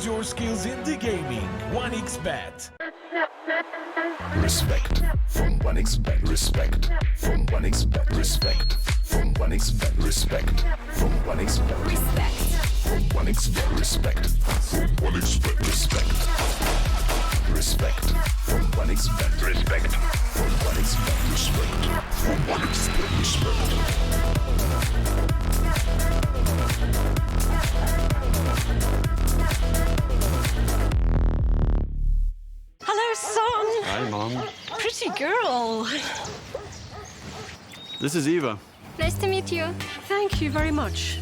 your skills in the gaming. 1xBet. Respect from 1xBet. Respect from 1xBet. Respect from 1xBet. Respect from 1xBet. Respect. From 1xBet. Respect from 1xBet. Respect. Respect from 1xBet. Respect from 1xBet. Respect from 1xBet. Respect. Hello, son. Hi, Mom. Pretty girl. This is Eva. Nice to meet you. Thank you very much.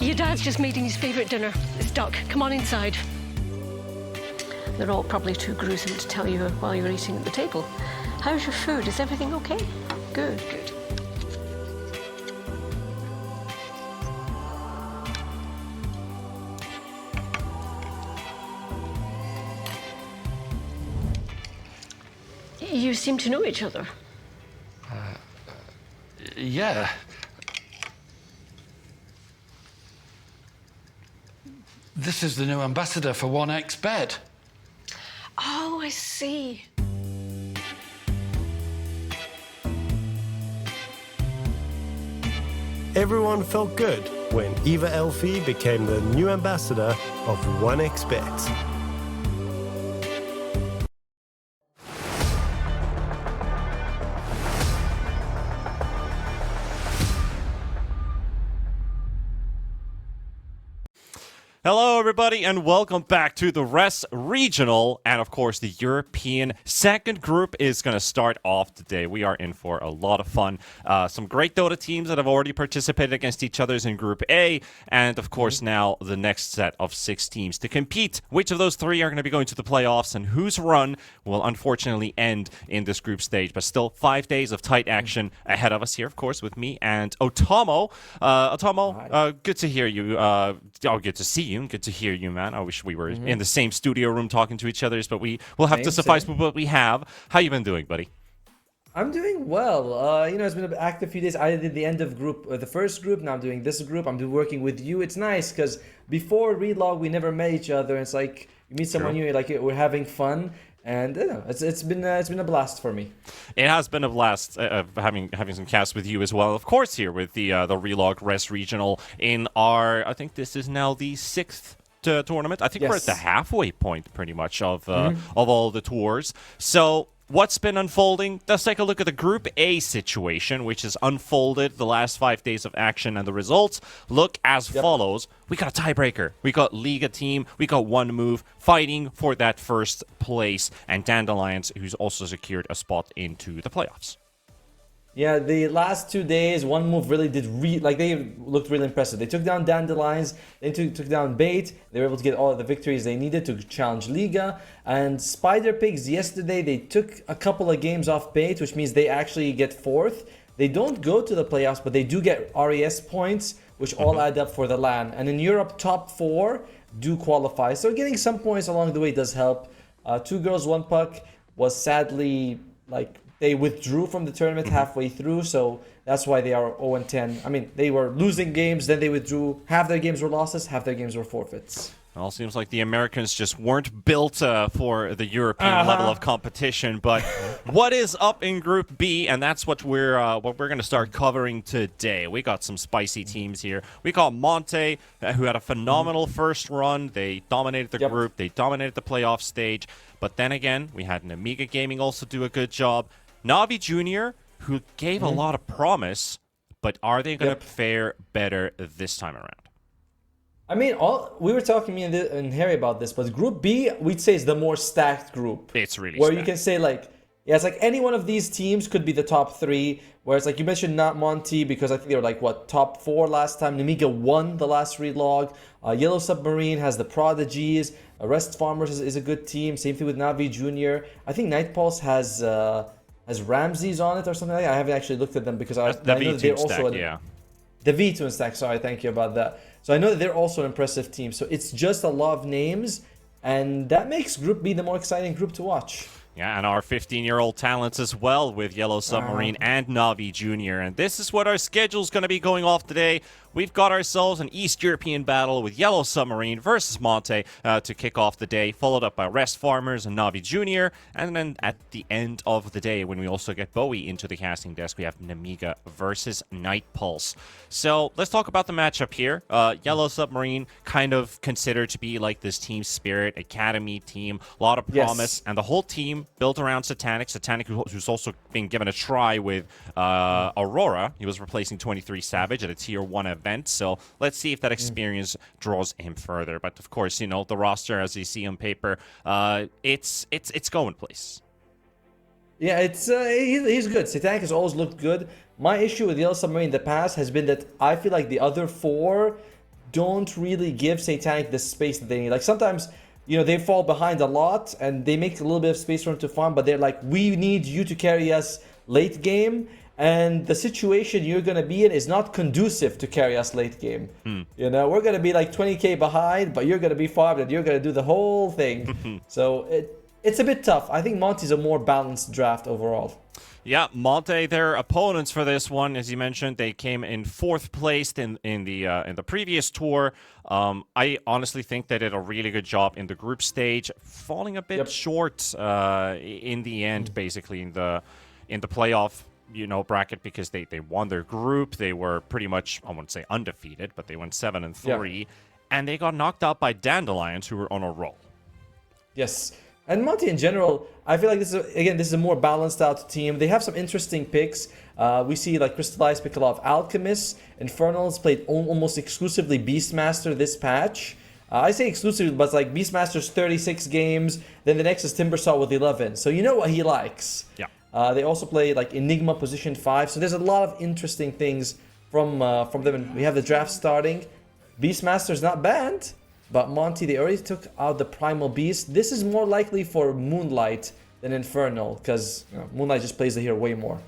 Your dad's just making his favorite dinner. It's duck. Come on inside. They're all probably too gruesome to tell you while you're eating at the table. How's your food? Is everything okay? Good, good. You seem to know each other. Yeah. This is the new ambassador for 1xBet. Oh, I see. Everyone felt good when Eva Elfie became the new ambassador of 1xBet. Hello, everybody, and welcome back to the Res Regional, and of course, the European second group is going to start off today. We are in for a lot of fun. Some great Dota teams that have already participated against each other in Group A, and of course, now the next set of 6 teams to compete. Which of those 3 are going to be going to the playoffs, and whose run will unfortunately end in this group stage? But still, 5 days of tight action ahead of us here, of course, with me and Otomo. Otomo, good to hear you. Good to see you. Good to hear you, man. I wish we were in the same studio room talking to each other, but we will have to suffice with what we have. How you been doing, buddy? I'm doing well. It's been an active few days. I did the end of the first group. Now I'm doing this group. I'm working with you. It's nice because before Relog, we never met each other. It's like you meet someone new, like we're having fun. And it's been a blast for me. It has been a blast having some casts with you as well. Of course, here with the Relog Res Regional in our, I think this is now the 6th tournament. I think we're at the halfway point, pretty much, of all the tours. So what's been unfolding? Let's take a look at the Group A situation, which has unfolded the last 5 days of action, and the results look as follows. We got a tiebreaker. We got Liga team. We got one move fighting for that first place, and Dandelions, who's also secured a spot into the playoffs. Yeah, the last 2 days, one move really did they looked really impressive. They took down Dandelions, they took down Bait. They were able to get all of the victories they needed to challenge Liga. And Spider Pigs, yesterday, they took a couple of games off Bait, which means they actually get 4th. They don't go to the playoffs, but they do get RES points, which all add up for the LAN. And in Europe, top 4 do qualify. So getting some points along the way does help. 2 girls, 1 puck was sadly, they withdrew from the tournament halfway through, so that's why they are 0-10. I mean, they were losing games, then they withdrew. Half their games were losses, half their games were forfeits. Well, seems like the Americans just weren't built for the European level of competition. But what is up in Group B, and that's what we're going to start covering today. We got some spicy teams here. We got Monte, who had a phenomenal first run. They dominated the group. They dominated the playoff stage. But then again, we had an Amiga Gaming also do a good job. Navi Jr., who gave a lot of promise, but are they going to fare better this time around? I mean, we were talking, me and Harry, about this, but Group B, we'd say, is the more stacked group. It's really where stacked. You can say, it's like any one of these teams could be the top 3, whereas, you mentioned not Monte, because I think they were, top 4 last time. Namiga won the last relog. Yellow Submarine has the Prodigies. Rest Farmers is a good team. Same thing with Navi Jr. I think Night Pulse has Ramses on it or something like that. I haven't actually looked at them because I know that they're also the V2 stack. Sorry, thank you about that. So I know that they're also an impressive team. So it's just a lot of names, and that makes Group B the more exciting group to watch. Yeah, and our 15-year-old talents as well with Yellow Submarine and Navi Jr. And this is what our schedule's going to be going off today. we've got ourselves an East European battle with Yellow Submarine versus Monte to kick off the day, followed up by Rest Farmers and Navi Jr. And then at the end of the day, when we also get Bowie into the casting desk, we have Namiga versus Night Pulse. So let's talk about the matchup here. Yellow Submarine kind of considered to be like this team spirit, academy team, a lot of promise, and the whole team built around Satanic. Satanic, who's also been given a try with Aurora. He was replacing 23 Savage at a Tier 1 event, so let's see if that experience draws him further. But of course, you know, the roster, as you see on paper, it's going place. Yeah, he's good. Satanic has always looked good. My issue with Yellow Submarine in the past has been that I feel like the other four don't really give Satanic the space that they need. Like sometimes, you know, they fall behind a lot and they make a little bit of space for him to farm, but they're like, we need you to carry us late game. And the situation you're going to be in is not conducive to carry us late game. You know, we're going to be like 20k behind, but you're going to be farmed and you're going to do the whole thing. So it's a bit tough. I think Monte's a more balanced draft overall. Yeah, Monte, their opponents for this one, as you mentioned, they came in 4th place in the previous tour. I honestly think they did a really good job in the group stage, falling a bit short in the end, basically in the playoff, you know, bracket, because they won their group. They were pretty much, I wouldn't say undefeated, but they went 7-3, and they got knocked out by Dandelions, who were on a roll. Yes. And Monte in general, I feel like this is a more balanced out team. They have some interesting picks. We see like Crystallize pick a lot of Alchemists. Infernals played almost exclusively Beastmaster this patch. I say exclusively, but it's like Beastmaster's 36 games. Then the next is Timbersaw with 11. So you know what he likes. Yeah. They also play like Enigma position 5. So there's a lot of interesting things from them. And we have the draft starting. Beastmaster's not banned. But Monte, they already took out the Primal Beast. This is more likely for Moonlight than Infernal, because Moonlight just plays the hero way more.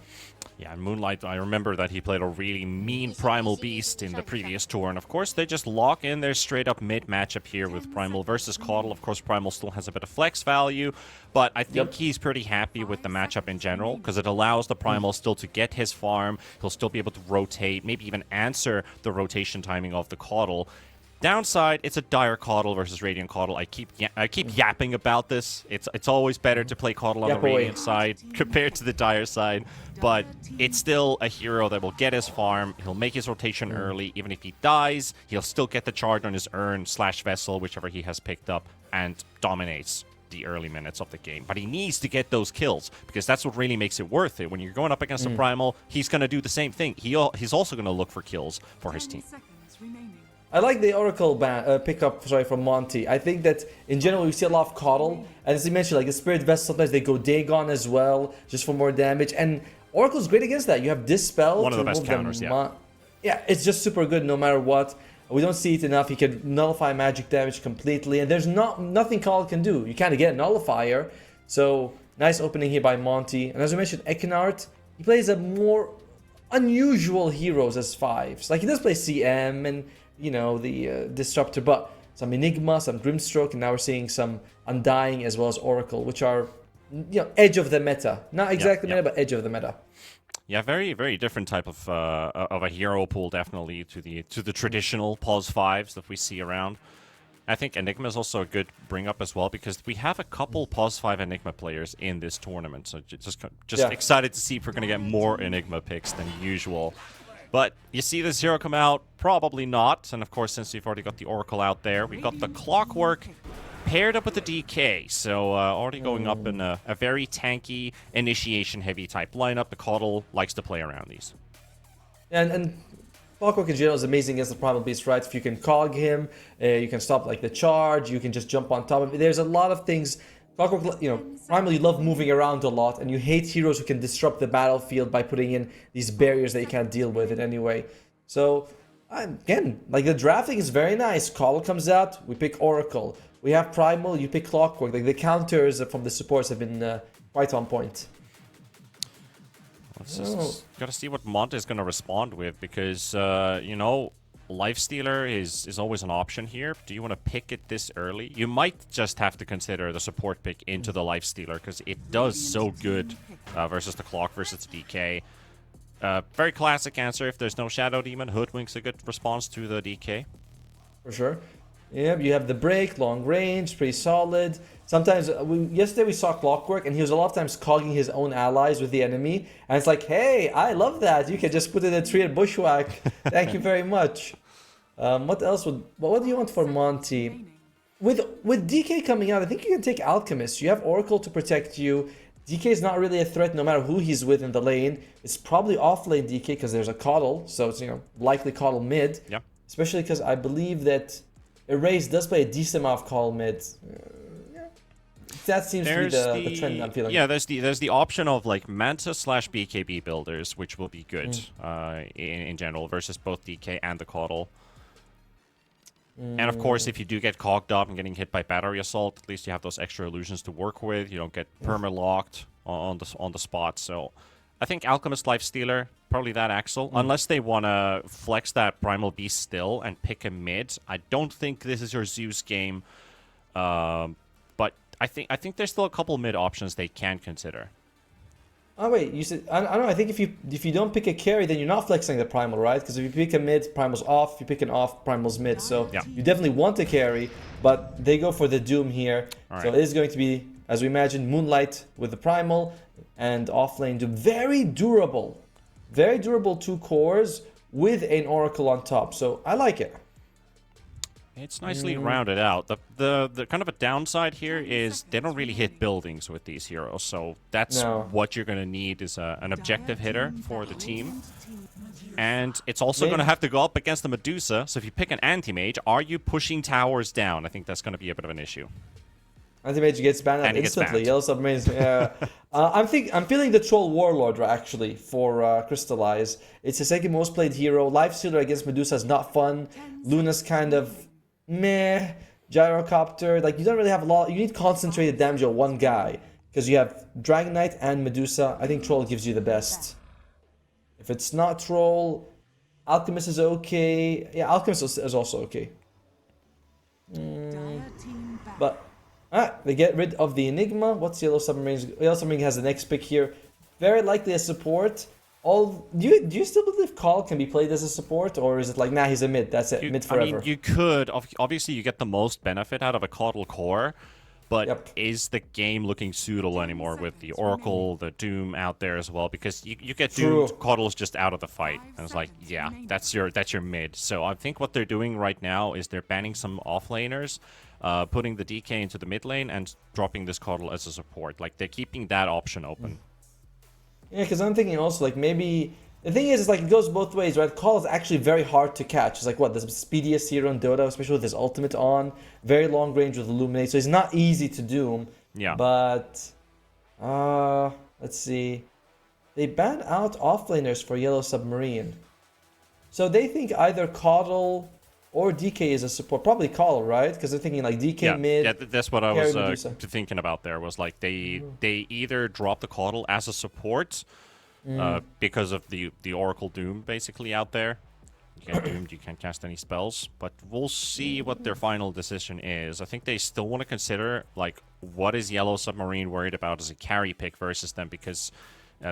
Yeah, Moonlight, I remember that he played a really mean Primal Beast in the previous tour. And of course, they just lock in their straight-up mid matchup here with Primal versus Caudal. Of course, Primal still has a bit of flex value, but I think he's pretty happy with the matchup in general, because it allows the Primal still to get his farm. He'll still be able to rotate, maybe even answer the rotation timing of the Caudal. Downside, it's a Dire Caudal versus Radiant Caudal. I keep yapping about this. It's always better to play Caudal on the Radiant side compared to the Dire side, but it's still a hero that will get his farm. He'll make his rotation early. Even if he dies, he'll still get the charge on his Urn/Vessel, whichever he has picked up, and dominates the early minutes of the game. But he needs to get those kills, because that's what really makes it worth it. When you're going up against a Primal, he's going to do the same thing. He's also going to look for kills for his team. I like the Oracle pickup, from Monte. I think that in general we see a lot of Caudal, and as you mentioned, like the Spirit Vessel, sometimes they go Dagon as well, just for more damage. And Oracle's great against that. You have Dispel. One of the best counters, yeah, it's just super good no matter what. We don't see it enough. He can nullify magic damage completely, and there's nothing Caudal can do. You can't get a nullifier. So nice opening here by Monte. And as I mentioned, Ekinart, he plays a more unusual heroes as 5s. Like he does play CM and, you know, the Disruptor, but some Enigma, some Grimstroke, and now we're seeing some Undying as well as Oracle, which are, you know, edge of the meta. Not exactly meta, but edge of the meta. Yeah, very, very different type of a hero pool, definitely, to the traditional Pos 5s that we see around. I think Enigma is also a good bring up as well, because we have a couple Pos 5 Enigma players in this tournament. So just excited to see if we're going to get more Enigma picks than usual. But you see this hero come out? Probably not. And of course, since we've already got the Oracle out there, we've got the Clockwork paired up with the DK. So already going up in a very tanky, initiation-heavy type lineup. The Caudal likes to play around these. And Clockwork in general is amazing against the Primal Beast, right? If you can cog him, you can stop like the charge, you can just jump on top of it. There's a lot of things. Clockwork, you know, Primal, you love moving around a lot, and you hate heroes who can disrupt the battlefield by putting in these barriers that you can't deal with in any way. So, again, like the drafting is very nice. Call comes out, we pick Oracle. We have Primal, you pick Clockwork. Like the counters from the supports have been quite on point. Let's just gotta see what Monte is gonna respond with, because you know, Lifestealer is always an option here. Do you want to pick it this early? You might just have to consider the support pick into the Lifestealer, because it does so good versus the Clock versus the DK. Very classic answer. If there's no Shadow Demon, Hoodwink's a good response to the DK. For sure. Yeah, you have the break, long range, pretty solid. Sometimes, yesterday we saw Clockwork, and he was a lot of times cogging his own allies with the enemy. And it's like, hey, I love that. You can just put in a tree and bushwhack. Thank you very much. What else what do you want for Monte? With DK coming out, I think you can take Alchemist. You have Oracle to protect you. DK is not really a threat no matter who he's with in the lane. It's probably off lane DK because there's a Coddle, so it's likely Coddle mid. Yeah. Especially because I believe that Erase does play a decent amount of Coddle mid. That seems to be the trend I'm feeling. Yeah, there's the option of like Manta / BKB builders, which will be good in general versus both DK and the Coddle. And of course, if you do get cogged up and getting hit by Battery Assault, at least you have those extra illusions to work with. You don't get perma-locked on the spot. So I think Alchemist Lifestealer, probably that Axel. Unless they want to flex that Primal Beast still and pick a mid. I don't think this is your Zeus game. But I think there's still a couple mid options they can consider. Oh wait, you said I don't know. I think if you don't pick a carry, then you're not flexing the primal, right? Because if you pick a mid, primal's off. If you pick an off, primal's mid. So yeah. You definitely want to carry, but they go for the Doom here. All so right. it is going to be, as we imagine, Moonlight with the primal and offlane Doom. Very durable 2 cores with an Oracle on top. So I like it. It's nicely rounded out. The kind of a downside here is they don't really hit buildings with these heroes, so that's what you're going to need is an objective hitter for the team. And it's also going to have to go up against the Medusa, so if you pick an anti-mage, are you pushing towers down? I think that's going to be a bit of an issue. Anti-mage gets banned And he gets instantly. banned. Yellow Submarine. Yeah. I'm feeling the Troll Warlord actually for Crystallize. It's the second most played hero. Lifestealer against Medusa is not fun. Luna's kind of meh. Gyrocopter, like you don't really have a lot. You need concentrated damage on one guy because you have Dragon Knight and Medusa. I think Troll gives you the best. If it's not Troll, Alchemist is okay. Yeah, Alchemist is also okay. But they get rid of the Enigma. What's Yellow Submarine's? Yellow Submarine has the next pick here. Very likely a support. Do you still believe Call can be played as a support, or is it like, nah, he's a mid, that's it, mid forever? I mean, you could. Obviously, you get the most benefit out of a Coddle core, but is the game looking suitable anymore with the Oracle, the Doom out there as well? Because you get doomed Coddles just out of the fight, and it's like, yeah, that's your mid. So I think what they're doing right now is they're banning some offlaners, putting the DK into the mid lane, and dropping this Coddle as a support. Like, they're keeping that option open. Yeah, because I'm thinking also, like, maybe... The thing is, it's like, it goes both ways, right? Call is actually very hard to catch. It's like, what, the speediest hero in Dota, especially with his ultimate on. Very long range with Illuminate, so it's not easy to doom. Yeah. But... let's see. They banned out offlaners for Yellow Submarine. So they think either Coddle or DK is a support. Probably Coddle, right? Because they're thinking, like, DK mid... Yeah, that's what I was Medusa. thinking about there, was like they either drop the Coddle as a support because of the Oracle Doom basically out there. You get doomed, you can't cast any spells, but we'll see what their final decision is. I think they still want to consider, like, what is Yellow Submarine worried about as a carry pick versus them, because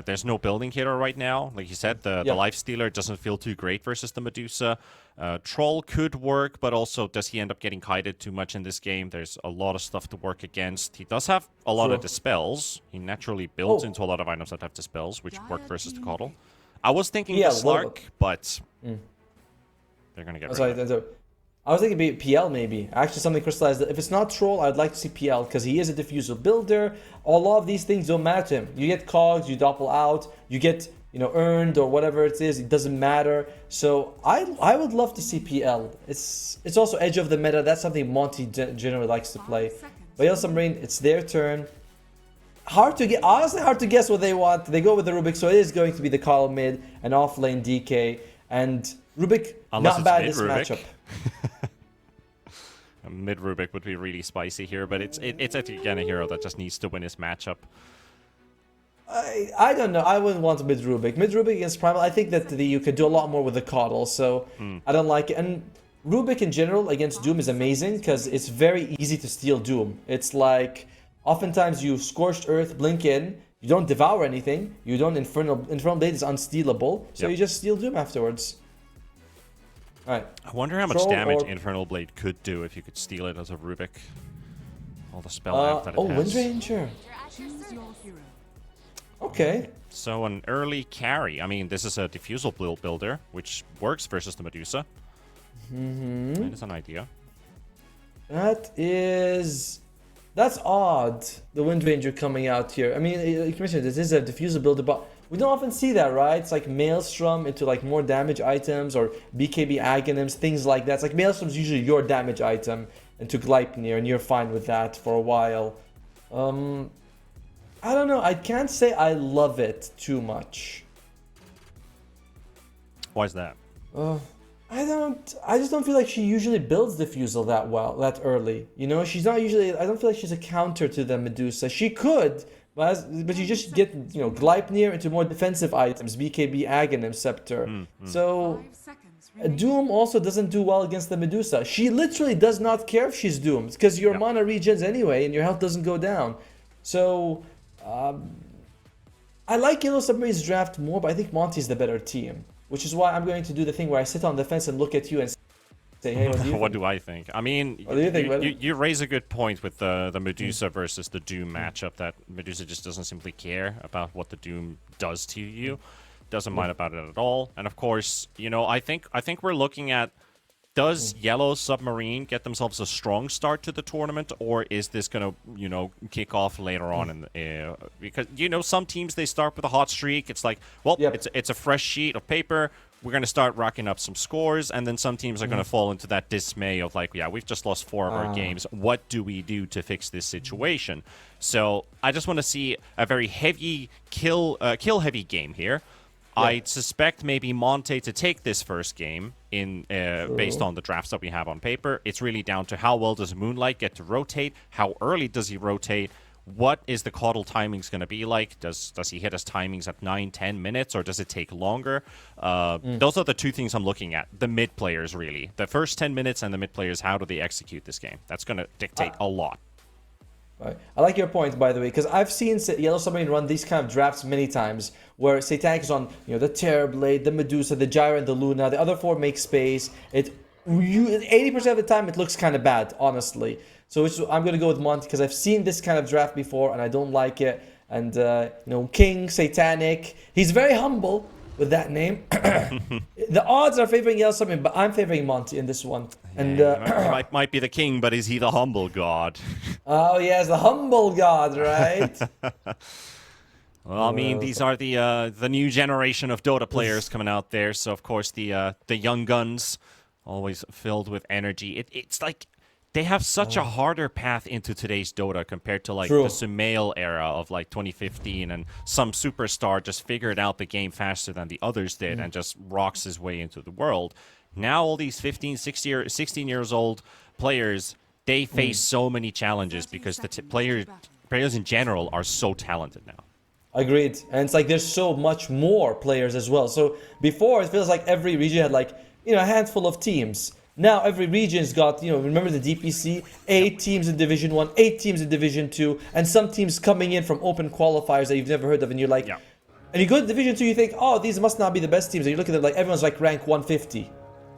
there's no building hitter right now. Like you said, the Lifestealer doesn't feel too great versus the Medusa. Troll could work, but also does he end up getting kited too much in this game? There's a lot of stuff to work against. He does have a lot of dispels. He naturally builds into a lot of items that have dispels, which work versus the Coddle. I was thinking the Slark, but they're going to get rid of it. I was thinking PL maybe. Actually, something crystallized. If it's not Troll, I'd like to see PL because he is a diffuser builder. A lot of these things don't matter to him. You get cogs, you doppel out, you get earned or whatever it is. It doesn't matter. So I would love to see PL. It's also edge of the meta. That's something Monte generally likes to play. But Yellow Submarine, it's their turn. Honestly hard to guess what they want. They go with the Rubik, so it is going to be the Coddle mid and offlane DK and Rubik. Not bad this matchup. Mid Rubik would be really spicy here, but it's again a hero that just needs to win his matchup. I don't know. I wouldn't want mid Rubik. Mid Rubik against Primal, I think that you could do a lot more with the Coddle, so I don't like it. And Rubik in general against Doom is amazing because it's very easy to steal Doom. It's like, oftentimes you Scorched Earth, blink in, You don't devour anything. You don't Infernal Blade is unstealable, so Yep. you just steal Doom afterwards. All right. I wonder how much Troll damage or- Infernal Blade could do if you could steal it as a Rubik. All the spell amp that it Oh, has. Wind Ranger. Okay. So an early carry. I mean, this is a diffusal builder, which works versus the Medusa. Mm-hmm. That is an idea. That's odd. The Wind Ranger coming out here. I mean, like you mentioned, this is a diffusal builder, but we don't often see that, right? It's like Maelstrom into like more damage items or BKB Aghanims, things like that. It's like Maelstrom's usually your damage item into Gleipnir, and you're fine with that for a while. I don't know. I can't say I love it too much. Why is that? I just don't feel like she usually builds Diffusal that early. You know, she's not usually. I don't feel like she's a counter to the Medusa. She could, but you just get, you know, Gleipnir into more defensive items, BKB Aghanim Scepter. So Doom also doesn't do well against the Medusa. She literally does not care if she's doomed because your mana regens anyway and your health doesn't go down. So I like Yellow Submarine's draft more, but I think Monte's the better team. Which is why I'm going to do the thing where I sit on the fence and look at you and say, hey, what do you think? What do I think? I mean, What do you think, Will? you raise a good point with the Medusa versus the Doom matchup, that Medusa just doesn't simply care about what the Doom does to you. Doesn't mind about it at all. And of course, you know, I think we're looking at, does Yellow Submarine get themselves a strong start to the tournament, or is this going to, you know, kick off later on? Because, you know, some teams, they start with a hot streak. It's like, well, it's a fresh sheet of paper. We're going to start racking up some scores. And then some teams are going to fall into that dismay of like, yeah, we've just lost 4 of our games. What do we do to fix this situation? So I just want to see a very heavy kill-heavy game here. I suspect maybe Monte to take this first game in based on the drafts that we have on paper. It's really down to how well does Moonlight get to rotate, how early does he rotate, what is the Caudal timings going to be like, does he hit his timings at 9-10 minutes, or does it take longer? Those are the two things I'm looking at. The mid players, really. The first 10 minutes and the mid players, how do they execute this game? That's going to dictate a lot. Right. I like your point, by the way, because I've seen Yellow Submarine run these kind of drafts many times, where Satanic is on, you know, the Terrorblade, the Medusa, the Gyra, and the Luna. The other 4 make space. 80% of the time, it looks kind of bad, honestly. So I'm going to go with Monte because I've seen this kind of draft before, and I don't like it. And you know, King Satanic, he's very humble with that name. The odds are favoring Yellow Submarine, but I'm favoring Monte in this one. And He might be the king, but is he the humble god? Oh yes, the humble god, right? Well, I mean, these are the new generation of Dota players coming out there. So of course the young guns, always filled with energy. It's like they have such a harder path into today's Dota compared to like the Sumail era of like 2015, and some superstar just figured out the game faster than the others did and just rocks his way into the world. Now all these 15, 16 years old players, they face so many challenges because the players in general are so talented now. Agreed. And it's like there's so much more players as well. So before, it feels like every region had like, you know, a handful of teams. Now every region's got, you know, remember the DPC? 8 teams in Division 1, 8 teams in Division 2, and some teams coming in from open qualifiers that you've never heard of, and you're like... Yeah. And you go to Division 2, you think, oh, these must not be the best teams. And you look at them like, everyone's like rank 150.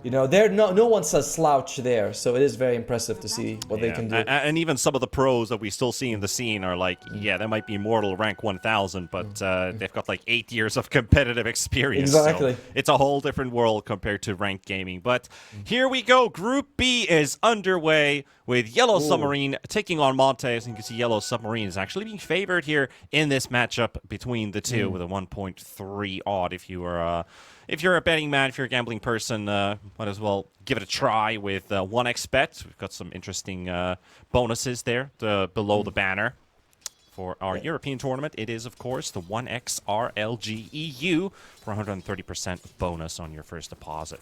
You know, no one's a slouch there, so it is very impressive to see what they can do. And even some of the pros that we still see in the scene are like, yeah, they might be mortal rank 1000, but they've got like 8 years of competitive experience. Exactly. So it's a whole different world compared to ranked gaming. But here we go. Group B is underway with Yellow Submarine taking on Monte. As you can see, Yellow Submarine is actually being favored here in this matchup between the two with a 1.3 odd. If you're a betting man, if you're a gambling person, might as well give it a try with 1xBet. We've got some interesting bonuses there below the banner for our European tournament. It is, of course, the 1xRLGEU for 130% bonus on your first deposit.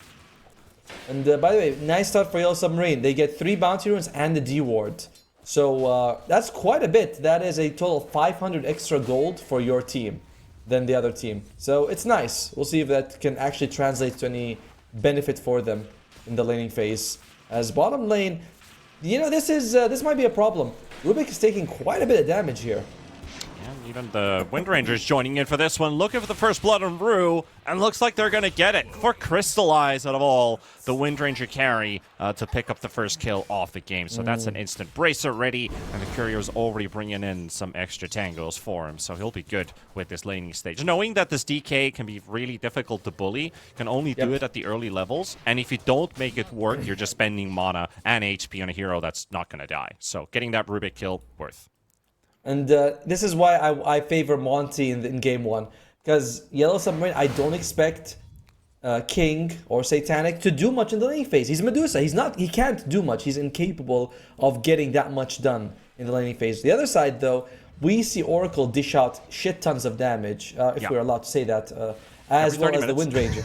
And by the way, nice start for Yellow Submarine. They get 3 bounty runes and the D ward. So that's quite a bit. That is a total of 500 extra gold for your team than the other team. So it's nice. We'll see if that can actually translate to any benefit for them in the laning phase. As bottom lane, you know, this might be a problem. Rubik is taking quite a bit of damage here. And even the Wind Rangers joining in for this one, looking for the first blood on Rue, and looks like they're going to get it for Crystallize out of all the Wind Ranger carry to pick up the first kill off the game. So that's an instant bracer ready, and the Courier's already bringing in some extra tangos for him, so he'll be good with this laning stage. Knowing that this DK can be really difficult to bully, can only do it at the early levels, and if you don't make it work, you're just spending mana and HP on a hero that's not going to die. So getting that Rubik kill, worth. And this is why I favor Monte in game 1. Because Yellow Submarine, I don't expect King or Satanic to do much in the laning phase. He's Medusa. He can't do much. He's incapable of getting that much done in the laning phase. The other side, though, we see Oracle dish out shit tons of damage, if we're allowed to say that, as well as the Wind Ranger.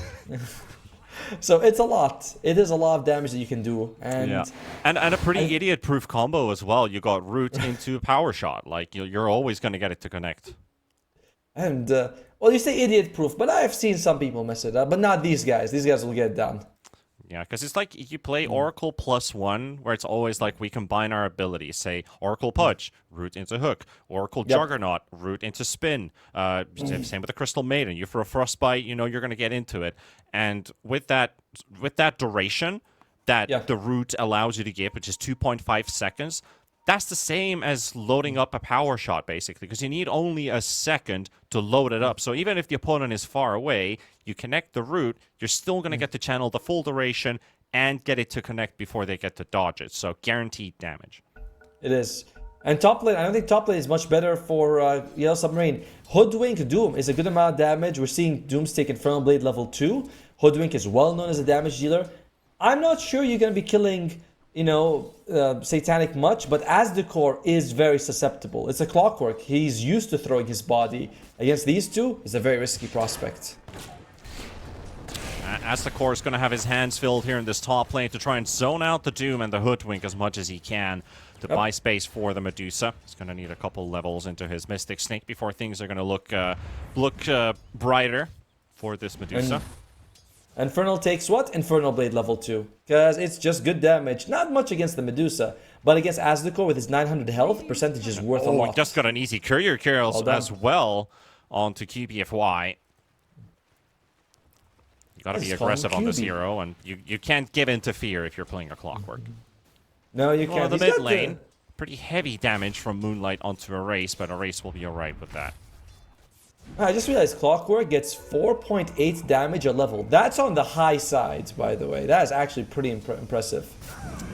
So it's a lot. It is a lot of damage that you can do. And and a pretty idiot-proof combo as well. You got Root into Power Shot. Like, you're always going to get it to connect. And, well, you say idiot-proof, but I've seen some people mess it up. But not these guys. These guys will get it done. Yeah, because it's like you play Oracle +1, where it's always like we combine our abilities. Say Oracle Pudge, Root into Hook. Oracle Juggernaut, Root into Spin. Same with the Crystal Maiden. You throw Frostbite, you know you're going to get into it. And with that duration that the Root allows you to get, which is 2.5 seconds, that's the same as loading up a Power Shot, basically, because you need only a second to load it up. So even if the opponent is far away, you connect the Root, you're still going to get to channel the full duration and get it to connect before they get to dodge it. So guaranteed damage. It is. And top lane, I don't think top lane is much better for Yellow Submarine. Hoodwink Doom is a good amount of damage. We're seeing Doom's take Infernal Blade level 2. Hoodwink is well known as a damage dealer. I'm not sure you're going to be killing, Satanic much, but Asdecor is very susceptible. It's a clockwork. He's used to throwing his body. Against these two, it's a very risky prospect. Asdecor is going to have his hands filled here in this top lane to try and zone out the Doom and the Hoodwink as much as he can to buy space for the Medusa. He's going to need a couple levels into his Mystic Snake before things are going to look brighter for this Medusa. Infernal takes what? Infernal Blade level 2. Because it's just good damage. Not much against the Medusa, but against Asdecor with his 900 health, percentage is worth a lot. He just got an easy courier kill as well onto QBFY. You gotta be aggressive on this hero, and you can't give in to fear if you're playing a Clockwork. No, you can't. The mid lane, pretty heavy damage from Moonlight onto Erase, but Erase will be alright with that. I just realized Clockwork gets 4.8 damage a level. That's on the high side, by the way. That is actually pretty impressive.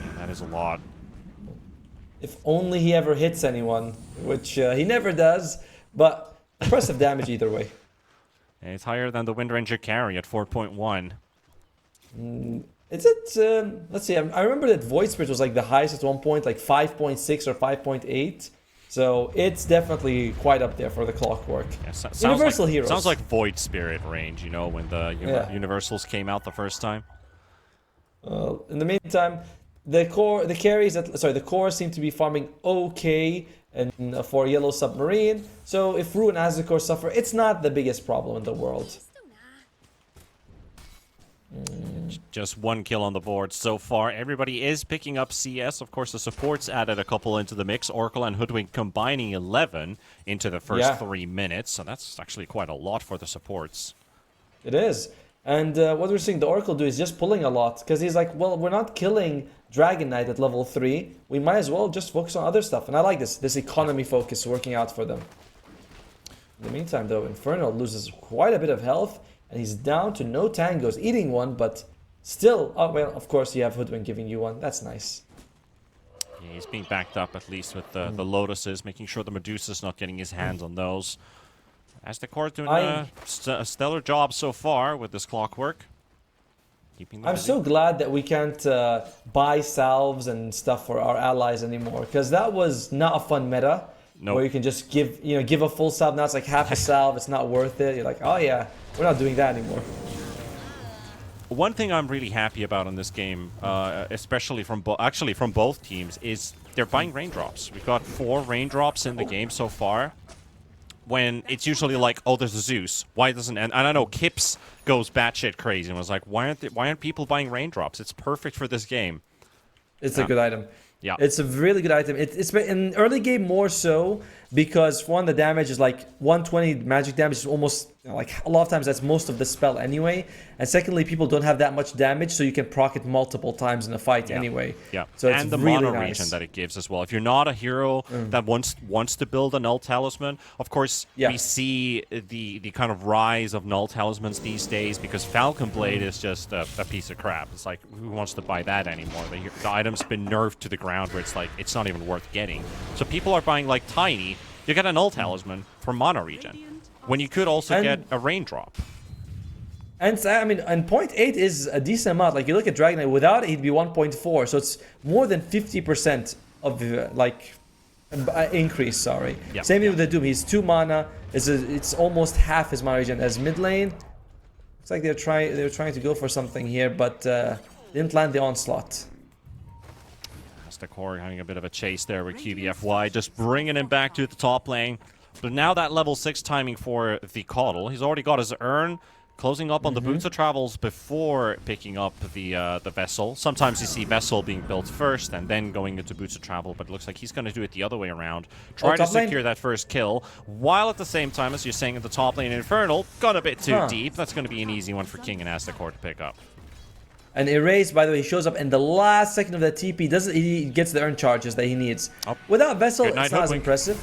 Yeah, that is a lot. If only he ever hits anyone, which he never does, but impressive damage either way. And it's higher than the Wind Ranger carry at 4.1. Is it, let's see, I remember that Void Spirit was like the highest at one point, like 5.6 or 5.8. So it's definitely quite up there for the Clockwork. Yeah, Universal heroes. Sounds like Void Spirit range, you know, when the Universals came out the first time. In the meantime, the core seem to be farming okay and for Yellow Submarine. So if Rue and Asdecor suffer, it's not the biggest problem in the world. Just one kill on the board so far. Everybody is picking up CS. Of course, the supports added a couple into the mix. Oracle and Hoodwink combining 11 into the first 3 minutes. So that's actually quite a lot for the supports. It is. And what we're seeing the Oracle do is just pulling a lot. Because he's like, well, we're not killing Dragon Knight at level 3. We might as well just focus on other stuff. And I like this economy focus working out for them. In the meantime, though, Inferno loses quite a bit of health. And he's down to no tangos, eating one, but still, oh well, of course you have Hoodwink giving you one. That's nice. Yeah, he's being backed up at least with the Lotuses, making sure the Medusa's not getting his hands on those. Asdecor doing a stellar job so far with this Clockwork. Keeping them busy. So glad that we can't buy salves and stuff for our allies anymore, because that was not a fun meta. Nope. Where you can just give a full salve. Now it's like half a salve. It's not worth it. You're like, oh yeah, we're not doing that anymore. One thing I'm really happy about in this game, especially from both teams, is they're buying raindrops. We've got 4 raindrops in the game so far. When it's usually like, oh, there's a Zeus. Why doesn't? And I know Kips goes batshit crazy and was like, why aren't people buying raindrops? It's perfect for this game. It's a good item. Yeah, it's a really good item. It's been in early game more so, because for one, the damage is like 120 magic damage is almost, you know, like a lot of times that's most of the spell anyway. And secondly, people don't have that much damage, so you can proc it multiple times in a fight anyway. Yeah, so it's and the really mono nice. region that it gives as well. If you're not a hero that wants to build a null talisman, of course we see the kind of rise of null talismans these days because Falcon Blade is just a piece of crap. It's like, who wants to buy that anymore? The item's been nerfed to the ground where it's like it's not even worth getting. So people are buying like Tiny. You get a null talisman for mono region when you could also get a raindrop. And I mean, and 0.8 is a decent amount. Like you look at Dragon Knight, without it, he'd be 1.4. So it's more than 50% of the increase. Sorry. Yeah. Same thing with the Doom. He's 2 mana. It's almost half his mana region as mid lane. Looks like they're trying to go for something here, but didn't land the onslaught. The core having a bit of a chase there with QBFY, just bringing him back to the top lane. But now that level 6 timing for the Coddle, he's already got his urn, closing up on the boots of travels before picking up the vessel. Sometimes you see vessel being built first and then going into boots of travel, but it looks like he's going to do it the other way around. Try to secure that first kill, while at the same time, as you're saying, at the top lane Infernal, got a bit too deep. That's going to be an easy one for King and Aztekor to pick up. And Erase, by the way, he shows up in the last second of the TP. He gets the urn charges that he needs. Without Vessel, it's not as impressive.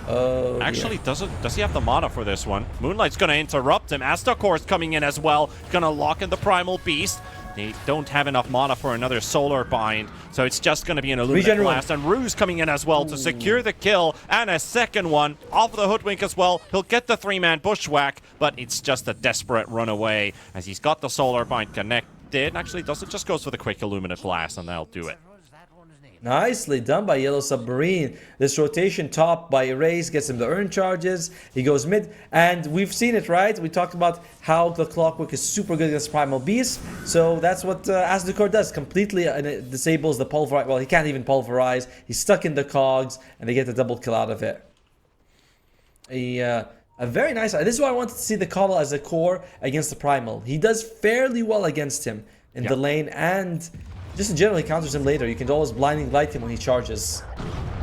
Oh, actually, does he have the mana for this one? Moonlight's going to interrupt him. Aztekor's coming in as well. Going to lock in the Primal Beast. They don't have enough mana for another Solar Bind, so it's just going to be an Illuminate Blast. And Rue's coming in as well to secure the kill, and a second one off the Hoodwink as well. He'll get the 3-man Bushwhack, but it's just a desperate runaway as he's got the Solar Bind connected. Actually, doesn't, just goes for the quick Illuminate Blast, and that'll do it. Nicely done by Yellow Submarine. This rotation top by Erase gets him the urn charges. He goes mid, and we've seen it, right? We talked about how the Clockwork is super good against Primal Beast. So that's what Aztekor does. Completely disables the pulverize. Well, he can't even pulverize. He's stuck in the cogs, and they get the double kill out of it. A very nice. This is why I wanted to see the Coddle as a core against the Primal. He does fairly well against him in the lane, and just generally counters him later. You can always Blinding Light him when he charges.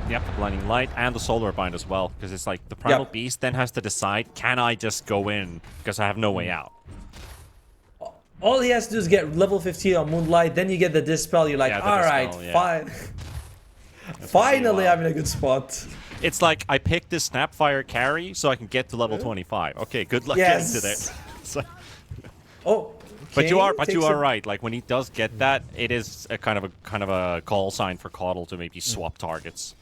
Yep, the Blinding Light and the Solar Bind as well, because it's like the Primal Beast then has to decide, can I just go in because I have no way out? All he has to do is get level 15 on Moonlight, then you get the Dispel. You're like, alright, fine. Finally, I'm in a good spot. It's like I picked this Snapfire carry so I can get to level 25. Okay, good luck getting to there. So, but you are right. Like when he does get that, it is a kind of a call sign for Coddle to maybe swap targets.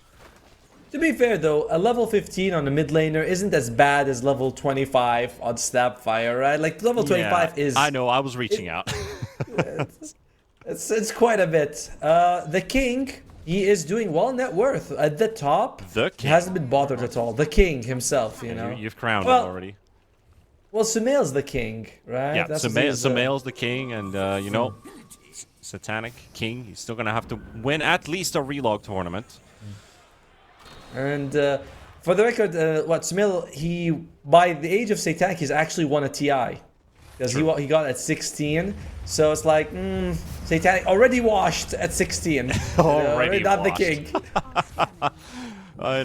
To be fair though, a level 15 on the mid laner isn't as bad as level 25 on Snapfire, right? Like level 25 is. I know. I was reaching out. it's quite a bit. The King. He is doing well net worth at the top. The King. He hasn't been bothered at all. The King himself, you know. You've crowned him already. Well, Sumail's the King, right? Yeah, Sumail's the King, and you know, Satanic King. He's still gonna have to win at least a relog tournament. And for the record, Sumail, he by the age of Satanic, he's actually won a TI. Because he got at 16, so it's like, Satanic already washed at 16. Already not washed. the King.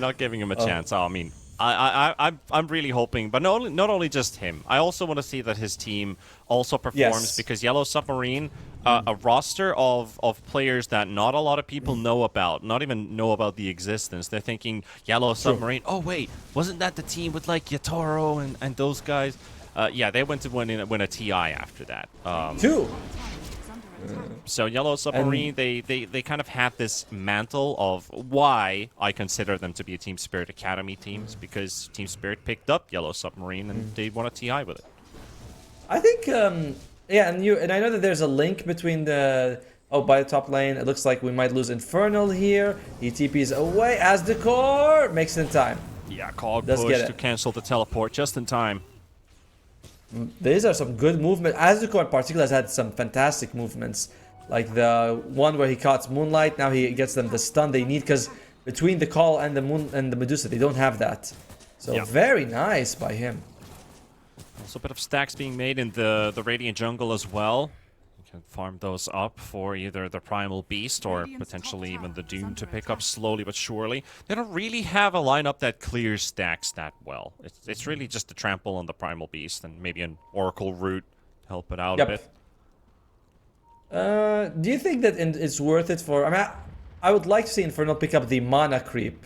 Not giving him a chance. I mean, I'm really hoping, but not only just him. I also want to see that his team also performs because Yellow Submarine, a roster of players that not a lot of people know about, not even know about the existence. They're thinking Yellow Submarine. Oh wait, wasn't that the team with like Yatoro and those guys? Yeah, they went to win a TI after that. Two. So Yellow Submarine, they kind of have this mantle of why I consider them to be a Team Spirit Academy teams, because Team Spirit picked up Yellow Submarine and they won a TI with it. I think, and I know that there's a link between the. Oh, by the top lane, it looks like we might lose Infernal here. He TPs away. Aztekor makes it in time. Yeah, cog push to cancel the teleport just in time. These are some good movement. Aztekor in particular has had some fantastic movements. Like the one where he caught Moonlight, now he gets them the stun they need, because between the call and the moon and the Medusa, they don't have that. So very nice by him. Also a bit of stacks being made in the Radiant jungle as well. Can farm those up for either the Primal Beast or potentially even the Doom to pick up slowly but surely. They don't really have a lineup that clears stacks that well. It's really just the Trample on the Primal Beast and maybe an Oracle Root to help it out a bit. Do you think that it's worth it for... I mean, I would like to see Infernal pick up the mana creep.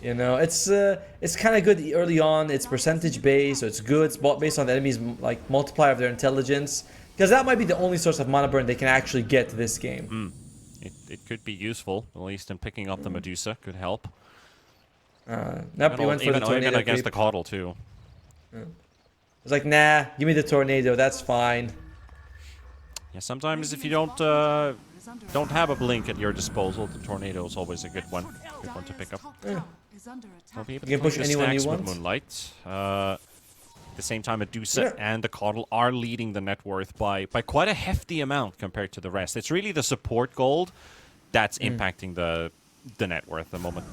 You know, it's kind of good early on. It's percentage based, so it's good. It's based on the enemy's like multiplier of their intelligence. Because that might be the only source of mana burn they can actually get this game. It could be useful, at least in picking up the Medusa. Could help. Nope, you went for the tornado even against creep. the Coddle, too. It's like, nah, give me the tornado, that's fine. Yeah, sometimes if you don't have a blink at your disposal, the tornado is always a good one to pick up. I'll be able to You can push play the anyone you stacks with want. Moonlight. At the same time, Medusa and the Coddle are leading the net worth by quite a hefty amount compared to the rest. It's really the support gold that's impacting the net worth at the moment.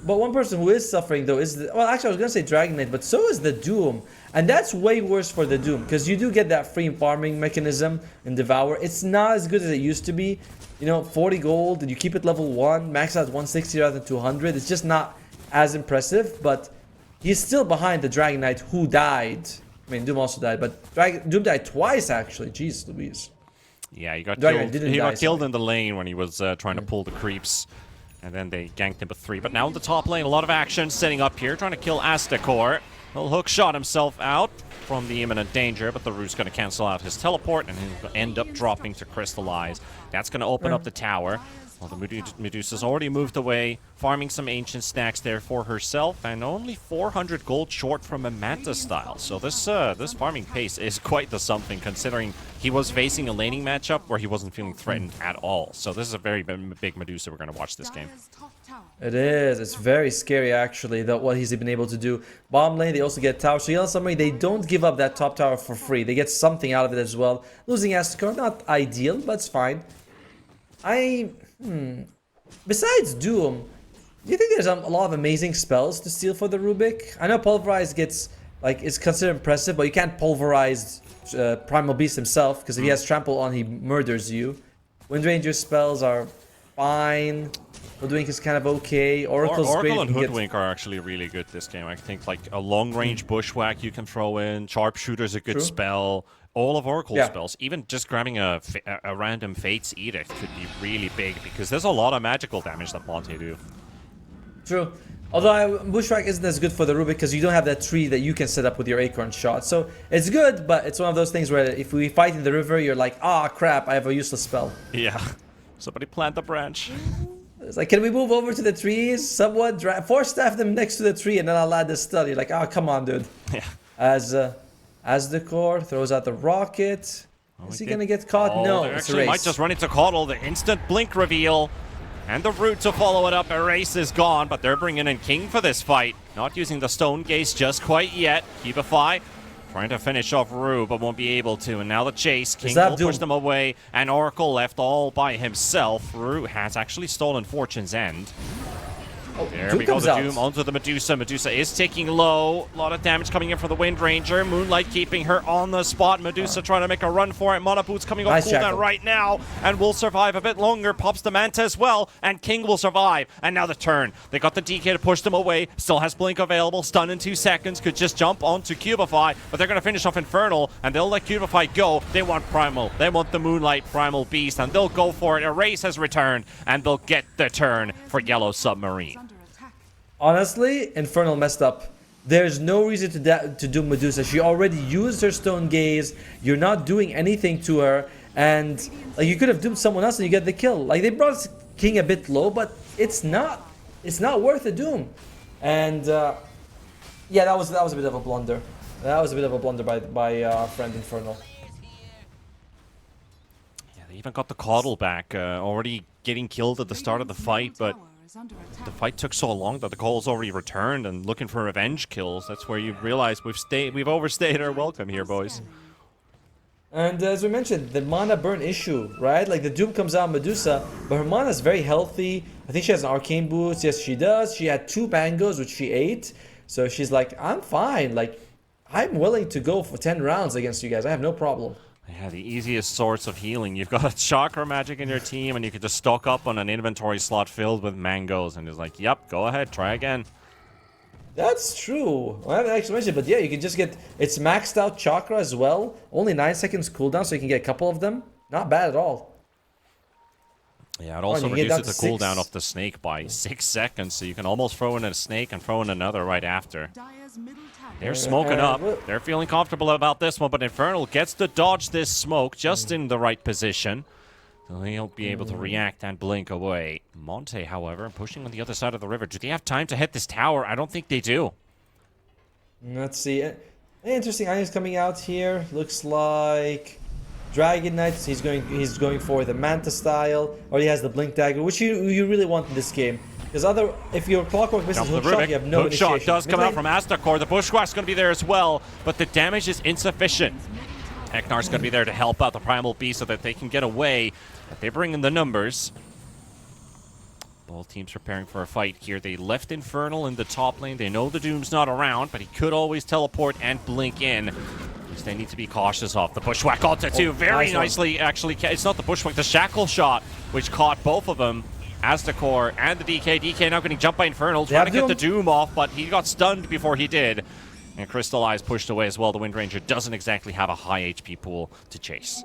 But one person who is suffering though is well, actually I was gonna say Dragon Knight, but so is the Doom, and that's way worse for the Doom because you do get that free farming mechanism in Devour. It's not as good as it used to be. You know, 40 gold and you keep it level 1, max out 160 rather than 200. It's just not as impressive, but he's still behind the Dragon Knight who died. I mean, Doom also died, but Doom died twice actually. Jeez Louise. Yeah, he got Dragon Knight killed. didn't He die, got killed sorry. in the lane when he was trying to pull the creeps. And then they ganked him with 3. But now in the top lane, a lot of action setting up here, trying to kill Astakor. He'll hook shot himself out from the imminent danger, but the Root's going to cancel out his teleport, and he'll end up dropping to crystallize. That's going to open up the tower. Well, the Medusa's already moved away, farming some ancient stacks there for herself, and only 400 gold short from a Manta style. So this farming pace is quite the something, considering he was facing a laning matchup where he wasn't feeling threatened at all. So this is a very big Medusa we're going to watch this game. It is. It's very scary, actually, that what he's been able to do. Bottom lane, they also get tower. So Yellow Submarine, they don't give up that top tower for free. They get something out of it as well. Losing Astakor, not ideal, but it's fine. Besides Doom, do you think there's a lot of amazing spells to steal for the Rubik? I know Pulverize gets, like, is considered impressive, but you can't pulverize Primal Beast himself, because if he has Trample on, he murders you. Windranger spells are fine. Hoodwink is kind of okay. Oracle's great. Oracle and Hoodwink are actually really good this game. I think like a long-range bushwhack you can throw in. Sharpshooter's a good spell. All of Oracle's spells, even just grabbing a random Fate's Edict could be really big because there's a lot of magical damage that Monte do. True. Although Bushwhack isn't as good for the Rubik because you don't have that tree that you can set up with your Acorn shot. So it's good, but it's one of those things where if we fight in the river, you're like, ah, crap, I have a useless spell. Yeah. Somebody plant the branch. It's like, can we move over to the trees? Somewhat force staff them next to the tree and then I'll add the stun. You're like, oh, come on, dude. Yeah. As the core throws out the rocket. Is he gonna get caught? No, They it's actually Erase. might just run into Coddle. The instant blink reveal. And the Root to follow it up. Erase is gone, but they're bringing in King for this fight. Not using the Stone Gaze just quite yet. Keepify trying to finish off Rue, but won't be able to. And now the chase. King will push them away. And Oracle left all by himself. Rue has actually stolen Fortune's End. There we go, the Doom onto the Medusa. Medusa is taking low. A lot of damage coming in from the Wind Ranger. Moonlight keeping her on the spot. Medusa trying to make a run for it. Mana Boots coming off cooldown right now and will survive a bit longer. Pops the Manta as well, and King will survive. And now the turn. They got the DK to push them away. Still has Blink available. Stun in 2 seconds. Could just jump onto Cubify, but they're going to finish off Infernal, and they'll let Cubify go. They want Primal. They want the Moonlight Primal Beast, and they'll go for it. Erase has returned, and they'll get the turn for Yellow Submarine. Honestly, Infernal messed up. There's no reason to do Medusa. She already used her Stone Gaze. You're not doing anything to her. And like you could have doomed someone else and you get the kill. Like they brought King a bit low, but it's not worth a doom. And yeah, that was a bit of a blunder. That was a bit of a blunder by our friend Infernal. Yeah, they even got the Coddle back. Already getting killed at the start of the fight, but the fight took so long that the Coddle's already returned and looking for revenge kills. That's where you realize we've overstayed our welcome here, boys. And as we mentioned, the mana burn issue, right? Like the Doom comes out Medusa, but her mana is very healthy. I think she has an arcane boost. Yes, she does. She had 2 bangos, which she ate. So she's like, I'm fine. Like, I'm willing to go for 10 rounds against you guys. I have no problem. Yeah, the easiest source of healing. You've got a chakra magic in your team, and you can just stock up on an inventory slot filled with mangoes, and it's like, yep, go ahead, try again. That's true. I haven't actually mentioned, but yeah, you can just get... It's maxed out chakra as well. Only 9 seconds cooldown, so you can get a couple of them. Not bad at all. Yeah, it also you get down reduces to the cooldown 6. of the snake by 6 seconds, so you can almost throw in a snake and throw in another right after. They're smoking up. They're feeling comfortable about this one, but Infernal gets to dodge this smoke just in the right position. So he'll be able to react and blink away. Monte, however, pushing on the other side of the river. Do they have time to hit this tower? I don't think they do. Let's see. Interesting items coming out here. Looks like Dragon Knight. He's going for the Manta style, or he has the Blink Dagger, which you really want in this game. Because if your Clockwork misses hook shot, you have no hook initiation. Shot does come out from Astakor. The Bushwhack's going to be there as well, but the damage is insufficient. Eknar's going to be there to help out the Primal Beast so that they can get away. But they bring in the numbers. Both teams preparing for a fight here. They left Infernal in the top lane. They know the Doom's not around, but he could always teleport and blink in. Which they need to be cautious of. The Bushwhack onto two. Very nicely, actually. It's not the Bushwhack, the Shackle Shot, which caught both of them. Astakor and the DK. DK now getting jumped by Infernal, trying to get the Doom off, but he got stunned before he did. And Crystallize pushed away as well. The Wind Ranger doesn't exactly have a high HP pool to chase.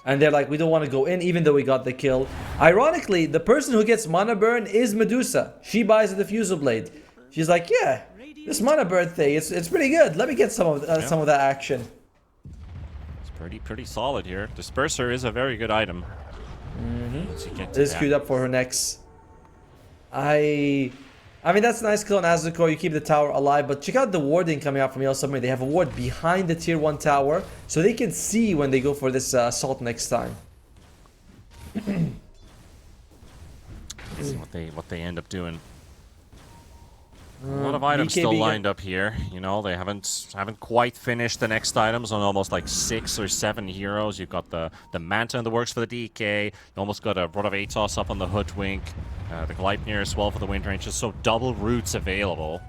And they're like, we don't want to go in, even though we got the kill. Ironically, the person who gets mana burn is Medusa. She buys a Diffusal Blade. She's like, yeah, this mana burn thing, it's pretty good. Let me get some of that action. It's pretty solid here. Disperser is a very good item. This is queued up for her next. I mean, that's a nice kill on Azukor. You keep the tower alive, but check out the warding coming out from Yellow Submarine. They have a ward behind the tier 1 tower, so they can see when they go for this assault next time. See what they end up doing. A lot of items still lined up here. You know, they haven't quite finished the next items on almost like 6 or 7 heroes. You've got the Manta in the works for the DK. You almost got a Rod of Atos up on the Hoodwink. The Gleipnir as well for the Wind Rangers. So double roots available.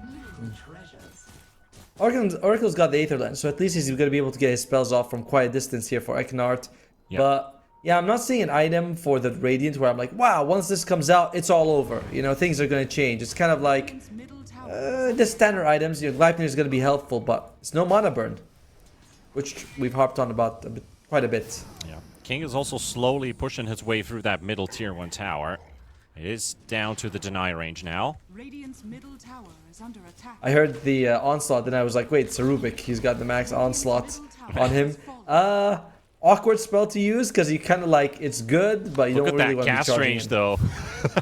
Oracle's got the Aether Lens, so at least he's going to be able to get his spells off from quite a distance here for Eknart. Yep. But yeah, I'm not seeing an item for the Radiant where I'm like, wow, once this comes out, it's all over. You know, things are going to change. It's kind of like the standard items. You know, Gleipnir is going to be helpful, but it's no mana burn, which we've harped on about quite a bit. Yeah, King is also slowly pushing his way through that middle tier 1 tower. It is down to the deny range now. Radiant's middle tower is under attack. I heard the onslaught, then I was like, wait, it's a Rubik. He's got the max onslaught on him. Awkward spell to use because you kind of like it's good, but you don't really want to be cast charging range him. though.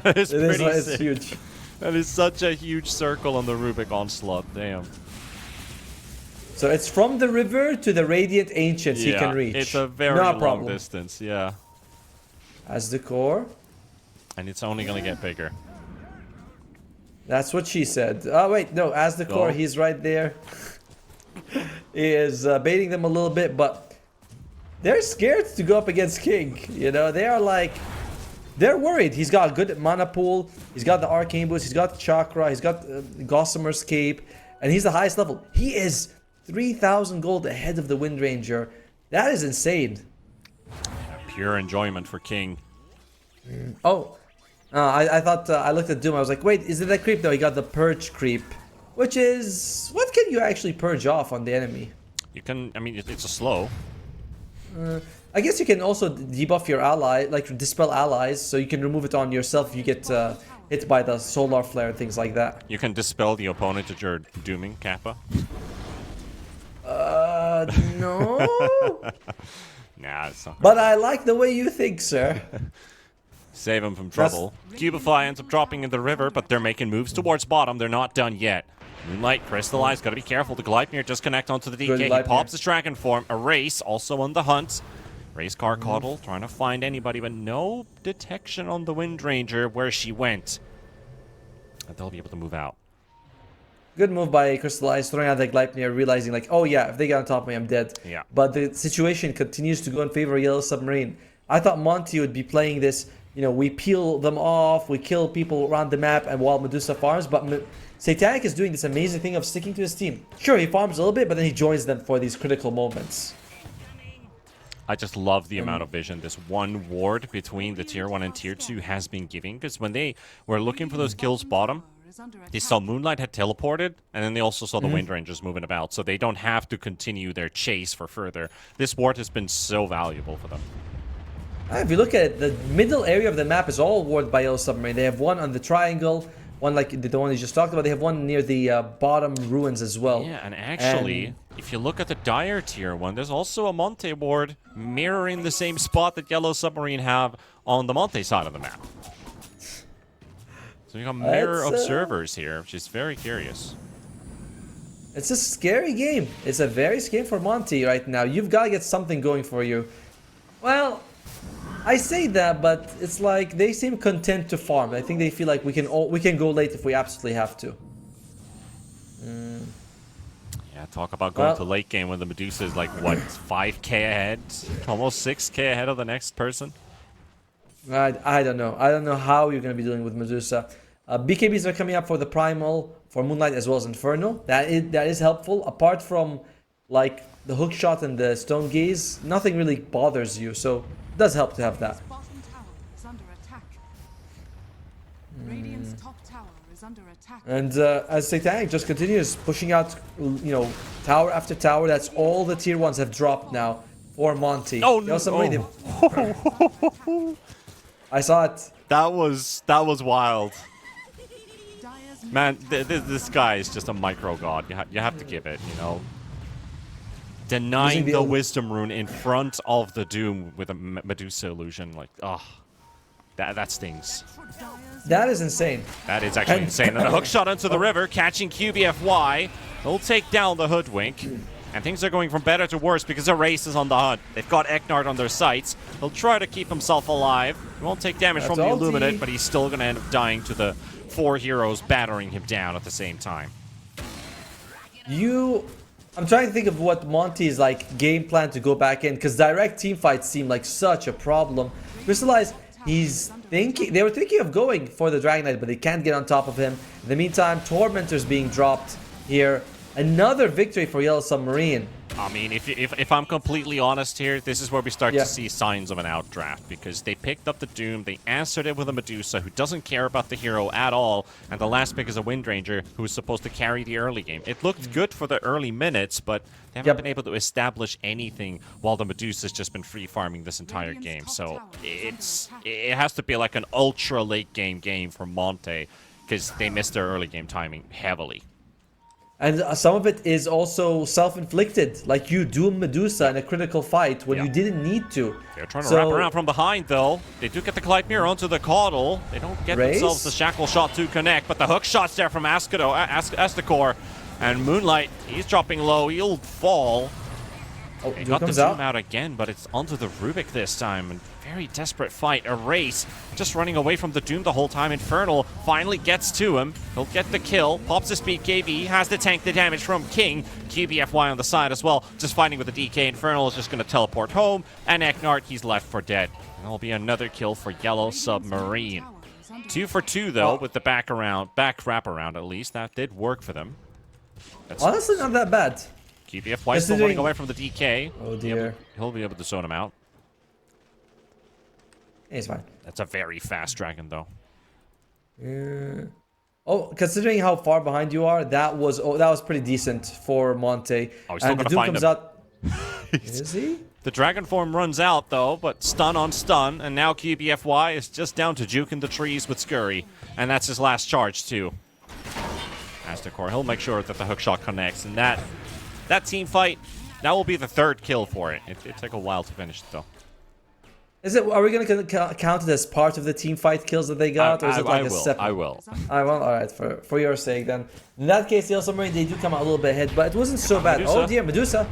That is pretty it's sick. huge. That is such a huge circle on the Rubik onslaught. Damn. So it's from the river to the Radiant Ancients he can reach. It's a very long distance. Yeah. As the core. And it's only gonna get bigger. That's what she said. Oh wait, no, as the core, he's right there. He is baiting them a little bit, but they're scared to go up against King. You know, they are like, they're worried. He's got a good mana pool. He's got the Arcane Boost. He's got the Chakra. He's got Gossamer's Cape, and he's the highest level. He is 3,000 gold ahead of the Wind Ranger. That is insane. Pure enjoyment for King. Oh. I thought, I looked at Doom, I was like, wait, is it that creep? No, he got the Purge creep. Which is, what can you actually purge off on the enemy? You can, I mean, it's a slow. I guess you can also debuff your ally, like dispel allies, so you can remove it on yourself if you get hit by the solar flare and things like that. You can dispel the opponent that you're dooming, Kappa. No. Nah, it's not. But I like the way you think, sir. Save him from trouble. Cubify ends up dropping in the river, but they're making moves towards bottom. They're not done yet. Moonlight, Crystallize, gotta be careful. The Gleipnir just connect onto the DK. He pops his dragon form. Erase, also on the hunt. Race Carcoddle, trying to find anybody, but no detection on the Wind Ranger where she went. And they'll be able to move out. Good move by Crystallize, throwing out the Gleipnir, realizing like, oh yeah, if they get on top of me, I'm dead. Yeah. But the situation continues to go in favor of Yellow Submarine. I thought Monte would be playing this, you know, we peel them off, we kill people around the map, and while Medusa farms, but Satanic is doing this amazing thing of sticking to his team. Sure, he farms a little bit, but then he joins them for these critical moments. I just love the amount of vision this one ward between the tier 1 and tier 2 has been giving. Because when they were looking for those kills bottom, they saw Moonlight had teleported, and then they also saw the Wind Rangers moving about, so they don't have to continue their chase for further. This ward has been so valuable for them. If you look at it, the middle area of the map is all warded by Yellow Submarine. They have one on the triangle, one like the one you just talked about. They have one near the bottom ruins as well. Yeah, and actually, if you look at the Dire tier 1, there's also a Monte ward mirroring the same spot that Yellow Submarine have on the Monte side of the map. So you got mirror observers here, which is very curious. It's a scary game. It's a very scary game for Monte right now. You've got to get something going for you. Well, I say that, but it's like they seem content to farm. I think they feel like we can go late if we absolutely have to. Yeah, talk about going to late game when the Medusa is like, what, 5k ahead? Almost 6k ahead of the next person? I don't know. I don't know how you're going to be dealing with Medusa. BKBs are coming up for the Primal, for Moonlight, as well as Inferno. That is helpful. Apart from like the hook shot and the stone gaze, nothing really bothers you. So it does help to have that. Bottom tower is under attack. Radiant's top tower is under attack. And as Satanic just continues pushing out, you know, tower after tower, that's all the tier 1s have dropped now for Monte. Oh no! I saw it. That was wild. Man, this guy is just a micro god. You have to give it, you know. Denying the Wisdom Rune in front of the Doom with a Medusa illusion, like, that stings. That is insane. That is actually insane. And a hook shot into the river, catching QBFY. They'll take down the Hoodwink. And things are going from better to worse because a race is on the hunt. They've got Eknard on their sights. He'll try to keep himself alive. He won't take damage from the Illuminate, but he's still going to end up dying to the 4 heroes battering him down at the same time. I'm trying to think of what Monte's like game plan to go back in, because direct team fights seem like such a problem. Crystallize, they were thinking of going for the Dragon Knight, but they can't get on top of him. In the meantime, Tormentor's being dropped here. Another victory for Yellow Submarine. I mean, if I'm completely honest here, this is where we start to see signs of an outdraft, because they picked up the Doom, they answered it with a Medusa who doesn't care about the hero at all, and the last pick is a Wind Ranger who is supposed to carry the early game. It looked good for the early minutes, but they haven't been able to establish anything while the Medusa's just been free farming this entire game. So it has to be like an ultra late game for Monte, because they missed their early game timing heavily. And some of it is also self-inflicted. Like you doom Medusa in a critical fight when you didn't need to. They're trying to wrap around from behind, though. They do get the Gleipnir onto the Caudal. They don't get themselves the Shackle shot to connect, but the hook shot's there from Astakor. And Moonlight, he's dropping low. He'll fall. He got the zoom out again, but it's onto the Rubik this time. Very desperate fight. Erase just running away from the Doom the whole time. Infernal finally gets to him. He'll get the kill. Pops the speed KB. Has to tank the damage from King. QBFY on the side as well. Just fighting with the DK. Infernal is just going to teleport home. And Eknard, he's left for dead. And that'll be another kill for Yellow Submarine. 2 for 2, though, with the back wraparound at least. That did work for them. That's honestly not that bad. QBFY still running away from the DK. Oh, dear. He'll be able to zone him out. It's fine. That's a very fast dragon, though. Oh, considering how far behind you are, that was pretty decent for Monte. Oh, he's still gonna find him. Is he? The dragon form runs out, though, but stun on stun, and now QBFY is just down to juke in the trees with Scurry, and that's his last charge, too. Astakor, he'll make sure that the hookshot connects, and that team fight, that will be the 3rd kill for it. It took a while to finish it, though. Are we going to count it as part of the team fight kills that they got, or is it like a separate? I will. I will. All right, for your sake then. In that case, the Submarine, they do come out a little bit ahead, but it wasn't so bad. Medusa. Oh dear, Medusa.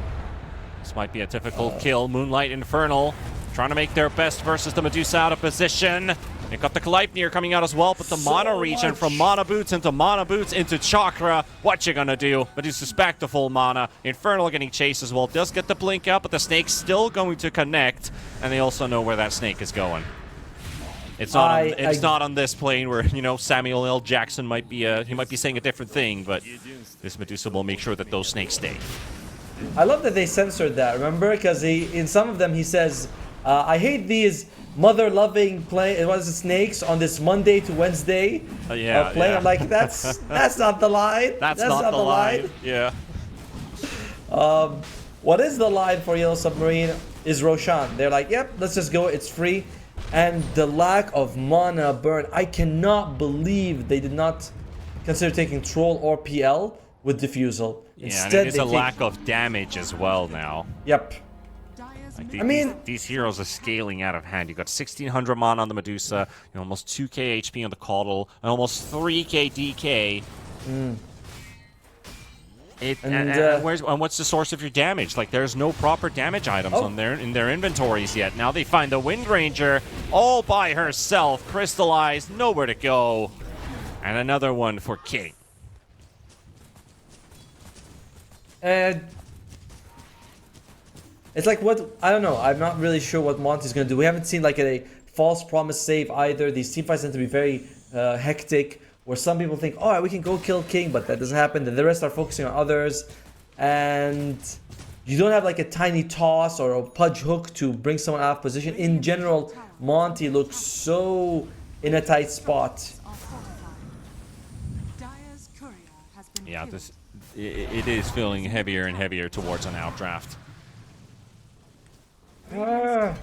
This might be a difficult kill. Moonlight Infernal trying to make their best versus the Medusa out of position. They got the Gleipnir coming out as well, but the Mana regen from Mana Boots into Chakra. What you gonna do? Medusa's back to full Mana. Infernal getting chased as well. Does get the blink out, but the Snake's still going to connect. And they also know where that Snake is going. It's not on this plane where, you know, Samuel L. Jackson might be saying a different thing, but this Medusa will make sure that those snakes stay. I love that they censored that. Remember, because in some of them he says, "I hate these mother-loving snakes on this Monday to Wednesday play." Yeah. I'm like, that's not the line. That's not the line. Yeah. What is the line for Yellow Submarine is Roshan. They're like, yep, let's just go. It's free. And the lack of mana burn. I cannot believe they did not consider taking Troll or PL with Diffusal. Yeah, Instead, and it is they a take- lack of damage as well now. Yep. Dyer's Like middle I mean- these heroes are scaling out of hand. You got 1600 mana on the Medusa, almost 2k HP on the Caudal, and almost 3k DK. And what's the source of your damage? Like, there's no proper damage items Oh. on in their inventories yet. Now they find the Wind Ranger all by herself, crystallized, nowhere to go, and another one for King. And it's like what I don't know. I'm not really sure what Monte's gonna do. We haven't seen like a false promise save either. These team fights tend to be very hectic, where some people think, "All right, we can go kill King," but that doesn't happen. Then the rest are focusing on others, and you don't have like a tiny toss or a pudge hook to bring someone out of position. In general, Monte looks so in a tight spot. are fortified. Dyer's courier has been Yeah, killed. it is feeling heavier and heavier towards an outdraft. Ah.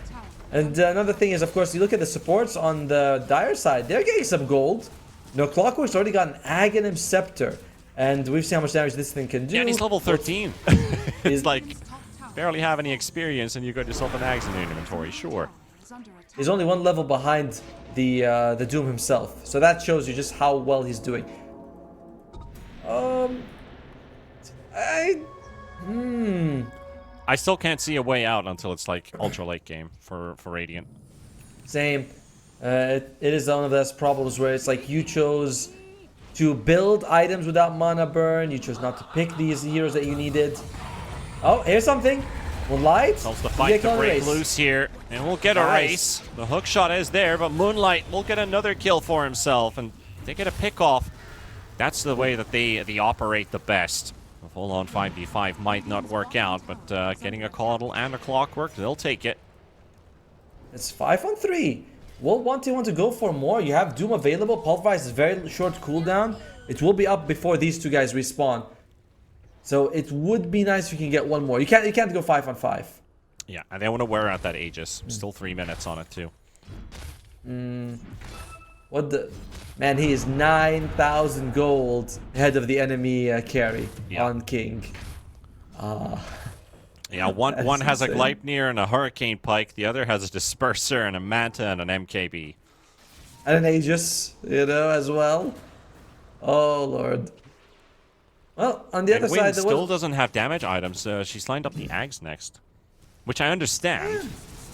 And another thing is, of course, you look at the supports on the Dire side, they're getting some gold. You know, Clockwork's already got an Aghanim Scepter, and we've seen how much damage this thing can do. Yeah, and he's level 13. It's like, Top tower barely have any experience, and you got yourself an Ags in your inventory, sure. is under attack. He's only one level behind the Doom himself, so that shows you just how well he's doing. I still can't see a way out until it's like ultra late game for Radiant. Same. It is one of those problems where it's like you chose to build items without mana burn. You chose not to pick these heroes that you needed. Oh, here's something. Moonlight. Tells the You fight get to kill and break erase. loose here, and we'll get a Nice. race. The hook shot is there, but Moonlight will get another kill for himself, and they get a pick off. That's the way that they operate the best. A full-on 5v5 might not work out, but getting a Caudal and a Clockwork, they'll take it. It's 5-on-3. Will want to go for more. You have Doom available. Pulverize is very short cooldown. It will be up before these two guys respawn. So it would be nice if you can get one more. You can't go 5-on-5. Yeah, and they want to wear out that Aegis. Still 3 minutes on it, too. What the man? He is 9,000 gold ahead of the enemy carry Yeah. on King. Yeah, one has a insane. Gleipnir and a Hurricane Pike. The other has a Disperser and a Manta and an MKB. And an Aegis, as well. Oh lord. Well, on the And other Wynn side, there still was... doesn't have damage items. She's lined up the Ags next, which I understand,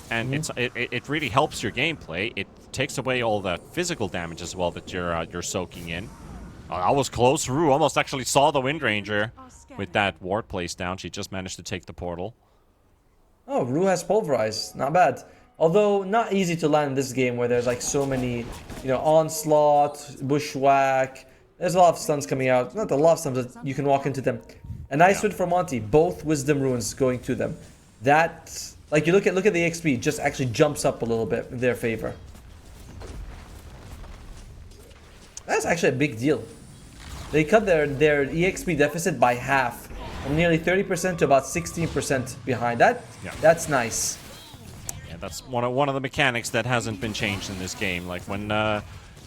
and it really helps your gameplay. It takes away all that physical damage as well that you're soaking in. Oh, that was close. Rue almost actually saw the Wind Ranger with that ward placed down. She just managed to take the portal. Oh, Rue has Pulverize. Not bad. Although, not easy to land in this game where there's like so many, Onslaught, Bushwhack. There's a lot of stuns coming out. Not a lot of stuns, but you can walk into them. A nice win for Monte. Both Wisdom Runes going to them. That, like, you look at the XP, just actually jumps up a little bit in their favor. That's actually a big deal. They cut their EXP deficit by half, from nearly 30% to about 16% behind. That's nice. Yeah, that's one of the mechanics that hasn't been changed in this game. Like when,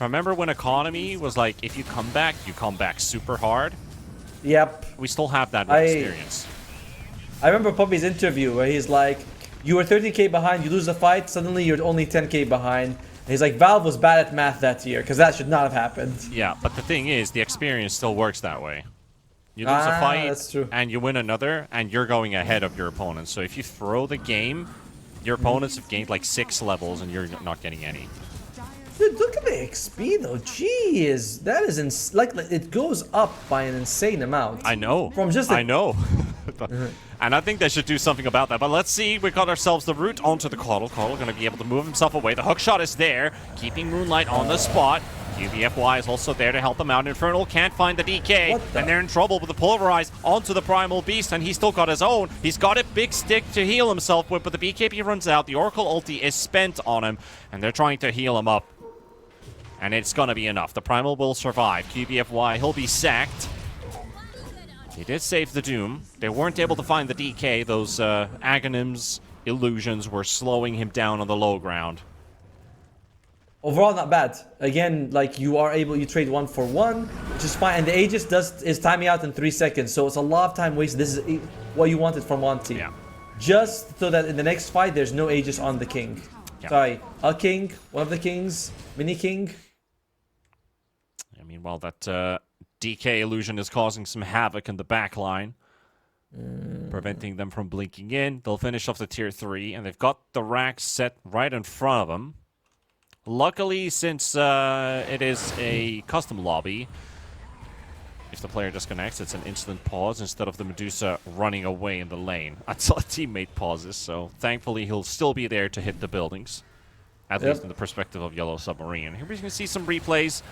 remember when economy was like, if you come back super hard. Yep. We still have that with experience. I remember Puppy's interview where he's like, you were 30k behind, you lose the fight, suddenly you're only 10k behind. And he's like, Valve was bad at math that year, because that should not have happened. Yeah, but the thing is, the experience still works that way. You lose a fight, that's true. and you win another, and you're going ahead of your opponents. So if you throw the game, your opponents have gained like 6 levels, and you're not getting any. Dude, look at the XP though. Jeez, that is like it goes up by an insane amount. I know. From just I know. And I think they should do something about that. But let's see. We got ourselves the route onto the Caudal. Caudal going to be able to move himself away. The hook shot is there, keeping Moonlight on the spot. QBFY is also there to help them out. Infernal can't find the DK, What the- and they're in trouble with the Pulverize onto the Primal Beast, and he's still got his own. He's got a big stick to heal himself with, but the BKB runs out. The Oracle ulti is spent on him, and they're trying to heal him up. And it's gonna be enough. The Primal will survive. QBFY, he'll be sacked. He did save the Doom. They weren't able to find the DK. Those Aghanims illusions were slowing him down on the low ground. Overall, not bad. Again, like you trade 1 for 1, which is fine. And the Aegis is timing out in 3 seconds, so it's a lot of time wasted. This is what you wanted from Monte. Yeah. Just so that in the next fight, there's no Aegis on the king. Yeah. Sorry, a king, one of the kings, mini king. I mean, well, that DK illusion is causing some havoc in the back line, preventing them from blinking in. They'll finish off the tier 3, and they've got the racks set right in front of them. Luckily, since it is a custom lobby, if the player disconnects, it's an instant pause instead of the Medusa running away in the lane until a teammate pauses. So thankfully, he'll still be there to hit the buildings, at least in the perspective of Yellow Submarine. Here we can see some replays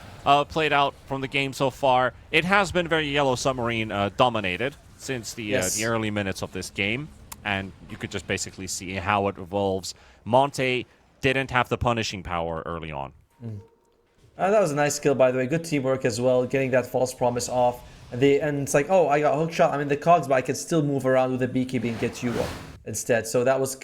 played out from the game so far. It has been very Yellow Submarine dominated since the early minutes of this game, and you could just basically see how it evolves. Monte didn't have the punishing power early on. That was a nice skill, by the way. Good teamwork as well, getting that false promise off. And it's like, oh, I got hook shot. I'm in the cogs, but I can still move around with the BKB and get you up instead. So that was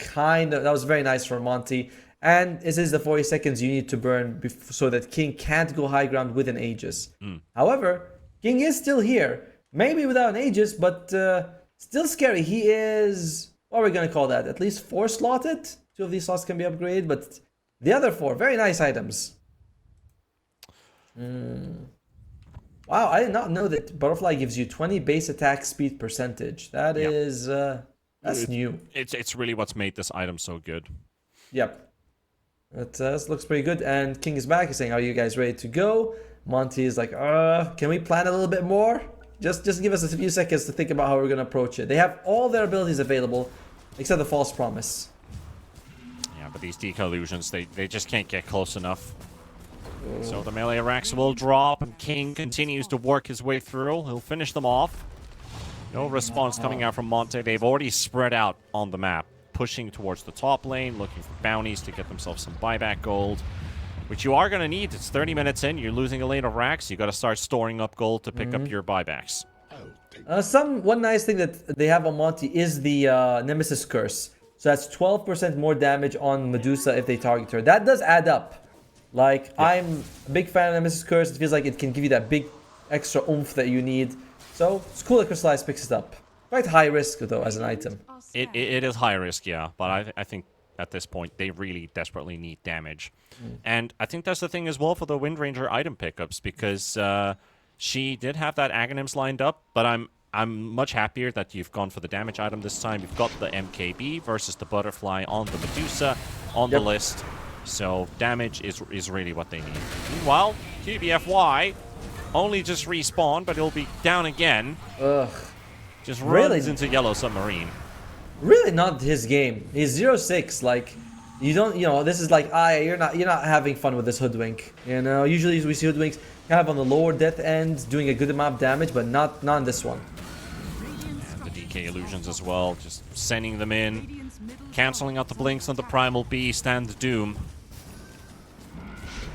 very nice for Monte. And this is the 40 seconds you need to burn so that King can't go high ground with an Aegis. However, King is still here. Maybe without an Aegis, but still scary. He is, what are we going to call that? At least 4 slotted? 2 of these slots can be upgraded, but the other 4, very nice items. Wow, I did not know that Butterfly gives you 20 base attack speed percentage. That is, that's new. It's really what's made this item so good. Yep. This looks pretty good. And King is back. He's saying, are you guys ready to go? Monte is like, can we plan a little bit more? Just give us a few seconds to think about how we're going to approach it. They have all their abilities available, except the false promise. Yeah, but these DK illusions, they just can't get close enough. So the melee racks will drop, and King continues to work his way through. He'll finish them off. No response coming out from Monte. They've already spread out on the map, pushing towards the top lane, looking for bounties to get themselves some buyback gold, which you are going to need. It's 30 minutes in. You're losing a lane of racks. You got to start storing up gold to pick up your buybacks. One nice thing that they have on Monte is the Nemesis Curse. So that's 12% more damage on Medusa if they target her. That does add up. Like, I'm a big fan of Nemesis Curse. It feels like it can give you that big extra oomph that you need. So it's cool that Crystallize picks it up. Quite high risk, though, as an item. It is high risk, yeah. But I think at this point, they really desperately need damage. And I think that's the thing as well for the Wind Ranger item pickups, because she did have that Aghanims lined up, but I'm much happier that you've gone for the damage item this time. You've got the MKB versus the Butterfly on the Medusa on the list. So damage is really what they need. Meanwhile, QBFY only just respawned, but he'll be down again. Ugh. Just runs into Yellow Submarine. Really not his game. He's 0-6. Like, this is like, you're not having fun with this Hoodwink. You know, usually we see Hoodwinks kind of on the lower death end, doing a good amount of damage, but not on this one. And the DK illusions as well, just sending them in, canceling out the blinks on the Primal Beast and the Doom.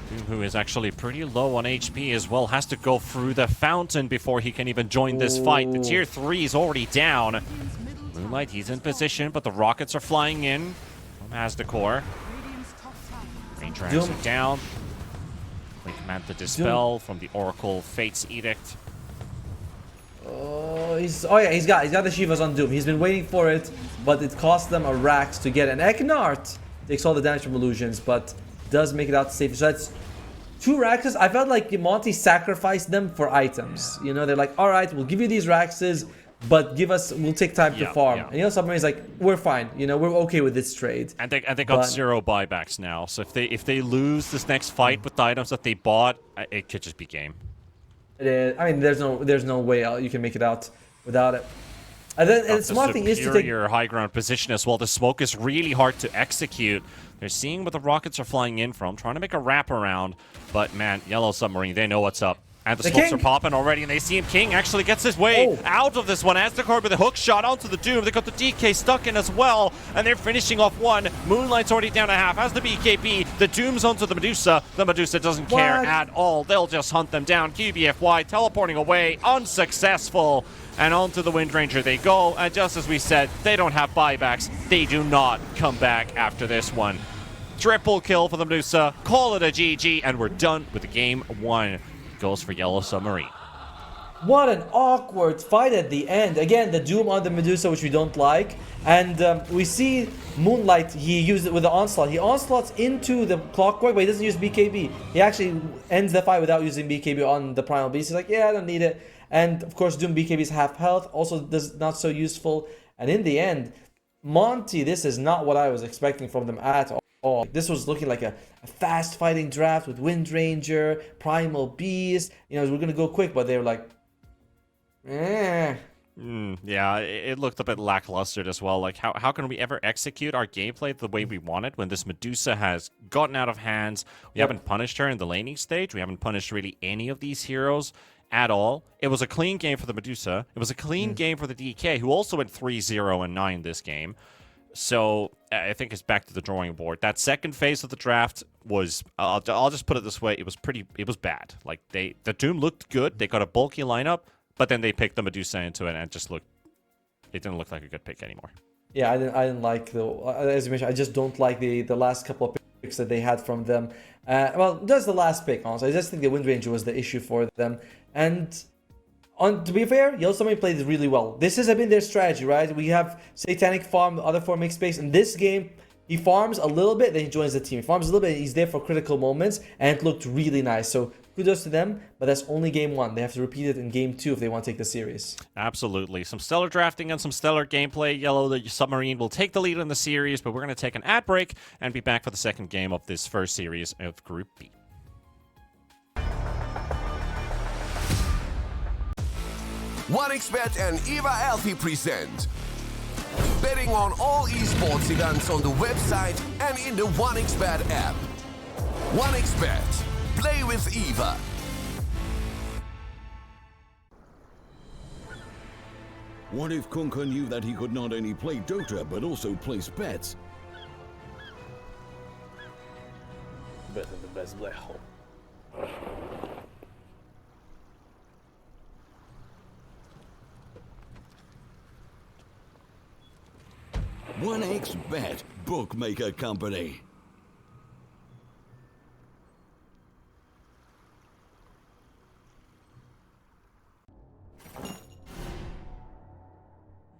Doom, who is actually pretty low on HP as well, has to go through the fountain before he can even join this fight. The tier 3 is already down. Moonlight, he's in position, but the rockets are flying in from Asdecor. Rain drags him down. Blink Command to Dispel from the Oracle Fate's Edict. He's got the Shivas on Doom. He's been waiting for it, but it cost them a Rax to get an Eknart. Takes all the damage from illusions, but does make it out safe. So that's 2 Raxes. I felt like Monte sacrificed them for items. You know, they're like, all right, we'll give you these Raxes, but we'll take time to farm. And Submarine's like, we're fine. You know, we're okay with this trade. And they got 0 buybacks now. So if they lose this next fight with the items that they bought, it could just be game. It is. I mean, there's no way you can make it out without it. And then the smart thing is to take your high ground position as well. The smoke is really hard to execute. They're seeing what the rockets are flying in from, trying to make a wraparound. But man, Yellow Submarine, they know what's up. And the smokes are popping already, and they see him. King actually gets his way out of this one. Aztecard with a hook shot onto the Doom. They got the DK stuck in as well, and they're finishing off one. Moonlight's already down a half. As the BKB, the Doom's onto the Medusa. The Medusa doesn't care at all. They'll just hunt them down. QBFY teleporting away, unsuccessful. And onto the Wind Ranger they go. And just as we said, they don't have buybacks. They do not come back after this one. Triple kill for the Medusa. Call it a GG, and we're done with the game one. Goes for Yellow Submarine. What an awkward fight at the end. Again, the Doom on the Medusa, which we don't like. And we see Moonlight, he used it with the Onslaught. He onslaughts into the Clockwork, but he doesn't use BKB. He actually ends the fight without using BKB on the Primal Beast. He's like, yeah, I don't need it. And of course, Doom BKB is half health. Also, not so useful. And in the end, Monte, this is not what I was expecting from them at all. This was looking like a fast fighting draft with Wind Ranger, Primal Beast. You know, we're going to go quick, but they were like, eh. Yeah, it looked a bit lackluster as well. Like, how can we ever execute our gameplay the way we want it when this Medusa has gotten out of hands? We haven't punished her in the laning stage. We haven't punished really any of these heroes at all. It was a clean game for the Medusa. It was a clean game for the DK, who also went 3-0-9 this game. So I think it's back to the drawing board. That second phase of the draft was, I'll just put it this way, it was bad. Like, the Doom looked good. They got a bulky lineup, but then they picked the Medusa into it and it didn't look like a good pick anymore. Yeah, I didn't like as you mentioned, I just don't like the last couple of picks that they had from them. Well, just the last pick, honestly. I just think the Wind Ranger was the issue for them. And to be fair, Yellow Submarine played it really well. This has been their strategy, right? We have Satanic farm, the other four make space. In this game, he farms a little bit, then he joins the team. He farms a little bit, he's there for critical moments, and it looked really nice. So kudos to them, but that's only game one. They have to repeat it in game two if they want to take the series. Absolutely. Some stellar drafting and some stellar gameplay. Yellow the Submarine will take the lead in the series, but we're going to take an ad break and be back for the second game of this first series of Group B. OneXBet and Eva Alfie present betting on all esports events on the website and in the OneXBet app. OneXBet. Play with Eva. What if Kunka knew that he could not only play Dota but also place bets? Better the best black hole. OneXBet, bookmaker company.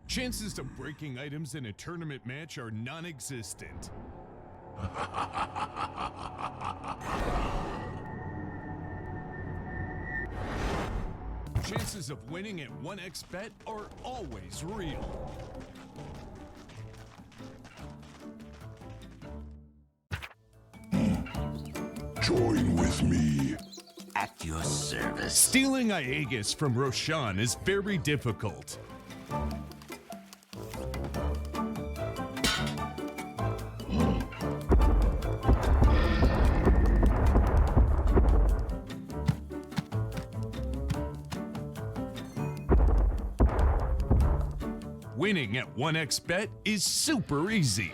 Chances of breaking items in a tournament match are non-existent. Chances of winning at 1xBet are always real. Join with me. At your service. Stealing Aegis from Roshan is very difficult. Winning at 1xBet is super easy.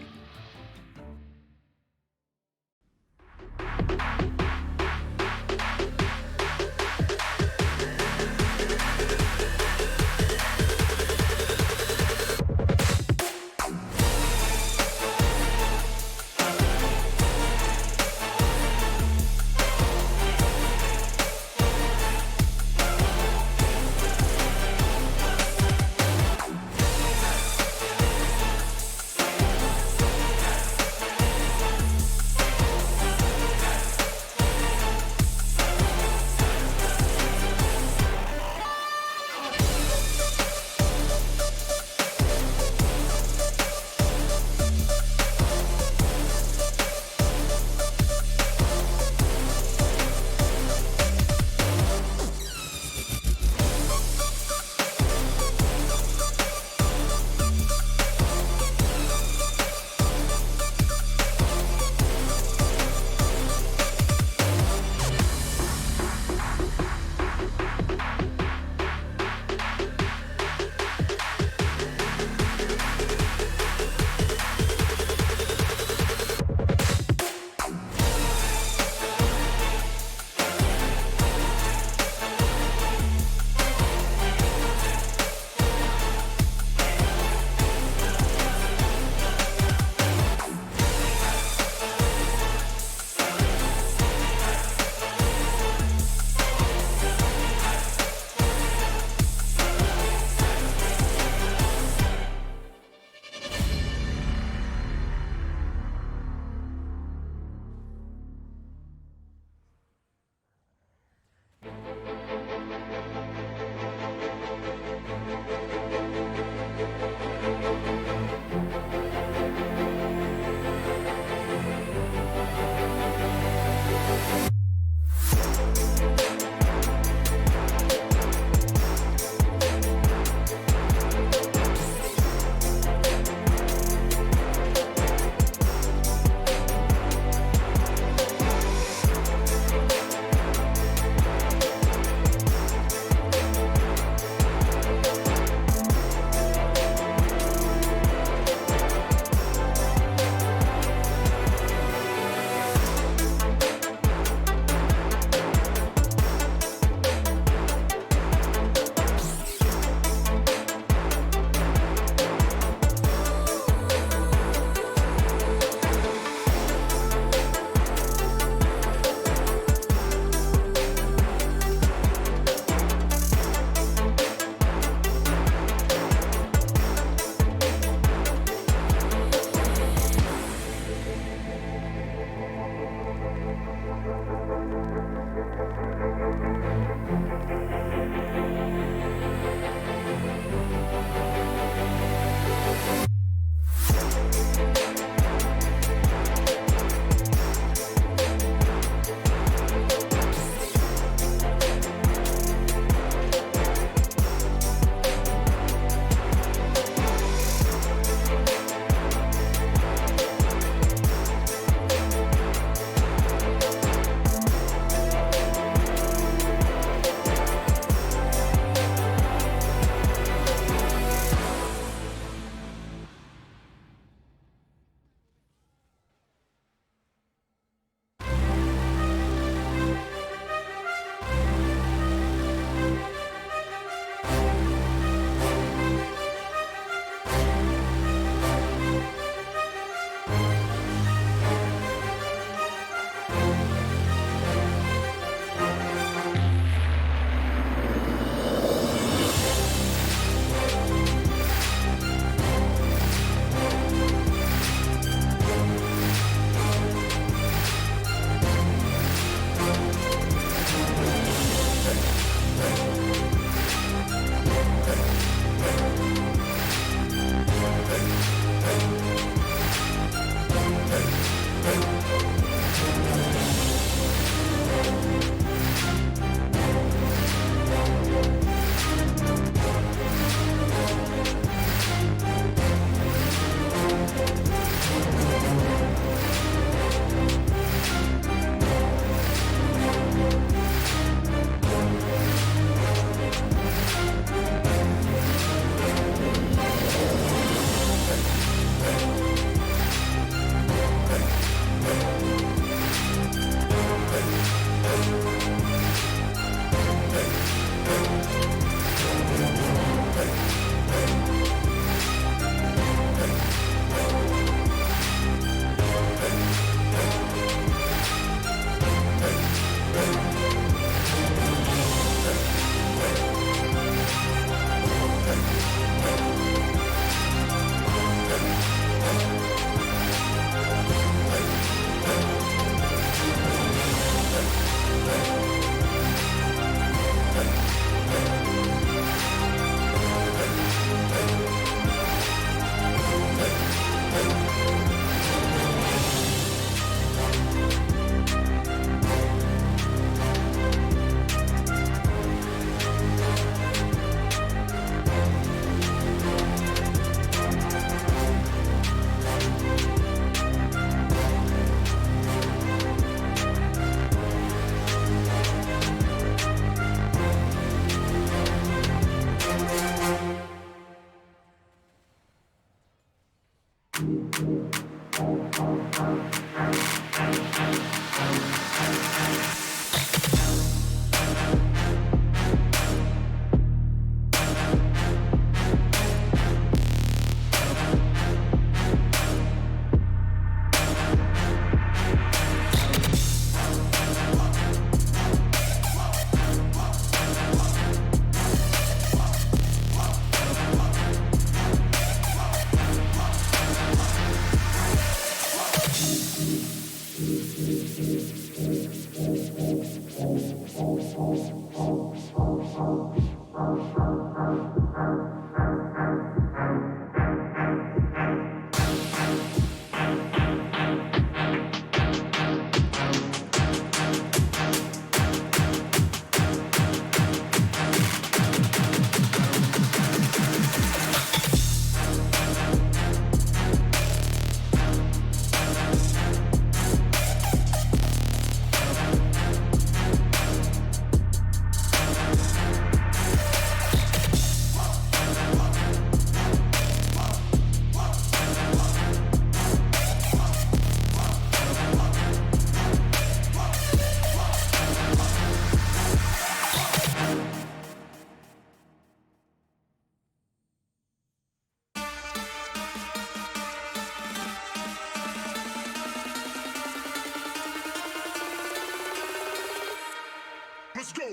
Let's go.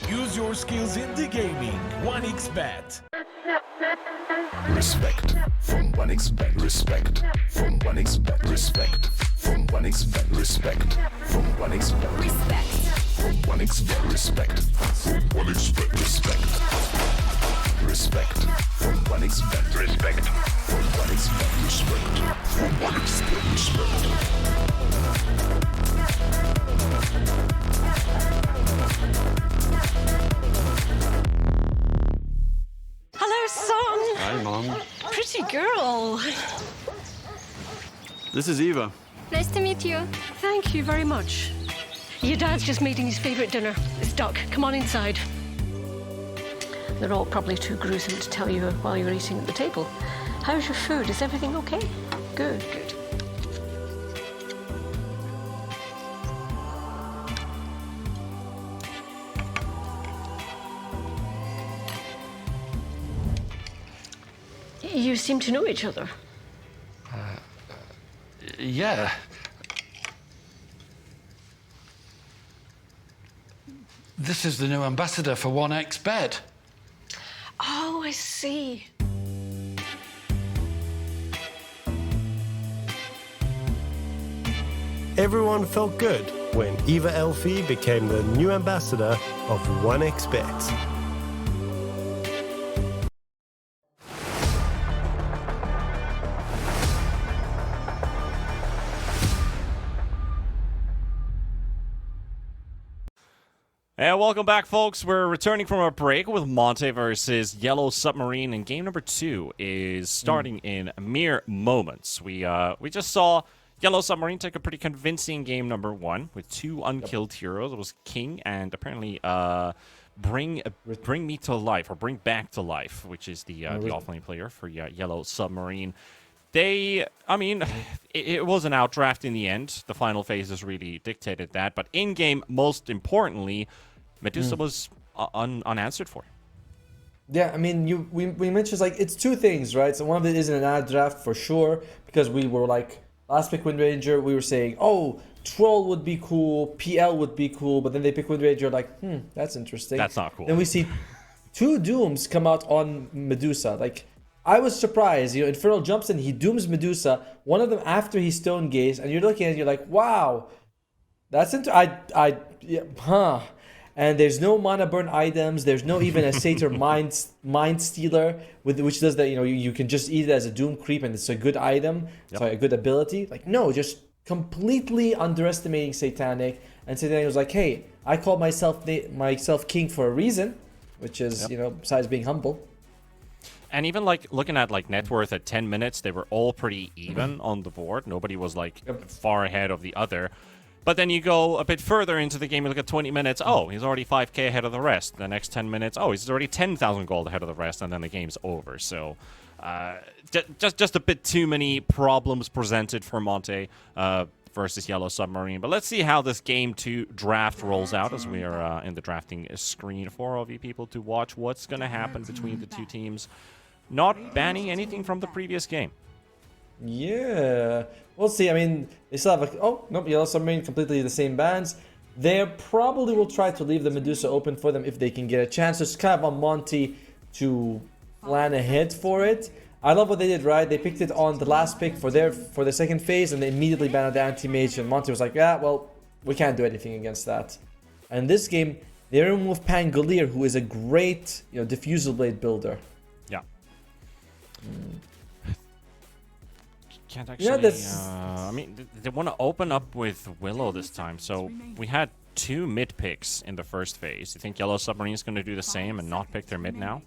Use your skills in the gaming. 1xBet. Respect from 1xBet. Respect from 1xBet. Respect from 1xBet. Respect from 1xBet. Respect from 1xBet. Respect from 1xBet. Respect. Respect from 1xBet. Respect from 1xBet. Respect from 1xBet. Respect. Hello, Song. Hi, Mom. Pretty girl. This is Eva. Nice to meet you. Thank you very much. Your dad's just making his favourite dinner. It's duck. Come on inside. They're all probably too gruesome to tell you while you're eating at the table. How's your food? Is everything okay? Good, good. You seem to know each other. Yeah. This is the new ambassador for 1xBet. Oh, I see. Everyone felt good when Eva Elfie became the new ambassador of 1xBet. And welcome back, folks. We're returning from our break with Monte versus Yellow Submarine, and game number 2 is starting in mere moments. We just saw Yellow Submarine take a pretty convincing game number 1 with 2 unkilled heroes. It was King and apparently Bring Me to Life, or Bring Back to Life, which is the offlane player for Yellow Submarine. It was an outdraft in the end. The final phases really dictated that. But in-game, most importantly, Medusa was unanswered for. Yeah, I mean, we mentioned, like, it's two things, right? So one of it is an outdraft for sure, because we were like, last pick Wind Ranger, we were saying, oh, Troll would be cool, PL would be cool, but then they pick Wind Ranger, like, that's interesting. That's not cool. Then we see 2 Dooms come out on Medusa. Like, I was surprised. Infernal jumps in, he dooms Medusa, one of them after he stone gaze, and you're looking at it, you're like, wow, that's And there's no mana burn items. There's no even a Satyr mind stealer which does that. You can just eat it as a doom creep, and it's a good item. Yep. Sorry, a good ability. Like no, just completely underestimating Satanic. And Satanic was like, hey, I call myself king for a reason, which is besides being humble. And even like looking at like net worth at 10 minutes, they were all pretty even on the board. Nobody was like far ahead of the other. But then you go a bit further into the game, you look at 20 minutes, oh, he's already 5k ahead of the rest. The next 10 minutes, oh, he's already 10,000 gold ahead of the rest, and then the game's over. So just a bit too many problems presented for Monte versus Yellow Submarine. But let's see how this Game 2 draft rolls out as we are in the drafting screen for all of you people to watch what's going to happen between the two teams. Not banning anything from the previous game. Yeah, we'll see. I mean, they still have Yellow Submarine, completely the same bans. They probably will try to leave the Medusa open for them if they can get a chance. So it's kind of on Monte to plan ahead for it. I love what they did, right? They picked it on the last pick for the second phase, and they immediately banned the anti-mage, and Monte was like, yeah, well, we can't do anything against that. And this game, they removed Pangolier, who is a great, diffusal blade builder. Yeah. Can't actually, I mean, they want to open up with Willow this time. So we had 2 mid picks in the first phase. You think Yellow Submarine is going to do the same and not pick their mid now?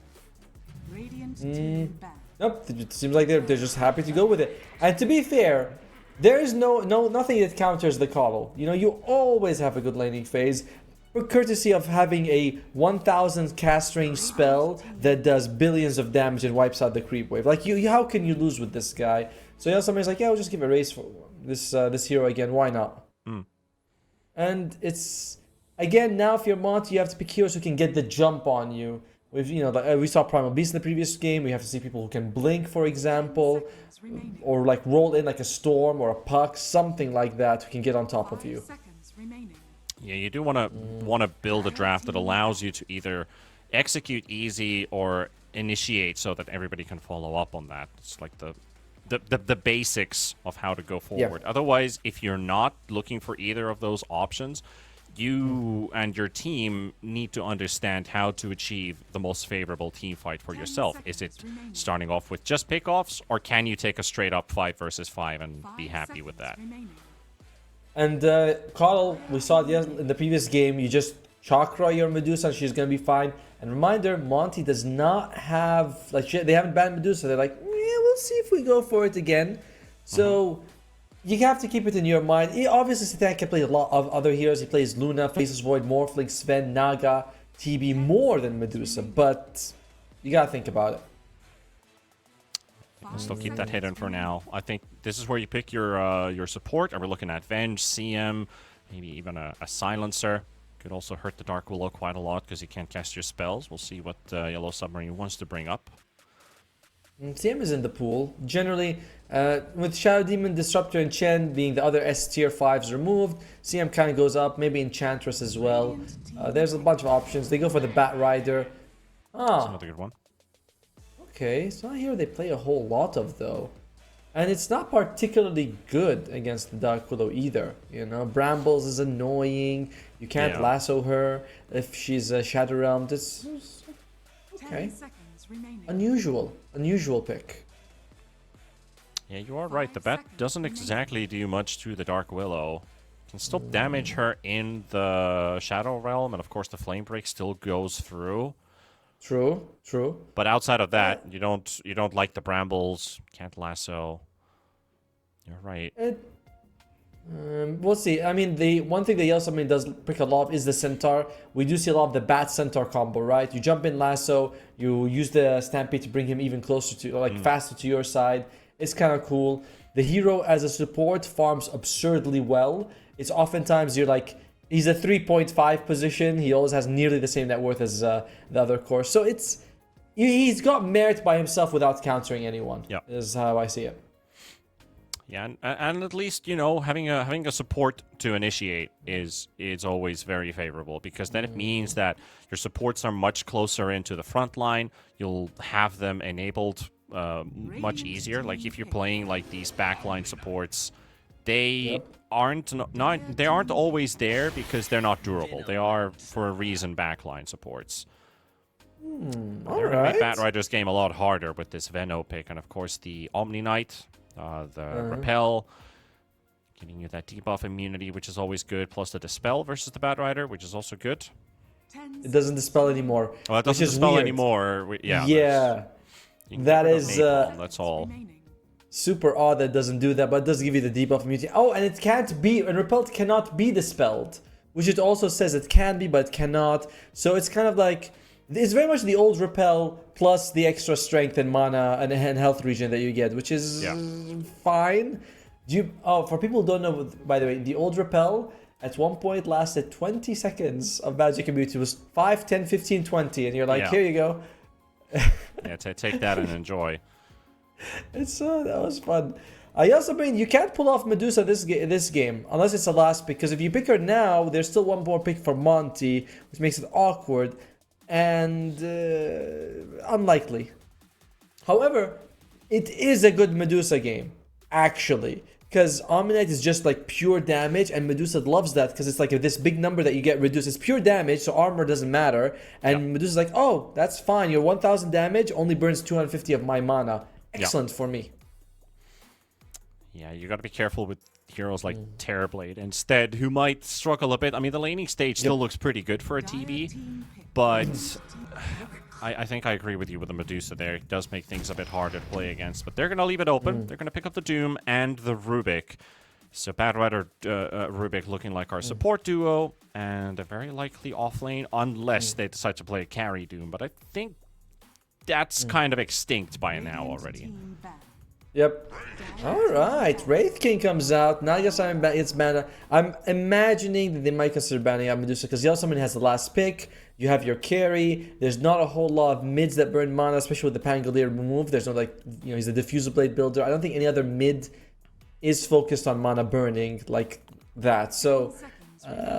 Nope. It seems like they're just happy to go with it. And to be fair, there is nothing that counters the Coddle. You always have a good laning phase, for courtesy of having a 1000 cast range spell that does billions of damage and wipes out the creep wave. Like how can you lose with this guy? So somebody's like, yeah, we'll just give a raise for this hero again. Why not? And it's again now if you're Monte, you have to pick heroes who can get the jump on you. With we saw Primal Beast in the previous game. We have to see people who can blink, for example, or like roll in like a storm or a puck, something like that, who can get on top of you. Yeah, you do want to build a draft that allows you to either execute easy or initiate so that everybody can follow up on that. It's like the basics of how to go forward. Yeah. Otherwise, if you're not looking for either of those options, you and your team need to understand how to achieve the most favorable team fight for yourself. Is it starting off with just pickoffs, or can you take a straight up 5 versus 5 and be happy with that? And Coddle, we saw it in the previous game, you just chakra your Medusa and she's going to be fine. And reminder, Monte does not have, they haven't banned Medusa. They're like, yeah, we'll see if we go for it again. So you have to keep it in your mind. Obviously, Satanic can play a lot of other heroes. He plays Luna, Faceless Void, Morphling, Sven, Naga, TB more than Medusa. But you got to think about it. I'll still keep that hidden for now. I think this is where you pick your support. And we're looking at Venge, CM, maybe even a Silencer. Could also hurt the Dark Willow quite a lot because you can't cast your spells. We'll see what Yellow Submarine wants to bring up. CM is in the pool. Generally, with Shadow Demon, Disruptor, and Chen being the other S tier 5s removed, CM kind of goes up. Maybe Enchantress as well. There's a bunch of options. They go for the Bat Rider. That's another good one. Okay, it's not here they play a whole lot of, though. And it's not particularly good against the Dark Willow either. Brambles is annoying. You can't lasso her if she's a Shadow Realm. This is okay. Unusual pick. Yeah, you are right. The bat doesn't exactly do much to the Dark Willow. Can still damage her in the Shadow Realm, and of course the Flame Break still goes through. True. But outside of that, you don't like the Brambles. Can't lasso. You're right. We'll see. I mean, the one thing that Yellow Submarine does pick a lot of is the Centaur. We do see a lot of the Bat Centaur combo, right? You jump in lasso, you use the Stampede to bring him even closer to, faster to your side. It's kind of cool. The hero as a support farms absurdly well. It's oftentimes he's a 3.5 position. He always has nearly the same net worth as the other core. So he's got merit by himself without countering anyone. Yeah, is how I see it. Yeah, and at least having a support to initiate is always very favorable, because then it means that your supports are much closer into the front line. You'll have them enabled much easier. Like if you're playing like these backline supports, they aren't they aren't always there because they're not durable. They are for a reason backline supports. All right. Made Batrider's game a lot harder with this Venno pick, and of course the Omni Knight, the Repel, giving you that debuff immunity, which is always good, plus the Dispel versus the Batrider, which is also good. It doesn't dispel anymore. Well, it doesn't dispel anymore. Yeah. Yeah. That is that's all. Super odd that it doesn't do that, but it does give you the debuff immunity. Oh, and it can't be, and Repelled cannot be dispelled, which it also says it can be, but it cannot. So it's kind of like, it's very much the old Repel plus the extra strength and mana and health regen that you get, which is fine. For people who don't know, by the way, the old Repel at one point lasted 20 seconds of magic immunity. It was 5, 10, 15, 20, and you're like, here you go. Yeah, take that and enjoy. It's that was fun. I also mean you can't pull off Medusa this game unless it's the last pick, because if you pick her now, there's still one more pick for Monte, which makes it awkward and unlikely. However, it is a good Medusa game actually, because Omni-Knight is just like pure damage, and Medusa loves that because it's like this big number that you get reduced. It's pure damage, so armor doesn't matter. And Medusa's like, oh, that's fine. Your 1000 damage only burns 250 of my mana. Excellent for me. Yeah, you got to be careful with heroes like Terrorblade instead, who might struggle a bit. I mean, the laning stage still looks pretty good for a TB, but I think I agree with you with the Medusa there. It does make things a bit harder to play against, but they're going to leave it open. They're going to pick up the Doom and the Rubik. So Batrider, Rubik looking like our support duo, and a very likely off lane, unless they decide to play a carry Doom. But I think that's kind of extinct by now already. Yep. Alright, Wraith King comes out. Now I guess it's mana. I'm imagining that they might consider banning out Medusa, because the other summon has the last pick. You have your carry. There's not a whole lot of mids that burn mana, especially with the Pangolier move. There's no he's a Diffusal Blade builder. I don't think any other mid is focused on mana burning like that. So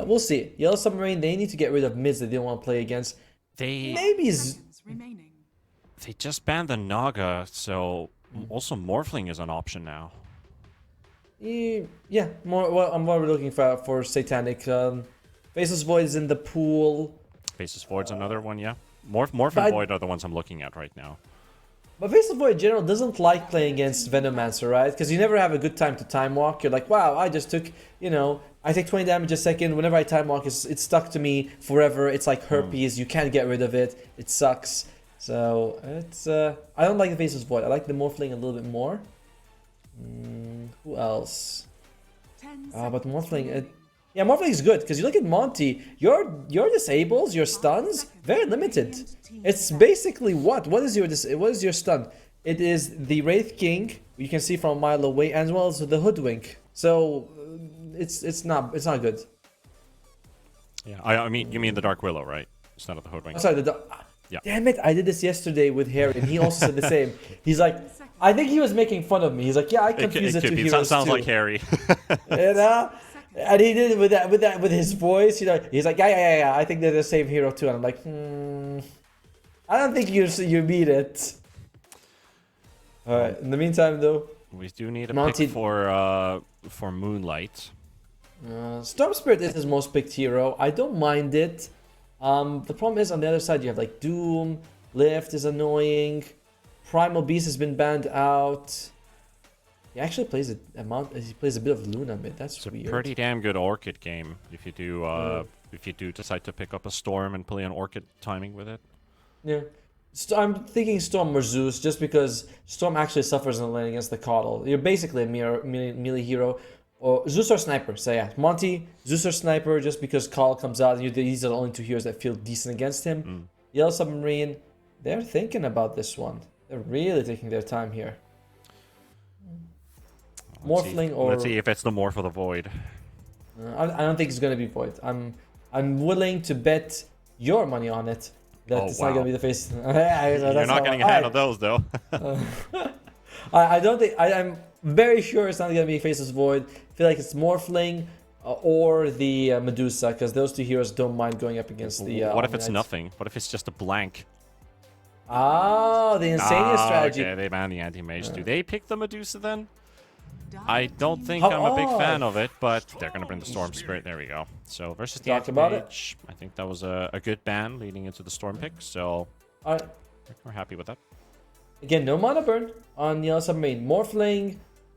we'll see. Yellow Submarine, they need to get rid of mids that they don't want to play against. They just banned the Naga, so also Morphling is an option now. Yeah, I'm more looking for Satanic. Faceless Void is in the pool. Faceless Void's another one, yeah. Morph and Void are the ones I'm looking at right now. But Faceless Void in general doesn't like playing against Venomancer, right? Because you never have a good time to time walk. You're like, wow, I just took, I take 20 damage a second. Whenever I time walk, it's stuck to me forever. It's like herpes. You can't get rid of it. It sucks. So it's I don't like the Faceless Void. I like the Morphling a little bit more. Who else? But Morphling, Morphling is good because you look at Monte. Your disables, your stuns, very limited. It's basically what is your stun? It is the Wraith King. You can see from a mile away, as well as the Hoodwink. So it's not good. Yeah, I mean you mean the Dark Willow, right? It's not the Hoodwink. Oh, sorry, Damn it, I did this yesterday with Harry, and he also said the same. He's like, I think he was making fun of me. He's like, yeah, I confused the two heroes sounds too. like Harry. And he did it with his voice. He's like, yeah, I think they're the same hero too. And I'm like, I don't think you beat it. All right. In the meantime, though, we do need a pick for Moonlight. Storm Spirit is his most picked hero. I don't mind it. The problem is on the other side you have like Doom, Lift is annoying, Primal Beast has been banned out. He actually plays a bit of Luna mid. That's weird. It's a pretty damn good Orchid game if you do decide to pick up a Storm and play an Orchid timing with it. Yeah, I'm thinking Storm or Zeus, just because Storm actually suffers in the lane against the Coddle. You're basically a melee hero. Or Zeus or Sniper, so yeah, Monte, Zeus or Sniper, just because Call comes out, and these are the only two heroes that feel decent against him. Yellow Submarine, they're thinking about this one. They're really taking their time here. Morphling or... Let's see if it's the Morph or the Void. I don't think it's going to be Void. I'm willing to bet your money on it that it's not going to be the face. You're not getting a hand of those, though. I don't think... I'm very sure it's not going to be Faceless Void. I feel like it's Morphling or the Medusa, because those two heroes don't mind going up against the... what if it's nothing? What if it's just a blank? Oh, the Insania strategy. Okay, they banned the anti-mage. Do they pick the Medusa then? I don't think I'm a big fan of it, but they're going to bring the Storm Spirit. There we go. So versus the anti-mage, I think that was a good ban leading into the Storm pick. So we're happy with that. Again, no mana burn on Yellow Submarine. Morphling,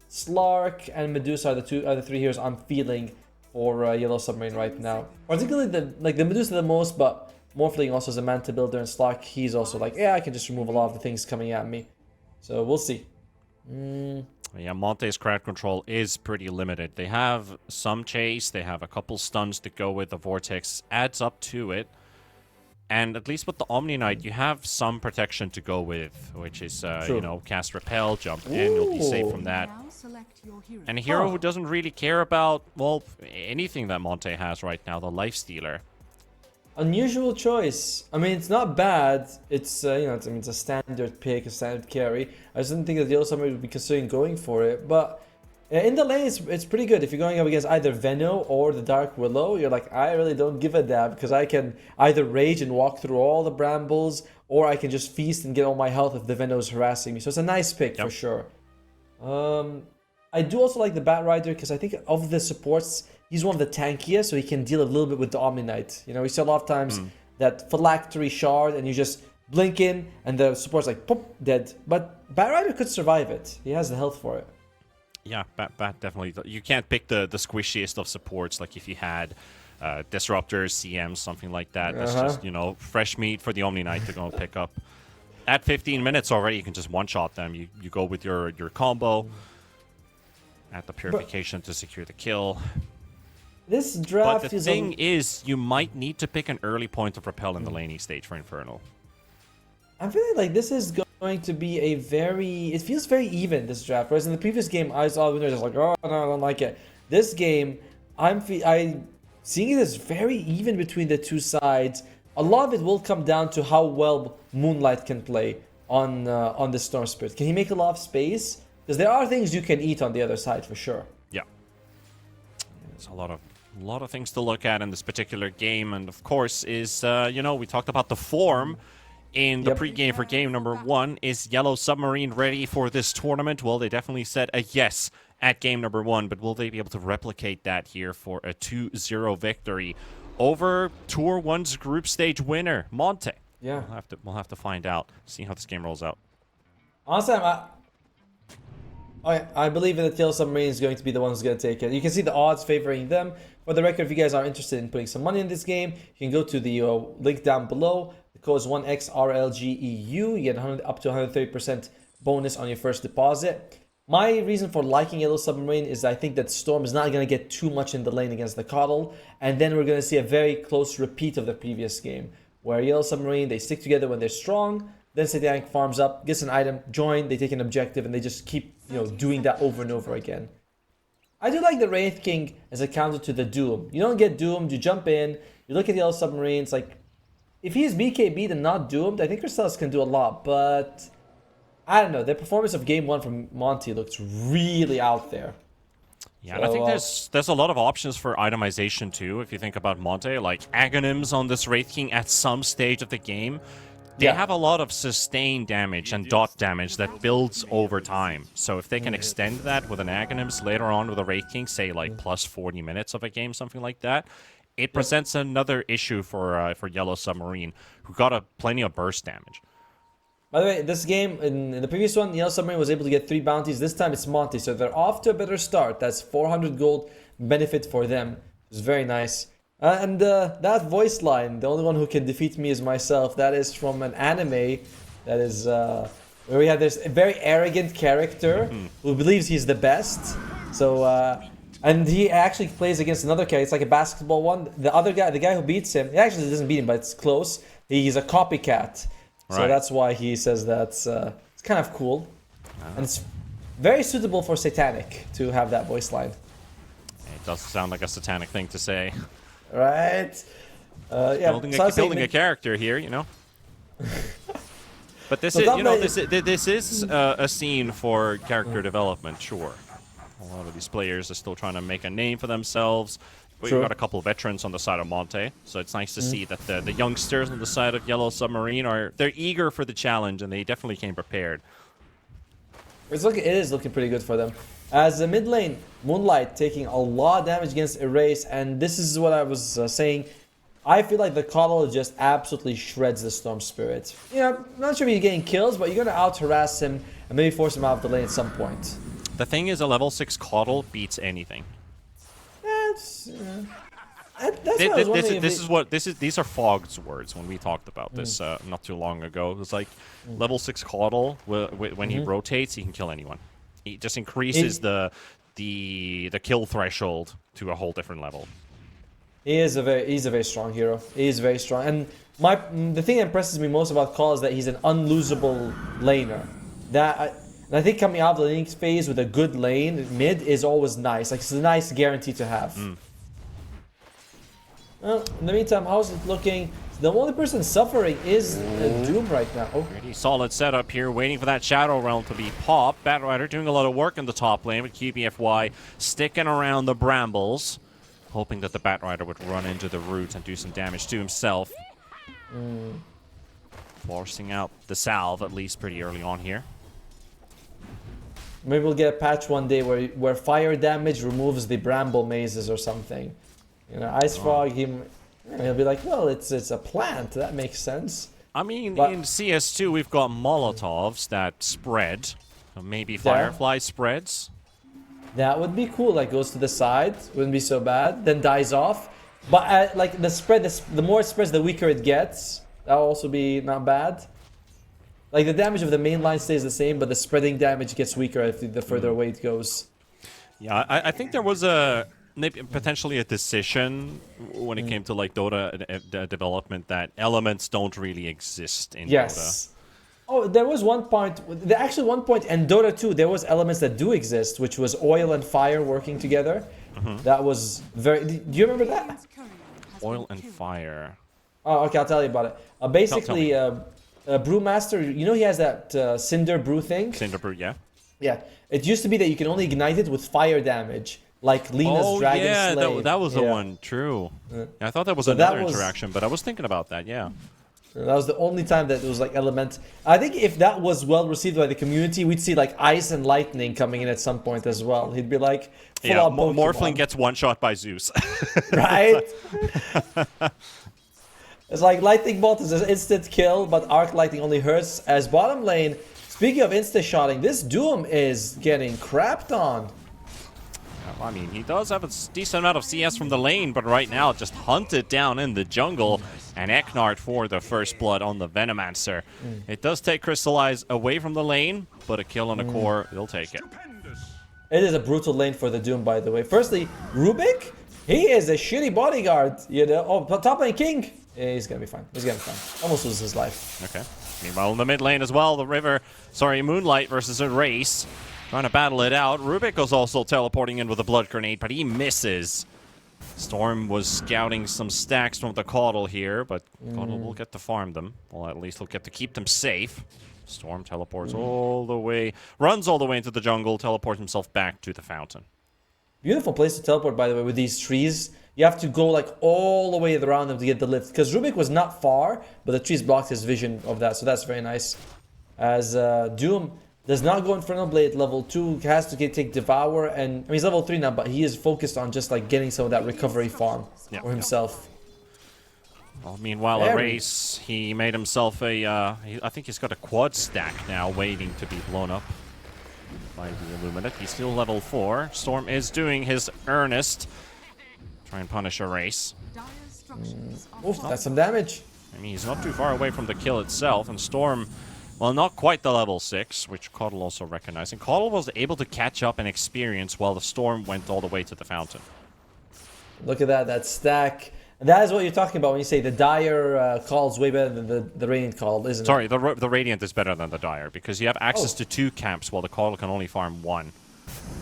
Slark, and Medusa are the three heroes I'm feeling for Yellow Submarine right now. Particularly the Medusa the most, but Morphling also is a Manta builder, and Slark, he's also like, yeah, I can just remove a lot of the things coming at me. So we'll see. Yeah, Monte's crowd control is pretty limited. They have some chase, they have a couple stuns to go with. The Vortex adds up to it. And at least with the Omni Knight, you have some protection to go with, which is, you know, cast Repel, jump in, you'll be safe from that. And a hero who doesn't really care about, well, anything that Monte has right now, the Lifestealer. Unusual choice. I mean, it's not bad. It's you know, it's a standard pick, a standard carry. I just didn't think that Yellow Submarine would be considering going for it. But in the lane, it's pretty good. If you're going up against either Veno or the Dark Willow, you're like, I really don't give a damn because I can either rage and walk through all the brambles, or I can just feast and get all my health if the Veno is harassing me. So it's a nice pick for sure. I do also like the Bat Rider because I think of the supports, he's one of the tankiest, so he can deal a little bit with the Omni Knight. You know, we see a lot of times that Phylactery Shard, and you just blink in, and the support's like, pop, dead. But Bat Rider could survive it. He has the health for it. Yeah, Bat definitely. You can't pick the squishiest of supports, like if you had Disruptors, CMs, something like that. That's just, you know, fresh meat for the Omni Knight to go and pick up. At 15 minutes already, you can just one-shot them. You go with your combo, add the Purification to secure the kill. This draft but the thing is, you might need to pick an early point of Repel in the laning stage for Infernal. I'm feeling like this is going to be a it feels very even, this draft. Whereas in the previous game, I saw winners just like, oh, no, I don't like it. This game, I'm seeing it as very even between the two sides. A lot of it will come down to how well Moonlight can play on the Storm Spirit. Can he make a lot of space? Because there are things you can eat on the other side for sure. Yeah. There's a lot of things to look at in this particular game, and of course is you know, we talked about the form in the pregame for game number 1. Is Yellow Submarine ready for this tournament? Well, they definitely said a yes at game number 1, but will they be able to replicate that here for a 2-0 victory over Tour 1's group stage winner, Monte? Yeah, we'll have to find out, see how this game rolls out. Honestly, I believe that Yellow Submarine is going to be the one who's going to take it. You can see the odds favoring them. For the record, if you guys are interested in putting some money in this game, you can go to the link down below. The code is 1XRLGEU. You get up to 130% bonus on your first deposit. My reason for liking Yellow Submarine is I think that Storm is not going to get too much in the lane against the Coddle. And then we're going to see a very close repeat of the previous game, where Yellow Submarine, they stick together when they're strong. Then Satanic farms up, gets an item, join, they take an objective, and they just keep, you know, doing that over and over again. I do like the Wraith King as a counter to the Doom. You don't get doomed, you jump in, you look at Yellow Submarine, it's like, if he's BKB'd and not doomed, I think Crystallus can do a lot, but I don't know, the performance of game 1 from Monte looks really out there. Yeah, and I think there's a lot of options for itemization too, if you think about Monte, like Aghanims on this Wraith King at some stage of the game. They have a lot of sustained damage and dot damage that builds over time. So if they can extend that with an Aghanims later on with a Wraith King, say like plus 40 minutes of a game, something like that, it presents another issue for Yellow Submarine, who got plenty of burst damage. By the way, this game, in the previous one, Yellow Submarine was able to get 3 bounties. This time it's Monte, so they're off to a better start. That's 400 gold benefit for them. It's very nice. And that voice line, the only one who can defeat me is myself, that is from an anime that is where we have this very arrogant character who believes he's the best. So, and he actually plays against another character. It's like a basketball one. The other guy, the guy who beats him, he actually doesn't beat him, but it's close. He's a copycat. Right. So that's why he says that's it's kind of cool. And it's very suitable for Satanic to have that voice line. It does sound like a Satanic thing to say. Right. Yeah. Building a character here, you know. But this is, you know, this is a scene for character development, sure. A lot of these players are still trying to make a name for themselves. we've True. got a couple of veterans on the side of Monte, so it's nice to see that the youngsters on the side of Yellow Submarine they're eager for the challenge, and they definitely came prepared. It is looking pretty good for them. As the mid lane, Moonlight taking a lot of damage against Erase, and this is what I was saying. I feel like the Coddle just absolutely shreds the Storm Spirit. You know, I'm not sure if he's getting kills, but you're going to out-harass him and maybe force him out of the lane at some point. The thing is, a level 6 Coddle beats anything. That's what I was wondering These are Fogg's words when we talked about this not too long ago. It was like level 6 Coddle, when he rotates, he can kill anyone. He just increases the kill threshold to a whole different level. He's a very strong hero. He is very strong. And the thing that impresses me most about Call is that he's an unlosable laner. And I think coming out of the laning phase with a good lane mid is always nice. Like, it's a nice guarantee to have. Well, in the meantime, how's it looking? The only person suffering is Doom right now. Oh. Pretty solid setup here, waiting for that Shadow Realm to be popped. Batrider doing a lot of work in the top lane with QBFY sticking around the brambles, hoping that the Batrider would run into the roots and do some damage to himself. Forcing out the salve, at least pretty early on here. Maybe we'll get a patch one day where fire damage removes the bramble mazes or something. You know, Ice Frog, he'll be like, well, it's a plant. That makes sense. I mean, in CS2, we've got Molotovs that spread. Maybe Firefly spreads. That would be cool. Like, goes to the side. Wouldn't be so bad. Then dies off. But, like, the more it spreads, the weaker it gets. That'll also be not bad. Like, the damage of the main line stays the same, but the spreading damage gets weaker the further away it goes. Yeah, I think there was maybe potentially a decision when it came to like Dota development that elements don't really exist in Dota. Oh, there was one point. Actually, one point in Dota 2, there was elements that do exist, which was oil and fire working together. That was very. Do you remember that? Oil and fire. Oh, okay. I'll tell you about it. Basically, Brewmaster. You know, he has that Cinder Brew thing. Cinder Brew, yeah. Yeah. It used to be that you can only ignite it with fire damage. Like Lena's Dragon Slave. That was the one. True. Yeah, I thought that was another interaction, but I was thinking about that. Yeah. That was the only time that it was like element. I think if that was well received by the community, we'd see like ice and lightning coming in at some point as well. He'd be like, Morphling gets one shot by Zeus. Right? It's like lightning bolt is an instant kill, but arc lightning only hurts. As bottom lane, speaking of insta shotting, this Doom is getting crapped on. I mean, he does have a decent amount of CS from the lane, but right now just hunted down in the jungle. And Eknard for the first blood on the Venomancer. It does take Crystallize away from the lane, but a kill on the core, they'll take it. It is a brutal lane for the Doom, by the way. Firstly, Rubik, he is a shitty bodyguard, you know. Oh, top lane King. Yeah, he's gonna be fine. He's gonna be fine. Almost loses his life. Okay. Meanwhile, in the mid lane as well, Moonlight versus a race. Trying to battle it out. Rubik was also teleporting in with a blood grenade, but he misses. Storm was scouting some stacks from the Coddle here, but Coddle will get to farm them. Well, at least he'll get to keep them safe. Storm teleports all the way, runs all the way into the jungle, teleports himself back to the fountain. Beautiful place to teleport, by the way, with these trees. You have to go like all the way around them to get the lift. Because Rubik was not far, but the trees blocked his vision of that, so that's very nice. As Doom does not go Infernal Blade level 2, has to take Devour, and I mean, he's level 3 now, but he is focused on just like getting some of that recovery farm for himself. Well, meanwhile, Erase, he made himself I think he's got a quad stack now waiting to be blown up by the Illuminate. He's still level 4. Storm is doing his earnest. Try and punish Erase. Oof, that's some damage. I mean, he's not too far away from the kill itself, and Storm, well, not quite the level 6, which Coddle also recognized. And Coddle was able to catch up and experience while the Storm went all the way to the fountain. Look at that stack. That is what you're talking about when you say the Dire call's way better than the Radiant call, isn't it? Sorry, the Radiant is better than the Dire, because you have access to 2 camps while the Coddle can only farm 1.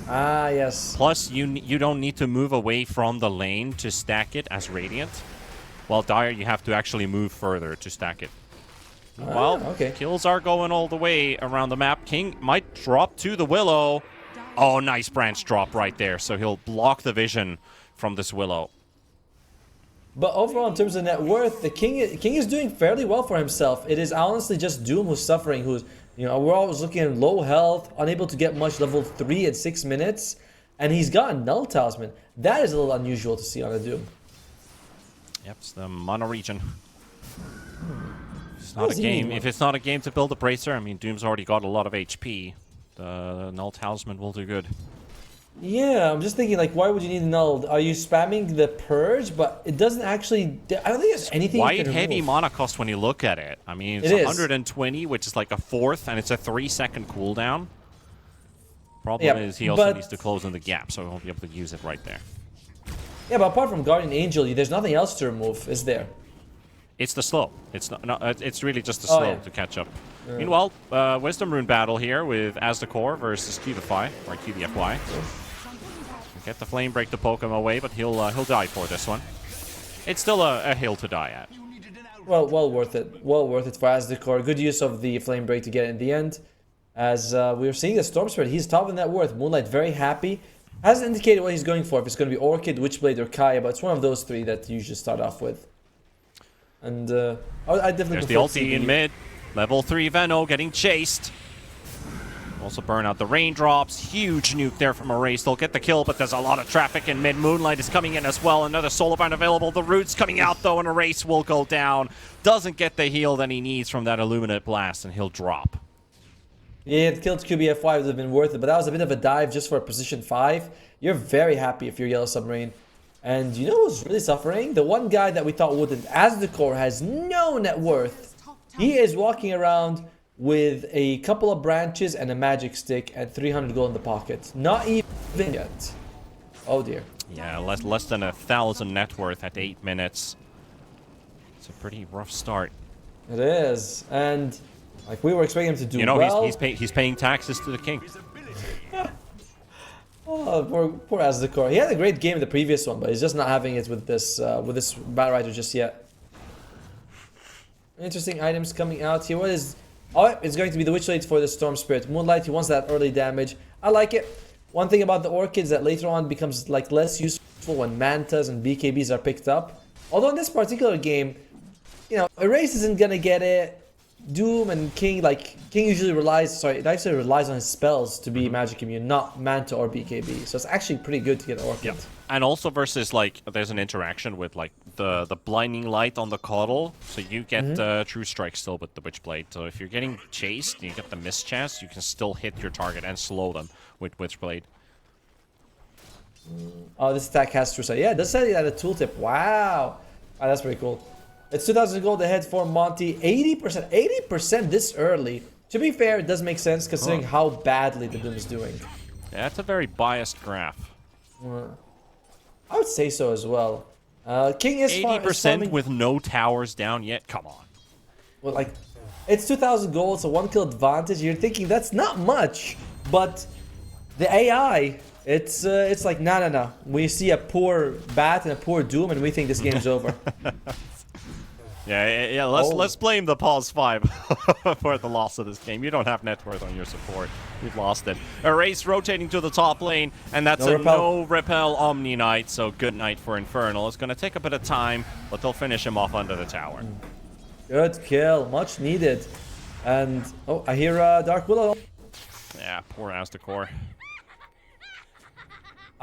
Ah, yes. Plus, you don't need to move away from the lane to stack it as Radiant. While Dire, you have to actually move further to stack it. Well, kills are going all the way around the map. King might drop to the Willow. Oh, nice branch drop right there. So he'll block the vision from this Willow. But overall, in terms of net worth, the King is doing fairly well for himself. It is honestly just Doom who's suffering, who's, you know, we're always looking at low health, unable to get much level 3 in 6 minutes, and he's got a Null Talisman. That is a little unusual to see on a Doom. Yep, it's the mono region. It's not a game. If it's not a game to build a bracer, I mean, Doom's already got a lot of HP. The Null Talisman will do good. Yeah, I'm just thinking, like, why would you need a Null? Are you spamming the Purge? But it doesn't actually... I don't think there's anything you Quite can heavy remove. mana cost when you look at it. I mean, it's It is. 120, which is like a fourth, and it's a 3-second cooldown. Problem is he also needs to close in the gap, so he won't be able to use it right there. Yeah, but apart from Guardian Angel, there's nothing else to remove, is there? It's the slow. It's not. It's really just the slow to catch up. Meanwhile, Wisdom Rune battle here with As the Core versus QVFY or QVFY. Get the Flame Break to poke him away, but he'll die for this one. It's still a hill to die at. Well worth it. Well worth it for As the Core. Good use of the Flame Break to get it in the end. As we were seeing the Storm Spirit, he's top in net worth. Moonlight very happy. Hasn't indicated what he's going for, if it's going to be Orchid, Witchblade, or Kaya, but it's one of those three that you should start off with. And I definitely There's the ulti in mid. Level 3 Veno getting chased. Also burn out the raindrops. Huge nuke there from Erase. They'll get the kill, but there's a lot of traffic in mid. Moonlight is coming in as well. Another Solar Bind available. The Root's coming out, though, and Erase will go down. Doesn't get the heal that he needs from that Illuminate Blast, and he'll drop. Yeah, it killed QBFY would have been worth it, but that was a bit of a dive just for position 5. You're very happy if you're Yellow Submarine. And you know who's really suffering? The one guy that we thought wouldn't. As the Core has no net worth. He is walking around with a couple of branches and a magic stick and 300 gold in the pocket. Not even yet. Oh dear. Yeah, less than 1,000 net worth at 8 minutes. It's a pretty rough start. It is. And like we were expecting him to do well. He's paying taxes to the king. Oh, poor As the Core. He had a great game in the previous one, but he's just not having it with this Battle Rider just yet. Interesting items coming out here. What is... Oh, it's going to be the Witchblade for the Storm Spirit. Moonlight, he wants that early damage. I like it. One thing about the Orchids that later on becomes like less useful when Mantas and BKBs are picked up. Although in this particular game, you know, Erase isn't gonna get it. Doom and King, like, King usually relies on his spells to be magic immune, not Manta or BKB. So it's actually pretty good to get Orchid. Yeah. And also versus, like, there's an interaction with, like, the blinding light on the Coddle, so you get True Strike still with the Witchblade. So if you're getting chased and you get the miss chance, you can still hit your target and slow them with Witchblade. Oh, this attack has True Strike. Yeah, it does say that a tooltip. Wow. Oh, that's pretty cool. It's 2,000 gold ahead for Monte. 80% this early. To be fair, it does make sense considering how badly the Doom is doing. Yeah, that's a very biased graph. I would say so as well. King is 80% with no towers down yet. Come on. Well, like, it's 2,000 gold, so 1 kill advantage. You're thinking that's not much, but the AI, it's like no. We see a poor Bat and a poor Doom, and we think this game's over. Yeah. Let's blame the pause 5 for the loss of this game. You don't have net worth on your support. You've lost it. Erase rotating to the top lane, and that's no repel Omni Knight. So good night for Infernal. It's gonna take a bit of time, but they'll finish him off under the tower. Good kill, much needed. And oh, I hear Dark Willow. Yeah, poor Aztecor.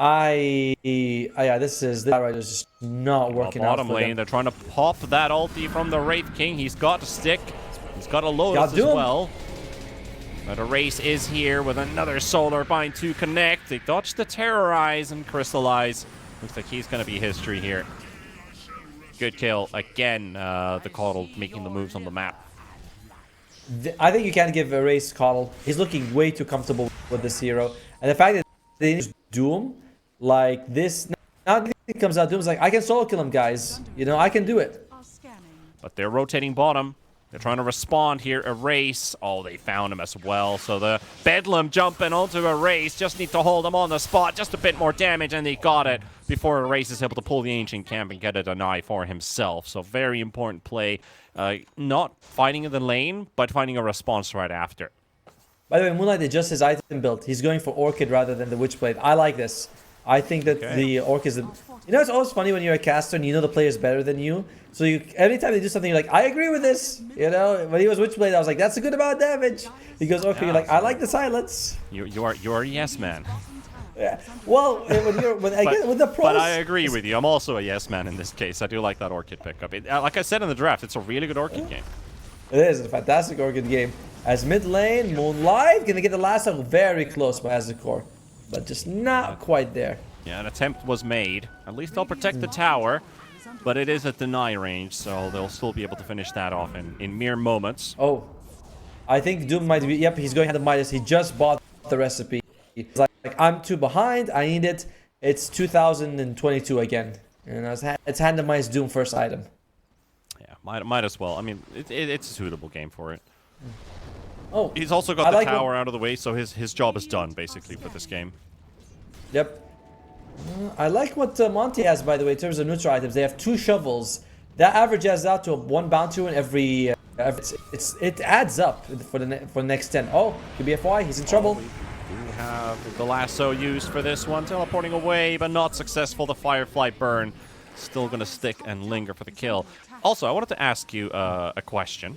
Yeah, this right is just not working out. Bottom lane, they're trying to pop that ulti from the Wraith King. He's got a stick. He's got a Lotus as well. But Erase is here with another Solar Bind to connect. They dodged the Terrorize and Crystallize. Looks like he's going to be history here. Good kill. Again, the Coddle making the moves on the map. I think you can't give Erase Coddle. He's looking way too comfortable with this hero. And the fact that they use Doom like this, now it comes out, Doom's like, I can solo kill him, guys. You know, I can do it. But they're rotating bottom. They're trying to respond here. Erase. Oh, they found him as well. So the Bedlam jumping onto Erase. Just need to hold him on the spot. Just a bit more damage, and they got it before Erase is able to pull the Ancient Camp and get a deny for himself. So very important play. Not fighting in the lane, but finding a response right after. By the way, Moonlight adjusts his item build. He's going for Orchid rather than the Witchblade. I like this. I think that the Orc is the... You know, it's always funny when you're a caster and you know the player's better than you. So you, every time they do something, you're like, I agree with this. You know, when he was Witchblade, I was like, that's a good amount of damage. He goes Orc, you're like, I like the silence. You're a yes man. Yeah. Well, with the pros... But I agree with you. I'm also a yes man in this case. I do like that Orchid pickup. Like I said in the draft, it's a really good Orchid game. It is a fantastic Orchid game. As mid lane, Moonlight gonna get the last one very close by Azekor, but just not quite there. Yeah, an attempt was made. At least they'll protect the tower, but it is at deny range, so they'll still be able to finish that off in mere moments. Oh, I think Doom might be. Yep, he's going to the Midas. He just bought the recipe. He's like, I'm too behind. I need it. It's 2022 again. You know, it's randomized Doom first item. Yeah, might as well. I mean, it's a suitable game for it. Oh, he's also got the tower out of the way, so his job is done basically for this game. Yep. I like what Monte has, by the way, in terms of neutral items. They have 2 shovels. That averages out to 1 bounty in every. It adds up for the next 10. Oh, QBFY, he's in trouble. We do have the lasso used for this one, teleporting away, but not successful. The Firefly burn still gonna stick and linger for the kill. Also, I wanted to ask you a question.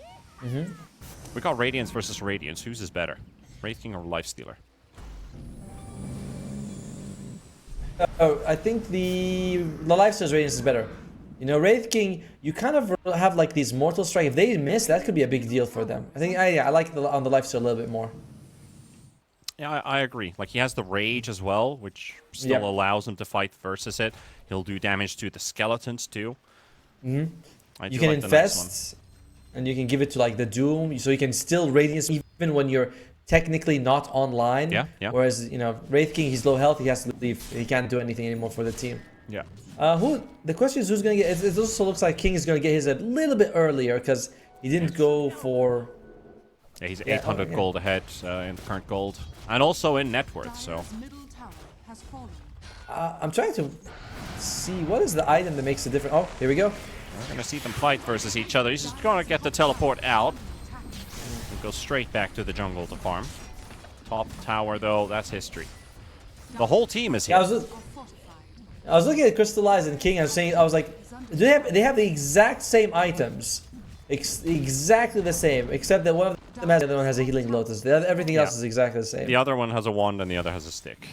We got Radiance versus Radiance. Whose is better, Wraith King or Lifestealer? I think the Lifesteal's Radiance is better. You know, Wraith King, you kind of have like these Mortal Strike. If they miss, that could be a big deal for them. I think I like on the Lifesteal a little bit more. Yeah, I agree. Like, he has the Rage as well, which still allows him to fight versus it. He'll do damage to the skeletons too. You can infest, and you can give it to like the Doom, so you can still Radiance even when you're technically not online. Yeah. Whereas, you know, Wraith King, he's low health, he has to leave. He can't do anything anymore for the team. Yeah. The question is who's gonna get it? Also looks like King is gonna get his a little bit earlier because he didn't go for. Yeah, he's 800 gold ahead in the current gold, and also in net worth. So. I'm trying to see what is the item that makes the difference. Oh, here we go. We're gonna see them fight versus each other. He's just gonna get the teleport out. Go straight back to the jungle to farm. Top tower though, that's history. The whole team is here. I was looking at Crystallize and King. I was like, they have the exact same items, exactly the same, except that one of them has, the other one has a healing lotus. Everything else is exactly the same. The other one has a wand and the other has a stick.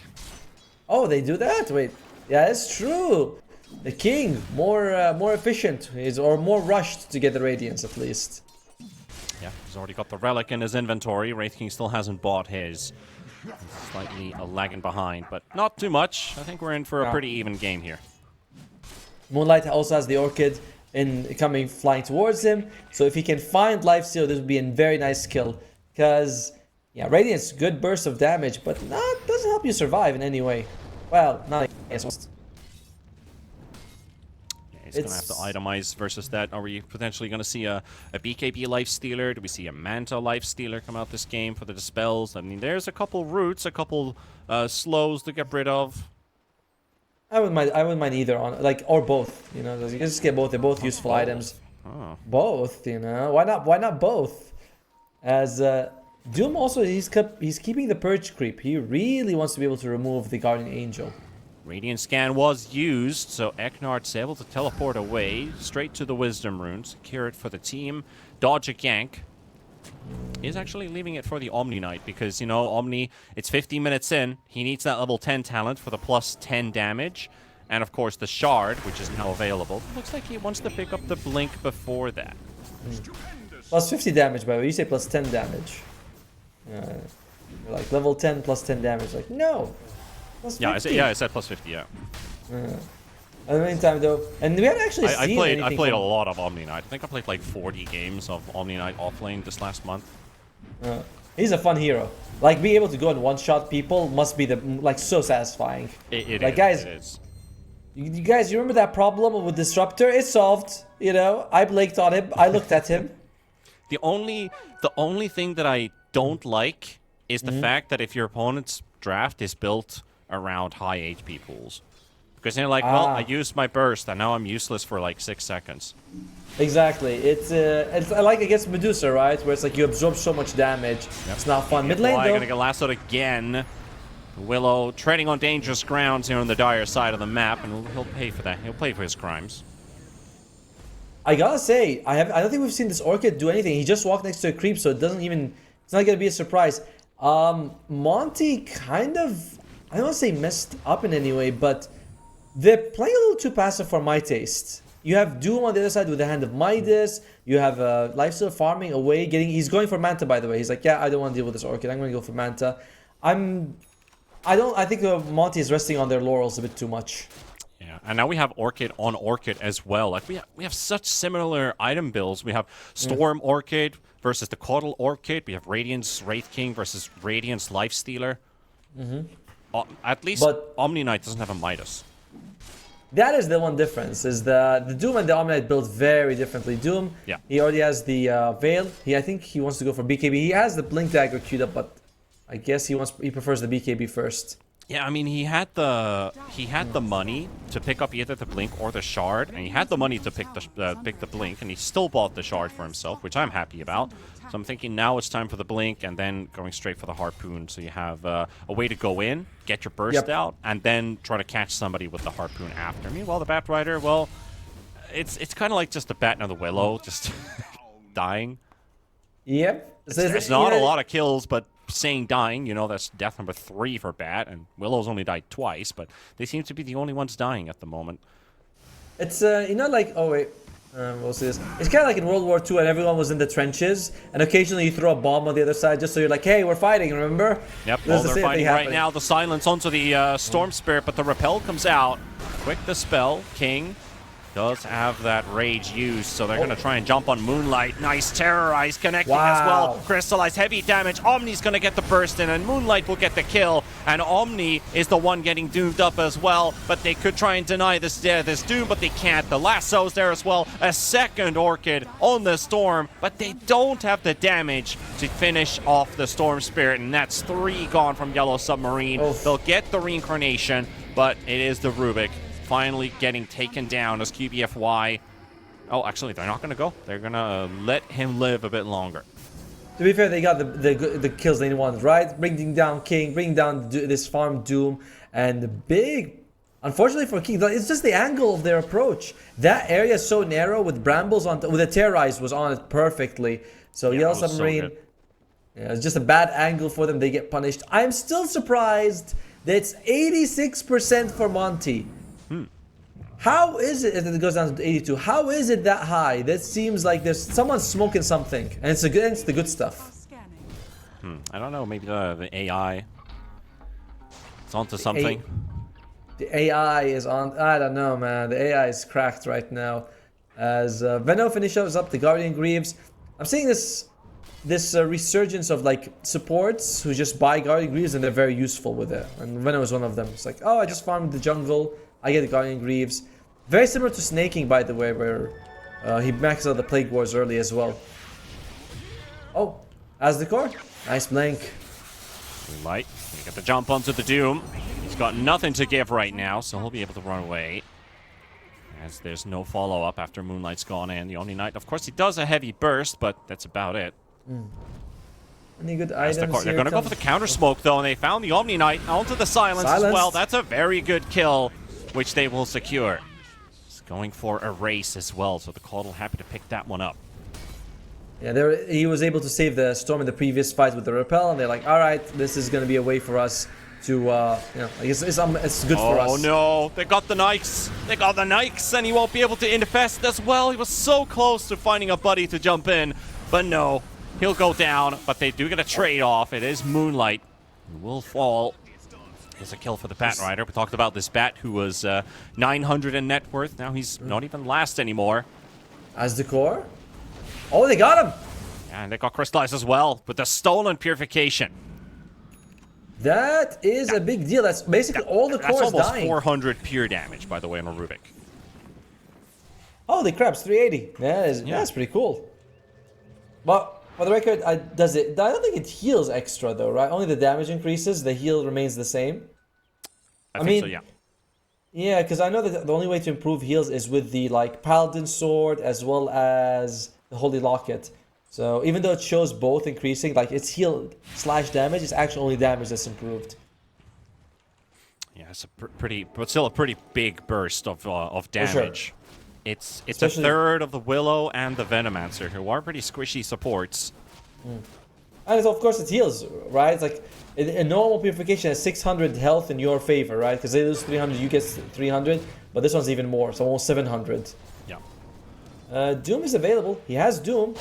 Oh, they do that? Wait, yeah, it's true. The King more efficient, or more rushed to get the Radiance at least. Yeah, he's already got the relic in his inventory. Wraith King still hasn't bought his. He's slightly lagging behind, but not too much. I think we're in for a pretty even game here. Moonlight also has the Orchid flying towards him. So if he can find Lifesteal, this would be a very nice kill. Because, yeah, Radiance, good burst of damage, but doesn't help you survive in any way. Well, not against. He's going to have to itemize versus that. Are we potentially going to see a BKB Lifestealer? Do we see a Manta Lifestealer come out this game for the Dispels? I mean, there's a couple roots, a couple slows to get rid of. I wouldn't mind either, or both. You know, you can just get both. They're both useful items. Oh. Both, you know. Why not both? As Doom also, he's keeping the Purge creep. He really wants to be able to remove the Guardian Angel. Radiant Scan was used, so Eknard's able to teleport away straight to the Wisdom Rune, secure it for the team, dodge a gank. He's actually leaving it for the Omni Knight because, you know, Omni, it's 15 minutes in. He needs that level 10 talent for the plus 10 damage. And, of course, the Shard, which is now available. Looks like he wants to pick up the Blink before that. Plus 50 damage, by the way. You say plus 10 damage. Like, level 10 plus 10 damage. Like, no. Yeah, I said plus 50, yeah. At the meantime, though, and we haven't actually seen anything. I played a lot of Omni Knight. I think I played like 40 games of Omni Knight offlane this last month. He's a fun hero. Like, being able to go and one-shot people must be so satisfying. It is. You guys, you remember that problem with Disruptor? It's solved. You know, I blinked on him. I looked at him. The only thing that I don't like is the fact that if your opponent's draft is built around high HP pools. Because they're like, well, I used my burst and now I'm useless for like 6 seconds. Exactly. It's like against Medusa, right? Where it's like you absorb so much damage. Yep. It's not fun. Mid lane, though. Gonna get lassoed again. Willow treading on dangerous grounds here on the dire side of the map, and he'll pay for that. He'll pay for his crimes. I gotta say, I don't think we've seen this Orchid do anything. He just walked next to a creep, so it doesn't even... It's not gonna be a surprise. Monte kind of... I don't want to say messed up in any way, but they're playing a little too passive for my taste. You have Doom on the other side with the Hand of Midas. You have Lifesteal farming away, he's going for Manta, by the way. He's like, yeah, I don't want to deal with this Orchid. I'm going to go for Manta. I think Monte is resting on their laurels a bit too much. Yeah, and now we have Orchid on Orchid as well. Like we have such similar item builds. We have Storm Orchid versus the Caudal Orchid. We have Radiance Wraith King versus Radiance Lifestealer. At least Omni Knight doesn't have a Midas. That is the one difference, is the Doom and the Omni Knight build very differently. Doom, he already has the Veil. I think he wants to go for BKB. He has the Blink Dagger queued up, but I guess he prefers the BKB first. Yeah, I mean he had the money to pick up either the Blink or the Shard, and he had the money to pick the Blink, and he still bought the Shard for himself, which I'm happy about. So I'm thinking now it's time for the Blink, and then going straight for the Harpoon. So you have a way to go in, get your burst out, and then try to catch somebody with the Harpoon after. Meanwhile, the Bat Rider, well, it's kind of like just the Bat and the Willow, just dying. Yep. There's not a lot of kills, but saying dying, you know, that's death number 3 for Bat, and Willow's only died twice, but they seem to be the only ones dying at the moment. It's you know, like, oh wait, we'll see this. It's kind of like in World War II, and everyone was in the trenches, and occasionally you throw a bomb on the other side just so you're like, hey, we're fighting, remember? Yep, well, they're fighting right now. The silence onto the Storm Spirit, but the repel comes out. Quick dispel. King does have that rage used, so they're going to try and jump on Moonlight. Nice terrorize, connecting as well. Crystallize, heavy damage. Omni's going to get the burst in, and Moonlight will get the kill. And Omni is the one getting doomed up as well, but they could try and deny this doom, but they can't. The lasso's there as well. A second Orchid on the Storm, but they don't have the damage to finish off the Storm Spirit, and that's 3 gone from Yellow Submarine. They'll get the reincarnation, but it is the Rubik finally getting taken down as QBFY. Oh, actually, they're not going to go. They're going to let him live a bit longer. To be fair, they got the kills they wanted, right? Bringing down King, bringing down this farm Doom, and the big... Unfortunately for King, it's just the angle of their approach. That area is so narrow with brambles on... With the Terrorize was on it perfectly. So Yellow Submarine... Yeah, it's just a bad angle for them. They get punished. I'm still surprised that it's 86% for Monte. How is it, if it goes down to 82, how is it that high? That seems like there's someone smoking something, and it's the good stuff. I don't know, maybe the AI. It's onto something. The AI is on, I don't know, man. The AI is cracked right now. As Venno finishes up the Guardian Greaves, I'm seeing this resurgence of like supports who just buy Guardian Greaves and they're very useful with it. And Venno is one of them. It's like, oh, I just farmed the jungle. I get the Guardian Greaves. Very similar to Snaking, by the way, where he maxes out the Plague Wars early as well. Oh, as the core. Nice blank. Moonlight, you get the jump onto the Doom. He's got nothing to give right now, so he'll be able to run away. As there's no follow-up after Moonlight's gone in. The Omni Knight, of course, he does a heavy burst, but that's about it. Any good items They're going to go for the counter smoke, though, and they found the Omni Knight onto the silence as well. That's a very good kill, which they will secure. He's going for a race as well, so the Caudal happy to pick that one up. Yeah, he was able to save the Storm in the previous fight with the repel, and they're like, all right, this is going to be a way for us to, you know, I guess it's good for us. Oh no, they got the Nikes. They got the Nikes, and he won't be able to infest as well. He was so close to finding a buddy to jump in, but no. He'll go down, but they do get a trade-off. It is Moonlight who will fall. There's a kill for the Bat Rider. We talked about this Bat who was 900 in net worth. Now he's not even last anymore. As the core? Oh, they got him! Yeah, and they got crystallized as well with the stolen purification. That is a big deal. That's basically all the cores dying. That's almost 400 pure damage, by the way, on a Rubik. Holy crap, it's 380. That's pretty cool. But for the record, I don't think it heals extra though, right? Only the damage increases, the heal remains the same. I mean, so, yeah. Yeah, because I know that the only way to improve heals is with the like Paladin Sword as well as the Holy Locket. So even though it shows both increasing, like its heal / damage, it's actually only damage that's improved. Yeah, it's a pretty, but still a pretty big burst of damage. Sure. It's Especially a third of the Willow and the Venomancer, who are pretty squishy supports. And of course it heals, right? It's like a normal purification has 600 health in your favor, right? Because they lose 300, you get 300, but this one's even more, so almost 700. Yeah. Doom is available. He has Doom.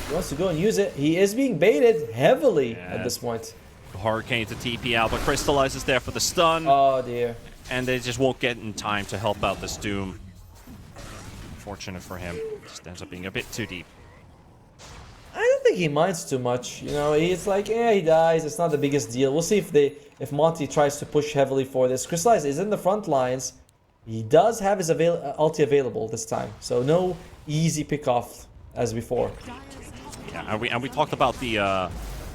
He wants to go and use it. He is being baited heavily at this point. Hurricane to TP out, but crystallizes there for the stun. Oh dear. And they just won't get in time to help out this Doom. Fortunate for him. Just ends up being a bit too deep. I don't think he minds too much. You know, he's like, yeah, he dies. It's not the biggest deal. We'll see if Monte tries to push heavily for this. Crystallize is in the front lines. He does have his ulti available this time, so no easy pick off as before. Yeah, and we talked about the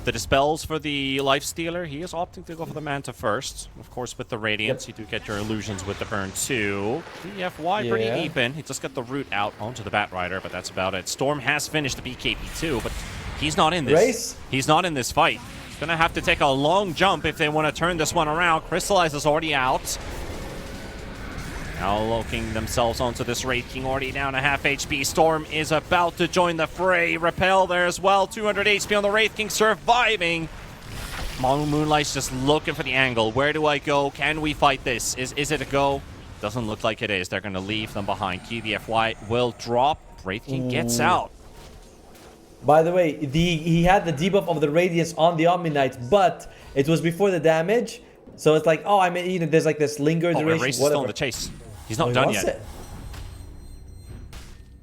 dispels for the Lifestealer. He is opting to go for the Manta first. Of course, with the Radiance, you do get your illusions with the burn too. DFY pretty deep in. He just got the root out onto the Batrider, but that's about it. Storm has finished the BKB too, but he's not in this. Race? He's not in this fight. He's gonna have to take a long jump if they want to turn this one around. Crystallize is already out. Now looking themselves onto this Wraith King, already down a half HP. Storm is about to join the fray. Repel there as well. 200 HP on the Wraith King, surviving. Moonlight's just looking for the angle. Where do I go? Can we fight this? Is it a go? Doesn't look like it is. They're going to leave them behind. QBFY will drop. Wraith King gets out. By the way, he had the debuff of the Radiance on the Omni Knight, but it was before the damage. So it's like, oh, I mean, you know, there's like this linger duration. Erase is still in the chase. He's not done yet. It.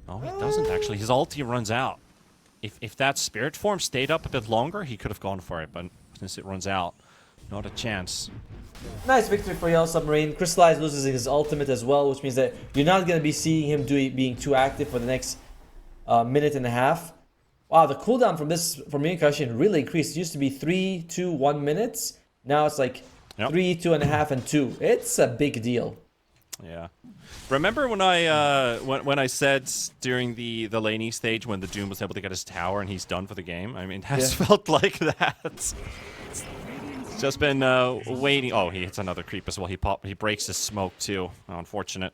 Oh, he doesn't actually. His ulti runs out. If that spirit form stayed up a bit longer, he could have gone for it, but since it runs out, not a chance. Nice victory for Yellow Submarine. Crystallize loses his ultimate as well, which means that you're not going to be seeing him being too active for the next minute and a half. Wow, the cooldown from Concussion really increased. It used to be 3, 2, 1 minutes. Now it's like 3, 2.5, and 2. It's a big deal. Yeah. Remember when I when I said during the laning stage when the Doom was able to get his tower and he's done for the game? I mean, it has felt like that. It's just been waiting. Oh, he hits another creep as well. He breaks his smoke too. Unfortunate.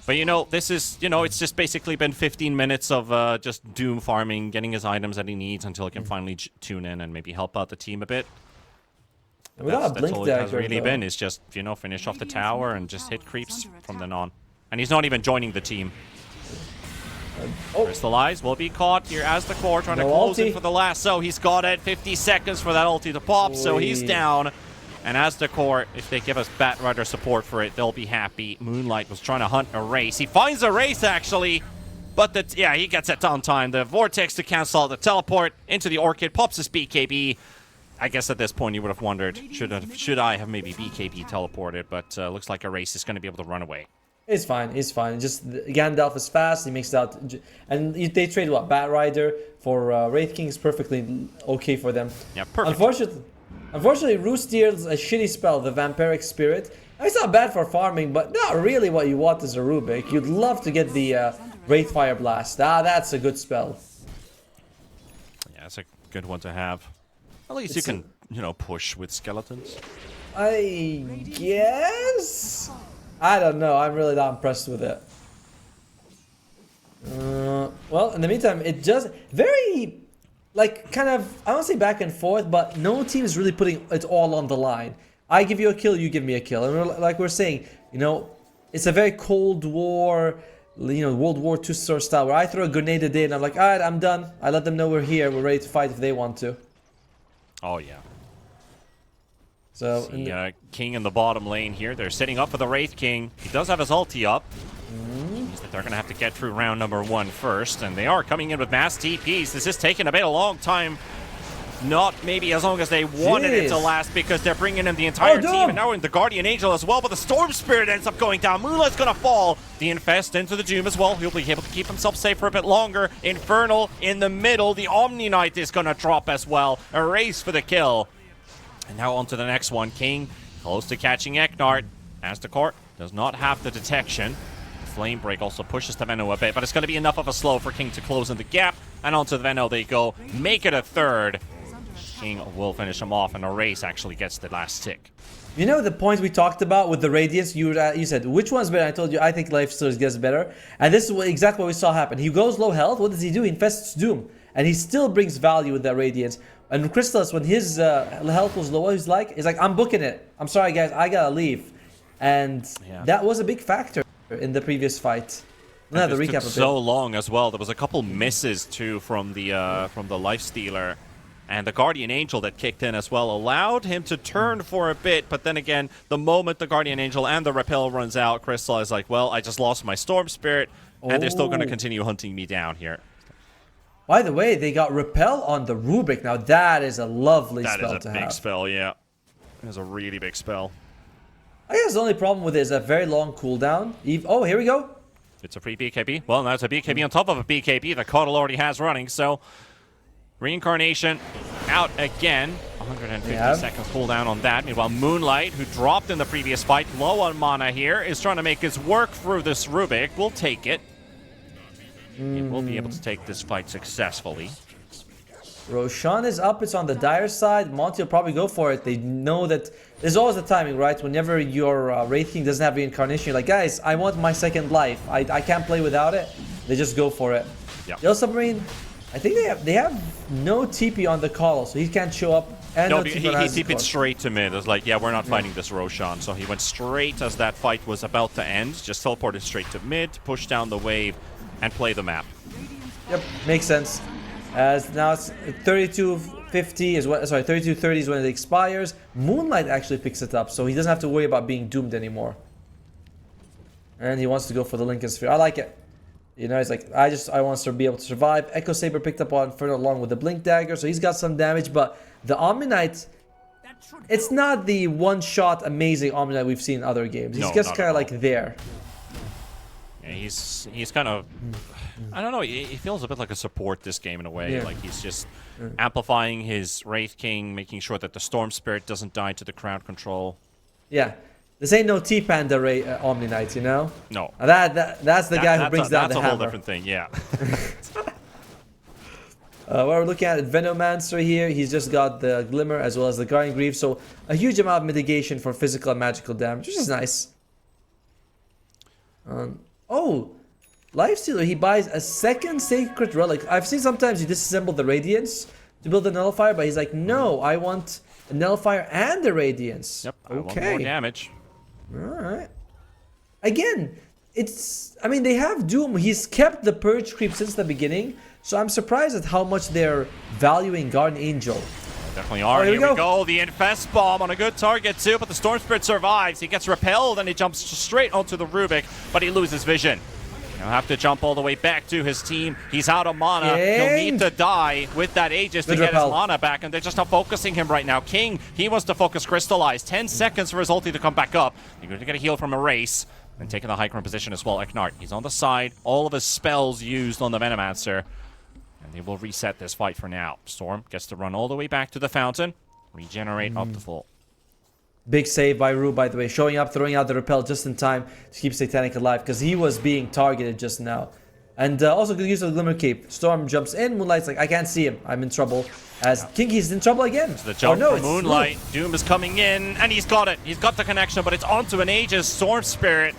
But you know, this is, you know, it's just basically been 15 minutes of just Doom farming, getting his items that he needs until he can finally tune in and maybe help out the team a bit. That's all it has really been, is just, you know, finish off the tower and just hit creeps from then on. And he's not even joining the team. Crystallize will be caught here as the core trying to close in for the lasso. He's got it. 50 seconds for that ulti to pop, so he's down. And as the core, if they give us Batrider support for it, they'll be happy. Moonlight was trying to hunt a race. He finds a race, actually. But, he gets it on time. The Vortex to cancel the teleport into the Orchid, pops his BKB. I guess at this point you would have wondered, should I have maybe BKB teleported, but looks like Erase is going to be able to run away. It's fine, it's fine. Just Gandalf is fast, he makes it out. And they trade what? Batrider for Wraith King is perfectly okay for them. Yeah, perfect. Unfortunately, Roos deals a shitty spell, the Vampiric Spirit. It's not bad for farming, but not really what you want as a Rubik. You'd love to get the Wraith Fire Blast. That's a good spell. Yeah, it's a good one to have. At least you can, you know, push with skeletons. I guess? I don't know. I'm really not impressed with it. Well, in the meantime, it just very, like, kind of, I don't say back and forth, but no team is really putting it all on the line. I give you a kill, you give me a kill. And like we're saying, you know, it's a very Cold War, you know, World War II sort of style, where I throw a grenade a day and I'm like, alright, I'm done. I let them know we're here. We're ready to fight if they want to. Oh, yeah. So King in the bottom lane here. They're setting up for the Wraith King. He does have his ulti up. Means that they're going to have to get through round number 1 first. And they are coming in with mass TPs. This is taking a long time. Not maybe as long as they wanted it to last, because they're bringing in the entire team. And now in the Guardian Angel as well. But the Storm Spirit ends up going down. Moonlight's going to fall. The Infest into the Doom as well. He'll be able to keep himself safe for a bit longer. Infernal in the middle. The Omni Knight is going to drop as well. Erase for the kill. And now on to the next one. King close to catching Eknard. As the court does not have the detection. Flame Break also pushes the Venno a bit, but it's going to be enough of a slow for King to close in the gap. And onto the Venno they go. Make it a third. King will finish him off, and Erase actually gets the last tick. You know the points we talked about with the Radiance? You said, which one's better? I told you, I think Lifestealers gets better. And this is exactly what we saw happen. He goes low health. What does he do? He infests Doom. And he still brings value with that Radiance. And Crystallis, when his health was low, he's like, I'm booking it. I'm sorry, guys. I gotta leave. And that was a big factor in the previous fight. And this took so long as well. There was a couple misses, too, from the Lifestealer. And the Guardian Angel that kicked in as well allowed him to turn for a bit. But then again, the moment the Guardian Angel and the Repel runs out, Crystal is like, well, I just lost my Storm Spirit. And they're still going to continue hunting me down here. By the way, they got Repel on the Rubik. Now, that is a lovely spell to have. That is a big spell, yeah. It is a really big spell. I guess the only problem with it is a very long cooldown. Oh, here we go. It's a free BKB. Well, that's a BKB on top of a BKB that Caudal already has running, so... Reincarnation out again. 150 seconds cooldown on that. Meanwhile, Moonlight, who dropped in the previous fight, low on mana here, is trying to make his work through this Rubik. We'll take it. He will be able to take this fight successfully. Roshan is up. It's on the Dire side. Monte will probably go for it. They know that there's always the timing, right? Whenever your Wraith King doesn't have Reincarnation, you're like, guys, I want my second life. I can't play without it. They just go for it. Yep. Yellow Submarine, I think they have no TP on the call, so he can't show up. And no, he TP'd straight to mid. It was like, yeah, we're not fighting this Roshan. So he went straight as that fight was about to end. Just teleported straight to mid, push down the wave, and play the map. Yep, makes sense. As now it's 32:50 is what, sorry, 32:30 is when it expires. Moonlight actually picks it up, so he doesn't have to worry about being doomed anymore. And he wants to go for the Lincoln Sphere. I like it. You know, he's like, I want to be able to survive. Echo Saber picked up on Inferno along with the Blink Dagger, so he's got some damage, but the Omni Knight, it's not the one-shot amazing Omni Knight we've seen in other games. He's just kind of like there. Yeah, he's kind of, I don't know, he feels a bit like a support this game in a way. Like he's just amplifying his Wraith King, making sure that the Storm Spirit doesn't die to the crowd control. Yeah. This ain't no T-Panda Omni Knight, you know? No. That's the guy who brings down the hammer. That's a whole different thing, yeah. What we're looking at Venomancer here, he's just got the Glimmer as well as the Guardian Greaves, so a huge amount of mitigation for physical and magical damage, which is nice. Oh, Lifestealer, he buys a second Sacred Relic. I've seen sometimes you disassemble the Radiance to build a Nullifier, but he's like, no, I want a Nullifier and the Radiance. Yep, I want more damage. Alright. Again, I mean, they have Doom. He's kept the Purge creep since the beginning, so I'm surprised at how much they're valuing Guardian Angel. Definitely are. Here we go. The Infest Bomb on a good target too, but the Storm Spirit survives. He gets repelled and he jumps straight onto the Rubik, but he loses vision. He'll have to jump all the way back to his team. He's out of mana. He'll need to die with that Aegis to get his mana back, and they're just not focusing him right now. King, he wants to focus Crystallize. 10 seconds for his ulti to come back up. You're going to get a heal from Erase, and taking the high ground position as well. Eknart, he's on the side. All of his spells used on the Venomancer. And they will reset this fight for now. Storm gets to run all the way back to the fountain. Regenerate up to full. Big save by Rue, by the way. Showing up, throwing out the Repel just in time to keep Satanic alive, because he was being targeted just now. And also good use of the Glimmer Cape. Storm jumps in. Moonlight's like, I can't see him. I'm in trouble. As Kinky's in trouble again. So the jump from Moonlight. Doom is coming in, and he's got it. He's got the connection, but it's onto an Aegis. Storm Spirit.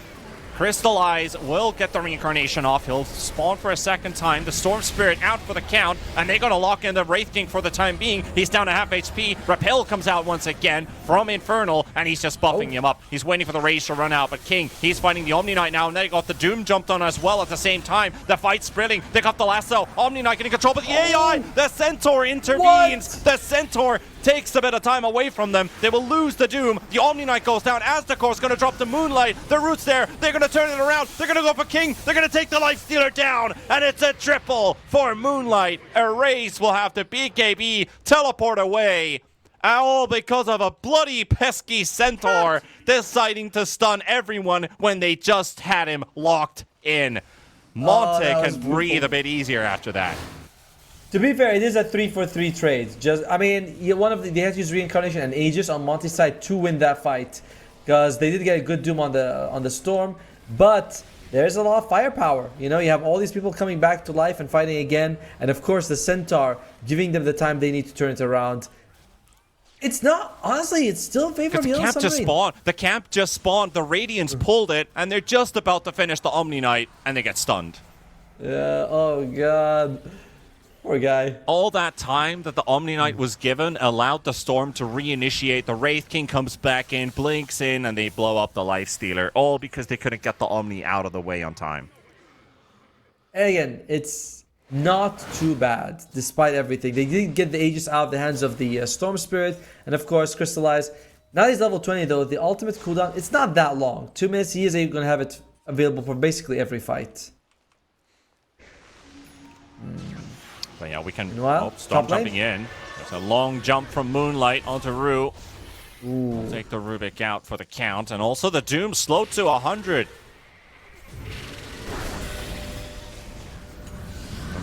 Crystallize will get the Reincarnation off. He'll spawn for a second time. The Storm Spirit out for the count, and they're going to lock in the Wraith King for the time being. He's down to half HP. Repel comes out once again from Infernal, and he's just buffing him up. He's waiting for the Rage to run out, but King, he's fighting the Omni Knight now, and they got the Doom jumped on as well at the same time. The fight's spreading. They got the lasso. Omni Knight getting control, but the AI, the Centaur intervenes. The Centaur takes a bit of time away from them. They will lose the Doom. The Omni Knight goes down. Aztecor's going to drop the Moonlight. The Root's there. They're going to turn it around. They're going to go for King. They're going to take the Lifestealer down. And it's a triple for Moonlight. Erase will have to BKB, teleport away. All because of a bloody pesky Centaur deciding to stun everyone when they just had him locked in. Monte can breathe a bit easier after that. To be fair, it is a 3-for-3 trade. I mean, they had to use Reincarnation and Aegis on Monte's side to win that fight, because they did get a good Doom on the Storm, but there's a lot of firepower. You know, you have all these people coming back to life and fighting again, and of course the Centaur giving them the time they need to turn it around. It's not. Honestly, it's still in favor of The Yellow camp just Submarine. spawned. The camp just spawned. The Radiants pulled it, and they're just about to finish the Omni Knight, and they get stunned. Yeah, oh god. Poor guy. All that time that the Omni Knight was given allowed the Storm to reinitiate. The Wraith King comes back in, blinks in, and they blow up the Lifestealer. All because they couldn't get the Omni out of the way on time. And again, it's not too bad, despite everything. They did get the Aegis out of the hands of the Storm Spirit, and of course, Crystallize. Now he's level 20, though. The ultimate cooldown, it's not that long. 2 minutes, he is going to have it available for basically every fight. But yeah, we can Meanwhile, stop top lane. jumping in. There's a long jump from Moonlight onto Rue. We'll take the Rubik out for the count, and also the Doom slowed to 100.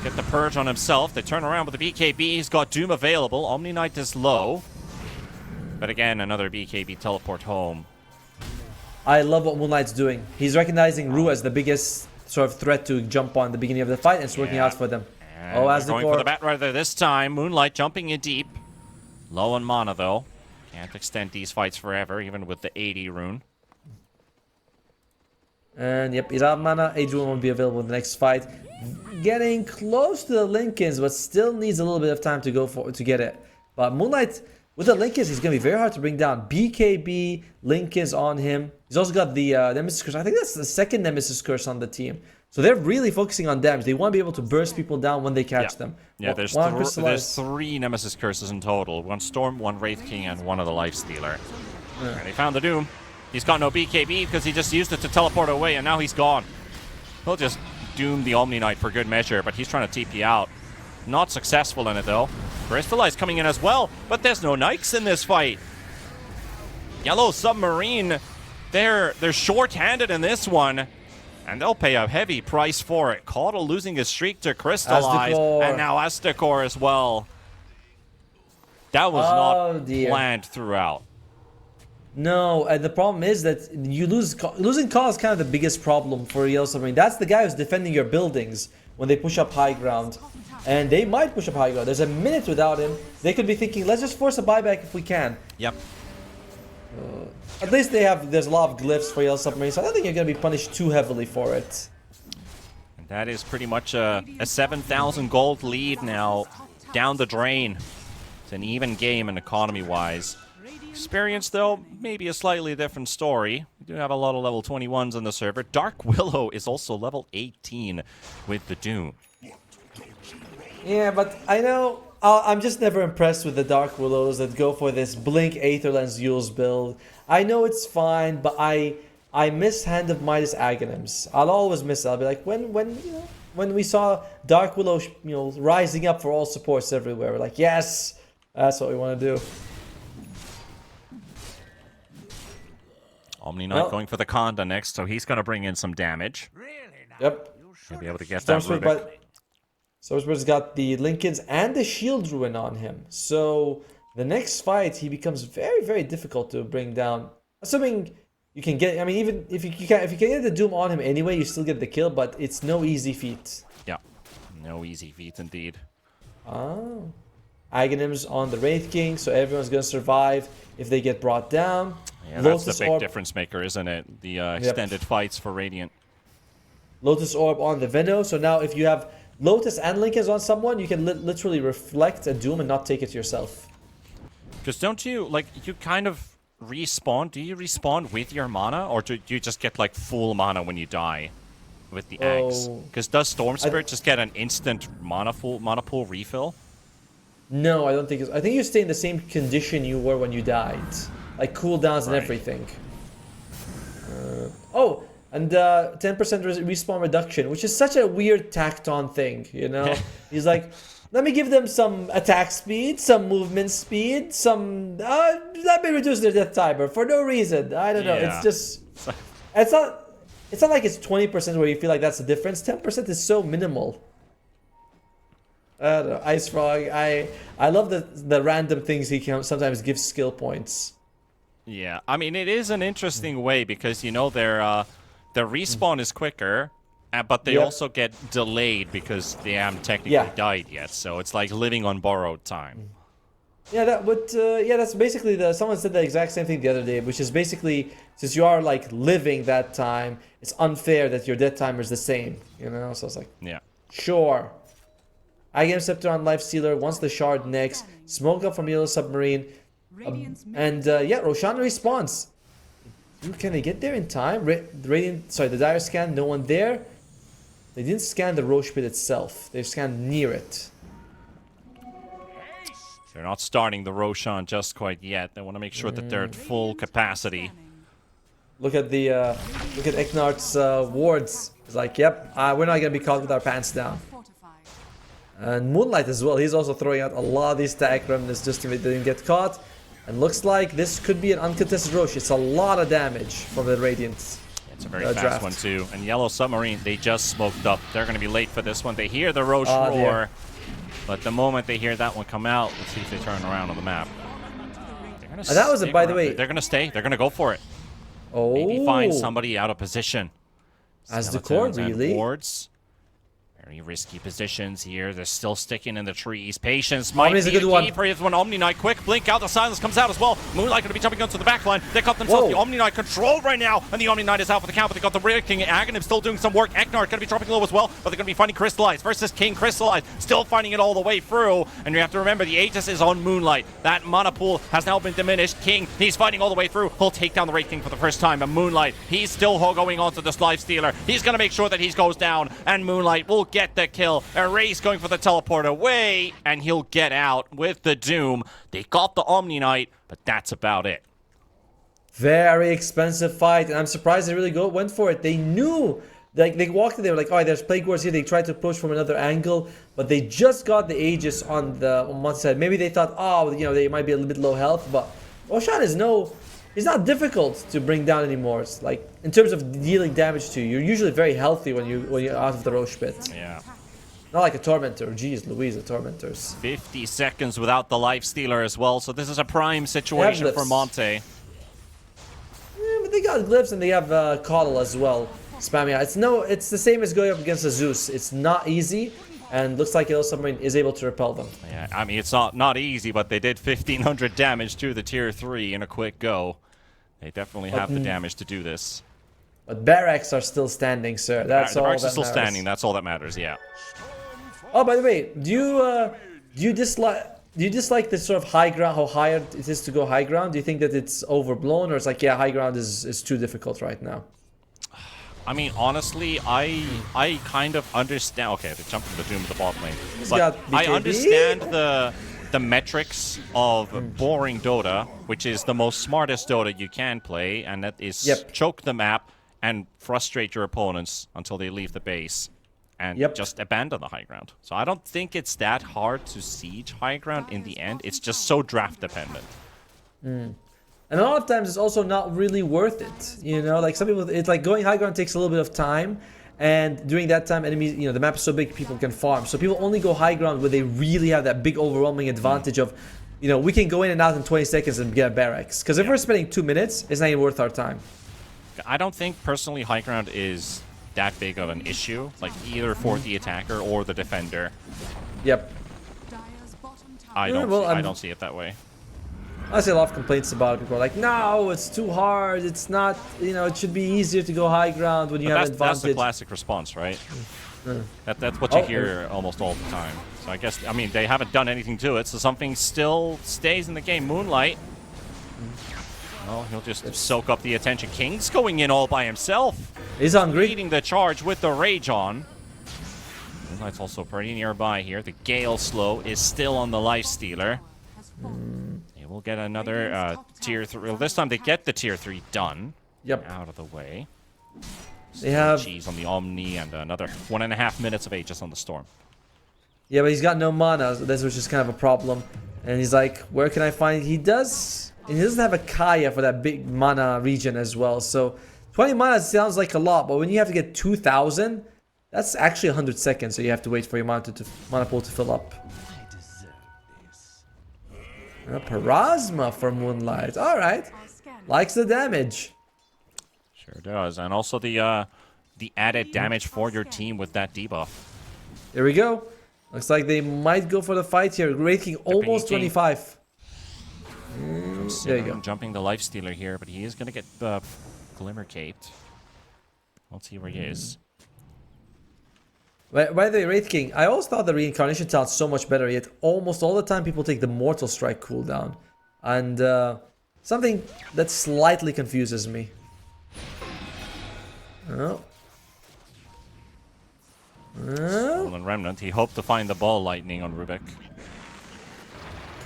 Get the Purge on himself. They turn around with the BKB. He's got Doom available. Omni Knight is low. But again, another BKB teleport home. I love what Moonlight's doing. He's recognizing Rue as the biggest sort of threat to jump on the beginning of the fight, and it's working out for them. And as the going for the Batrider this time. Moonlight jumping in deep. Low on mana, though. Can't extend these fights forever, even with the 80 rune. And yep, he's out of mana. Adrian won't be available in the next fight. Getting close to the Linkens, but still needs a little bit of time to go for to get it. But Moonlight with the Linkens, he's gonna be very hard to bring down. BKB Linkens on him. He's also got the Nemesis Curse. I think that's the second Nemesis Curse on the team. So they're really focusing on damage. They want to be able to burst people down when they catch them. Yeah, there's 3 Nemesis Curses in total. 1 Storm, 1 Wraith King, and 1 of the Lifestealer. And they found the Doom. He's got no BKB because he just used it to teleport away, and now he's gone. He'll just doom the Omni Knight for good measure, but he's trying to TP out. Not successful in it, though. Crystallize coming in as well, but there's no Nikes in this fight. Yellow Submarine, they're short-handed in this one, and they'll pay a heavy price for it. Caudle losing his streak to Crystallize, and now Asticor as well. That was not planned throughout. No, and the problem is that you losing Caudle is kind of the biggest problem for Yellow Submarine. That's the guy who's defending your buildings when they push up high ground. And they might push up high ground. There's a minute without him. They could be thinking, let's just force a buyback if we can. Yep. At least there's a lot of glyphs for Yellow Submarine, so I don't think you're going to be punished too heavily for it. And that is pretty much a 7,000 gold lead now down the drain. It's an even game in economy-wise. Experience, though, maybe a slightly different story. We do have a lot of level 21s on the server. Dark Willow is also level 18 with the Doom. Yeah, but I know I'm just never impressed with the Dark Willows that go for this Blink Aetherlens Yules build. I know it's fine, but I miss Hand of Midas Aghanims. I'll always miss it. I'll be like, when we saw Dark Willow, rising up for all supports everywhere, we're like, yes, that's what we want to do. Omni Knight going for the Conda next, so he's going to bring in some damage. Yep. He'll be able to get that Rubik. Stormspirit's got the Linkens and the Shield Ruin on him. So the next fight, he becomes very, very difficult to bring down. Assuming you can get, I mean, even if you can get the Doom on him anyway, you still get the kill, but it's no easy feat. Yeah, no easy feat indeed. Oh. Aghanims on the Wraith King, so everyone's going to survive if they get brought down. Yeah, that's the big difference maker, isn't it? The extended fights for Radiant. Lotus Orb on the Veno, so now if you have Lotus and Linkens on someone, you can literally reflect a Doom and not take it yourself. Because don't you, you kind of respawn? Do you respawn with your mana? Or do you just get, full mana when you die with the Axe? Because does Storm Spirit just get an instant mana pool refill? No, I don't think I think you stay in the same condition you were when you died. Like cooldowns and everything. And 10% respawn reduction, which is such a weird tacked on thing, He's like, let me give them some attack speed, some movement speed, some... let me reduce their death timer for no reason. I don't know. Yeah. It's just... It's not like it's 20% where you feel like that's the difference. 10% is so minimal. I don't know. Ice Frog, I love the random things he can sometimes give skill points. Yeah, I mean, it is an interesting way because, their respawn is quicker, but they also get delayed because they haven't technically died yet. So it's like living on borrowed time. Yeah, that's basically someone said the exact same thing the other day, which is basically, since you are like living that time, it's unfair that your death timer is the same, you know? So it's like, Yeah. sure. I get Scepter on Lifestealer, once the shard next, smoke up from Yellow Submarine, and yeah, Roshan responds. Can they get there in time? The Dire scan, no one there. They didn't scan the Roche pit itself. They've scanned near it. They're not starting the Roshan just quite yet. They want to make sure that they're at full capacity. Look at Eknart's wards. It's like, yep, we're not gonna be caught with our pants down. And Moonlight as well. He's also throwing out a lot of these stack remnants just to make they didn't get caught. And looks like this could be an uncontested Roche. It's a lot of damage from the Radiant. It's a very fast one too. And Yellow Submarine, they just smoked up. They're going to be late for this one. They hear the Roche roar. But the moment they hear that one come out, let's see if they turn around on the map. That was by the way. They're going to stay. They're going to go for it. Oh. Maybe find somebody out of position. As the core, really? Wards. Very risky positions here. They're still sticking in the trees. Patience might be a good one. for one. Omni Knight, quick blink out. The silence comes out as well. Moonlight going to be jumping onto the back line. They got themselves the Omni Knight controlled right now, and the Omni Knight is out for the count. But they got the Rear King. Aghanim still doing some work. Eknard going to be dropping low as well, but they're going to be finding Crystallize versus King Crystallize. Still finding it all the way through. And you have to remember the Aegis is on Moonlight. That mana pool has now been diminished. King, he's fighting all the way through. He'll take down the Wraith King for the first time. And Moonlight, he's still going on to this Lifestealer. He's going to make sure that he goes down, and Moonlight will get the kill. Erase going for the teleport away, and he'll get out with the Doom. They got the Omni Knight, but that's about it. Very expensive fight, and I'm surprised they really went for it. They knew, like they walked in, they were like, "Oh, there's Plague Wars here." They tried to approach from another angle, but they just got the Aegis on Monte side. Maybe they thought, oh, you know, they might be a little bit low health, but Roshan is it's not difficult to bring down anymore. It's like in terms of dealing damage to you, you're usually very healthy when you're out of the Roche pit. Yeah. Not like a Tormentor. Jeez Louise, the Tormentors. 50 seconds without the Lifestealer as well, so this is a prime situation for Monte. Yeah, but they got Glyphs and they have Coddle as well. Spamming out. It's the same as going up against a Zeus. It's not easy, and looks like Yellow Submarine is able to repel them. Yeah, I mean, it's not easy, but they did 1,500 damage to the tier 3 in a quick go. They definitely have the damage to do this. But barracks are still standing, sir. That's all that matters. Barracks are still standing. That's all that matters, yeah. Oh, by the way, do you dislike this sort of high ground, how high it is to go high ground? Do you think that it's overblown, or it's like, yeah, high ground is too difficult right now? I mean, honestly, I kind of understand. Okay, they jumped from the Doom to the bot lane. But I understand the metrics of boring Dota, which is the most smartest Dota you can play, and that is choke the map and frustrate your opponents until they leave the base. And just abandon the high ground. So I don't think it's that hard to siege high ground in the end. It's just so draft dependent. And a lot of times it's also not really worth it. You know, like some people, it's like going high ground takes a little bit of time. And during that time, enemies, you know, the map is so big, people can farm. So people only go high ground where they really have that big overwhelming advantage of, you know, we can go in and out in 20 seconds and get a barracks. Because if we're spending 2 minutes, it's not even worth our time. I don't think personally high ground is that big of an issue, like either for the attacker or the defender. Yep. I don't see it that way. I see a lot of complaints about it. People are like, no, it's too hard. It's not, you know, it should be easier to go high ground when you have an advantage. That's the classic response, right? That's what you hear almost all the time. So I guess, I mean, they haven't done anything to it, so something still stays in the game. Moonlight. Well, he'll just soak up the attention. King's going in all by himself. He's hungry. Leading the charge with the Rage on. Moonlight's also pretty nearby here. The Gale Slow is still on the Lifestealer. They will get another tier 3. Well, this time they get the tier 3 done. Yep. Out of the way. They have Cheese on the Omni and another 1.5 minutes of Aegis on the Storm. Yeah, but he's got no mana. So that's which is kind of a problem. And he's like, where can I find? He doesn't have a Kaya for that big mana region as well. So 20 mana sounds like a lot, but when you have to get 2,000, that's actually 100 seconds. So you have to wait for your mana pool to fill up. Parasma for Moonlight. All right, likes the damage. Sure does, and also the added damage for your team with that debuff. There we go. Looks like they might go for the fight here. Rating almost 25. There you go. Jumping the Lifestealer here, but he is going to get Glimmer Caped. Let's see where he is. By the way, Wraith King, I always thought the Reincarnation sounds so much better, yet almost all the time people take the Mortal Strike cooldown. And something that slightly confuses me. Oh. Stolen Remnant. He hoped to find the ball lightning on Rubik.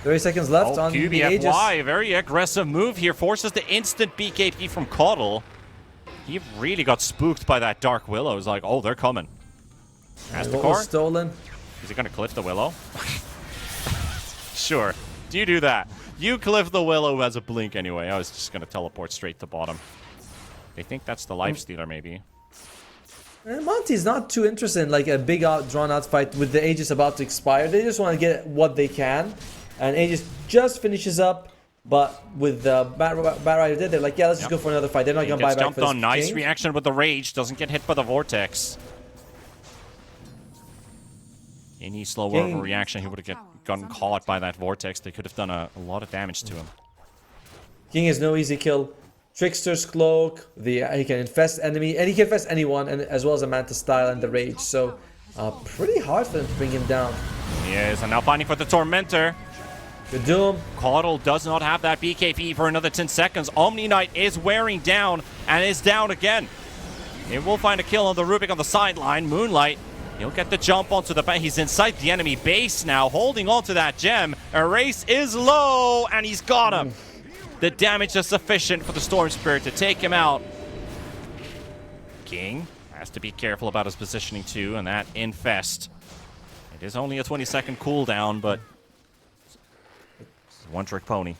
30 seconds left on the Aegis. QBFY, very aggressive move here. Forces the instant BKB from Caudle. He really got spooked by that Dark Willow. He's like, oh, they're coming. What was stolen? Is he going to cliff the Willow? Sure. Do you do that? You cliff the Willow who has a blink anyway. I was just going to teleport straight to bottom. They think that's the Lifestealer, maybe. Monte's not too interested in like a big drawn-out fight with the Aegis about to expire. They just want to get what they can. And Aegis just finishes up, but with Bat Rider dead, they're like, yeah, let's just go for another fight. They're not going to buy back for this on. Nice King. Reaction with the Rage. Doesn't get hit by the Vortex. Any slower of a reaction, he would have gotten caught by that Vortex. They could have done a lot of damage to him. King is no easy kill. Trickster's Cloak, he can infest enemy, and he can infest anyone, and as well as a Manta Style and the Rage. So, pretty hard for them to bring him down. He is, and now finding for the Tormentor. Good Doom. Caudle does not have that BKB for another 10 seconds. Omni Knight is wearing down, and is down again. He will find a kill on the Rubik on the sideline. Moonlight, he'll get the jump onto the back. He's inside the enemy base now, holding on to that gem. Erase is low, and he's got him. The damage is sufficient for the Storm Spirit to take him out. King has to be careful about his positioning too, and that Infest. It is only a 20-second cooldown, but it's a one-trick pony.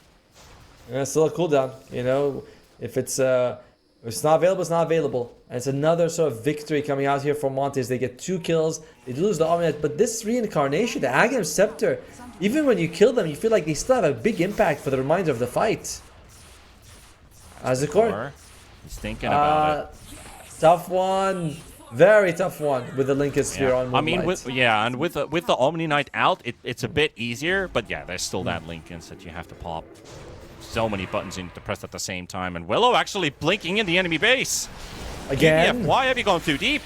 Yeah, still a cooldown. You know, if it's not available, it's not available. And it's another sort of victory coming out here for Monte as they get 2 kills. They lose the Omniate, but this Reincarnation, the Aghanim Scepter, even when you kill them, you feel like they still have a big impact for the remainder of the fight. As the core, he's thinking about it. Tough one, very tough one with the Lincoln Sphere on Moonlight. I mean, with the Omni Knight out, it's a bit easier, but yeah, there's still that Lincolns that you have to pop. So many buttons you need to press at the same time, and Willow actually blinking in the enemy base. Again? Why have you gone too deep?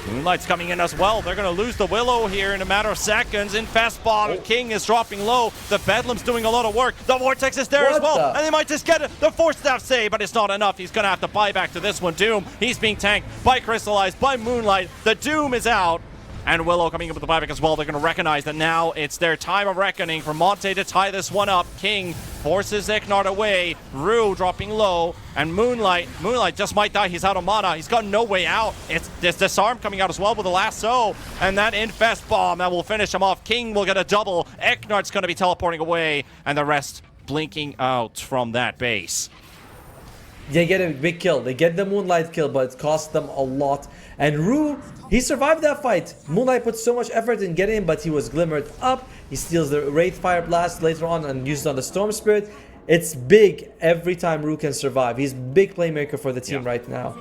Moonlight's coming in as well. They're going to lose the Willow here in a matter of seconds. Infest Bomb. King is dropping low. The Bedlam's doing a lot of work. The Vortex is there as well. And they might just get it. The Force Staff save, but it's not enough. He's going to have to buy back to this one. Doom, he's being tanked by Crystallized, by Moonlight. The Doom is out. And Willow coming in with the buyback as well. They're going to recognize that now it's their time of reckoning for Monte to tie this one up. King forces Eknard away. Rue dropping low. And Moonlight just might die. He's out of mana. He's got no way out. It's this Disarm coming out as well with a lasso. And that Infest Bomb that will finish him off. King will get a double. Eknard's going to be teleporting away. And the rest blinking out from that base. They get a big kill. They get the Moonlight kill, but it cost them a lot. And Rue, he survived that fight. Moonlight put so much effort in getting him, but he was glimmered up. He steals the Wraith Fire Blast later on and uses it on the Storm Spirit. It's big every time Rue can survive. He's a big playmaker for the team right now.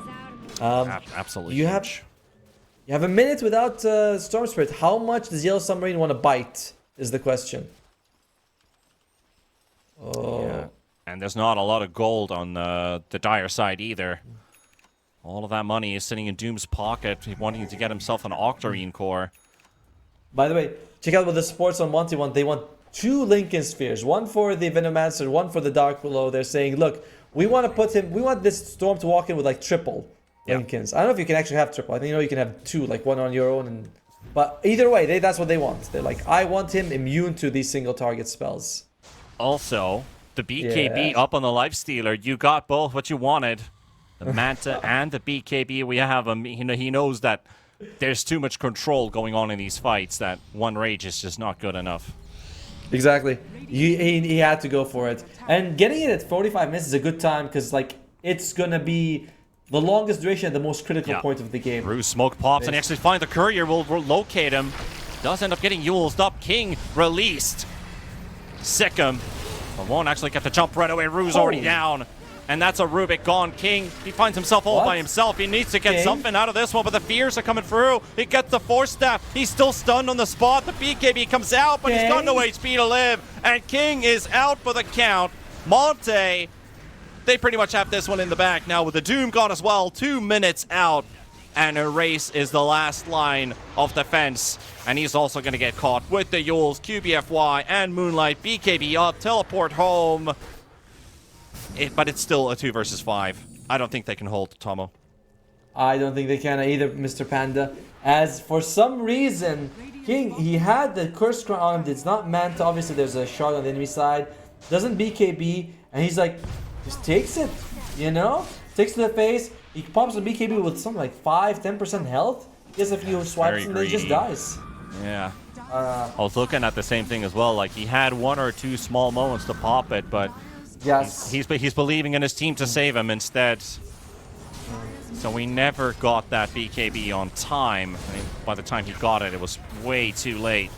Absolutely. You have a minute without Storm Spirit. How much does Yellow Submarine want to bite is the question. Oh. Yeah. And there's not a lot of gold on the Dire side either. All of that money is sitting in Doom's pocket, wanting to get himself an Octarine core. By the way, check out what the sports on Monte want. They want 2 Lincoln Spheres. One for the Venomancer, one for the Dark Willow. They're saying, look, we want this Storm to walk in with like triple Lincolns. I don't know if you can actually have triple. I think you can have 2, like one on your own. But either way, that's what they want. They're like, I want him immune to these single target spells. Also, the BKB up on the Lifestealer. You got both what you wanted. The Manta and the BKB. We have him. He knows that there's too much control going on in these fights, that one Rage is just not good enough. Exactly. He had to go for it. And getting it at 45 minutes is a good time because like it's going to be the longest duration at the most critical point of the game. Rue smoke pops and he actually finds the Courier. Will locate him. Does end up getting Yule's up. King released. Sick him. But won't actually get the jump right away. Rue's already down. And that's a Rubik gone. King, he finds himself all by himself. He needs to get something out of this one, but the fears are coming through. He gets the force staff. He's still stunned on the spot. The BKB comes out, but he's got no HP to live. And King is out for the count. Monte, they pretty much have this one in the back now with the Doom gone as well. 2 minutes out. And Erase is the last line of defense. And he's also going to get caught with the Yules, QBFY, and Moonlight. BKB up, teleport home. But it's still a 2 versus 5. I don't think they can hold Tomo. I don't think they can either, Mr. Panda. As for some reason, King, he had the Curse Crown on him. It's not Manta. Obviously, there's a shard on the enemy side. Doesn't BKB. And he's like, just takes it. You know? Takes to the face. He pops the BKB with something like 5-10% health. Gets a few swipes and then he just dies. Yeah. I was looking at the same thing as well. Like, he had 1 or 2 small moments to pop it, but yes, he's believing in his team to save him instead. So we never got that BKB on time. I mean, by the time he got it, it was way too late.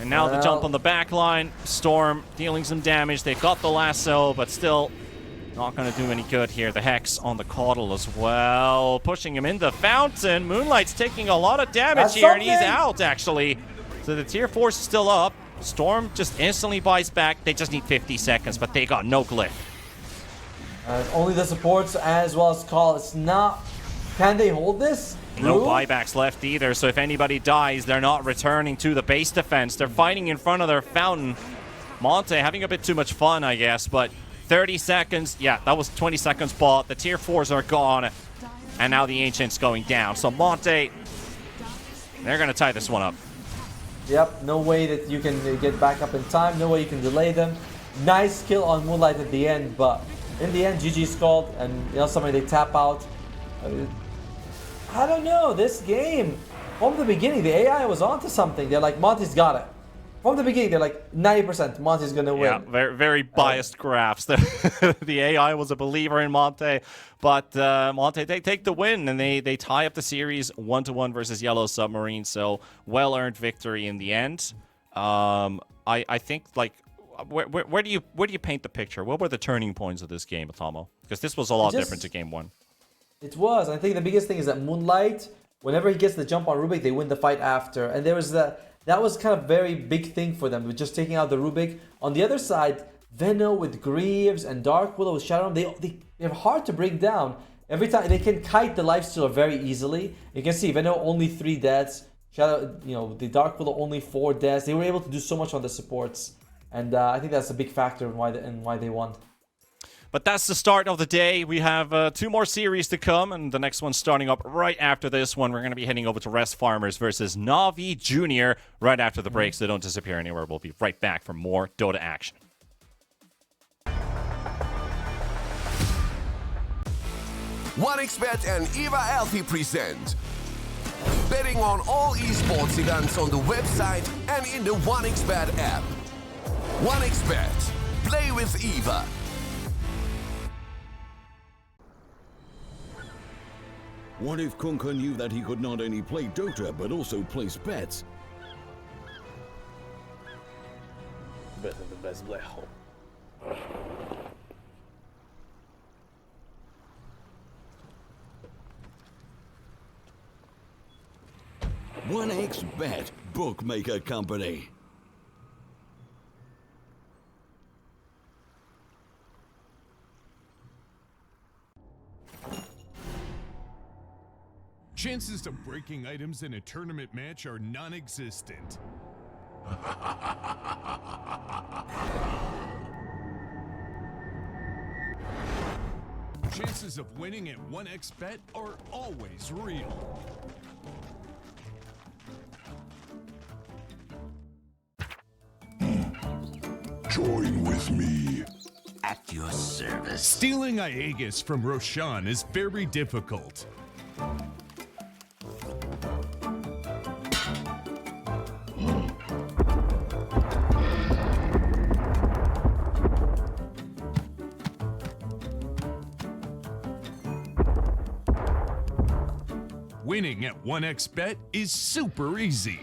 And now the jump on the back line. Storm dealing some damage. They've got the lasso, but still not going to do any good here. The Hex on the Caudal as well. Pushing him in the fountain. Moonlight's taking a lot of damage here, and he's out, actually. So the tier 4 is still up. Storm just instantly buys back. They just need 50 seconds, but they got no glyph. Only the supports as well as Call. It's not... Can they hold this? No buybacks left either, so if anybody dies, they're not returning to the base defense. They're fighting in front of their fountain. Monte having a bit too much fun, I guess, but 30 seconds. Yeah, that was 20 seconds bought. The tier 4s are gone, and now the Ancient's going down. So Monte, they're going to tie this one up. Yep, no way that you can get back up in time. No way you can delay them. Nice kill on Moonlight at the end, but in the end, GG's called, and you know, somebody they tap out. I don't know, this game, from the beginning, the AI was onto something. They're like, Monte's got it. From the beginning, they're like, 90% Monte's gonna win. Yeah, very, very biased graphs. The AI was a believer in Monte, but Monte, they take the win, and they tie up the series 1-1 versus Yellow Submarine, so well-earned victory in the end. I think, like, where do you paint the picture? What were the turning points of this game, Tomo? Because this was a lot different to game 1. It was. I think the biggest thing is that Moonlight, whenever he gets the jump on Rubik, they win the fight after. And there was that was kind of very big thing for them, with just taking out the Rubik. On the other side, Venno with Greaves and Dark Willow with Shadow, they're hard to break down. Every time they can kite the lifestealer very easily. You can see Venno only 3 deaths. Shadow, you know, the Dark Willow only 4 deaths. They were able to do so much on the supports. And I think that's a big factor in why they won. But that's the start of the day. We have 2 more series to come, and the next one's starting up right after this one. We're going to be heading over to Rest Farmers versus Navi Jr. right after the break, so don't disappear anywhere. We'll be right back for more Dota action. OneXBet and Eva Alfie present betting on all esports events on the website and in the OneXBet app. OneXBet. Play with Eva. What if Kunka knew that he could not only play Dota, but also place bets? Better the best black hole. OneXBet, bookmaker company. Chances of breaking items in a tournament match are non-existent. Chances of winning at 1xBet are always real. Join with me. At your service. Stealing Aegis from Roshan is very difficult. Winning at 1xBet is super easy.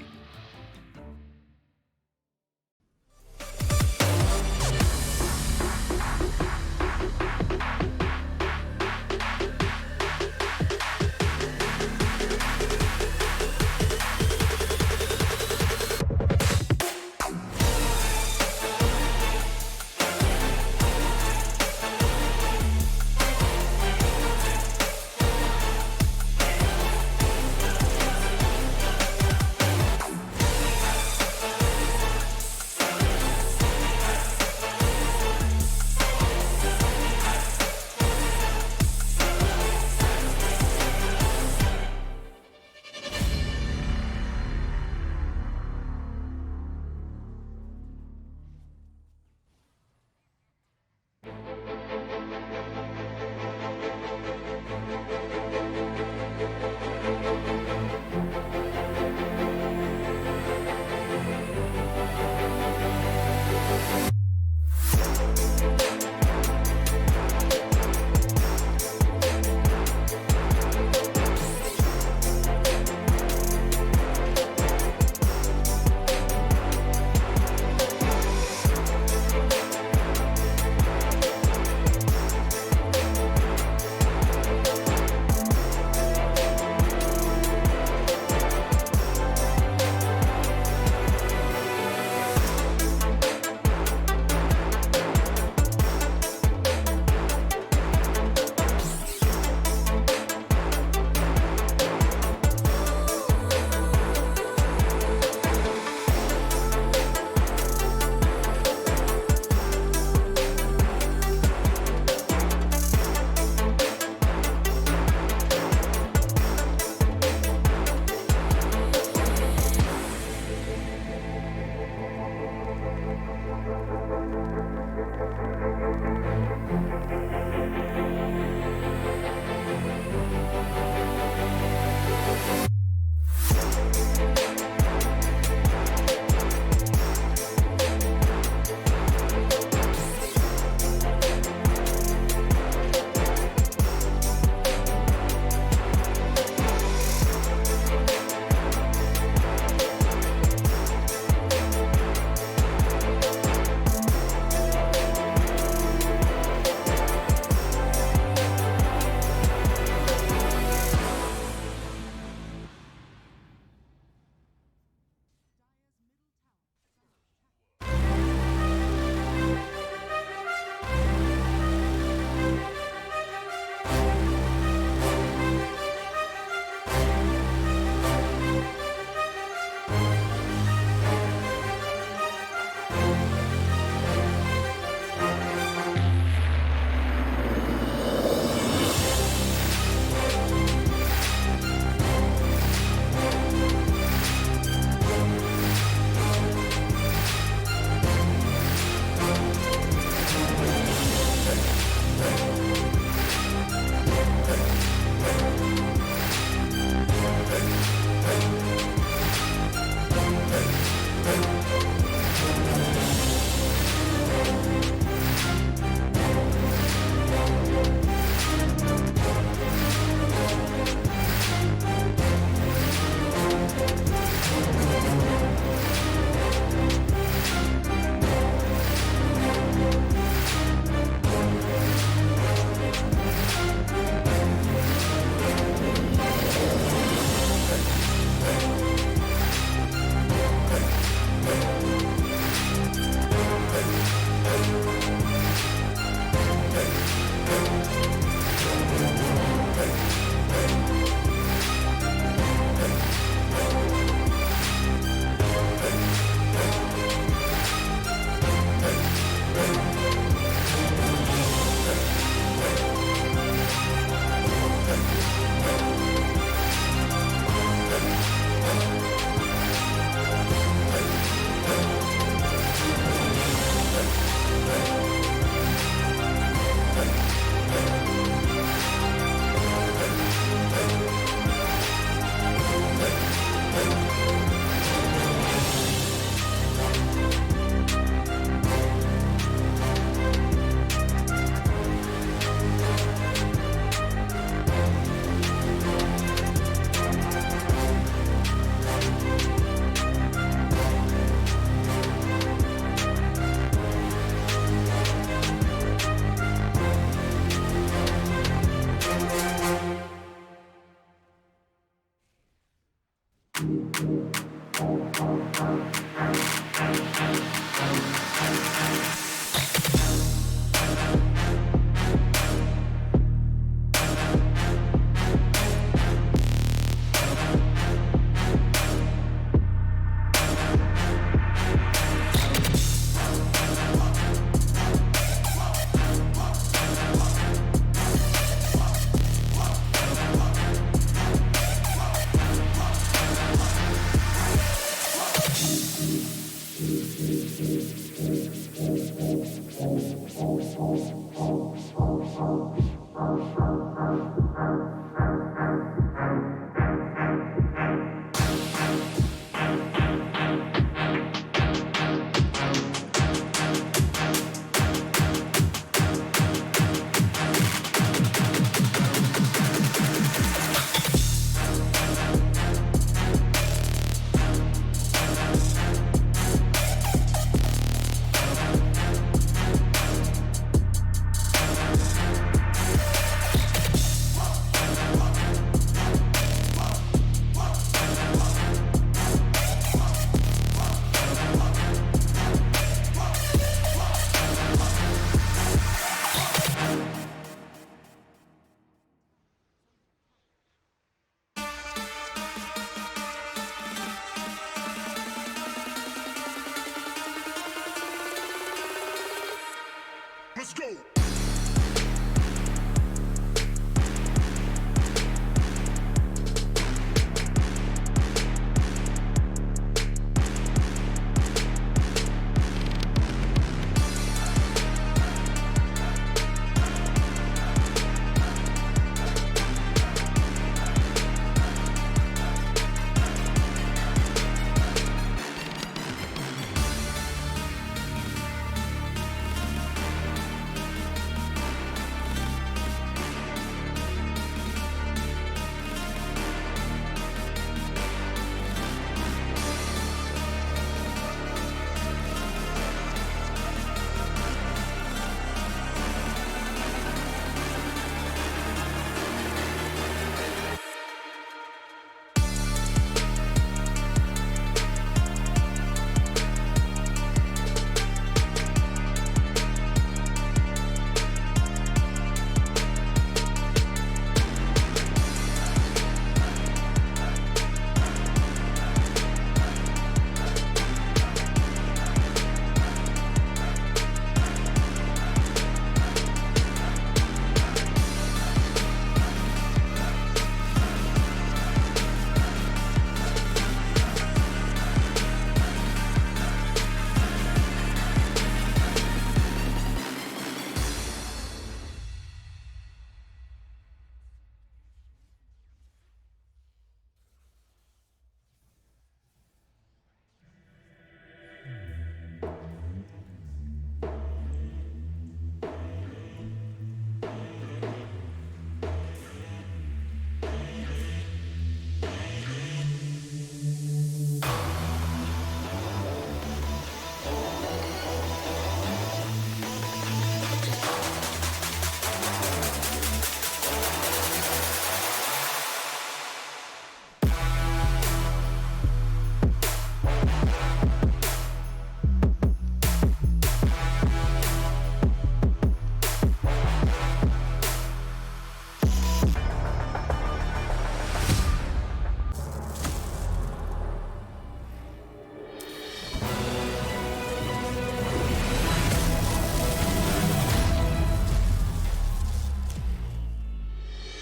Let's go.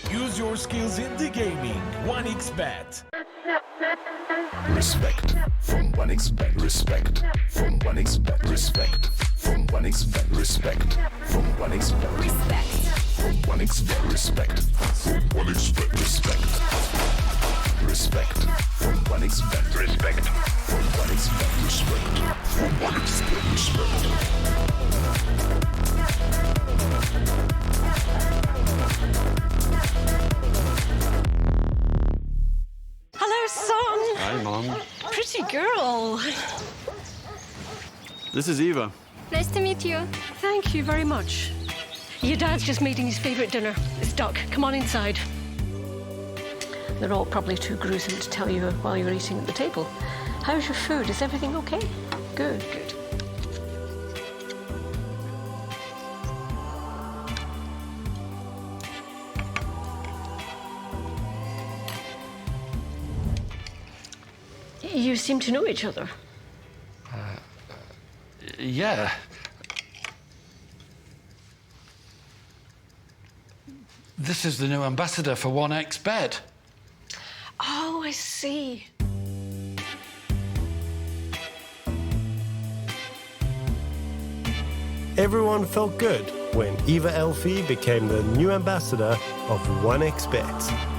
Use your skills in the gaming. 1xBet. Respect from 1xBet. Respect from 1xBet. Respect from 1xBet. Respect from 1xBet. Respect from 1xBet. Respect from 1xBet. Respect. Respect from 1xBet. Respect from 1xBet. Respect from 1xBet. Respect. Hello, son. Hi, Mom. Pretty girl. This is Eva. Nice to meet you. Thank you very much. Your dad's just making his favourite dinner. It's duck. Come on inside. They're all probably too gruesome to tell you while you're eating at the table. How's your food? Is everything okay? Good, good. You seem to know each other. Yeah. This is the new ambassador for 1xBet. Oh, I see. Everyone felt good when Eva Elfie became the new ambassador of 1xBet.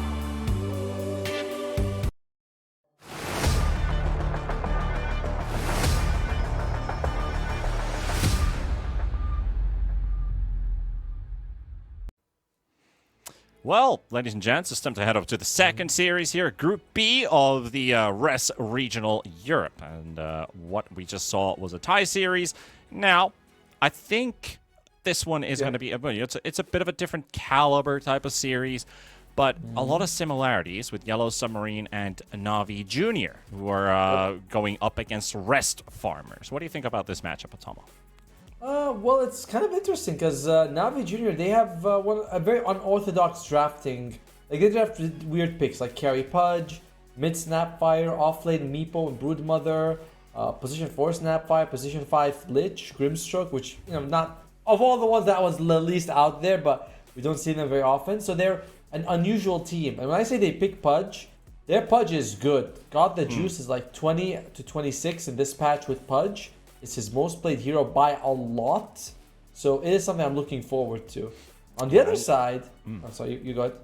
Well, ladies and gents, it's time to head over to the second series here, Group B of the RES Regional Europe. And what we just saw was a tie series. Now, I think this one is going to be it's a bit of a different caliber type of series, but a lot of similarities with Yellow Submarine and Navi Junior, who are going up against Rest Farmers. What do you think about this matchup, Atomo? Well, it's kind of interesting because Navi Junior, they have a very unorthodox drafting. Like, they draft weird picks like Carry Pudge, Mid Snapfire, Offlane Meepo and Broodmother, Position 4 Snapfire, Position 5 Lich, Grimstroke, which, not of all the ones that was the least out there, but we don't see them very often. So they're an unusual team. And when I say they pick Pudge, their Pudge is good. God the Juice is like 20 to 26 in this patch with Pudge. It's his most played hero by a lot. So it is something I'm looking forward to. On the other side, I'm sorry, you go ahead.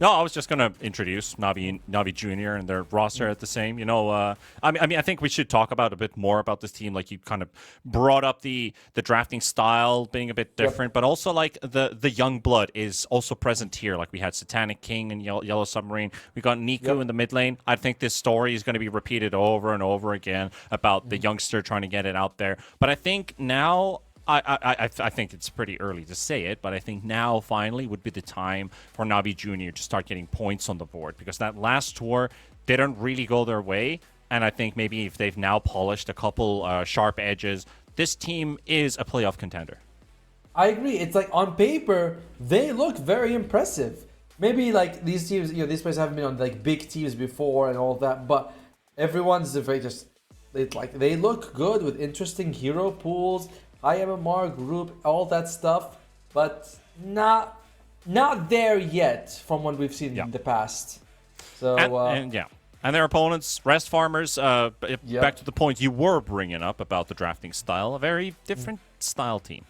No, I was just going to introduce Navi Junior and their roster at the same. I think we should talk about a bit more about this team. Like, you kind of brought up the drafting style being a bit different, but also like the young blood is also present here. Like, we had Satanic King and Yellow Submarine. We got Niku in the mid lane. I think this story is going to be repeated over and over again about the youngster trying to get it out there. But I think now, I think it's pretty early to say it, but I think now finally would be the time for Navi Junior to start getting points on the board, because that last tour didn't really go their way, and I think maybe if they've now polished a couple sharp edges, this team is a playoff contender. I agree. It's like, on paper, they look very impressive. Maybe like these teams, these players haven't been on like big teams before and all that, but everyone's very they look good with interesting hero pools, high MMR group, all that stuff, but not there yet from what we've seen in the past. So and their opponents, Rest Farmers. Back to the point you were bringing up about the drafting style, a very different style team.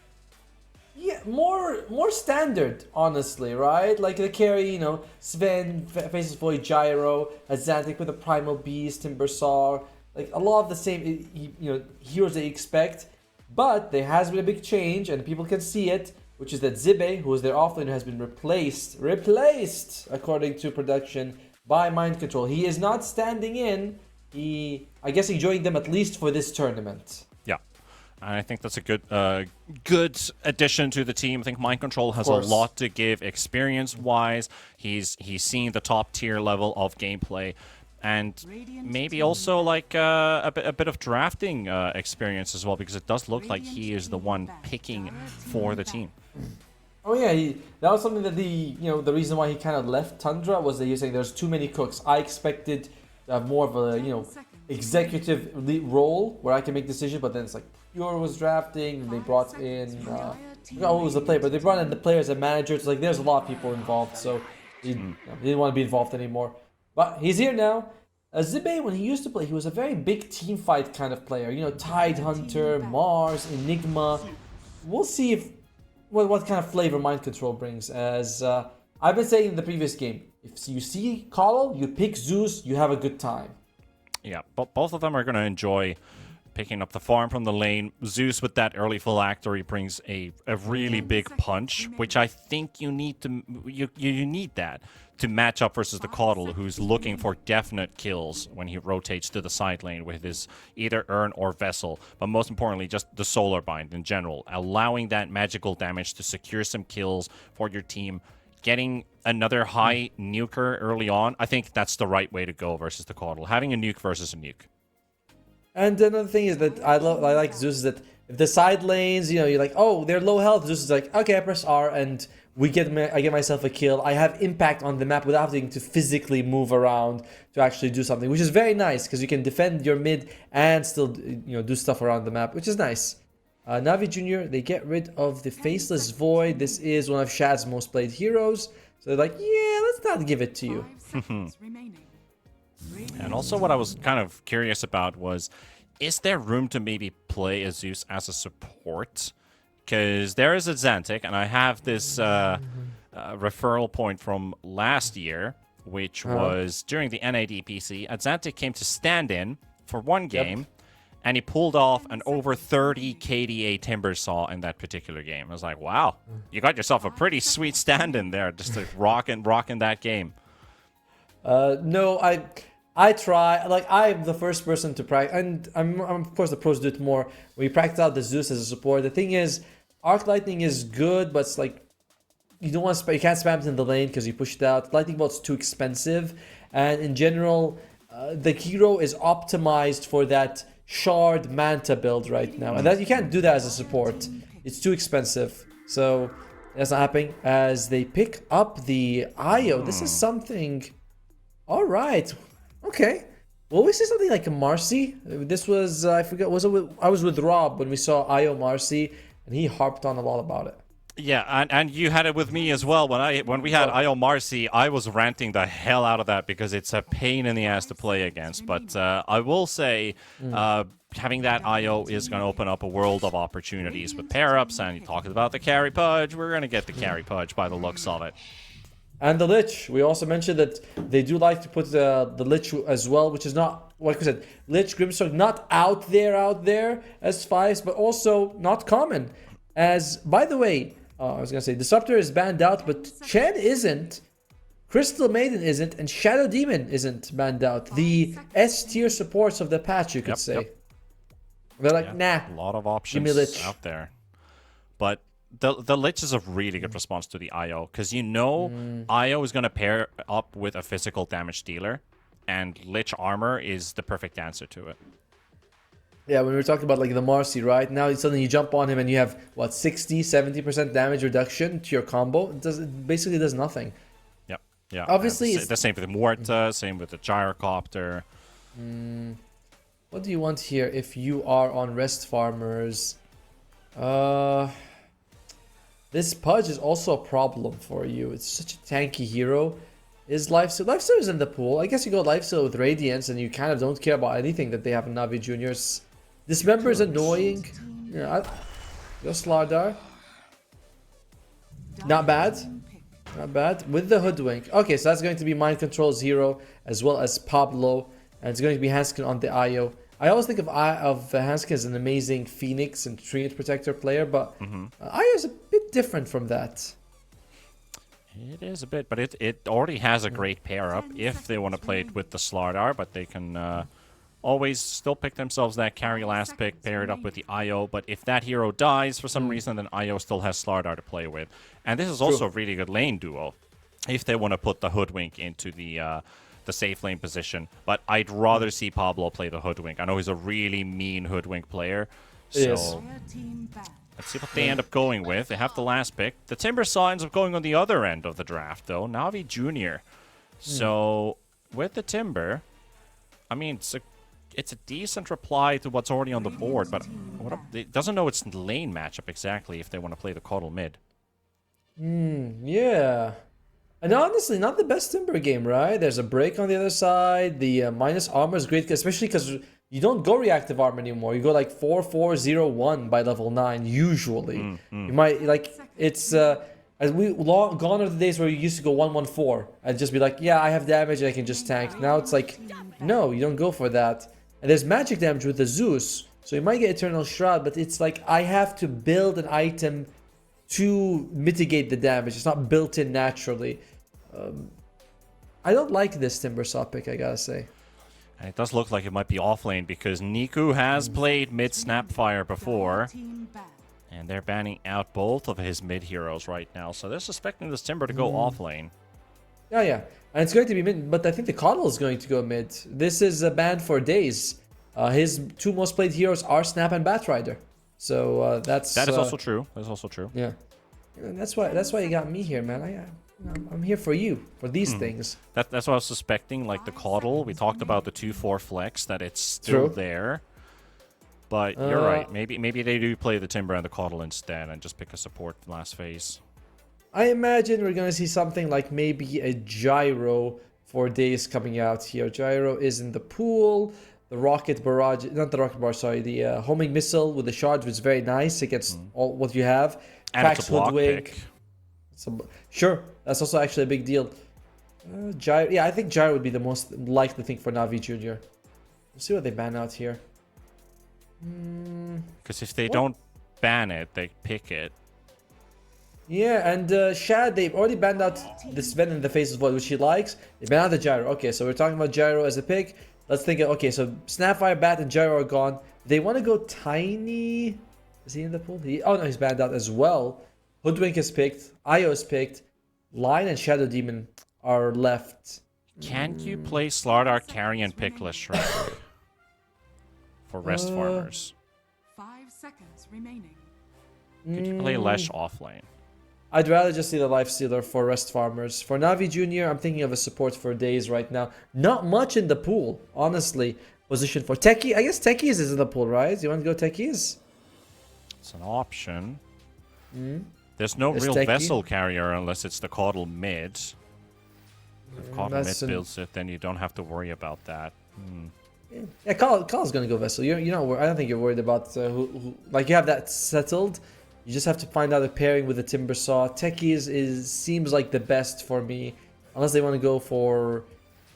Yeah, more standard, honestly, right? Like, they carry, Sven, Faceless Void, Gyro, Azantic with a Primal Beast, Timbersaw, like a lot of the same, heroes they expect. But there has been a big change, and people can see it, which is that Zibe, who is their offlaner, has been replaced, according to production, by Mind Control. He is not standing in. I guess he joined them at least for this tournament. Yeah, and I think that's a good addition to the team. I think Mind Control has a lot to give experience-wise. He's seeing the top tier level of gameplay. And maybe also like a bit of drafting experience as well, because it does look like he is the one picking for the team. Oh yeah, that was something that the reason why he kind of left Tundra was that he was saying there's too many cooks. I expected to have more of a executive role where I can make decisions, but then it's like Pure was drafting, and they brought in I forgot who was the player, but they brought in the player as a manager. It's like there's a lot of people involved, so he didn't want to be involved anymore. But he's here now. Zibe, when he used to play, he was a very big team fight kind of player. Tide Hunter, Mars, Enigma. We'll see what kind of flavor Mind Control brings. As I've been saying in the previous game, if you see Coddle, you pick Zeus, you have a good time. Yeah, both of them are going to enjoy picking up the farm from the lane. Zeus with that early phylactery brings a really big punch, which I think you need that to match up versus the Coddle, who's looking for definite kills when he rotates to the side lane with his either Urn or Vessel, but most importantly, just the Solar Bind in general, allowing that magical damage to secure some kills for your team. Getting another high nuker early on, I think that's the right way to go versus the Coddle. Having a nuke versus a nuke. And another thing is that I like Zeus is that if the side lanes, you're like, oh, they're low health, Zeus is like, okay, I press R and I get myself a kill. I have impact on the map without having to physically move around to actually do something, which is very nice because you can defend your mid and still do stuff around the map, which is nice. Navi Junior, they get rid of the Faceless Void. This is one of Shad's most played heroes. So they're like, yeah, let's not give it to you. And also what I was kind of curious about was, is there room to maybe play a Zeus as a support? because there is a Xantic, and I have this referral point from last year, which was during the NADPC. A Xantic came to stand in for one game, and he pulled off an over 30 KDA Timber Saw in that particular game. I was like, wow, you got yourself a pretty sweet stand-in there, just to rocking that game. No, I try. Like, I'm the first person to practice, and I'm of course the pros do it more. We practice out the Zeus as a support. The thing is, Arc Lightning is good, but it's like you don't want to you can't spam it in the lane because you push it out. Lightning Bolt's too expensive, and in general, the hero is optimized for that Shard Manta build right now, and that you can't do that as a support. It's too expensive, so that's not happening. As they pick up the IO, this is something. All right, okay. Well, we see something like a Marcy. This was I forget. Was it? I was with Rob when we saw IO Marcy, and he harped on a lot about it. Yeah, and you had it with me as well. When we had IO Marcy, I was ranting the hell out of that because it's a pain in the ass to play against. But I will say, having that IO is going to open up a world of opportunities with pair-ups. And you talked about the carry pudge. We're going to get the carry pudge by the looks of it. And the Lich. We also mentioned that they do like to put the Lich as well, which is not, like we said, Lich, Grimstroke, not out there as fives, but also not common. As, by the way, I was going to say, Disruptor is banned out, but Chen isn't, Crystal Maiden isn't, and Shadow Demon isn't banned out. The S tier supports of the patch, you could say. Yep. They're like, nah. A lot of options out there. But the Lich is a really good response to the IO, because you know IO is going to pair up with a physical damage dealer, and Lich Armor is the perfect answer to it. Yeah, when we were talking about like the Marcy, right? Now suddenly you jump on him and you have, what, 60, 70% damage reduction to your combo? It basically does nothing. Yep, yeah. Obviously, the same with the Morta, same with the Gyrocopter. What do you want here if you are on Rest Farmers? This Pudge is also a problem for you. It's such a tanky hero. Is Lifesteal? Lifesteal is in the pool. I guess you go Lifesteal with Radiance and you kind of don't care about anything that they have in Navi Juniors. Dismember is annoying. Yeah, go Slardar. Not bad. Not bad. With the Hoodwink. Okay, so that's going to be Mind Control Zero as well as Pablo. And it's going to be Hanskin on the IO. I always think of Hanskin as an amazing Phoenix and Trinity Protector player, but IO is a bit different from that. It is a bit, but it already has a great pair-up if they want to play it with the Slardar, but they can always still pick themselves that carry last pick, pair it up with the IO, but if that hero dies for some reason, then IO still has Slardar to play with. And this is also a really good lane duo if they want to put the Hoodwink into the safe lane position. But I'd rather see Pablo play the Hoodwink. I know he's a really mean Hoodwink player, so let's see what they end up going with. They have the last pick. The Timber Saw ends up going on the other end of the draft, though. Navi Jr. So, with the Timber, I mean, it's a decent reply to what's already on the board, but it doesn't know its lane matchup exactly if they want to play the Coddle mid. Yeah. And honestly, not the best Timber game, right? There's a break on the other side. The minus armor is great, especially because you don't go reactive armor anymore. You go like 4-4-0-1 by level 9, usually. You might, like, it's... as gone are the days where you used to go 1-1-4 and just be like, yeah, I have damage and I can just tank. Now it's like, no, you don't go for that. And there's magic damage with the Zeus, so you might get Eternal Shroud, but it's like I have to build an item to mitigate the damage. It's not built in naturally. I don't like this Timber Saw pick, I gotta say. And it does look like it might be off lane because Niku has played mid Snapfire before. And they're banning out both of his mid heroes right now. So they're suspecting this Timber to go off lane. Yeah. And it's going to be mid, but I think the Coddle is going to go mid. This is a ban for days. His two most played heroes are Snap and Batrider. So that is also true. That is also true. Yeah. And that's why you got me here, man. I'm here for you, for these things. That's what I was suspecting, like the Coddle. We talked about the 2-4 flex, that it's still there. But you're right. Maybe they do play the Timber and the Coddle instead and just pick a support last phase. I imagine we're going to see something like maybe a Gyro for days coming out here. Gyro is in the pool. the rocket barrage, not the rocket barrage, sorry, the homing missile with the charge was very nice against all what you have. And it's a block Hoodwink. pick. Sure, that's also actually a big deal. Gyro, yeah, I think Gyro would be the most likely thing for Navi Junior. We'll see what they ban out here. Because if they don't ban it, they pick it. Yeah, and Shad, they've already banned out this Ven in the Face of Void, which he likes. They banned out the Gyro. Okay, so we're talking about Gyro as a pick. Let's think of, okay, so Snapfire, Bat, and Gyro are gone. They want to go Tiny. Is he in the pool? Oh, no, he's banned out as well. Hoodwink is picked. Io is picked. Lion and Shadow Demon are left. Can you play Slardar, Carry, and pick Leshrac for rest farmers? 5 seconds remaining. Could you play Lesh offlane? I'd rather just see the Lifestealer for rest farmers. For Navi Junior, I'm thinking of a support for days right now. Not much in the pool, honestly. Position for Techie. I guess Techies is in the pool, right? You want to go Techies? It's an option. There's no real Techie. vessel carrier unless it's the Caudal mid. If Caudal mid builds it, then you don't have to worry about that. Yeah, Carl's gonna go Vessel. You're not. I don't think you're worried about who. Like you have that settled. You just have to find out a pairing with the Timber Saw. Techies seems like the best for me, unless they want to go for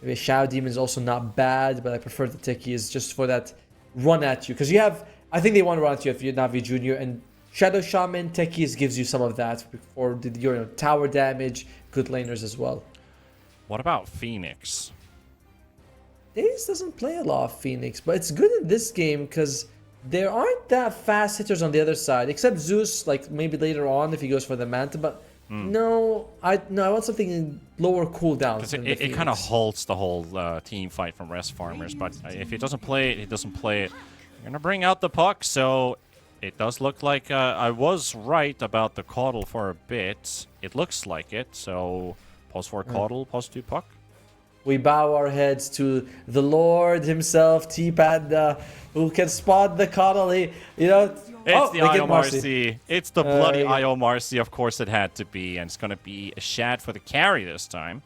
maybe Shadow Demon is also not bad, but I prefer the Techies just for that run at you because you have. I think they want to run at you if you're Navi Junior and Shadow Shaman Techies gives you some of that for your tower damage, good laners as well. What about Phoenix? Daze doesn't play a lot of Phoenix, but it's good in this game because there aren't that fast hitters on the other side, except Zeus, like maybe later on if he goes for the Manta, but no, I want something in lower cooldown. Because it kind of halts the whole team fight from rest farmers, but if he doesn't play it, he doesn't play it. You're going to bring out the puck, so it does look like I was right about the Caudal for a bit. It looks like it, so pause 4 Caudal, pause 2 puck. We bow our heads to the Lord himself, T-Panda, who can spot the Caudal. It's the Io Marcy. It's the bloody Io Marcy. Of course it had to be. And it's going to be a Shad for the carry this time.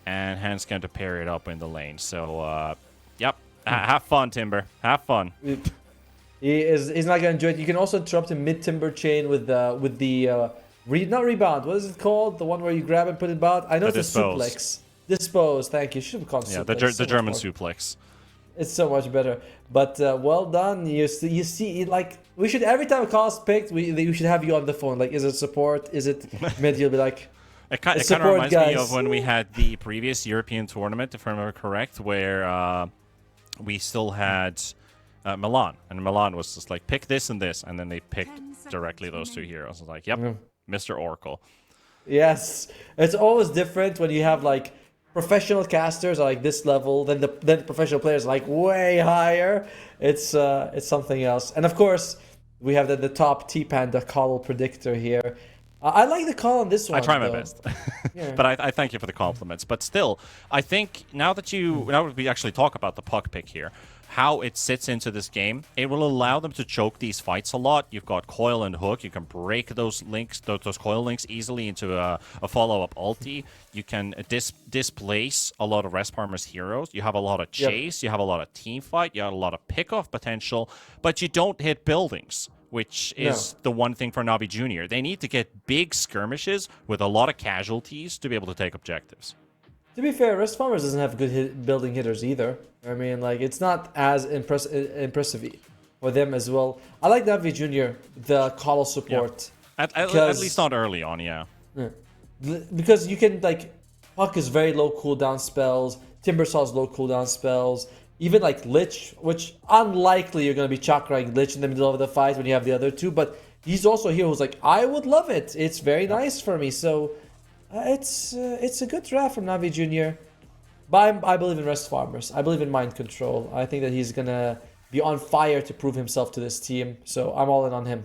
And Han's going to pair it up in the lane. So, yep. Have fun, Timber. Have fun. He's not going to enjoy it. You can also interrupt him mid-Timber chain with the not rebound. What is it called? The one where you grab and put it out? I know it's a suplex. Dispose, thank you. Should have called suplex. The German suplex. It's so much better. But well done. You see, like we should every time a call is picked, we should have you on the phone. Like, is it support? Is it mid? You'll be like, it kind of reminds me of when we had the previous European tournament, if I remember correct, where we still had Milan, and Milan was just like pick this and this, and then they picked directly those two heroes. I was like, yep, Mr. Oracle. Yes, it's always different when you have like professional casters are like this level, then the professional players are like way higher. It's something else. And of course, we have the top T-Panda call predictor here. I like the call on this one. I try my best. But I thank you for the compliments. But still, I think now that we actually talk about the puck pick here, how it sits into this game, it will allow them to choke these fights a lot. You've got coil and hook. You can break those links, those coil links easily into a follow-up ulti. You can displace a lot of rest farmers' heroes. You have a lot of chase. You have a lot of team fight. You have a lot of pick-off potential. But you don't hit buildings, which is the one thing for Navi Junior. They need to get big skirmishes with a lot of casualties to be able to take objectives. To be fair, Rest Farmers doesn't have good building hitters either. I mean, like, it's not as impressive for them as well. I like Navi Junior, the call support. Yeah. At least not early on, yeah. Because you can, like, Puck is very low cooldown spells, Timbersaw's low cooldown spells, even like Lich, which unlikely you're going to be chakraing Lich in the middle of the fight when you have the other two, but he's also a hero who's like, I would love it. It's very nice for me, so... It's a good draft from Navi Junior, but I believe in Rest Farmers. I believe in Mind Control. I think that he's gonna be on fire to prove himself to this team. So I'm all in on him.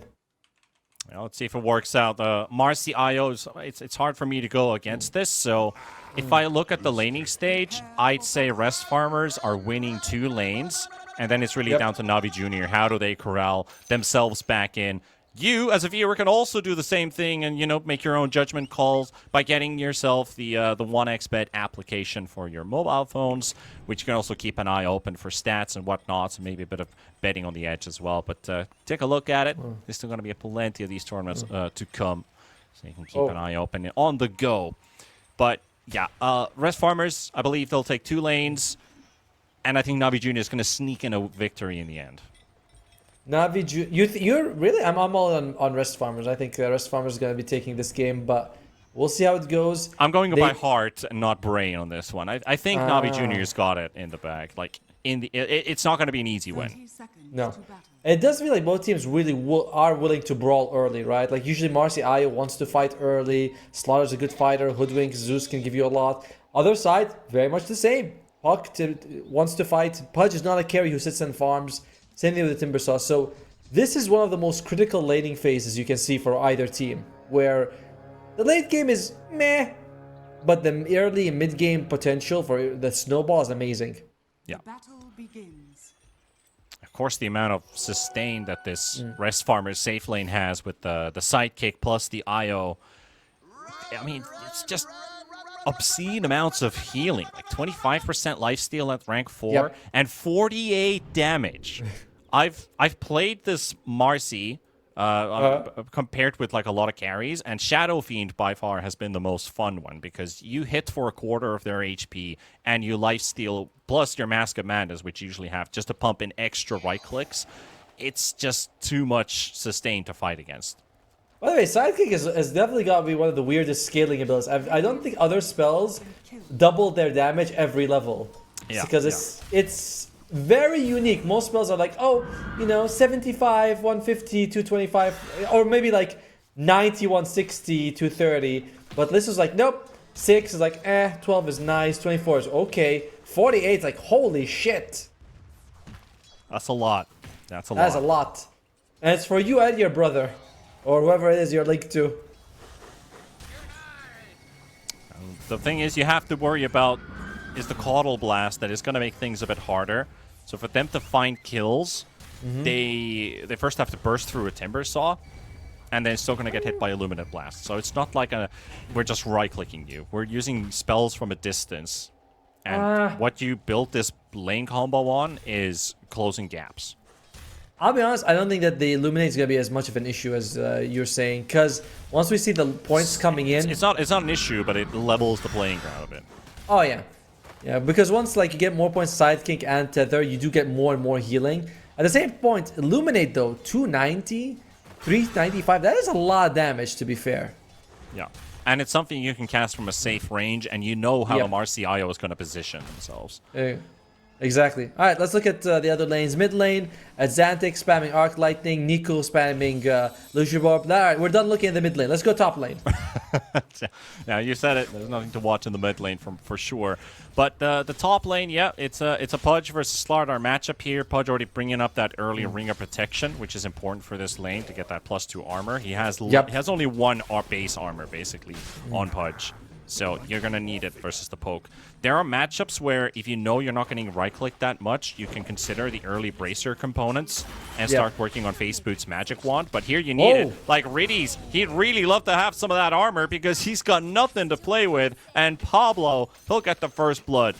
Well, let's see if it works out. Marcy IOs. It's hard for me to go against this. So if I look at the laning stage, I'd say Rest Farmers are winning 2 lanes, and then it's really down to Navi Junior. How do they corral themselves back in? you, as a viewer, can also do the same thing and, make your own judgment calls by getting yourself the 1xBet application for your mobile phones, which you can also keep an eye open for stats and whatnot, and maybe a bit of betting on the edge as well. But take a look at it. There's still going to be plenty of these tournaments to come, so you can keep an eye open on the go. But, yeah, Rest Farmers, I believe they'll take 2 lanes, and I think Navi Jr. is going to sneak in a victory in the end. Navi, you're really? I'm all on Rest Farmers. I think Rest Farmers is going to be taking this game, but we'll see how it goes. I'm going by heart and not brain on this one. I think Navi Jr.'s got it in the bag. Like it's not going to be an easy win. No, it does feel like both teams really are willing to brawl early, right? Like usually Marcy Ayo wants to fight early. Slaughter's a good fighter. Hoodwink Zeus can give you a lot. Other side, very much the same. Puck wants to fight. Pudge is not a carry who sits and farms. Same thing with the Timbersaw. So this is one of the most critical laning phases you can see for either team, where the late game is meh, but the early and mid game potential for the snowball is amazing. Yeah. The battle begins. Of course, the amount of sustain that this Rest Farmers safe lane has with the sidekick plus the IO, I mean, it's just obscene amounts of healing. Like 25% lifesteal at rank 4 and 48 damage. I've played this Marcy compared with like a lot of carries, and Shadow Fiend by far has been the most fun one because you hit for a quarter of their HP and you lifesteal plus your Mask of Madness, which you usually have just to pump in extra right clicks. It's just too much sustain to fight against. By the way, Sidekick has definitely got to be one of the weirdest scaling abilities. I don't think other spells double their damage every level. Yeah, because it's very unique. Most spells are like, 75, 150, 225, or maybe like 90, 160, 230. But this is like, nope. 6 is like, 12 is nice, 24 is okay. 48 is like, holy shit. That's a lot. That's a lot. That's a lot. And it's for you and your brother. Or whoever it is you're linked to. The thing is, you have to worry about is the Caudal Blast that is going to make things a bit harder. So for them to find kills, they first have to burst through a Timber Saw, and then still going to get hit by Illuminate Blast. So it's not like we're just right-clicking you. We're using spells from a distance. And what you built this lane combo on is closing gaps. I'll be honest, I don't think that the Illuminate is going to be as much of an issue as you're saying, because once we see the points coming in... It's not an issue, but it levels the playing ground a bit. Oh, yeah. Yeah, because once you get more points Sidekick and Tether, you do get more and more healing. At the same point, Illuminate, though, 290, 395, that is a lot of damage, to be fair. Yeah. And it's something you can cast from a safe range, and you know how the Marcio is going to position themselves. Exactly. All right, let's look at the other lanes. Mid lane, Xantic spamming Arc Lightning, Nico spamming Luciborb. All right, we're done looking at the mid lane. Let's go top lane. Now, you said it. There's nothing to watch in the mid lane for sure. But the top lane, yeah, it's a Pudge versus Slardar matchup here. Pudge already bringing up that early Ring of Protection, which is important for this lane to get that +2 armor. He has only one base armor, basically, on Pudge. So you're going to need it versus the poke. There are matchups where if you know you're not getting right-click that much, you can consider the early bracer components and start working on Face Boot's Magic Wand. But here you need it. Like Riddy's, he'd really love to have some of that armor because he's got nothing to play with. And Pablo, he'll get the first blood.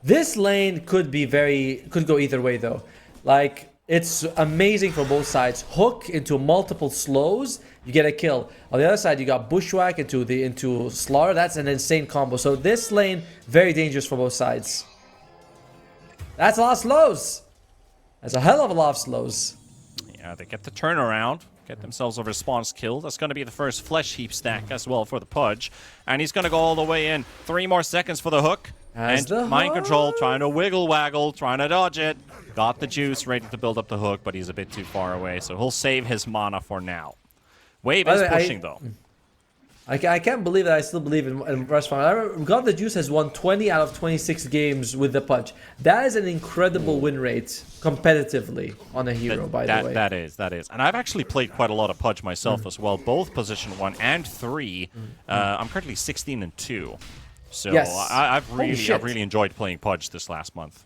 This lane could go either way, though. Like, it's amazing for both sides. Hook into multiple slows, you get a kill. On the other side, you got Bushwhack into Slaughter. That's an insane combo. So this lane, very dangerous for both sides. That's a lot of slows. That's a hell of a lot of slows. Yeah, they get the turnaround, get themselves a response kill. That's going to be the first Flesh Heap stack as well for the Pudge. And he's going to go all the way in. 3 more seconds for the hook. And Mind Control, trying to wiggle-waggle, trying to dodge it. Got the juice, ready to build up the hook, but he's a bit too far away, so he'll save his mana for now. Wave is pushing, though. I can't believe that I still believe in Rest Farm. God the Juice has won 20 out of 26 games with the Pudge. That is an incredible win rate competitively on a hero, by the way. That is. And I've actually played quite a lot of Pudge myself as well, both position 1 and 3. I'm currently 16-2. So I've really enjoyed playing Pudge this last month.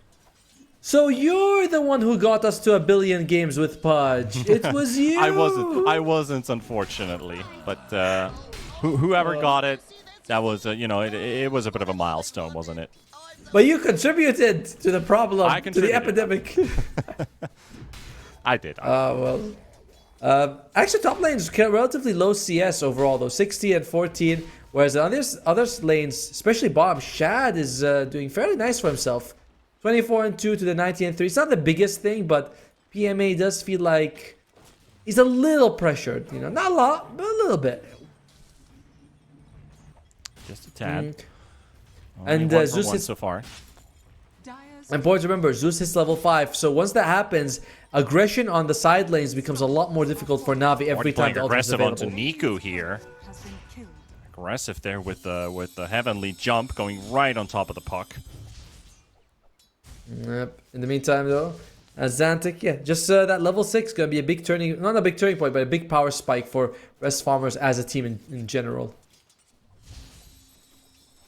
So you're the one who got us to 1 billion games with Pudge. It was you. I wasn't, unfortunately. But whoever got it, that was, it was a bit of a milestone, wasn't it? But you contributed to the problem, to the epidemic. I did. Actually, top lane's relatively low CS overall, though, 60 and 14. Whereas the other lanes, especially bottom, Shad is doing fairly nice for himself. 24 and 2 to the 90 and 3. It's not the biggest thing, but PMA does feel like he's a little pressured. Not a lot, but a little bit. Just a tad. And Zeus hits so far. And boys, remember, Zeus hits level 5. So once that happens, aggression on the side lanes becomes a lot more difficult for Navi every time the ultimate is aggressive available. onto Niku here. Aggressive there with the heavenly jump going right on top of the puck. Yep. In the meantime, though, Xantic, just that level 6 gonna be a big not a big turning point, but a big power spike for Rest Farmers as a team in general.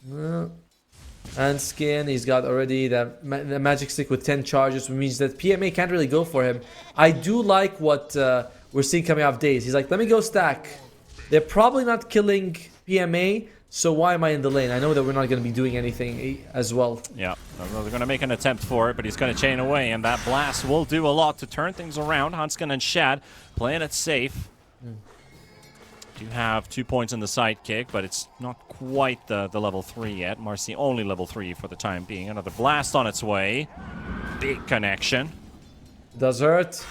And Skin, he's got already the magic stick with 10 charges, which means that PMA can't really go for him. I do like what we're seeing coming off Days. He's like, let me go stack. They're probably not killing PMA, so why am I in the lane? I know that we're not going to be doing anything as well. Yeah, they're going to make an attempt for it, but he's going to chain away, and that blast will do a lot to turn things around. Hanskin and Shad playing it safe. Do have 2 points in the sidekick, but it's not quite the level 3 yet. Marcy only level 3 for the time being. Another blast on its way. Big connection. It does hurt.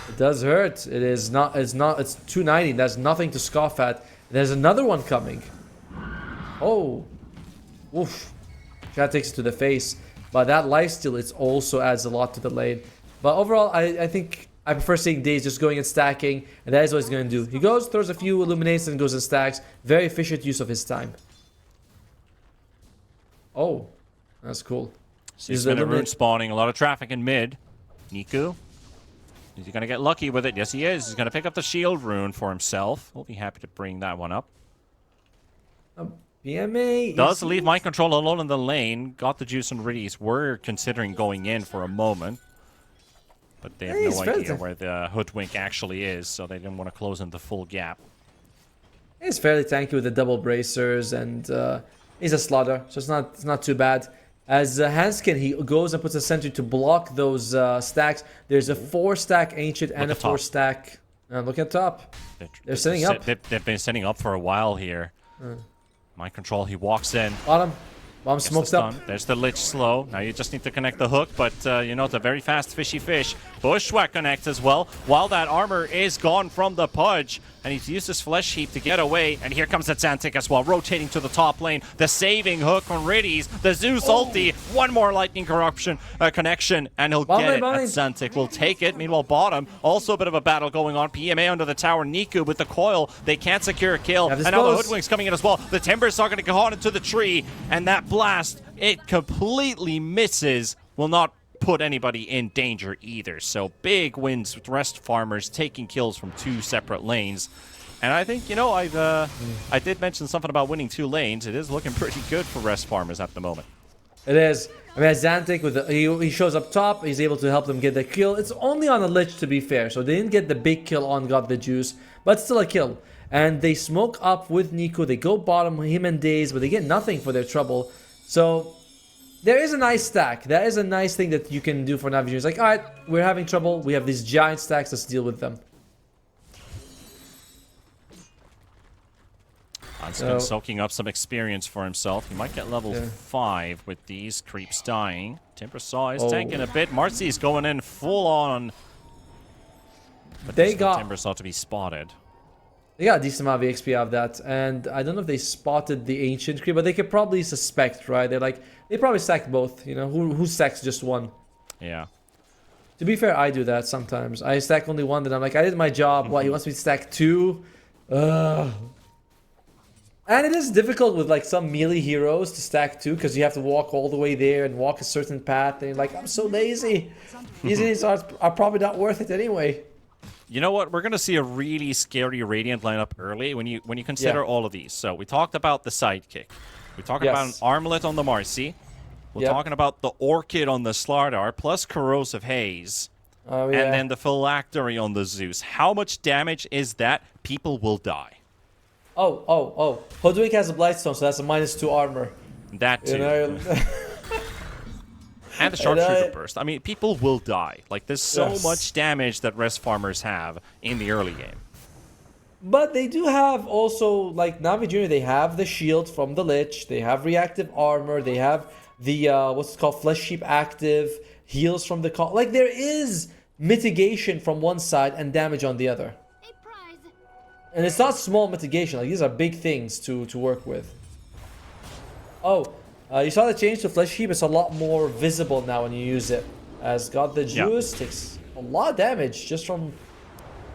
It does hurt. It's 290. There's nothing to scoff at. There's another one coming. Oh. Oof. Shad takes it to the face. But that lifesteal, it also adds a lot to the lane. But overall, I think I prefer seeing Days just going and stacking, and that is what he's going to do. He goes, throws a few illuminates, and goes and stacks. Very efficient use of his time. Oh, that's cool. He's been a rune spawning, a lot of traffic in mid. Niku, is he going to get lucky with it? Yes, he is. He's going to pick up the shield rune for himself. We'll be happy to bring that one up. PMA does leave mind control alone in the lane. Got the juice and Riddies. Were considering going in for a moment. But they have no idea where the Hoodwink actually is, so they didn't want to close in the full gap. He's fairly tanky with the double bracers, and he's a slaughter, so it's not too bad. As Hanskin, he goes and puts a sentry to block those stacks. There's a 4-stack Ancient and a 4-stack. Look at top. They're setting up. They've been setting up for a while here. Mind control, he walks in. Bottom. Bomb smoked up. There's the Lich slow. Now you just need to connect the hook, but it's a very fast fishy fish. Bushwhack connects as well, while that armor is gone from the Pudge. And he's used his flesh heap to get away. And here comes the Xantic as well, rotating to the top lane. The saving hook on Riddies. The Zeus ulti. One more lightning connection, and he'll get it. And Xantic will take it. Meanwhile, bottom, also a bit of a battle going on. PMA under the tower. Niku with the coil. They can't secure a kill. And now the Hoodwink's coming in as well. The Timbers are going to go on into the tree. And that blast, it completely misses. Will not put anybody in danger either. So big wins with Rest Farmers taking kills from 2 separate lanes. And I think, I did mention something about winning 2 lanes. It is looking pretty good for Rest Farmers at the moment. It is. I mean, Xantic, he shows up top. He's able to help them get the kill. It's only on a Lich, to be fair. So they didn't get the big kill on Got the Juice, but still a kill. And they smoke up with Niku. They go bottom, him and Daze, but they get nothing for their trouble. So there is a nice stack. That is a nice thing that you can do for Navi. It's like, all right, we're having trouble. We have these giant stacks. Let's deal with them. Hanskin soaking up some experience for himself. He might get level 5 with these creeps dying. Timbersaw is tanking a bit. Marcy's going in full on. But they got Timbersaw to be spotted. They got a decent amount of XP out of that, and I don't know if they spotted the Ancient creep, but they could probably suspect, right? They're like, they probably stacked both, who stacks just one? Yeah. To be fair, I do that sometimes. I stack only one, then I'm like, I did my job. What, he wants me to stack 2? And it is difficult with like some melee heroes to stack 2, because you have to walk all the way there and walk a certain path, and you're like, I'm so lazy. These days are probably not worth it anyway. You know what? We're going to see a really scary Radiant lineup early when you consider all of these. So we talked about the sidekick. We talked about an armlet on the Marcy. We're talking about the Orchid on the Slardar, plus Corrosive Haze. Oh, yeah. And then the Phylactery on the Zeus. How much damage is that? People will die. Oh. Hoodwink has a Blightstone, so that's a -2 armor. That too. You know? And the Sharpshooter Burst. I mean, people will die. Like, there's so Yes. much damage that Rest Farmers have in the early game. But they do have also, like Navi Jr., they have the shield from the Lich, they have reactive armor, they have the, what's it called, Flesh Sheep active, heals from the call. Like, there is mitigation from one side and damage on the other. And it's not small mitigation, like, these are big things to work with. Oh, you saw the change to Flesh Sheep, it's a lot more visible now when you use it. As got the juice, takes a lot of damage just from...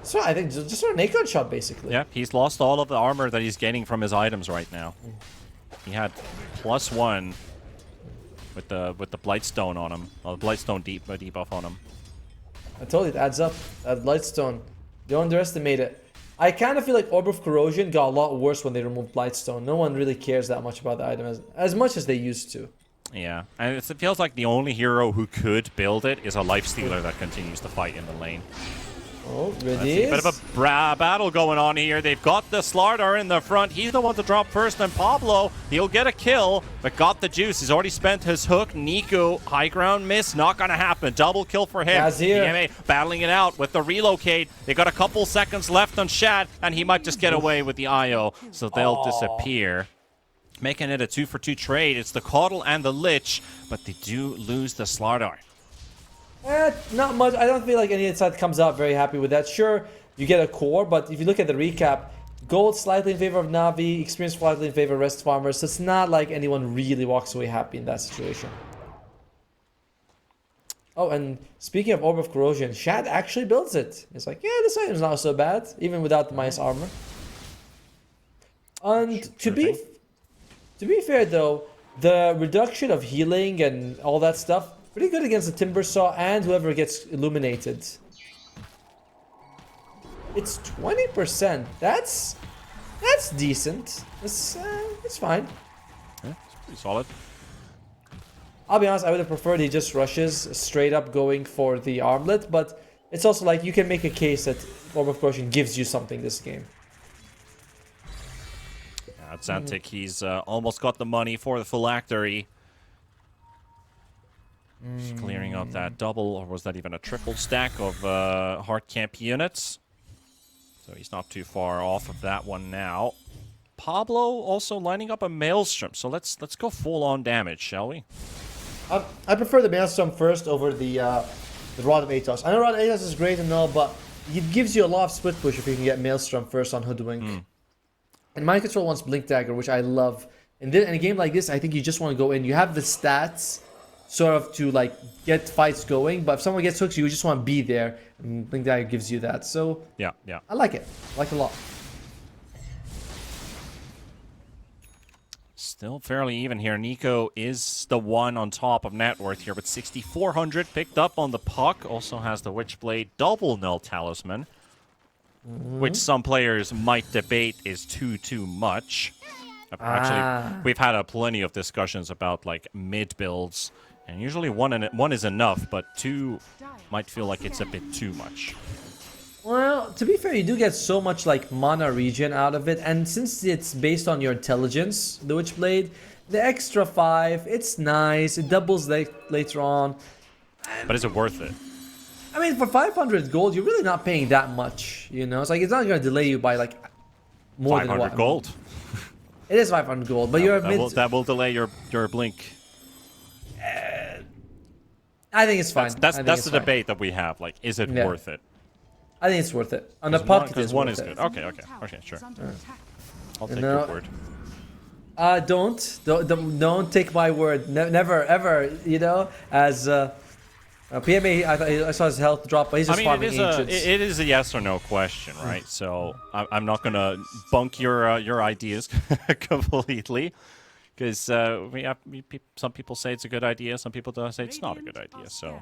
So I think just from an Akon shot, basically. Yeah, he's lost all of the armor that he's getting from his items right now. He had +1 with the Blightstone on him, or the Blightstone debuff on him. I told you it adds up. That Blightstone, don't underestimate it. I kind of feel like Orb of Corrosion got a lot worse when they removed Blightstone. No one really cares that much about the item as much as they used to. Yeah, and it feels like the only hero who could build it is a Lifestealer that continues to fight in the lane. Oh, it A bit of a battle going on here. They've got the Slardar in the front. He's the one to drop first, and Pablo, he'll get a kill, but got the juice. He's already spent his hook. Nico, high ground miss, not going to happen. Double kill for him. DMA battling it out with the relocate. They got a couple seconds left on Shad, and he might just get away with the IO, so they'll disappear. Making it a 2-for-2 trade. It's the Caudal and the Lich, but they do lose the Slardar. Not much. I don't feel like any side comes out very happy with that. Sure, you get a core, but if you look at the recap, gold slightly in favor of Navi, experience slightly in favor of Rest Farmers, so it's not like anyone really walks away happy in that situation. Oh, and speaking of Orb of Corrosion, Shad actually builds it. It's like, yeah, this item's not so bad, even without the minus armor. And to be fair though, the reduction of healing and all that stuff, pretty good against the Timber Saw and whoever gets illuminated. It's 20%. That's decent. It's fine. Yeah, it's pretty solid. I'll be honest, I would have preferred he just rushes straight up going for the armlet, but it's also like you can make a case that Orb of Corrosion gives you something this game. Yeah, Zantic, he's almost got the money for the Phylactery. Just clearing up that double, or was that even a triple stack of hard camp units? So he's not too far off of that one now. Pablo also lining up a Maelstrom, so let's go full on damage, shall we? I prefer the Maelstrom first over the Rod of Atos. I know Rod of Atos is great and all, but it gives you a lot of split push if you can get Maelstrom first on Hoodwink. And Mind Control wants Blink Dagger, which I love. And in a game like this, I think you just want to go in. You have the stats sort of to like get fights going, but if someone gets hooks, you just want to be there, and Blink Dagger gives you that. So yeah, I like it. I like it a lot. Still fairly even here. Nico is the one on top of net worth here with 6,400 picked up on the puck. Also has the Witchblade double null talisman, which some players might debate is too much. Actually, we've had plenty of discussions about like mid builds, and usually one is enough, but two might feel like it's a bit too much. Well, to be fair, you do get so much like mana regen out of it, and since it's based on your intelligence, the Witchblade, the extra 5, it's nice. It doubles later on. But is it worth it? I mean, for 500 gold, you're really not paying that much. You know, it's like it's not going to delay you by like more than 500 gold. It is 500 gold, but you're that will delay your blink. I think it's fine. That's the debate that we have. Like, is it worth it? I think it's worth it. On the puck, because one is good. Okay, sure. I'll take your word. Don't take my word. Never ever. You know, as PMA, I saw his health drop, but he's just farming ancients. It is a yes or no question, right? So I'm not gonna bunk your ideas completely, because some people say it's a good idea, some people say it's not a good idea. So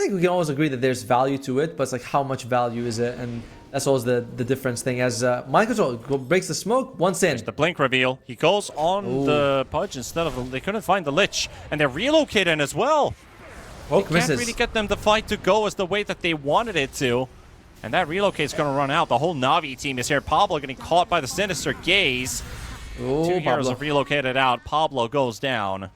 think we can always agree that there's value to it, but it's like how much value is it? And that's always the difference thing. As Mind Control breaks the smoke, once in. There's the blink reveal. He goes on the Pudge instead of... They couldn't find the Lich. And they're relocating as well. Poke They misses. can't really get them the fight to go as the way that they wanted it to. And that relocate's going to run out. The whole Na'Vi team is here. Pablo getting caught by the Sinister Gaze. Two heroes have relocated out. Pablo goes down.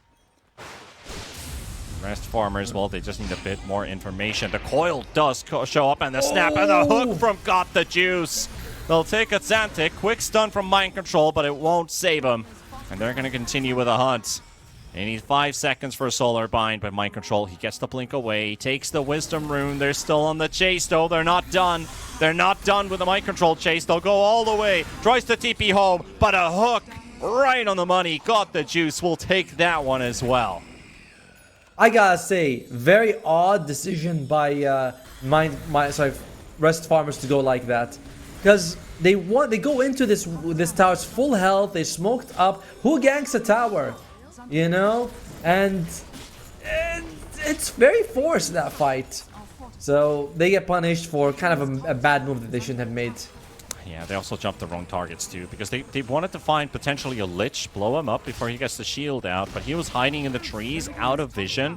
Rest farmers, well, they just need a bit more information. The coil does show up, and the snap and the hook from Got the Juice. They'll take a Xantic. Quick stun from Mind Control, but it won't save him. And they're going to continue with a hunt. They need 5 seconds for a Solar Bind by Mind Control. He gets the blink away. He takes the Wisdom Rune. They're still on the chase, though. They're not done. They're not done with the Mind Control chase. They'll go all the way. Tries to TP home, but a hook right on the money. Got the Juice. We'll take that one as well. I gotta say, very odd decision by Rest Farmers to go like that, because they go into this tower's full health. They smoked up. Who ganks a tower, you know? And it's very forced, that fight. So they get punished for kind of a bad move that they shouldn't have made. Yeah, they also jumped the wrong targets too, because they wanted to find potentially a Lich, blow him up before he gets the shield out, but he was hiding in the trees, out of vision,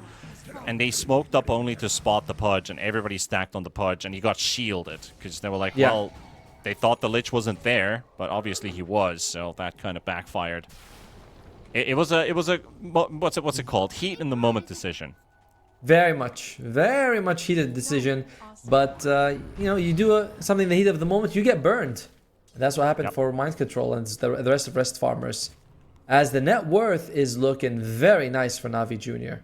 and they smoked up only to spot the Pudge, and everybody stacked on the Pudge, and he got shielded, because they were like, well, they thought the Lich wasn't there, but obviously he was, so that kind of backfired. It was a what's it called? Heat in the moment decision. Very much heated decision. But, you know, you do something in the heat of the moment, you get burned. And that's what happened for Mind Control and the rest of Rest Farmers. As the net worth is looking very nice for Na'Vi Jr.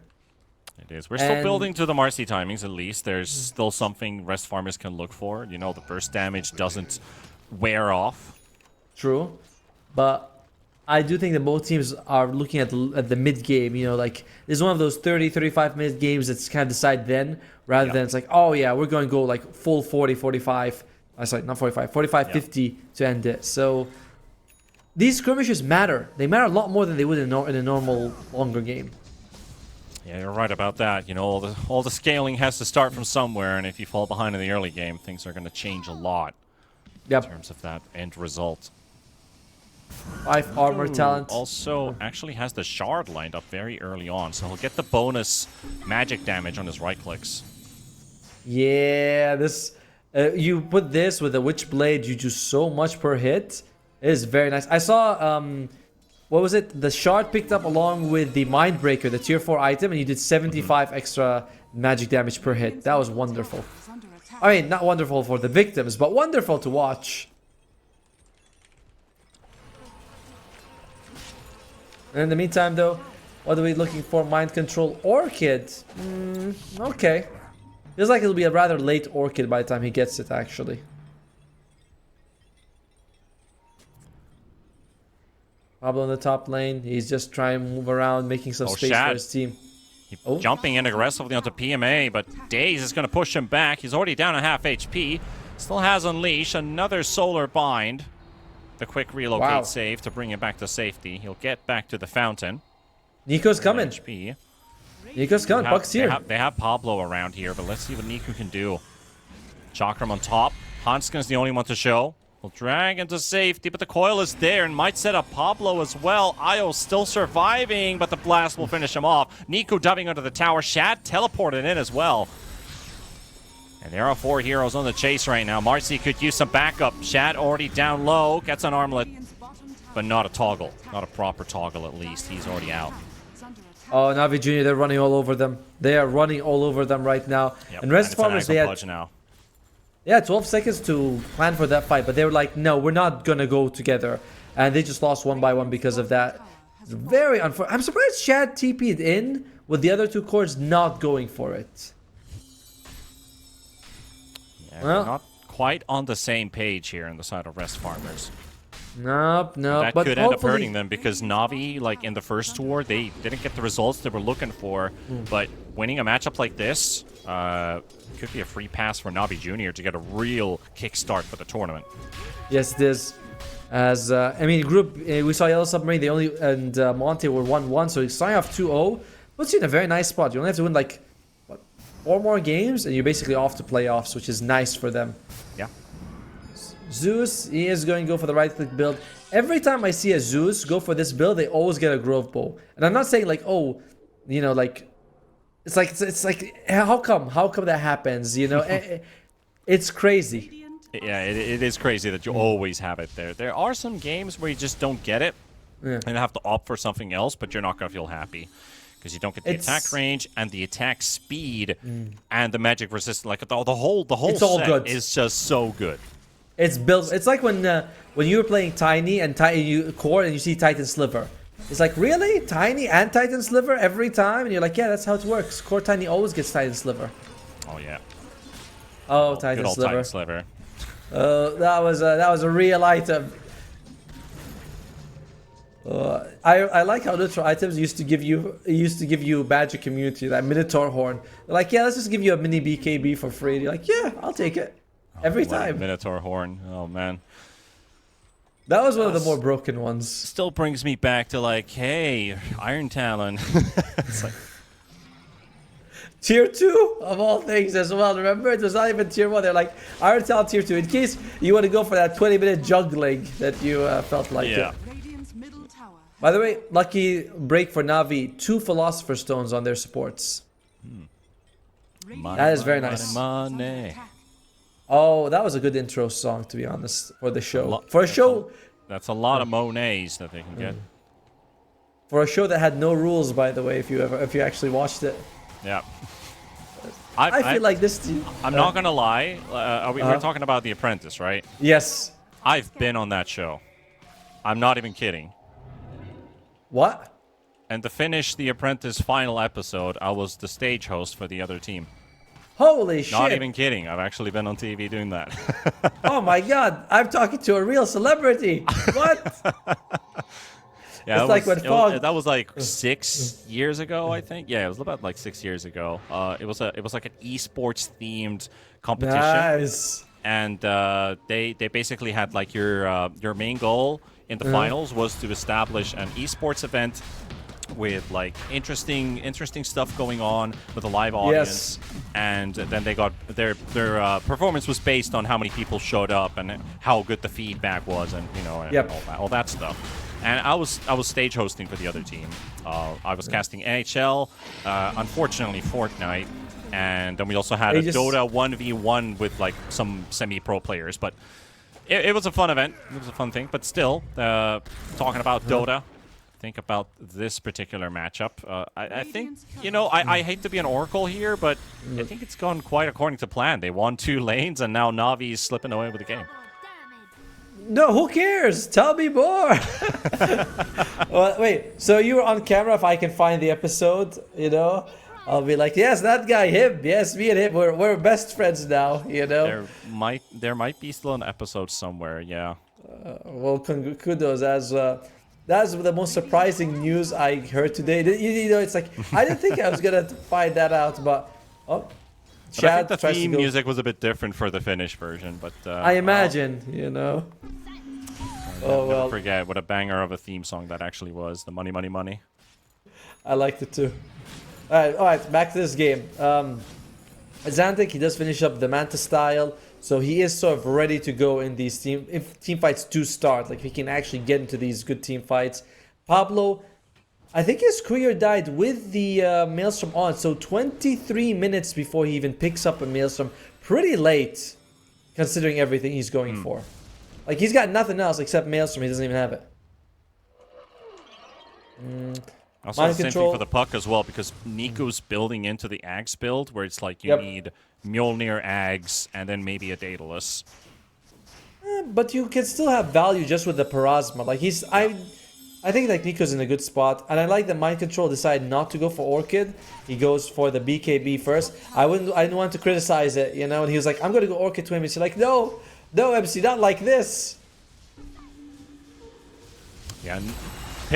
It is. We're still building to the Marcy timings, at least. There's still something Rest Farmers can look for. You know, the burst damage doesn't wear off. True. But I do think that both teams are looking at the mid-game, you know, like, this is one of those 30-35 minute games that's kind of decide then, rather than it's like, oh yeah, we're going to go like full 40-45, sorry, not 45, 45-50 to end it. So these skirmishes matter. They matter a lot more than they would in a normal longer game. Yeah, you're right about that. You know, all the scaling has to start from somewhere, and if you fall behind in the early game, things are going to change a lot in terms of that end result. 5 armor talent. Also, actually has the shard lined up very early on, so he'll get the bonus magic damage on his right clicks. Yeah, this you put this with a Witch Blade, you do so much per hit. It is very nice. I saw what was it? The shard picked up along with the Mindbreaker, the tier 4 item, and you did 75 extra magic damage per hit. That was wonderful. I mean, not wonderful for the victims, but wonderful to watch. And in the meantime, though, what are we looking for? Mind Control Orchid. Okay. Feels like it'll be a rather late Orchid by the time he gets it, actually. Pablo in the top lane. He's just trying to move around, making some space for his team. Jumping in aggressively onto PMA, but Daze is going to push him back. He's already down a half HP. Still has Unleash. Another Solar Bind. The quick relocate save to bring him back to safety. He'll get back to the fountain. Nico's coming. HP. Nico's coming. Puck's here. They have Pablo around here, but let's see what Nico can do. Chakram on top. Hanskin's the only one to show. Will drag into safety, but the coil is there and might set up Pablo as well. Io still surviving, but the blast will finish him off. Nico diving under the tower. Shad teleported in as well. And there are 4 heroes on the chase right now. Marcy could use some backup. Shad already down low. Gets an armlet, but not a toggle. Not a proper toggle, at least. He's already out. Oh, Na'Vi Jr., they're running all over them. They are running all over them right now. Yep, and Rest Farmers, they had... now. Yeah, 12 seconds to plan for that fight, but they were like, no, we're not going to go together. And they just lost one by one because of that. It's very unfortunate. I'm surprised Shad TP'd in with the other 2 cores not going for it. Yeah, well, not quite on the same page here on the side of Rest Farmers. Nope. That could end up hurting them because Na'Vi, like in the first tour, they didn't get the results they were looking for. But winning a matchup like this could be a free pass for Na'Vi Jr. to get a real kickstart for the tournament. Yes, it is. As I mean, group we saw Yellow Submarine. They only Monte were 1-1, so starting off 2-0 puts you in a very nice spot. You only have to win like 4 more games, and you're basically off to playoffs, which is nice for them. Yeah. Zeus, he is going to go for the right-click build. Every time I see a Zeus go for this build, they always get a Grove Bow. And I'm not saying like, oh, you know, like, it's like, how come that happens? You know, it's crazy. Yeah, it is crazy that you always have it there. There are some games where you just don't get it and have to opt for something else, but you're not going to feel happy because you don't get the attack range and the attack speed and the magic resistance. Like the whole it's all set good. is just so good. It's built. It's like when you were playing Tiny and you core and you see Titan Sliver. It's like, really? Tiny and Titan Sliver every time? And you're like, yeah, that's how it works. Core Tiny always gets Titan Sliver. Oh yeah. Oh, Titan good old Sliver. Titan Sliver. That was a real item. I like how neutral items used to give you badge of community. That Minotaur horn. They're like, yeah, let's just give you a mini BKB for free. And you're like, yeah, I'll take it. Every time. Minotaur horn. Oh man. That was one of the more broken ones. Still brings me back to like, hey, Iron Talon. It's like Tier 2 of all things as well. Remember, it was not even Tier 1. They're like, Iron Talon Tier 2. In case you want to go for that 20-minute juggling that you felt like it. By the way, lucky break for Na'Vi. 2 Philosopher Stones on their supports. That is very nice. Money. Oh, that was a good intro song, to be honest, for the show. For a show... That's a lot of Monets that they can get. For a show that had no rules, by the way, if you actually watched it. Yeah. I feel like this team... I'm not going to lie. We're talking about The Apprentice, right? Yes. I've been on that show. I'm not even kidding. What? And to finish The Apprentice final episode, I was the stage host for the other team. Holy shit. Not even kidding. I've actually been on TV doing that. Oh my god. I'm talking to a real celebrity. What? Yeah, it's like when Fog... that was like 6 years ago, I think. Yeah, it was about like 6 years ago. It was like an esports themed competition. Nice. And they basically had like your main goal in the finals was to establish an esports event with like interesting stuff going on with a live audience. Yes. And then they got their performance was based on how many people showed up and how good the feedback was, and you know, and all that stuff. And I was stage hosting for the other team. I was casting NHL, unfortunately Fortnite, and then we also had a Dota 1v1 with like some semi-pro players. But it was a fun event. It was a fun thing. But still, talking about Dota, think about this particular matchup. I think, you know, I hate to be an oracle here, but I think it's gone quite according to plan. They won 2 lanes, and now Na'Vi is slipping away with the game. No, who cares? Tell me more. Well, wait, so you were on camera? If I can find the episode, you know, I'll be like, yes, that guy, him. Yes, me and him, we're best friends now, you know. There might be still an episode somewhere, yeah. Well, kudos, as that's the most surprising news I heard today. You know, it's like, I didn't think I was going to find that out, but... Oh, but I think the theme music was a bit different for the Finnish version, but... I imagine, you know. Oh, well. Never forget what a banger of a theme song that actually was. The Money, Money, Money. I liked it too. All right, back to this game. Xantic, he does finish up the Manta style, so he is sort of ready to go in these team fights do start. Like, he can actually get into these good team fights. Pablo, I think his career died with the Maelstrom on, so 23 minutes before he even picks up a Maelstrom. Pretty late, considering everything he's going for. Like, he's got nothing else except Maelstrom. He doesn't even have it. Also, the same thing for the puck as well, because Nico's building into the Ags build, where it's like you need Mjolnir, Ags, and then maybe a Daedalus. But you can still have value just with the Parasma. Like, I think like Nico's in a good spot, and I like that Mind Control decided not to go for Orchid. He goes for the BKB first. I didn't want to criticize it, you know. And he was like, "I'm gonna go Orchid to him." He's like, "No, MC, not like this." Yeah,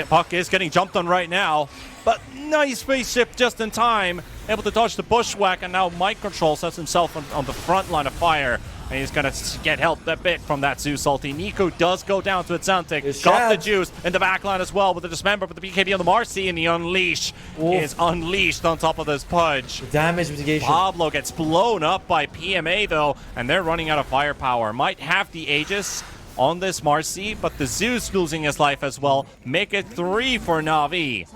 puck is getting jumped on right now, but nice spaceship just in time, able to dodge the bushwhack, and now Mind Control sets himself on the front line of fire. And he's gonna get helped a bit from that Zeus ulti. Nico does go down to Azantic. It's Got the Shad. juice in the backline as well with the Dismember, but the BKB on the Marcy, and the Unleash is unleashed on top of this Pudge. Damage mitigation. Pablo gets blown up by PMA though, and they're running out of firepower. Might have the Aegis on this Marcy, but the Zeus losing his life as well. Make it 3 for Na'Vi.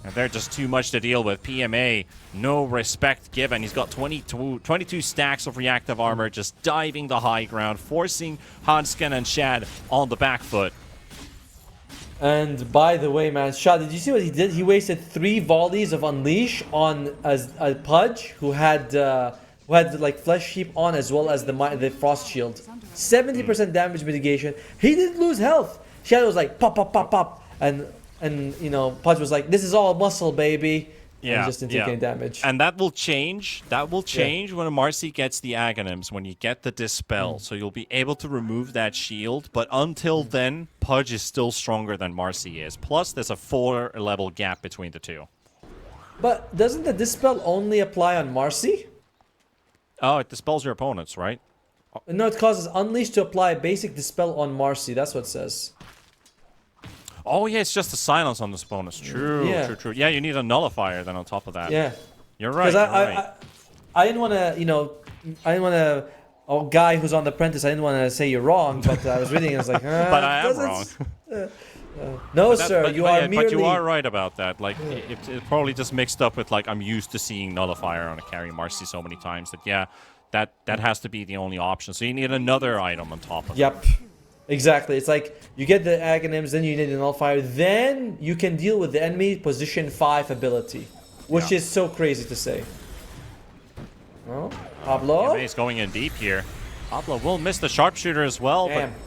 And they're just too much to deal with. PMA, no respect given. He's got 22 stacks of reactive armor, just diving the high ground, forcing Hansken and Shad on the back foot. And by the way, man, Shad, did you see what he did? He wasted 3 volleys of Unleash on a Pudge who had like Flesh Heap on, as well as the Frost Shield. 70% damage mitigation. He didn't lose health. Shad was like pop, pop, pop, pop, and you know, Pudge was like, this is all muscle, baby. Yeah, and just didn't take any damage. And that will change. That will change when Marcy gets the Aghanims, when you get the Dispel. So you'll be able to remove that shield. But until then, Pudge is still stronger than Marcy is. Plus, there's a 4-level gap between the two. But doesn't the Dispel only apply on Marcy? Oh, it dispels your opponents, right? No, it causes Unleash to apply a basic Dispel on Marcy. That's what it says. Oh, yeah, it's just the silence on this bonus. True, true. Yeah, you need a nullifier then on top of that. Yeah. You're right, I didn't want to, you know, a guy who's on the Apprentice, I didn't want to say you're wrong, but I was reading and I was like, but I am wrong. No, sir, you are merely... But you are right about that. Like, it probably just mixed up with, like, I'm used to seeing nullifier on a carry Marcy so many times that, yeah, that has to be the only option. So you need another item on top of it. Yep. Exactly. It's like you get the Aghanims, then you need a nullifier, then you can deal with the enemy position 5 ability, which is so crazy to say. Oh, Pablo? He's going in deep here. Pablo will miss the sharpshooter as well, Damn. but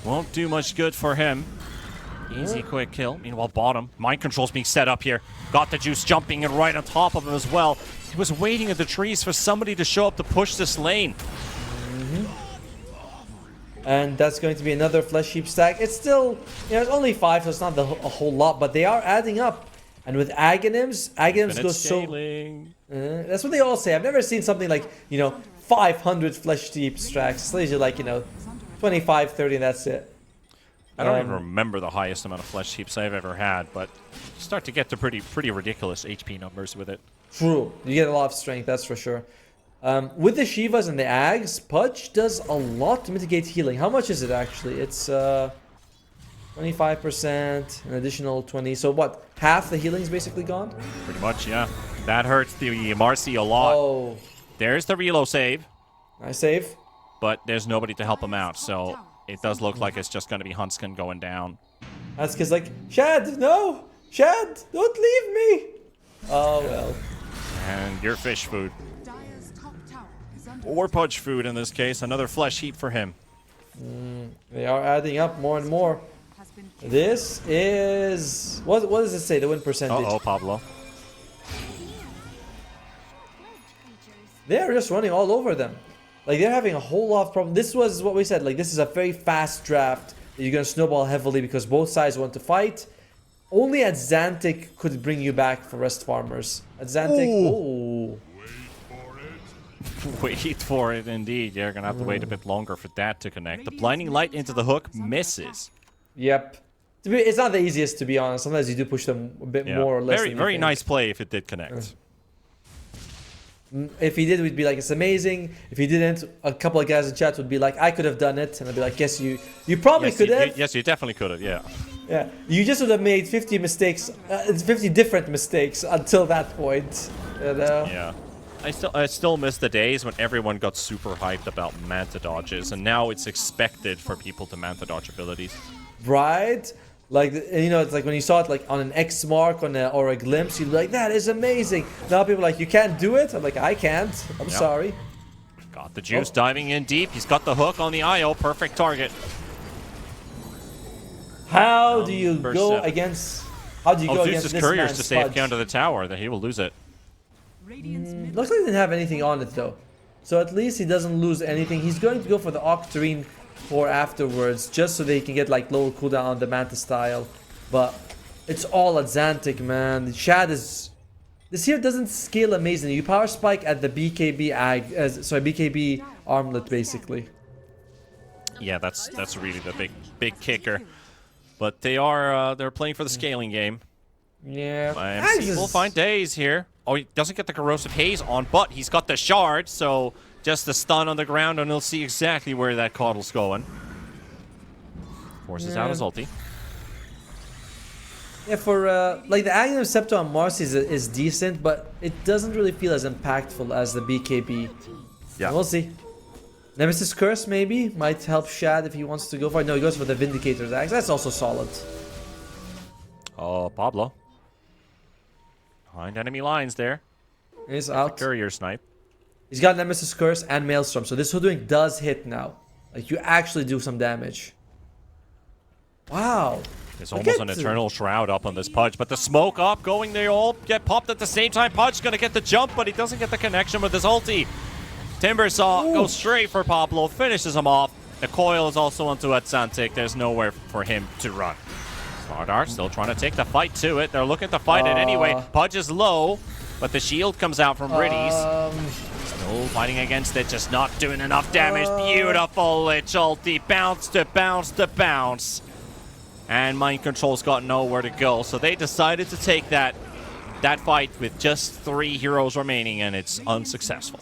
won't do much good for him. Easy quick kill. Meanwhile, bottom. Mind control's being set up here. Got the juice jumping in right on top of him as well. He was waiting at the trees for somebody to show up to push this lane. And that's going to be another Flesh Heap stack. It's still, you know, it's only 5, so it's not a whole lot, but they are adding up. And with Aghanims goes scaling. so... that's what they all say. I've never seen something like, you know, 500 Flesh Heap stacks. It's usually like, you know, 25, 30, and that's it. I don't even remember the highest amount of Flesh Heaps I've ever had, but you start to get to pretty ridiculous HP numbers with it. True. You get a lot of strength, that's for sure. With the Shivas and the Ags, Pudge does a lot to mitigate healing. How much is it actually? It's 25%, an additional 20. So what? Half the healing is basically gone? Pretty much, yeah. That hurts the Marcy a lot. Oh. There's the reload save. Nice save. But there's nobody to help him out, so it does look like it's just going to be Hansken going down. That's because, like, Shad, no! Shad, don't leave me! Oh, well. And your fish food. Or Pudge food in this case. Another Flesh Heap for him. They are adding up more and more. This is... What does it say, the win percentage? Uh-oh, Pablo. They're just running all over them. Like, they're having a whole lot of problems. This was what we said. Like, this is a very fast draft that you're going to snowball heavily because both sides want to fight. Only Azantic could bring you back for rest farmers. Azantic... Ooh. Wait for it, indeed. You're going to have to wait a bit longer for that to connect. The Blinding Light into the hook misses. Yep. It's not the easiest, to be honest. Sometimes you do push them a bit more or less. Very nice play if it did connect. If he did, we'd be like, it's amazing. If he didn't, a couple of guys in chat would be like, I could have done it. And I'd be like, yes, you probably could have. Yes, you definitely could have, yeah. Yeah, you just would have made 50 mistakes, 50 different mistakes until that point. You know? Yeah. I still miss the days when everyone got super hyped about Manta dodges, and now it's expected for people to Manta dodge abilities. Right? Like, you know, it's like when you saw it like on an X mark or a glimpse, you'd be like, that is amazing. Now people are like, you can't do it? I'm like, I can't. I'm sorry. Got the juice diving in deep. He's got the hook on the IO. Perfect target. How do you go against... How do you go against this couriers man's to save Pudge? counter the tower, that he will lose it. Looks like he didn't have anything on it though. So at least he doesn't lose anything. He's going to go for the Octarine for afterwards, just so they can get like lower cooldown on the Manta style. But it's all Azantic, man. The Shad is This here doesn't scale amazingly. You power spike at the BKB BKB armlet basically. Yeah, that's really the big kicker. But they're playing for the scaling game. Yeah. IMC will find days here. Oh, he doesn't get the corrosive haze on, but he's got the shard, so just the stun on the ground, and he'll see exactly where that Coddle's going. Forces out his ulti. Yeah, for like the Aghanim Septo on Mars is decent, but it doesn't really feel as impactful as the BKB. Yeah. We'll see. Nemesis Curse maybe might help Shad if he wants to go for it. No, he goes for the Vindicator's Axe. That's also solid. Oh, Pablo. Behind enemy lines there. He's out. Courier snipe. He's got Nemesis Curse and Maelstrom, so this Hoodwink does hit now. Like, you actually do some damage. Wow. There's almost an Eternal Shroud up on this Pudge, but the smoke up going, they all get popped at the same time. Pudge's gonna get the jump, but he doesn't get the connection with his ulti. Timbersaw goes straight for Pablo, finishes him off. The coil is also onto Atlantic. There's nowhere for him to run. Slardar still trying to take the fight to it. They're looking to fight it anyway. Pudge is low, but the shield comes out from Riddies. Still fighting against it, just not doing enough damage. Beautiful Lich ulti. Bounce to bounce to bounce. And Mind Control's got nowhere to go, so they decided to take that fight with just 3 heroes remaining, and it's unsuccessful.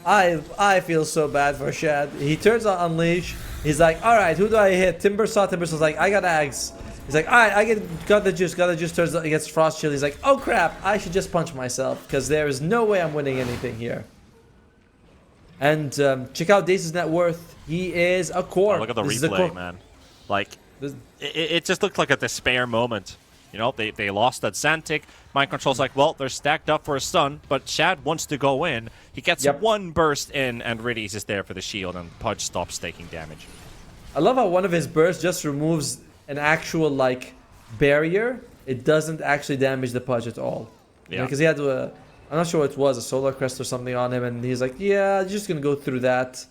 I feel so bad for Shad. He turns on Unleash. He's like, alright, who do I hit? Timbersaw. Timbersaw's like, I got Ags. He's like, alright, got the juice. Turns out he gets Frost Shield. He's like, oh crap, I should just punch myself, because there is no way I'm winning anything here. And check out Dace's net worth. He is a core. Oh, look at the replay, man. Like, it just looked like a despair moment. You know, they lost that Xantic. Mind Control's like, well, they're stacked up for a stun, but Shad wants to go in. He gets one burst in, and Riddies is there for the shield, and Pudge stops taking damage. I love how one of his bursts just removes an actual, like, barrier. It doesn't actually damage the Pudge at all. Yeah. Because he had to, I'm not sure what it was, a Solar Crest or something on him, and he's like, yeah, just gonna go through that.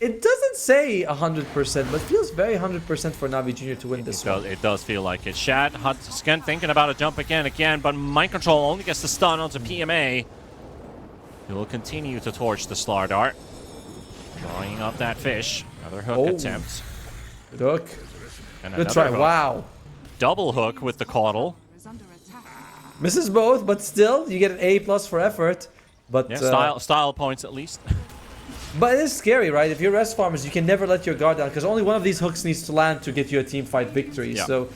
It doesn't say 100%, but feels very 100% for Navi Jr. to win this one. It does feel like it. Shad, Skin thinking about a jump again, but Mind Control only gets the stun onto PMA. He will continue to torch the Slardar. Drawing up that fish. Another hook attempt. Good hook. And good try, hook. wow. Double hook with the Caudal. Misses both, but still, you get an A+ for effort. But yeah, style points at least. But it is scary, right? If you're rest farmers, you can never let your guard down, because only one of these hooks needs to land to get you a team fight victory. Yeah. So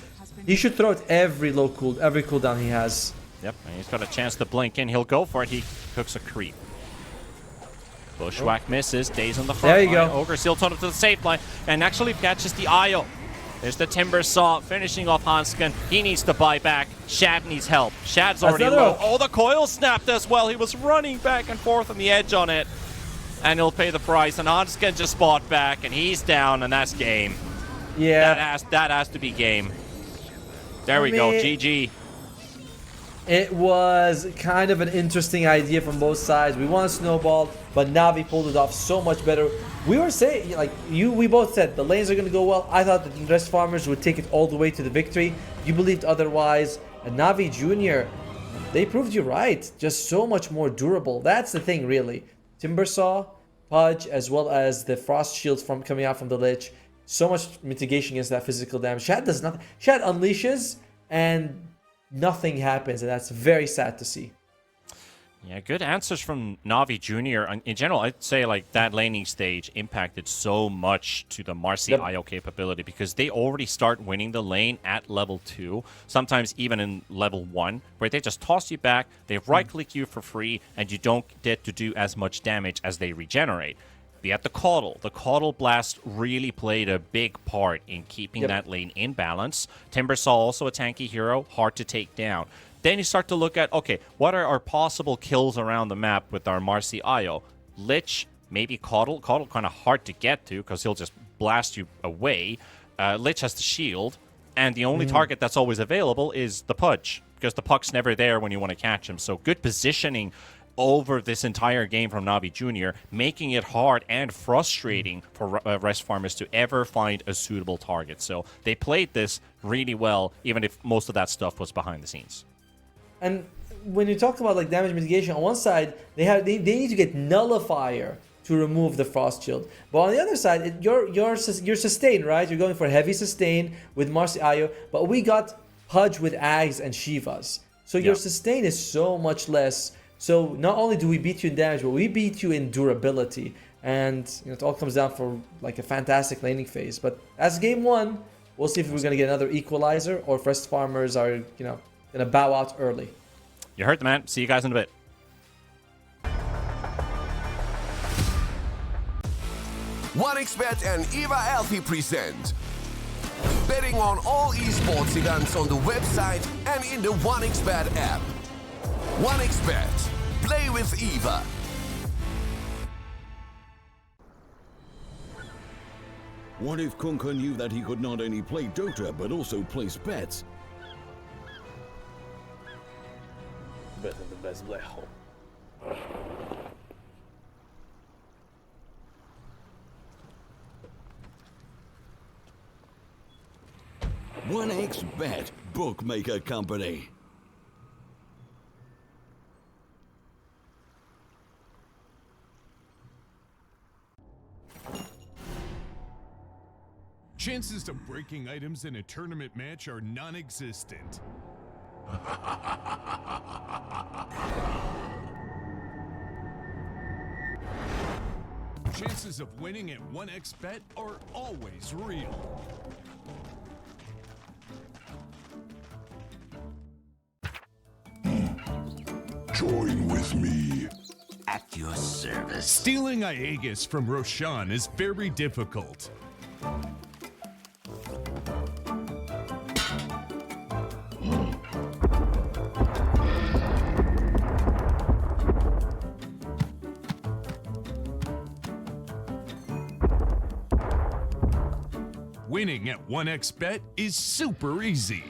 he should throw it every cooldown he has. Yep, and he's got a chance to blink in. He'll go for it. He hooks a creep. Bushwhack misses. Daze on the front line. There you go. Ogre Seal turned up to the safe line and actually catches the IO. There's the Timbersaw finishing off Hanskin. He needs to buy back. Shad needs help. Shad's already low. Oh, the coil snapped as well. He was running back and forth on the edge on it. And he'll pay the price. And Hanskin just bought back, and he's down, and that's game. Yeah. That has to be game. There we go. GG. It was kind of an interesting idea from both sides. We won a snowball, but Navi pulled it off so much better. We were saying, like, we both said the lanes are going to go well. I thought the rest farmers would take it all the way to the victory. You believed otherwise. And Navi Jr., they proved you right. Just so much more durable. That's the thing, really. Timbersaw, Pudge, as well as the Frost Shields from coming out from the Lich. So much mitigation against that physical damage. Shad does nothing. Shad unleashes, and nothing happens, and that's very sad to see. Yeah, good answers from Navi Jr. In general, I'd say like that laning stage impacted so much to the Marcy IO capability because they already start winning the lane at level 2, sometimes even in level 1, where they just toss you back, they right-click you for free, and you don't get to do as much damage as they regenerate. Be at the Caudal. The Caudal Blast really played a big part in keeping that lane in balance. Timbersaw, also a tanky hero, hard to take down. Then you start to look at, okay, what are our possible kills around the map with our Marcy IO? Lich, maybe Caudal. Caudal kind of hard to get to because he'll just blast you away. Lich has the shield, and the only target that's always available is the Pudge because the puck's never there when you want to catch him. So good positioning over this entire game from Navi Jr., making it hard and frustrating for rest farmers to ever find a suitable target. So they played this really well, even if most of that stuff was behind the scenes. And when you talk about like damage mitigation, on one side they need to get Nullifier to remove the Frost Shield, but on the other side you're sustain, right? You're going for heavy sustain with Marcy Ayo, but we got Pudge with Ags and Shivas, so your sustain is so much less. So not only do we beat you in damage, but we beat you in durability, and it all comes down for like a fantastic laning phase. But as game one, we'll see if we're gonna get another equalizer or if rest farmers are gonna bow out early. You heard the man. See you guys in a bit. OneXBet and Eva Alfie present betting on all esports events on the website and in the OneXBet app. OneXBet. Play with Eva. What if Kunka knew that he could not only play Dota but also place bets? Better the best black hole. 1xBet, bookmaker company. Chances of breaking items in a tournament match are non-existent. Chances of winning at 1xBet are always real. Join with me. At your service. Stealing Aegis from Roshan is very difficult. Winning at 1xBet is super easy.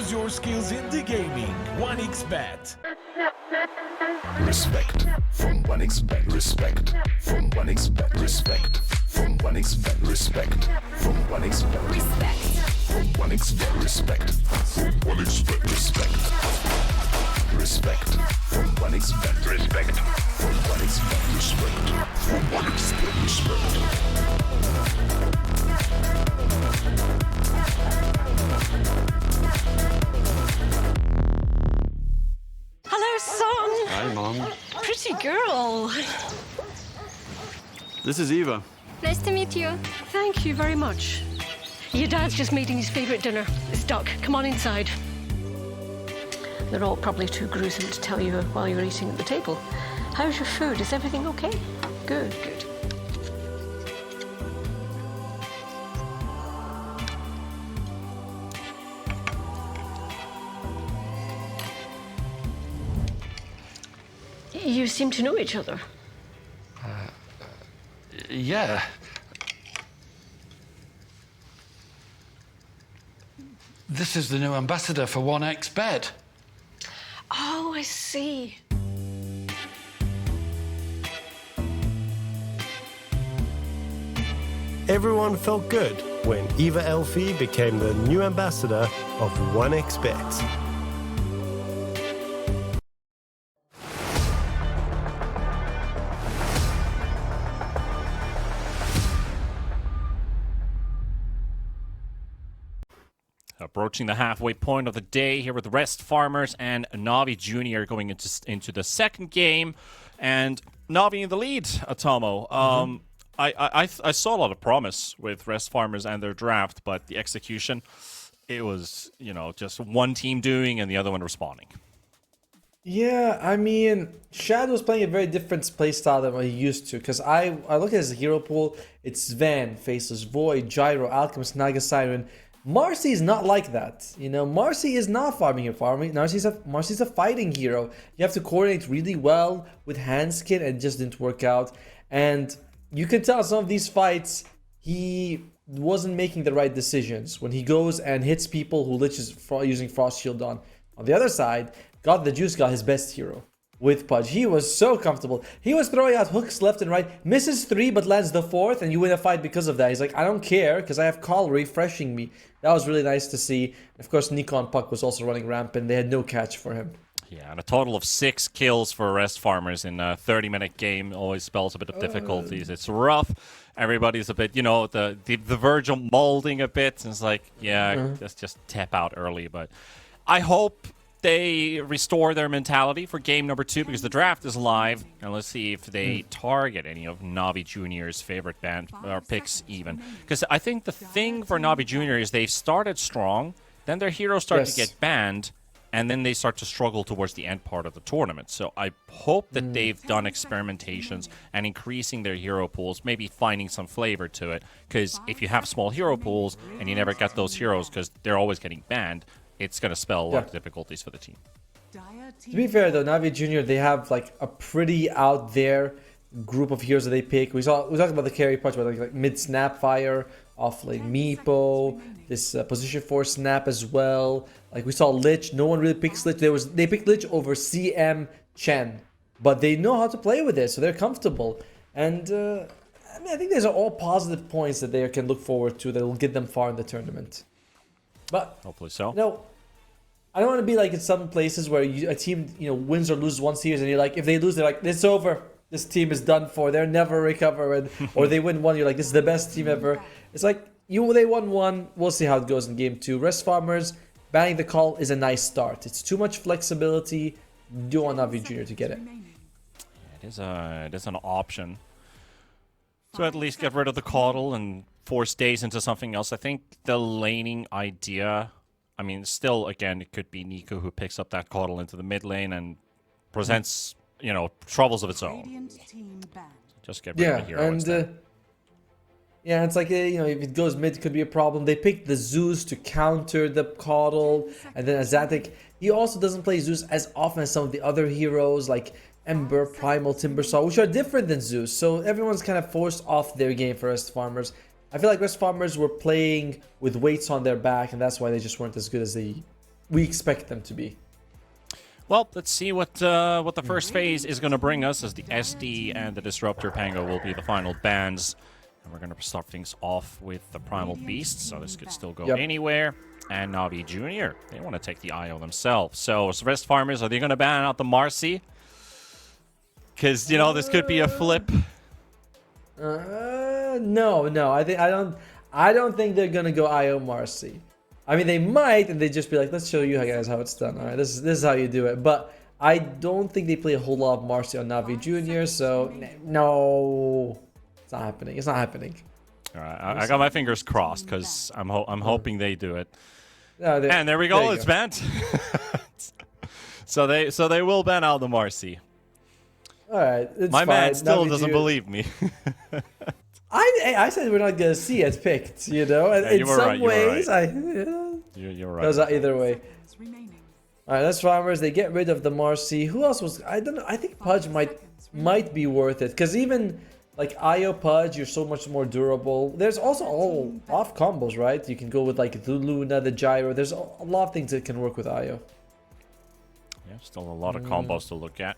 Use your skills in the gaming. 1xBet. Respect from 1xBet. Respect from 1xBet. Respect from 1xBet. Respect from 1xBet. Respect from 1xBet. Respect from 1xBet. Respect. Respect from 1xBet. Respect from 1xBet. Respect from 1xBet. Respect. Hello, son. Hi, Mom. Pretty girl. This is Eva. Nice to meet you. Thank you very much. Your dad's just making his favorite dinner. It's duck. Come on inside. They're all probably too gruesome to tell you while you're eating at the table. How's your food? Is everything okay? Good, good. You seem to know each other. Yeah. This is the new ambassador for 1xBet. Oh, I see. Everyone felt good when Eva Elfie became the new ambassador of 1xBet. Approaching the halfway point of the day here with Rest Farmers and Navi Jr. going into the second game. And Navi in the lead, Atomo. I saw a lot of promise with Rest Farmers and their draft, but the execution, it was, just one team doing and the other one responding. Yeah, I mean, Shad was playing a very different playstyle than what he used to. Because I look at his hero pool, it's Sven, Faceless Void, Gyro, Alchemist, Naga Siren. Marcy is not like that. Marcy is not farming. Marcy's a fighting hero. You have to coordinate really well with Handskin, and it just didn't work out. And you can tell some of these fights, he wasn't making the right decisions. When he goes and hits people who liches using Frost Shield on. On the other side, God the Juice got his best hero with Pudge. He was so comfortable. He was throwing out hooks left and right, misses 3 but lands the 4th, and you win a fight because of that. He's like, I don't care because I have Call refreshing me. That was really nice to see. Of course, Nico and Puck was also running rampant. They had no catch for him. Yeah, and a total of 6 kills for Rest Farmers in a 30-minute game always spells a bit of difficulties. It's rough. Everybody's a bit, the verge of molding a bit. And it's like, let's just tap out early. But I hope they restore their mentality for game number 2 because the draft is live. And let's see if they target any of Navi Jr.'s favorite band or picks even. Because I think the thing for Navi Jr. is they've started strong, then their heroes start to get banned, and then they start to struggle towards the end part of the tournament. So I hope that they've done experimentations and increasing their hero pools, maybe finding some flavor to it. Because if you have small hero pools and you never get those heroes because they're always getting banned, it's going to spell a lot of difficulties for the team. To be fair though, Navi Jr., they have like a pretty out there group of heroes that they pick. We talked about the carry punch, but like mid Snapfire, off like Meepo, this position 4 snap as well. Like we saw Lich, no one really picks Lich. They picked Lich over CM Chen, but they know how to play with it, so they're comfortable. And I think these are all positive points that they can look forward to that will get them far in the tournament. But hopefully so. I don't want to be like in some places where a team wins or loses one series and you're like, if they lose, they're like, it's over. This team is done for. They'll never recover. Or they win one, you're like, this is the best team ever. It's like they won one. We'll see how it goes in game 2. Rest Farmers banning the call is a nice start. It's too much flexibility. You want Navi Jr. to get it. Yeah, it is an option to at least get rid of the coddle and force Days into something else. I think the laning idea, I mean, still, again, it could be Nico who picks up that coddle into the mid lane and presents, troubles of its own. Just get rid of the hero instead. Yeah, it's like, if it goes mid, it could be a problem. They picked the Zeus to counter the coddle, and then Azatic, he also doesn't play Zeus as often as some of the other heroes, like Ember, Primal, Timbersaw, which are different than Zeus. So everyone's kind of forced off their game for Rest Farmers. I feel like Rest Farmers were playing with weights on their back, and that's why they just weren't as good as they we expect them to be. Well, let's see what the first phase is going to bring us, as the SD and the Disruptor Pango will be the final bans. And we're going to start things off with the Primal Beast, so this could still go anywhere. And Navi Jr., they want to take the IO themselves. So, Rest Farmers, are they going to ban out the Marcy? Because, you know, this could be a flip. No. I don't think they're gonna go IO Marcy. I mean, they might, and they just be like, let's show you guys how it's done. All right, this is how you do it. But I don't think they play a whole lot of Marcy on Navi Jr. So no, it's not happening. It's not happening. All right, I got my fingers crossed because I'm hoping they do it. No, and there we go. It's banned. so they will ban out the Marcy. All right, it's my fine. man still Navi doesn't Jr. believe me. I said we're not gonna see it picked, you know. And in some ways, you're right. Goes out either way. All right, that's Farmers. They get rid of the Marcy. Who else was? I don't know. I think Pudge might be worth it because even like IO Pudge, you're so much more durable. There's also all off combos, right? You can go with like the Luna, the Gyro. There's a lot of things that can work with IO. Yeah, still a lot of combos to look at.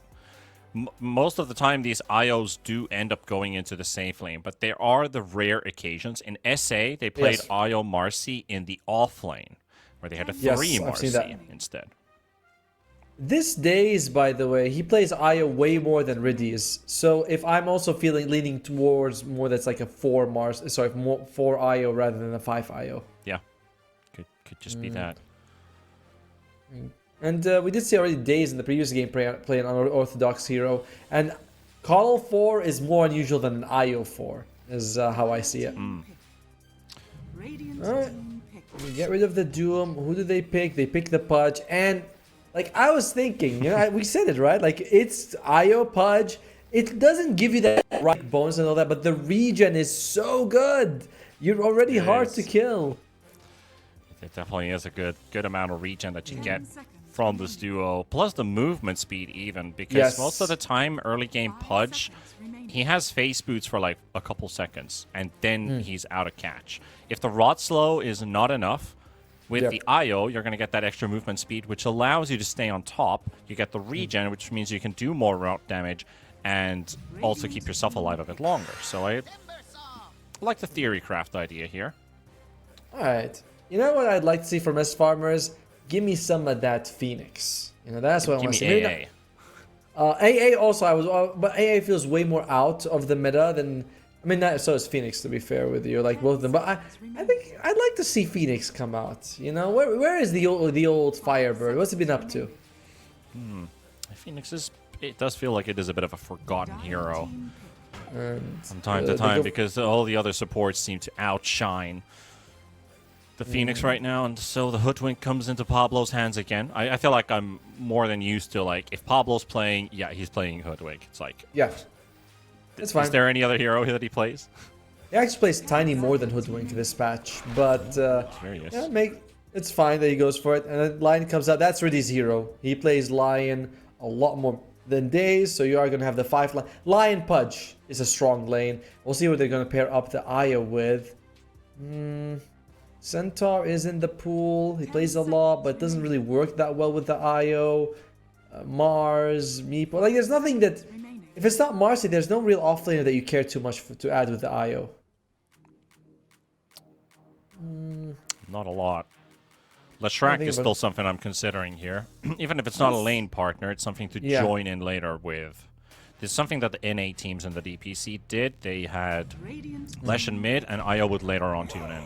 Most of the time, these IOs do end up going into the safe lane, but there are the rare occasions. In SA, they played IO Marcy in the off lane, where they had a 3 Marcy instead. These days, by the way, he plays IO way more than Riddies. So if I'm also leaning towards more that's like a 4 IO rather than a 5 IO. Yeah, could just be that. And we did see already Days in the previous game playing an Orthodox hero. And Call 4 is more unusual than an IO 4, is how I see it. Alright, we get rid of the Doom. Who do they pick? They pick the Pudge. And like I was thinking, you know, we said it, right? Like it's IO Pudge. It doesn't give you that right bonus and all that, but the regen is so good. You're already hard to kill. It definitely is a good amount of regen that you get from this duo, plus the movement speed even, because most of the time early game Pudge, he has face boots for like a couple seconds and then he's out of catch. If the rot slow is not enough, with the IO you're going to get that extra movement speed, which allows you to stay on top. You get the regen, which means you can do more route damage and also keep yourself alive a bit longer. So I like the theory craft idea here. Alright, you know what I'd like to see from S Farmers? Give me some of that Phoenix. You know, that's what I want to see. AA also, but AA feels way more out of the meta than, I mean, so is Phoenix, to be fair with you, like both of them. But I think I'd like to see Phoenix come out. You know, where is the old Firebird? What's he been up to? Phoenix it does feel like it is a bit of a forgotten hero from time to they time because all the other supports seem to outshine the Phoenix right now, and so the Hoodwink comes into Pablo's hands again. I feel like I'm more than used to, like, if Pablo's playing, he's playing Hoodwink. It's like, that's fine. Is there any other hero that he plays? He actually plays Tiny more than Hoodwink this patch, but it's fine that he goes for it. And then Lion comes out. That's Riddy's hero. He plays Lion a lot more than Days, so you are going to have the 5 line. Lion Pudge is a strong lane. We'll see what they're going to pair up the Aya with. Centaur is in the pool. He plays a lot, but it doesn't really work that well with the IO. Mars, Meepo. Like, there's nothing that... If it's not Marcy, there's no real offlaner that you care too much to add with the IO. Not a lot. Leshrac is still something I'm considering here. Even if it's not a lane partner, it's something to join in later with. This is something that the NA teams in the DPC did. They had Lesh in mid, and IO would later on tune in.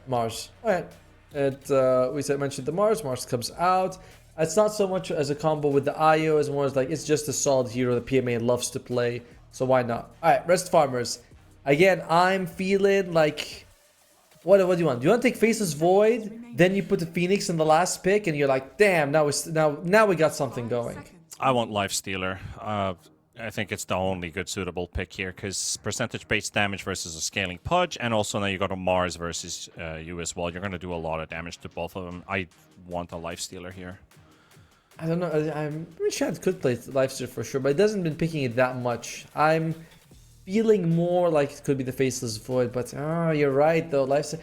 Mars. Alright. We mentioned the Mars. Mars comes out. It's not so much as a combo with the IO as more as like it's just a solid hero that PMA loves to play. So why not? Alright, Rest Farmers. Again, I'm feeling like what do you want? Do you want to take Faceless Void? Then you put the Phoenix in the last pick and you're like, damn, now we got something going. I want Lifestealer. I think it's the only good suitable pick here because percentage-based damage versus a scaling Pudge, and also now you got a Mars versus you as well. You're going to do a lot of damage to both of them. I want a Lifestealer here. I don't know. I'm pretty sure I could play Lifestealer for sure, but it doesn't been picking it that much. I'm feeling more like it could be the Faceless Void, but you're right though. Lifestealer.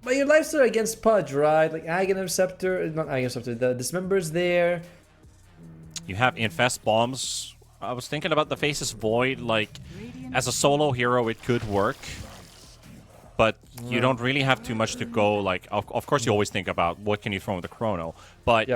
But your lifesteal are against Pudge, right? Like Aghanim Scepter, not Aghanim Scepter, the Dismember's there. You have Infest Bombs. I was thinking about the Faceless Void, like, as a solo hero it could work. But you don't really have too much to go, like, of course you always think about what can you throw in the Chrono. But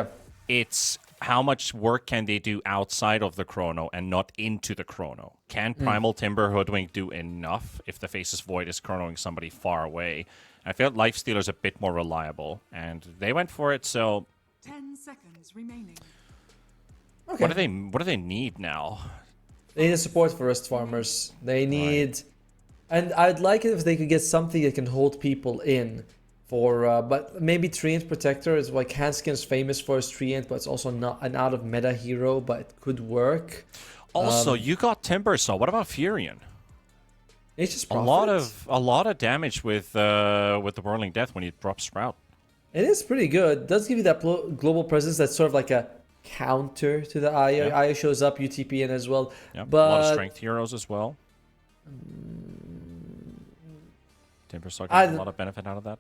it's how much work can they do outside of the Chrono and not into the Chrono. Can Primal Timber Hoodwink do enough if the Faceless Void is chronoing somebody far away? I feel Lifestealer's a bit more reliable, and they went for it, so... 10 seconds remaining. Okay. What do they need now? They need support for Rust Farmers. They need... Right. And I'd like it if they could get something that can hold people in. But maybe Treant Protector is like Hanskin's famous for his Treant, but it's also not an out-of-meta hero, but it could work. Also, you got Timber, so what about Furion? It's just a lot of damage with the Whirling Death when you drop Sprout. It is pretty good. It does give you that global presence that's sort of like a counter to the Aya. Yeah. Aya shows up, UTP in as well. Yeah, but a lot of strength heroes as well. Timber Sucker has a lot of benefit out of that.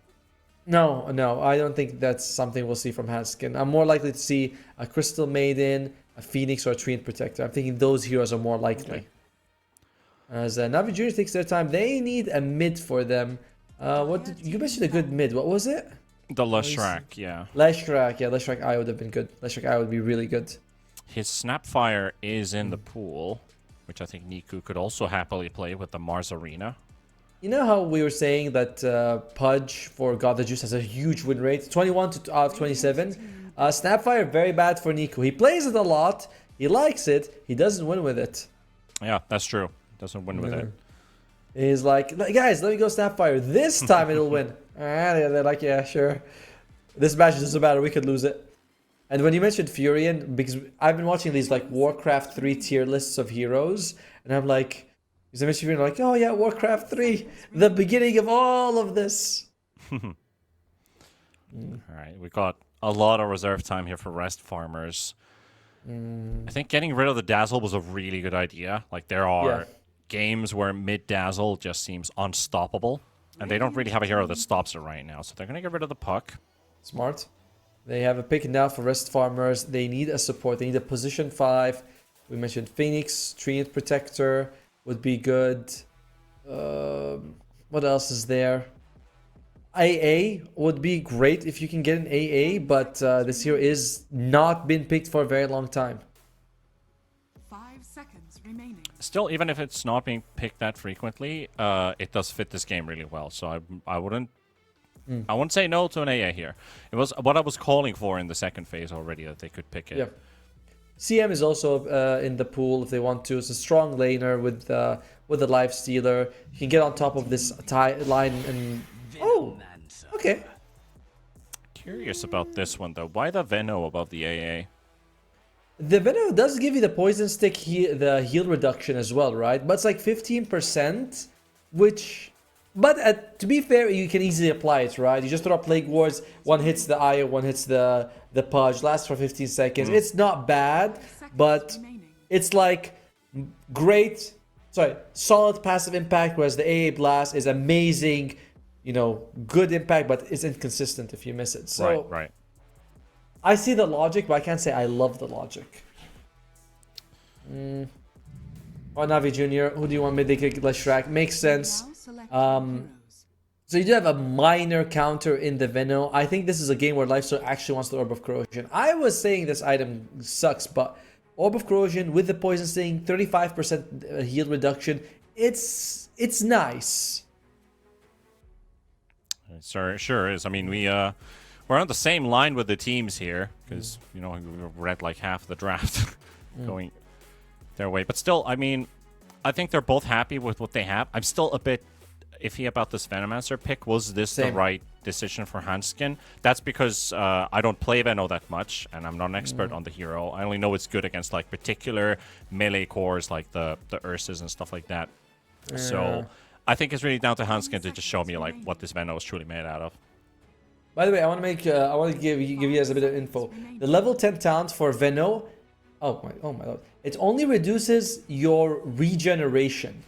No, I don't think that's something we'll see from Hanskin. I'm more likely to see a Crystal Maiden, a Phoenix, or a Treant Protector. I'm thinking those heroes are more likely. Okay. As Navi Junior takes their time, they need a mid for them. You mentioned a good mid. What was it? The Leshrac, yeah. Leshrac I would have been good. Leshrac I would be really good. His Snapfire is in the pool, which I think Niku could also happily play with the Mars Arena. You know how we were saying that Pudge for God the Juice has a huge win rate? 21 out of 27. Snapfire, very bad for Niku. He plays it a lot. He likes it. He doesn't win with it. Yeah, that's true. Doesn't win with it. He's like, guys, let me go Snapfire. This time it'll win. They're like, yeah, sure. This match doesn't matter. We could lose it. And when you mentioned Furion, because I've been watching these like Warcraft 3 tier lists of heroes, and I'm like, because I mentioned Furion, like, oh yeah, Warcraft 3, the beginning of all of this. All right, we got a lot of reserve time here for Rest Farmers. I think getting rid of the Dazzle was a really good idea. Like, there are games where mid-Dazzle just seems unstoppable, and they don't really have a hero that stops it right now, so they're going to get rid of the puck. Smart. They have a pick now for Rest Farmers. They need a support. They need a position 5. We mentioned Phoenix, Treant Protector would be good. What else is there? AA would be great if you can get an AA, but this hero is not been picked for a very long time. 5 seconds remaining. Still, even if it's not being picked that frequently, it does fit this game really well. So I wouldn't say no to an AA here. It was what I was calling for in the second phase already, that they could pick it. Yeah. CM is also in the pool if they want to. It's a strong laner with the Lifestealer. You can get on top of this line and... Oh, okay. Curious about this one, though. Why the Veno above the AA? The Veno does give you the Poison Stick, the heal reduction as well, right? But it's like 15%, which... But to be fair, you can easily apply it, right? You just throw up Plague Wards, one hits the Aya, one hits the Pudge, lasts for 15 seconds. It's not bad, but it's like solid passive impact, whereas the AA Blast is amazing, good impact, but it's inconsistent if you miss it. So right. I see the logic, but I can't say I love the logic. Navi Junior, who do you want mid? They could Leshrac. Makes sense. So you do have a minor counter in the Veno. I think this is a game where Lifesteal actually wants the Orb of Corrosion. I was saying this item sucks, but Orb of Corrosion with the Poison Sting, 35% heal reduction. It's nice. It sure is. I mean, we're on the same line with the teams here because we read like half the draft going their way. But still, I mean, I think they're both happy with what they have. I'm still a bit iffy about this Venomancer pick. Was this the right decision for Hanskin? That's because I don't play Veno that much, and I'm not an expert on the hero. I only know it's good against like particular melee cores like the Ursus and stuff like that. So I think it's really down to Hanskin to just show me like what this Veno is truly made out of. By the way, I want to give you guys a bit of info. The level 10 talent for Veno, oh my lord, it only reduces your regeneration.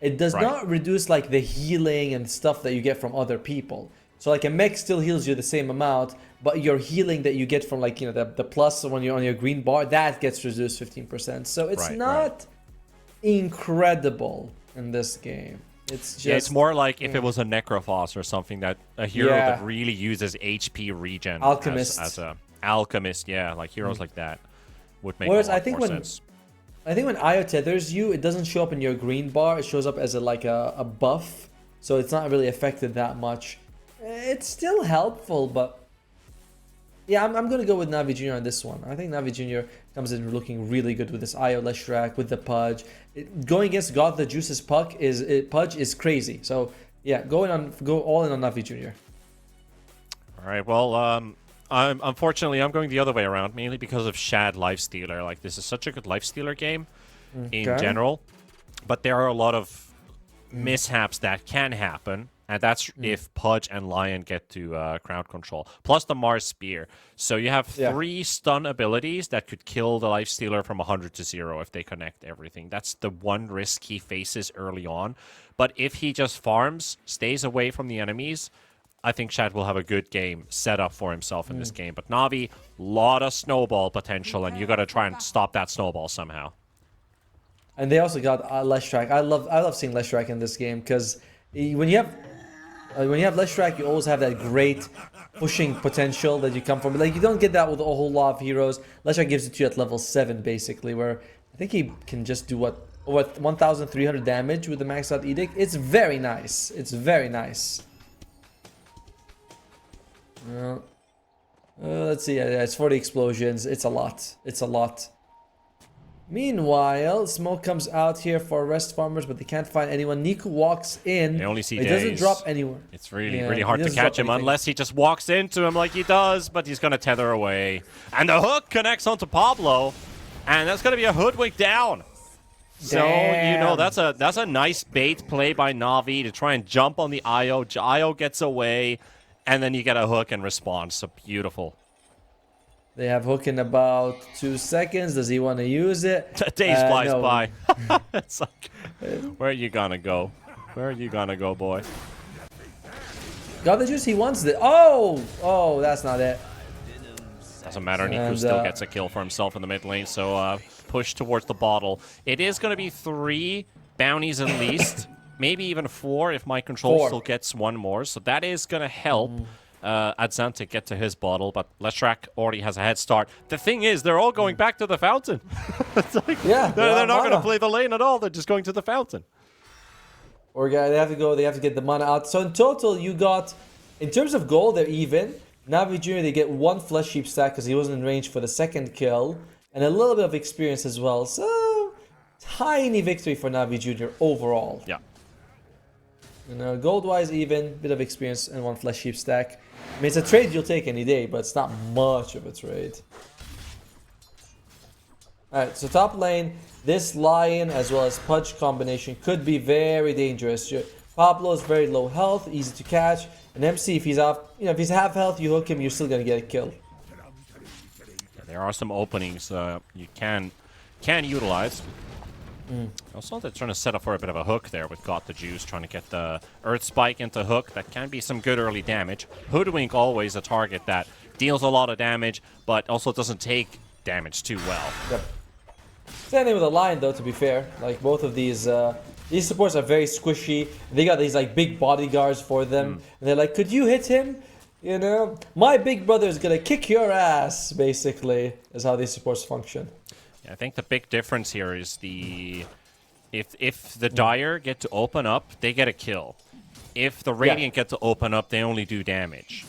It does not reduce like the healing and stuff that you get from other people. So like a mech still heals you the same amount, but your healing that you get from like, you know, the plus when you're on your green bar, that gets reduced 15%. So it's not incredible in this game. It's just, it's more like if it was a Necrophos or something, that a hero that really uses HP regen Alchemist. as a alchemist, like heroes like that would make Whereas a lot more sense. I think when Io tethers you, it doesn't show up in your green bar. It shows up as a buff, so it's not really affected that much. It's still helpful, but yeah, I'm gonna go with Navi Jr. on this one. I think Navi Jr. comes in looking really good with this Io Leshrac, with the Pudge. Going against God the Juice's Pudge is crazy. So yeah, go all in on Navi Jr. All right, well, unfortunately I'm going the other way around, mainly because of Shad Lifestealer. Like, this is such a good Lifestealer game in general, but there are a lot of mishaps that can happen. And that's if Pudge and Lion get to crowd control. Plus the Mars Spear. So you have 3 stun abilities that could kill the Lifestealer from 100 to 0 if they connect everything. That's the one risk he faces early on. But if he just farms, stays away from the enemies, I think Shad will have a good game set up for himself in this game. But Navi, lot of snowball potential, and you got to try and stop that snowball somehow. And they also got Leshrac. I love seeing Leshrac in this game, because when you have Leshrac, you always have that great pushing potential that you come from. Like, you don't get that with a whole lot of heroes. Leshrac gives it to you at level 7, basically, where I think he can just do what 1,300 damage with the maxed out Edict. It's very nice. It's very nice. Let's see. It's 40 explosions. It's a lot. It's a lot. Meanwhile, smoke comes out here for rest farmers, but they can't find anyone. Niku walks in. They only see It doesn't drop anywhere. It's really hard to catch him unless he just walks into him like he does, but he's going to tether away. And the hook connects onto Pablo, and that's going to be a hoodwink down. So, you know, that's a nice bait play by Navi to try and jump on the Io. Io gets away, and then you get a hook and response. So beautiful. They have hook in about 2 seconds. Does he want to use it? Days flies by. It's like, where are you gonna go? Where are you gonna go, boy? Got the juice. He wants it. Oh, that's not it. Doesn't matter. Niku still gets a kill for himself in the mid lane. So push towards the bottle. It is gonna be 3 bounties at least, maybe even 4 if my control still gets 1 more. So that is gonna help. Adzante get to his bottle, but Leshrac already has a head start. The thing is, they're all going back to the fountain. It's like, they're not going to play the lane at all. They're just going to the fountain. Or they have to go. They have to get the mana out. So in total, you got, in terms of gold, they're even. Navi Jr. they get 1 flesh sheep stack because he wasn't in range for the 2nd kill, and a little bit of experience as well. So tiny victory for Navi Jr. overall. Yeah. You know, gold-wise even, bit of experience and 1 flesh sheep stack. I mean, it's a trade you'll take any day, but it's not much of a trade. Alright, so top lane, this Lion as well as Pudge combination could be very dangerous. Pablo is very low health, easy to catch. And MC, if he's off, you know, if he's half health, you hook him, you're still gonna get a kill. Yeah, there are some openings you can utilize. Also, they're trying to set up for a bit of a hook there with Got the Juice, trying to get the Earth Spike into hook. That can be some good early damage. Hoodwink always a target that deals a lot of damage, but also doesn't take damage too well. Yep. Same thing with the Lion, though, to be fair. Like, both of these supports are very squishy. They got these, like, big bodyguards for them. And they're like, could you hit him? You know? My big brother is gonna kick your ass, basically, is how these supports function. I think the big difference here is if the Dire get to open up, they get a kill. If the Radiant get to open up, they only do damage.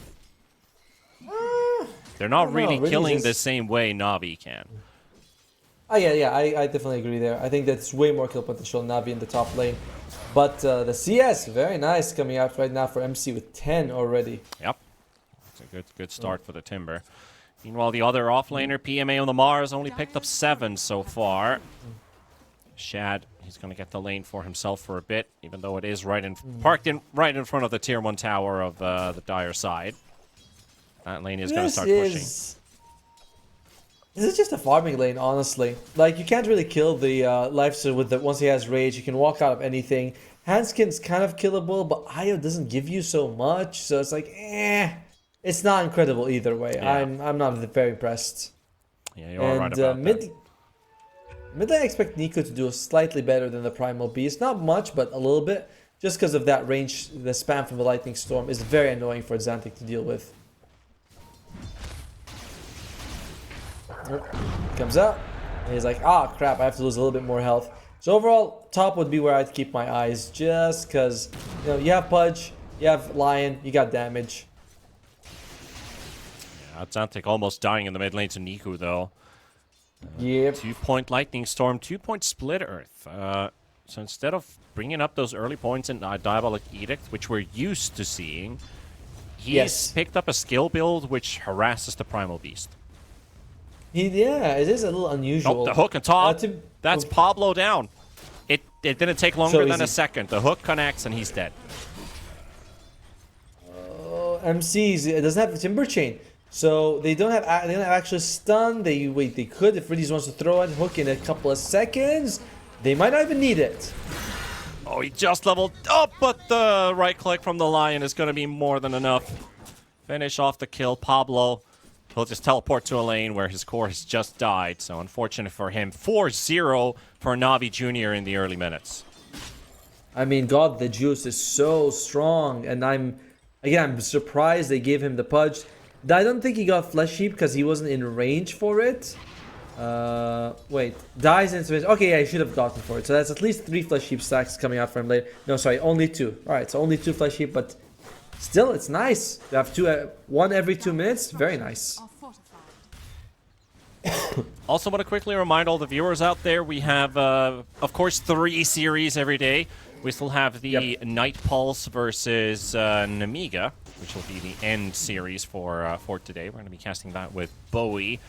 They're not really killing the same way Navi can. Oh yeah, I definitely agree there. I think that's way more kill potential Navi in the top lane. But the CS, very nice coming out right now for MC with 10 already. Yep. It's a good start for the Timber. Meanwhile, the other offlaner, PMA on the Mars, only picked up 7 so far. Shad, he's going to get the lane for himself for a bit, even though it is parked right in front of the tier 1 tower of the Dire side. That lane is going to start pushing. This is just a farming lane, honestly. Like, you can't really kill the Lifestealer with once he has rage. You can walk out of anything. Handskin's kind of killable, but Io doesn't give you so much, so it's like, it's not incredible either way. Yeah. I'm not very impressed. Yeah, you're all right about that. Mid lane, I expect Nico to do slightly better than the Primal Beast. Not much, but a little bit. Just because of that range, the spam from the Lightning Storm is very annoying for Xantic to deal with. Comes out, and he's like, ah, crap, I have to lose a little bit more health. So overall, top would be where I'd keep my eyes, just because, you know, you have Pudge, you have Lion, you got damage. Yeah, Xantic almost dying in the mid lane to Niku, though. Yep. 2-point Lightning Storm, 2-point Split Earth. So instead of bringing up those early points in Diabolic Edict, which we're used to seeing, he's picked up a skill build which harasses the Primal Beast. Yeah, it is a little unusual. Oh, the hook on top. That's Pablo down. It didn't take longer than a second. The hook connects and he's dead. MCs, it doesn't have a Timber Chain. So they don't have actual stun. They could if Riddies wants to throw a hook in a couple of seconds. They might not even need it. Oh, he just leveled up, but the right click from the Lion is going to be more than enough. Finish off the kill. Pablo, he'll just teleport to a lane where his core has just died. So unfortunate for him. 4-0 for Navi Jr. in the early minutes. I mean, God, the juice is so strong. And I'm surprised they gave him the Pudge. I don't think he got Flesh Heap because he wasn't in range for it. Wait, dies into okay, yeah, he should have gotten for it. So that's at least 3 Flesh Heap stacks coming out for him later. No, sorry, only 2. Alright, so only 2 Flesh Heap, but still, it's nice. You have 1 every 2 minutes. Very nice. Also want to quickly remind all the viewers out there, we have, of course, 3 series every day. We still have the Night Pulse versus Namiga, which will be the end series for today. We're going to be casting that with Bowie.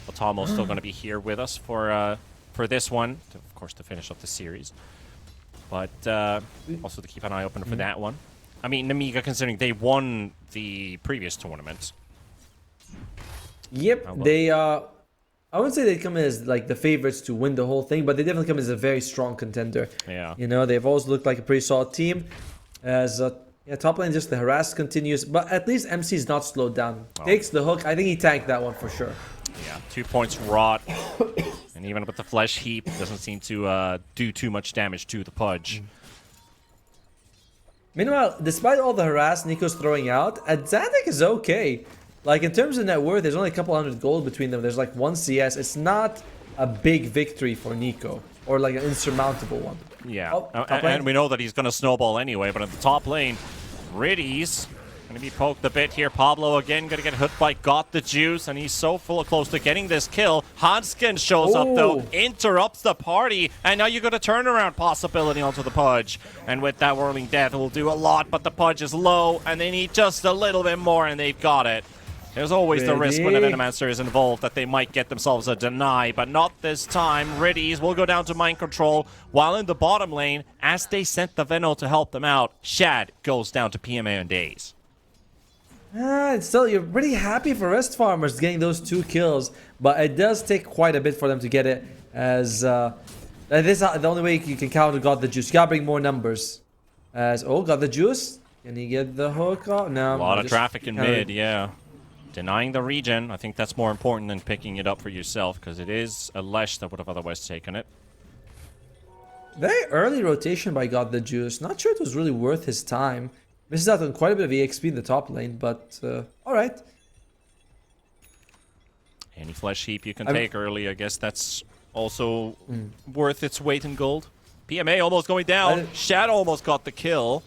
Otomo's still going to be here with us for this one, of course, to finish up the series. But also to keep an eye open for that one. I mean, Namiga, considering they won the previous tournament. Yep, they I wouldn't say they come as like the favorites to win the whole thing, but they definitely come as a very strong contender. Yeah. You know, they've always looked like a pretty solid team. As top lane, just the harass continues, but at least MC's not slowed down. Takes the hook. I think he tanked that one for sure. Yeah, 2 points rot. And even with the Flesh Heap, doesn't seem to do too much damage to the Pudge. Meanwhile, despite all the harass Nico's throwing out, Xantic is okay. Like, in terms of net worth, there's only a couple hundred gold between them. There's like 1 CS. It's not a big victory for Nico, or like an insurmountable one. Yeah, and we know that he's going to snowball anyway, but at the top lane, Riddies going to be poked a bit here. Pablo again going to get hit by Got the Juice, and he's so close to getting this kill. Hanskin shows up though, interrupts the party, and now you got a turnaround possibility onto the Pudge. And with that Whirling Death, it will do a lot, but the Pudge is low, and they need just a little bit more, and they've got it. There's always the risk when an Venomancer is involved that they might get themselves a deny, but not this time. Riddies will go down to mind control, while in the bottom lane, as they sent the Veno to help them out, Shad goes down to PMA and Daze. Still, you're pretty happy for Rest Farmers getting those 2 kills, but it does take quite a bit for them to get it, as this is the only way you can counter God the Juice. You gotta bring more numbers. As, God the Juice, can he get the hook off? No. A lot of traffic in mid, yeah. Denying the regen, I think that's more important than picking it up for yourself, because it is a Lesh that would have otherwise taken it. Very early rotation by God the Juice. Not sure it was really worth his time. Misses out on quite a bit of EXP in the top lane, but alright. Any Flesh Heap you can take early, I guess that's also worth its weight in gold. PMA almost going down. Shad almost got the kill.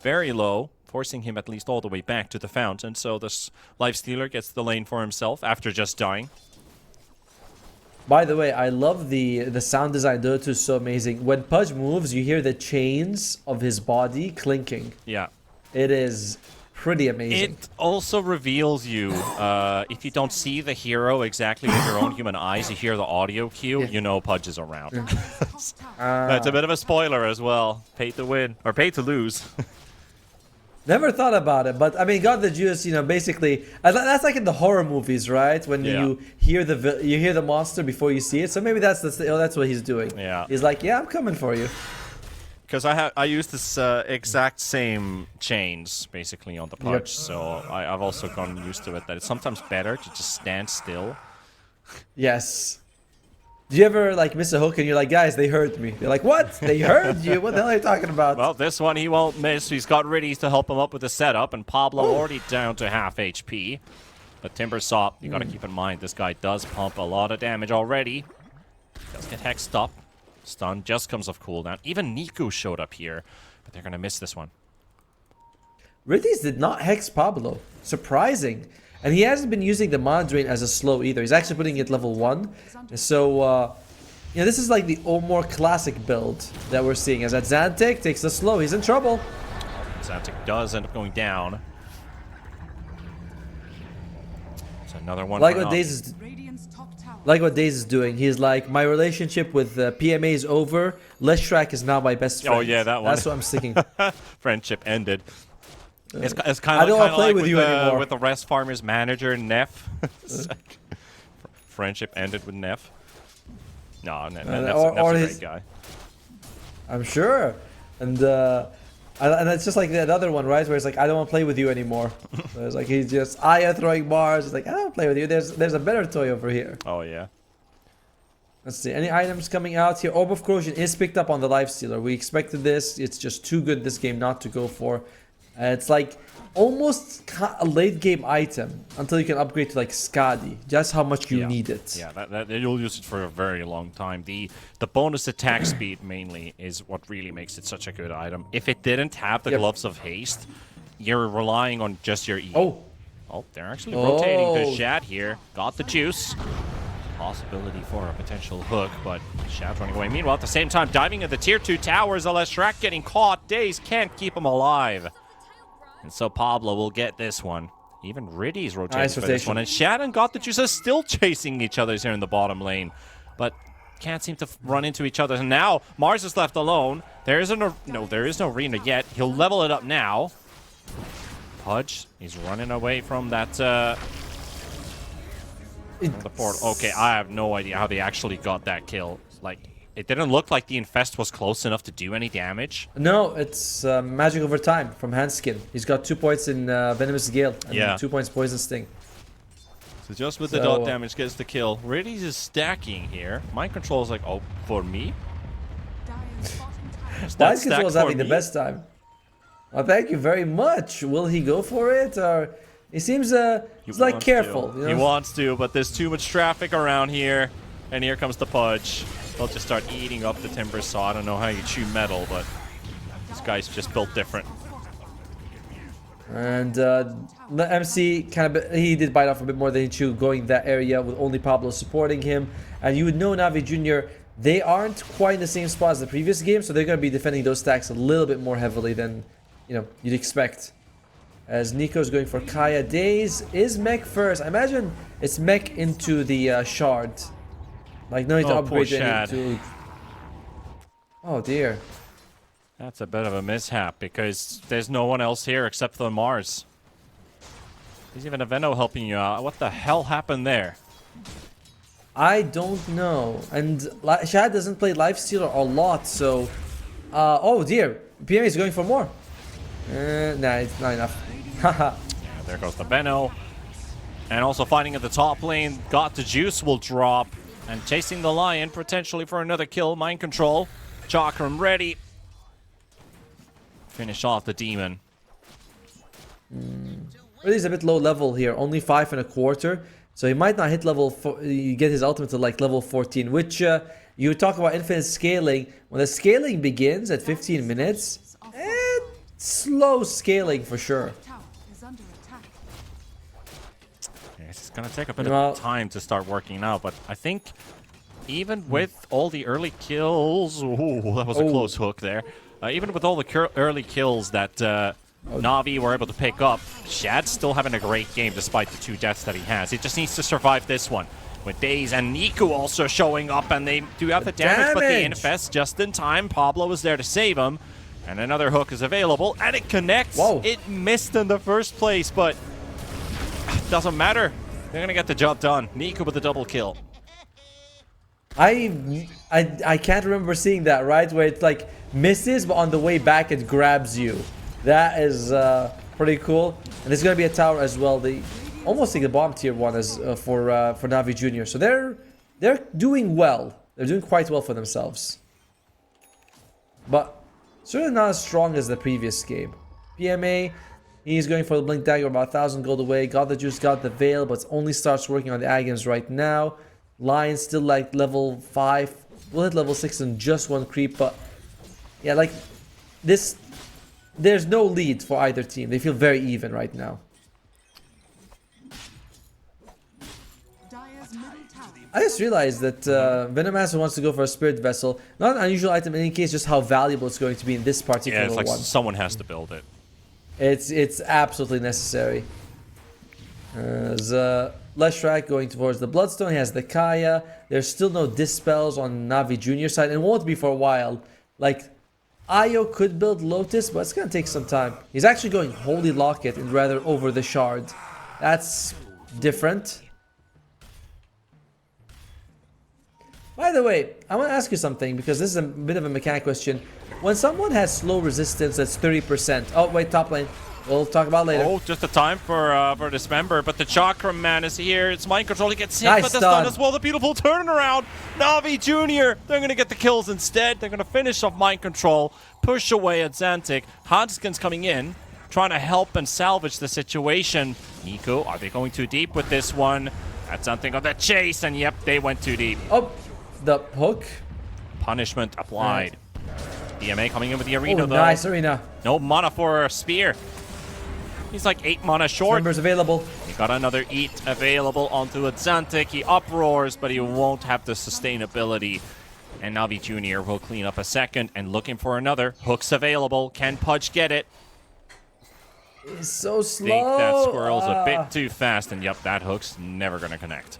Very low, forcing him at least all the way back to the fountain. So this Lifestealer gets the lane for himself after just dying. By the way, I love the sound design. Dota is so amazing. When Pudge moves, you hear the chains of his body clinking. Yeah. It is pretty amazing. It also reveals you, if you don't see the hero exactly with your own human eyes, you hear the audio cue, you know Pudge is around. That's a bit of a spoiler as well. Pay to win, or pay to lose. Never thought about it, but I mean, God the Juice, you know, basically, that's like in the horror movies, right? When you hear the monster before you see it. So maybe that's what he's doing. Yeah. He's like, yeah, I'm coming for you. Because I use this exact same chains basically on the pudge, so I've also gotten used to it that it's sometimes better to just stand still. Yes. Do you ever like miss a hook and you're like, guys, they hurt me? They're like, what? They hurt you? What the hell are you talking about? Well, this one he won't miss. He's got Riddies to help him up with the setup, and Pablo already down to half HP. But Timbersaw, you gotta keep in mind, this guy does pump a lot of damage already. Does get hexed up. Stun just comes off cooldown. Even Niku showed up here, but they're gonna miss this one. Riddies did not hex Pablo. Surprising. And he hasn't been using the Mana Drain as a slow either. He's actually putting it level 1. So, this is like the more classic build that we're seeing. As that Xantic takes the slow, he's in trouble. Xantic does end up going down. It's another one. Like what Daze is doing. He's like, my relationship with PMA is over. Leshrac is now my best friend. Oh yeah, that one. That's what I'm sticking. Friendship ended. It's kind of like play with with you anymore. with the Rest Farmers manager Neff. Friendship ended with Neff. No, Neff's a great guy. I'm sure, and it's just like that other one, right? Where it's like, I don't want to play with you anymore. So it's like he's just throwing bars. It's like, I don't play with you. There's a better toy over here. Oh yeah. Let's see. Any items coming out here? Orb of Corrosion is picked up on the Lifestealer. We expected this. It's just too good this game not to go for. It's like almost a late game item until you can upgrade to like Skadi. Just how much you need it. Yeah, that you'll use it for a very long time. The bonus attack speed mainly is what really makes it such a good item. If it didn't have the Gloves of Haste, you're relying on just your E. Oh, they're actually rotating to Shad here. Got the juice. Possibility for a potential hook, but Shad's running away. Meanwhile, at the same time, diving at the tier 2 towers, Leshrac getting caught. Daze can't keep him alive. And so Pablo will get this one. Even Riddy's rotating for this one. And Shad and Got the Juice are still chasing each other here in the bottom lane. But can't seem to run into each other. And now Mars is left alone. There is no arena yet. He'll level it up now. Pudge, he's running away from that the portal. Okay, I have no idea how they actually got that kill. Like, it didn't look like the Infest was close enough to do any damage. No, it's magic over time from Handskin. He's got 2 points in Venomous Gale and 2 points Poison Sting. So just with the dot damage gets the kill. Riddies is stacking here. Mind Control is like, oh, for me? Mind Control is having the best time. Well, thank you very much. Will he go for it? Or he seems he's like careful. You know? He wants to, but there's too much traffic around here. And here comes the Pudge. They'll just start eating up the timber saw. I don't know how you chew metal, but this guy's just built different. And the MC he did bite off a bit more than he chewed, going that area with only Pablo supporting him. And you would know Navi Jr., they aren't quite in the same spot as the previous game, so they're going to be defending those stacks a little bit more heavily than you'd expect. As Nico's going for Kaya. Daze is mech first. I imagine it's mech into the shard. Like, no need to upgrade to... Oh, dear. That's a bit of a mishap, because there's no one else here except for Mars. There's even a Veno helping you out. What the hell happened there? I don't know. And Shad doesn't play Lifestealer a lot, so... oh, dear. PMA is going for more. Nah, it's not enough. Haha. Yeah, there goes the Veno. And also fighting at the top lane. Got the Juice will drop. And chasing the Lion, potentially for another kill. Mind Control. Chakram ready. Finish off the Demon. Really is a bit low level here. Only 5 1/4. So he might not hit level... You get his ultimate to like level 14. Which, you talk about infinite scaling. When the scaling begins at 15 minutes... slow scaling for sure. It's gonna take a bit of time to start working out, but I think even with all the early kills, ooh, that was a close hook there. Even with all the early kills that Na'Vi were able to pick up, Shad's still having a great game despite the 2 deaths that he has. He just needs to survive this one. With Daze and Niku also showing up, and they do have the damage, but the Infest just in time. Pablo is there to save him, and another hook is available, and it connects. Whoa. It missed in the first place, but doesn't matter. They're gonna get the job done. Niku with the double kill. I can't remember seeing that, right? Where it like misses, but on the way back it grabs you. That is pretty cool. And there's gonna be a tower as well. They almost take the bomb tier 1 as for Navi Junior. So they're doing well. They're doing quite well for themselves. But certainly not as strong as the previous game. PMA, he's going for the Blink Dagger, about 1,000 gold away. Got the Juice, got the Veil, but only starts working on the Agams right now. Lion still like level 5. We'll hit level 6 in just one creep, but yeah, like this, there's no lead for either team. They feel very even right now. I just realized that Venomaster wants to go for a Spirit Vessel. Not an unusual item in any case, just how valuable it's going to be in this particular Yeah, it's like one. someone has to build it. It's absolutely necessary. There's Leshrak going towards the Bloodstone. He has the Kaya. There's still no Dispels on Navi Junior side, and won't be for a while. Like, Io could build Lotus, but it's going to take some time. He's actually going Holy Locket and rather over the Shard. That's different. By the way, I want to ask you something, because this is a bit of a mechanic question. When someone has slow resistance that's 30%... Oh, wait, top lane. We'll talk about later. Oh, just the time for Dismember, but the Chakra Man is here. It's mind control. He gets hit, Nice but the stun. stun as well. The beautiful turnaround. Navi Junior. They're going to get the kills instead. They're going to finish off mind control. Push away at Xantic. Hodgkin's coming in, trying to help and salvage the situation. Nico, are they going too deep with this one? That's something on the chase, and yep, they went too deep. Oh, the hook. Punishment applied. DMA coming in with the arena, Oh, though. nice arena. No mana for a spear. He's like 8 mana short. Members available. He got another eat available onto a Xantic. He uproars, but he won't have the sustainability. And Navi Junior will clean up a second and looking for another. Hooks available. Can Pudge get it? He's so slow. Think that squirrel's a bit too fast, and yep, that hook's never gonna connect.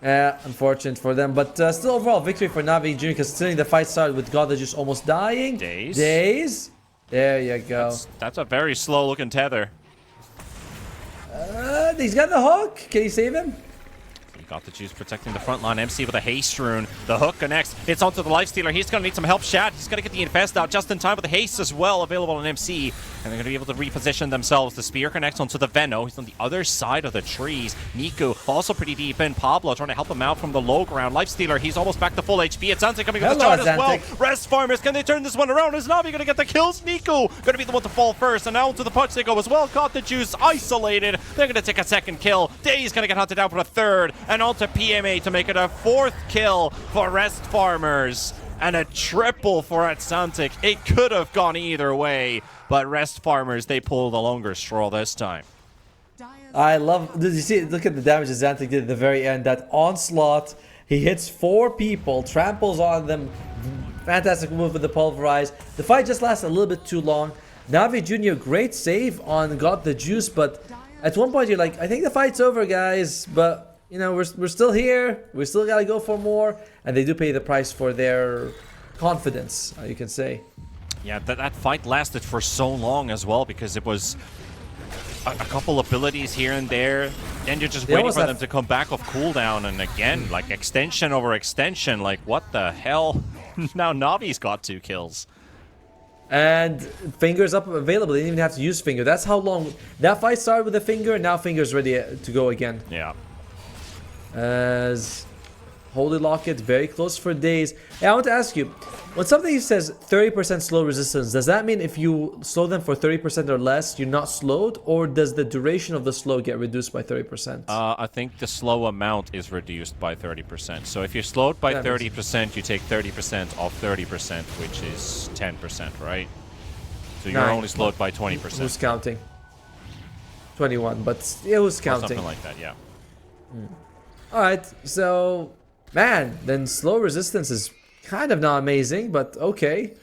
Yeah, unfortunate for them, but still overall victory for Navi Junior, considering the fight started with God just almost dying. Days. There you go. That's a very slow-looking tether. He's got the hook. Can you save him? He got the juice protecting the front line. MC with a haste rune. The hook connects. It's onto the lifestealer. He's going to need some help. Shad, he's going to get the infest out just in time with the haste as well available on MC. And they're going to be able to reposition themselves. The spear connects onto the Veno. He's on the other side of the trees. Nico also pretty deep in. Pablo trying to help him out from the low ground. Lifestealer, he's almost back to full HP. It's Xantic coming with the charge as well. Rest Farmers, can they turn this one around? Is Navi going to get the kills? Nico going to be the one to fall first. And now to the punch they go as well. Caught the juice, isolated. They're going to take a second kill. Day's going to get hunted down for a third. And on to PMA to make it a 4th kill for Rest Farmers. And a triple for Xantic. It could have gone either way. But Rest Farmers, they pulled the longer straw this time. I love... Did you see? Look at the damage that Xantic did at the very end. That onslaught. He hits 4 people, tramples on them. Fantastic move with the pulverize. The fight just lasted a little bit too long. Navi Junior, great save on Got the Juice, but at one point you're like, I think the fight's over, guys. But, you know, we're still here. We still gotta go for more. And they do pay the price for their confidence, you can say. Yeah, that fight lasted for so long as well, because it was a couple abilities here and there. And you're just waiting for them to come back off cooldown. And again, like extension over extension. Like, what the hell? Now Navi's got 2 kills. And Finger's up available. They didn't even have to use Finger. That's how long that fight started with the Finger. And now Finger's ready to go again. Yeah. As Holy Locket, very close for days. Hey, I want to ask you, when something says 30% slow resistance, does that mean if you slow them for 30% or less, you're not slowed? Or does the duration of the slow get reduced by 30%? I think the slow amount is reduced by 30%. So if you're slowed by 30%, you take 30% off 30%, which is 10%, right? So you're only slowed by 20%. Who's counting? 21, but it was counting. Or something like that, yeah. Alright, so... Man, then slow resistance is kind of not amazing, but okay.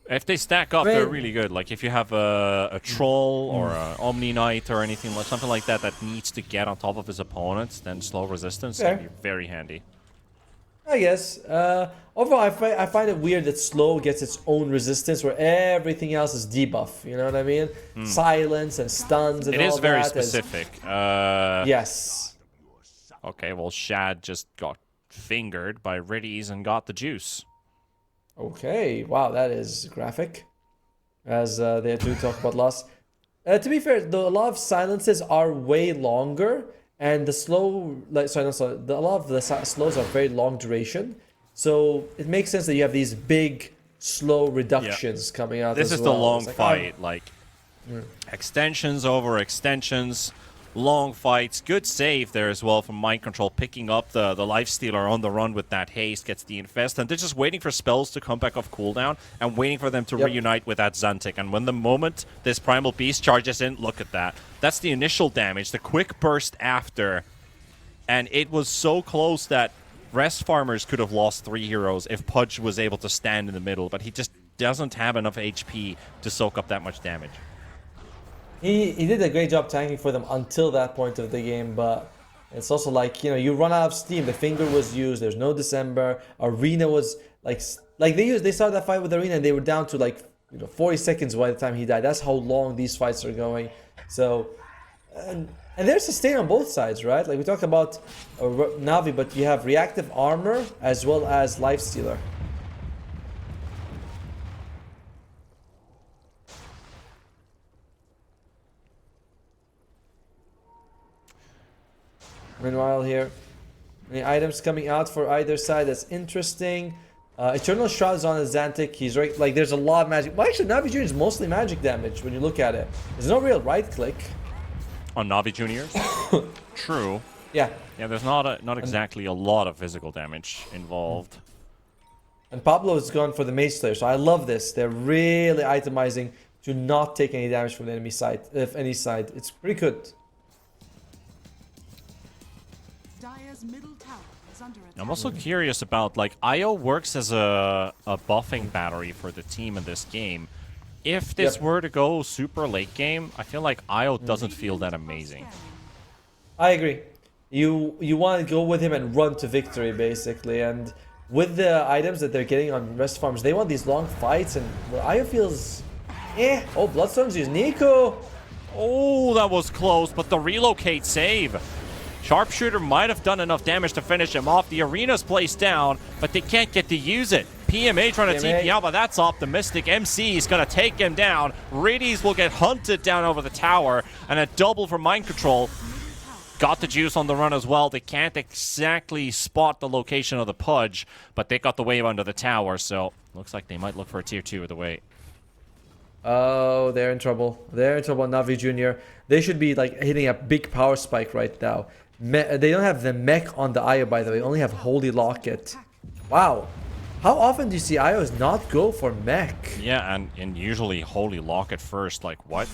If they stack up, they're really good. Like if you have a troll or an Omni Knight or anything like something like that that needs to get on top of his opponents, then slow resistance can be very handy. I guess. Overall, I find it weird that slow gets its own resistance where everything else is debuff. You know what I mean? Silence and stuns and all that. It is very specific. Yes. Okay, well, Shad just got fingered by Riddies and got the juice. Okay, wow, that is graphic. As they do talk about loss. To be fair, a lot of silences are way longer, and the slow, a lot of the slows are very long duration. So it makes sense that you have these big slow reductions coming out. This as is well. the long It's fight, extensions over extensions. Long fights. Good save there as well from Mind Control, picking up the Lifestealer on the run with that haste, gets the infest, and they're just waiting for spells to come back off cooldown and waiting for them to reunite with that Xantic. And when the moment this Primal Beast charges in, look at that. That's the initial damage, the quick burst after. And it was so close that rest farmers could have lost 3 heroes if Pudge was able to stand in the middle, but he just doesn't have enough HP to soak up that much damage. He did a great job tanking for them until that point of the game, but it's also like, you run out of steam. The finger was used. There's no December. Arena was like they started that fight with Arena and they were down to 40 seconds by the time he died. That's how long these fights are going. So, and they're sustained on both sides, right? Like we talked about Navi, but you have reactive armor as well as Lifestealer. Meanwhile here, the items coming out for either side, that's interesting. Eternal Shroud's on a Xantic. He's right, there's a lot of magic. Well, actually, Navi Jr. is mostly magic damage when you look at it. There's no real right click. On Navi Juniors? True. Yeah. Yeah, there's not exactly a lot of physical damage involved. And Pablo is gone for the Mage Slayer, so I love this. They're really itemizing to not take any damage from the enemy side, if any side. It's pretty good. Middle tower is under attack. I'm also curious about, IO works as a buffing battery for the team in this game. If this were to go super late game, I feel like IO doesn't feel that amazing. I agree. You want to go with him and run to victory, basically. And with the items that they're getting on rest farms, they want these long fights, and IO feels... Oh, Bloodstorm's used Nico! Oh, that was close, but the relocate save. Sharpshooter might have done enough damage to finish him off. The arena's placed down, but they can't get to use it. PMA trying to TP out, but that's optimistic. MC is going to take him down. Riddies will get hunted down over the tower, and a double for Mind Control. Got the juice on the run as well. They can't exactly spot the location of the Pudge, but they got the wave under the tower, so looks like they might look for a tier 2 of the way. Oh, they're in trouble. They're in trouble, Navi Jr. They should be hitting a big power spike right now. They don't have the mech on the IO, by the way. They only have Holy Locket. Wow. How often do you see IOs not go for mech? Yeah, and usually Holy Locket first. What?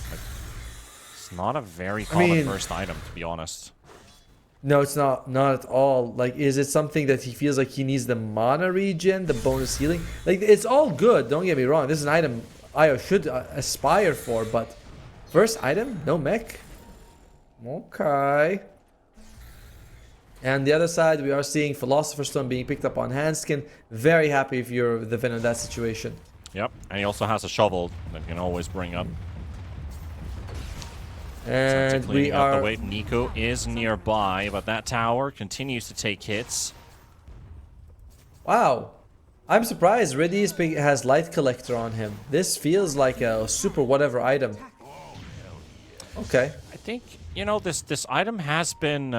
It's not a very common first item, to be honest. No, it's not at all. Is it something that he feels like he needs the mana regen, the bonus healing? It's all good, don't get me wrong. This is an item IO should aspire for, but first item, no mech? Okay. And the other side, we are seeing Philosopher's Stone being picked up on Handskin. Very happy if you're the Vin in that situation. Yep, and he also has a shovel that you can always bring up. And we are... the wave. Nico is nearby, but that tower continues to take hits. Wow. I'm surprised Riddies has Light Collector on him. This feels like a super whatever item. Okay. I think, this item has been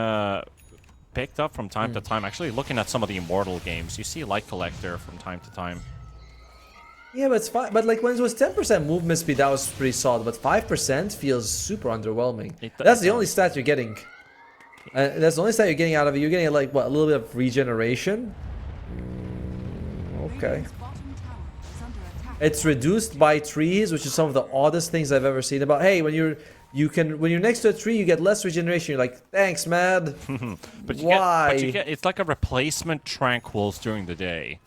picked up from time to time. Actually, looking at some of the Immortal games, you see Light Collector from time to time. Yeah, but it's fine. But when it was 10% movement speed, that was pretty solid. But 5% feels super underwhelming. That's the only stat you're getting. That's the only stat you're getting out of it. You're getting a little bit of regeneration. Okay. It's reduced by trees, which is some of the oddest things I've ever seen. About when you're next to a tree, you get less regeneration. You're like, thanks, man. Why? It's like a replacement Tranquils during the day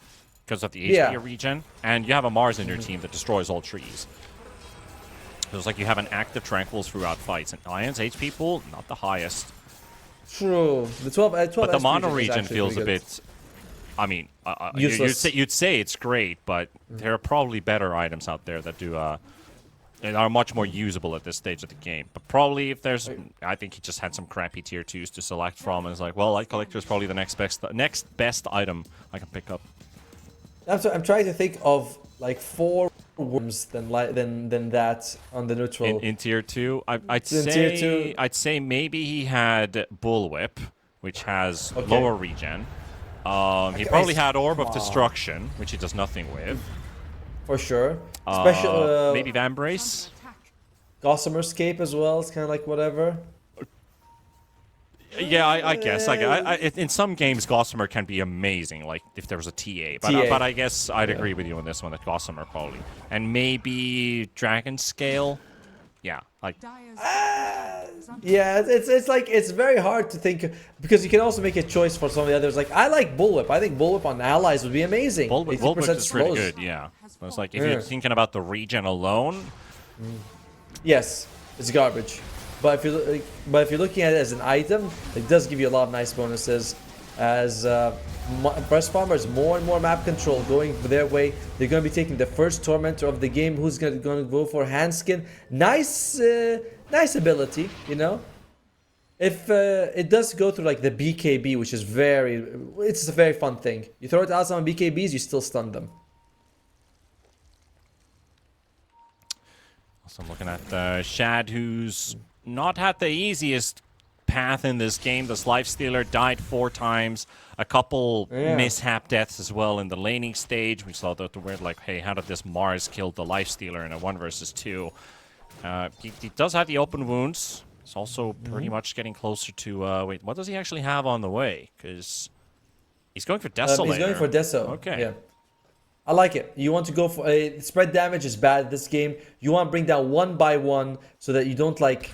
because of the HP regen, and you have a Mars in your team that destroys all trees. So it's like you have an active Tranquils throughout fights. And Ion's HP pool, not the highest. True. The 12 but the mono regen feels a bit... I mean, you'd say it's great, but there are probably better items out there that do They are much more usable at this stage of the game. But probably if there's... I think he just had some crappy tier 2s to select from. And it's like, well, Light Collector is probably the next best item I can pick up. I'm trying to think of like 4 worms than that on the neutral. In tier 2? I'd say maybe he had Bullwhip, which has lower regen. He probably had Orb of Destruction, which he does nothing with. For sure. Special, maybe Vambrace? Gossamer Scape as well. It's kind of like whatever. Yeah, I guess. In some games, Gossamer can be amazing, like if there was a TA. But I guess I'd agree with you on this one, that Gossamer probably. And maybe Dragon Scale? Yeah, like... yeah, it's like, it's very hard to think, because you can also make a choice for some of the others. Like, I like Bullwhip. I think Bullwhip on allies would be amazing. Bullwhip is pretty good, yeah. So it's like, if you're thinking about the regen alone... Yes, it's garbage. But if you're looking at it as an item, it does give you a lot of nice bonuses. As Breast Farmers, more and more map control going their way. They're going to be taking the first Tormentor of the game. Who's going to go for Handskin? Nice ability, you know. If it does go through like the BKB, which is it's a very fun thing. You throw it out on BKBs, you still stun them. So I'm looking at Shad, who's not had the easiest path in this game. This Lifestealer died 4 times. A couple mishap deaths as well in the laning stage. We saw the weird, like, hey, how did this Mars kill the Lifestealer in a 1 versus 2? He does have the open wounds. He's also pretty much getting closer to... wait, what does he actually have on the way? Because he's going for Desolator. He's going for Deso. Okay. Yeah. I like it. You want to go for... spread damage is bad this game. You want to bring down 1 by 1 so that you don't, like...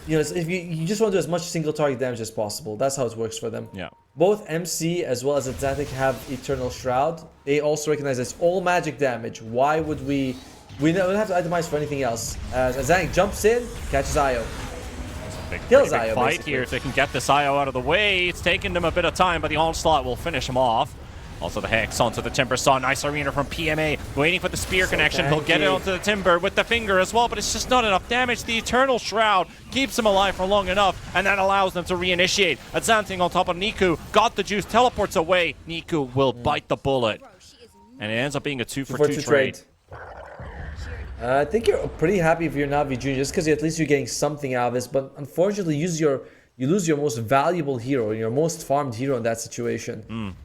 You know, if you just want to do as much single target damage as possible. That's how it works for them. Yeah. Both MC as well as Atlantic have Eternal Shroud. They also recognize it's all magic damage. Why would we... We don't have to itemize for anything else. As Atlantic jumps in, catches Io. Kills Io, fight basically. here. If they can get this Io out of the way, it's taken them a bit of time, but the onslaught will finish him off. Also the Hex onto the Timber Saw. Nice arena from PMA. Waiting for the spear connection. He'll get it onto the Timber with the finger as well, but it's just not enough damage. The Eternal Shroud keeps him alive for long enough, and that allows them to reinitiate. Azanting on top of Niku. Got the juice. Teleports away. Niku will bite the bullet. And it ends up being a 2-for-2 trade. I think you're pretty happy if you're Navi Junior, just because at least you're getting something out of this. But unfortunately, you lose your most valuable hero, your most farmed hero in that situation.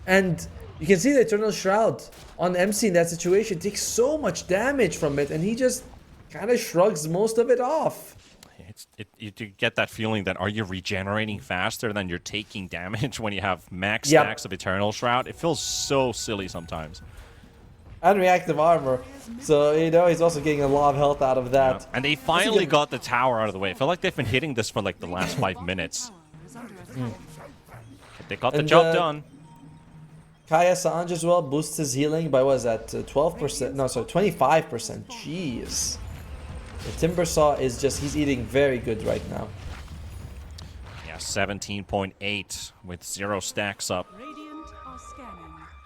And you can see the Eternal Shroud on MC in that situation takes so much damage from it, and he just kind of shrugs most of it off. You get that feeling that, are you regenerating faster than you're taking damage when you have max stacks of Eternal Shroud? It feels so silly sometimes. And reactive armor. So, you know, he's also getting a lot of health out of that. Yeah. And they finally got the tower out of the way. I feel like they've been hitting this for like the last 5 minutes. They got the job done. Kaya Sanj as well boosts his healing by, what is that, 12%? No, sorry, 25%. Jeez. The Timber Saw is just, he's eating very good right now. Yeah, 17.8 with 0 stacks up.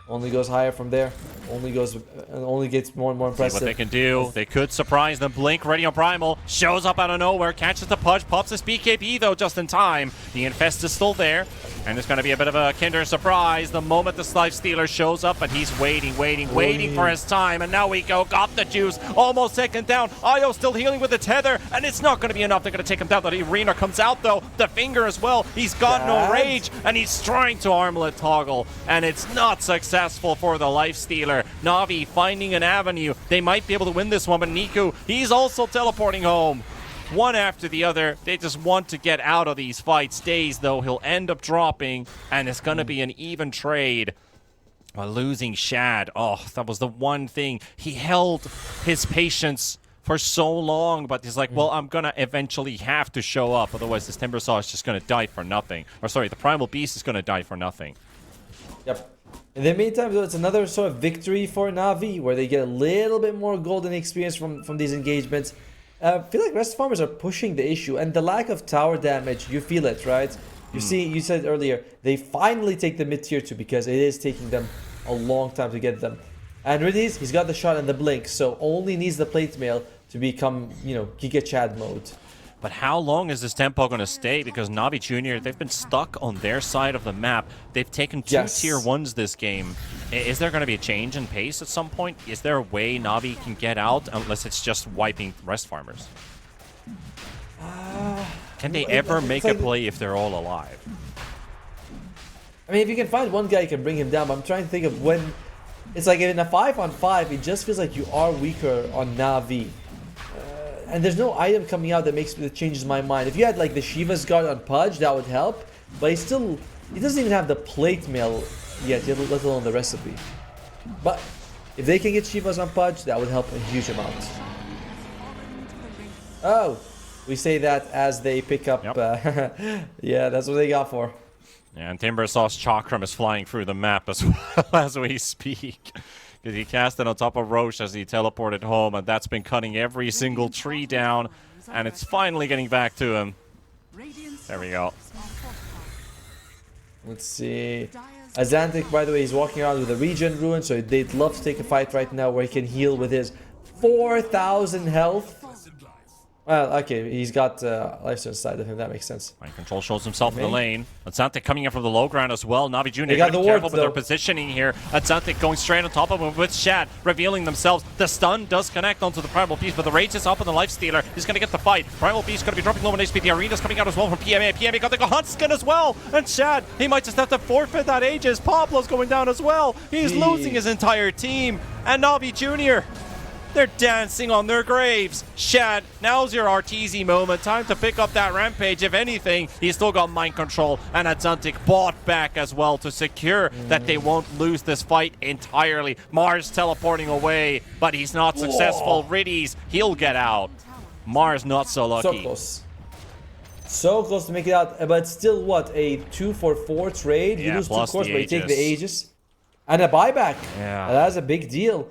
Only goes higher from there. Only gets more and more impressive. See what they can do. They could surprise them. Blink ready on Primal. Shows up out of nowhere. Catches the punch. Pops his BKB though just in time. The Infest is still there. And it's going to be a bit of a Kinder surprise the moment the Lifestealer shows up. And he's waiting for his time. And now we go. Got the juice. Almost taken down. Io still healing with the tether. And it's not going to be enough. They're going to take him down. The arena comes out though. The finger as well. He's got no rage. And he's trying to armlet toggle. And it's not successful for the Lifestealer. Na'Vi finding an avenue. They might be able to win this one. But Niku, he's also teleporting home. One after the other. They just want to get out of these fights. Days, though, he'll end up dropping, and it's going to be an even trade. While losing Shad. Oh, that was the one thing. He held his patience for so long, but he's like, well, I'm going to eventually have to show up. Otherwise, this Timber Saw is just going to die for nothing. Or, sorry, the Primal Beast is going to die for nothing. Yep. In the meantime, though, it's another sort of victory for Na'Vi, where they get a little bit more golden experience from these engagements. I feel like Rest Farmers are pushing the issue, and the lack of tower damage, you feel it, right? You see, you said earlier, they finally take the mid-tier 2 because it is taking them a long time to get them. And Riddies, he's got the shot and the blink, so only needs the plate mail to become, you know, Giga Chad mode. But how long is this tempo going to stay? Because Navi Jr., they've been stuck on their side of the map. They've taken two tier 1s this game. Is there going to be a change in pace at some point? Is there a way Navi can get out unless it's just wiping rest farmers? Can they ever make a play if they're all alive? I mean, if you can find one guy, you can bring him down. But I'm trying to think of when... It's like in a 5-on-5, it just feels like you are weaker on Navi. And there's no item coming out that changes my mind. If you had like the Shiva's Guard on Pudge, that would help. But he doesn't even have the plate mail yet, let alone the recipe. But if they can get Shiva's on Pudge, that would help a huge amount. Oh, we say that as they pick up. Yeah, that's what they got for. Yeah, and Timbersauce Chakram is flying through the map as well as we speak. Because he cast it on top of Roche as he teleported home, and that's been cutting every single tree down, and it's finally getting back to him. There we go. Let's see. Azantic, by the way, he's walking around with a regen rune, so they'd love to take a fight right now where he can heal with his 4,000 health. Well, okay, he's got Lifesteal inside of him, that makes sense. Mind Control shows himself in the lane. Azantic coming in from the low ground as well. Navi Jr. got the careful ward, with their positioning here. Azantic going straight on top of him with Shad, revealing themselves. The stun does connect onto the Primal Beast, but the Rage is up on the Lifestealer. He's going to get the fight. Primal Beast going to be dropping low on HP. The Arena's coming out as well from PMA. PMA got the Hunskin as well. And Shad, he might just have to forfeit that Aegis. Pablo's going down as well. He's losing his entire team. And Navi Jr., they're dancing on their graves. Shad, now's your RTZ moment. Time to pick up that Rampage. If anything, he's still got Mind Control. And Azantic bought back as well to secure that they won't lose this fight entirely. Mars teleporting away, but he's not successful. Riddies, he'll get out. Mars not so lucky. So close. So close to make it out. But still, what? A 2-for-4 trade? Yeah, you lose 2 cores, but you take the Aegis. Aegis. And a buyback. Yeah. That's a big deal.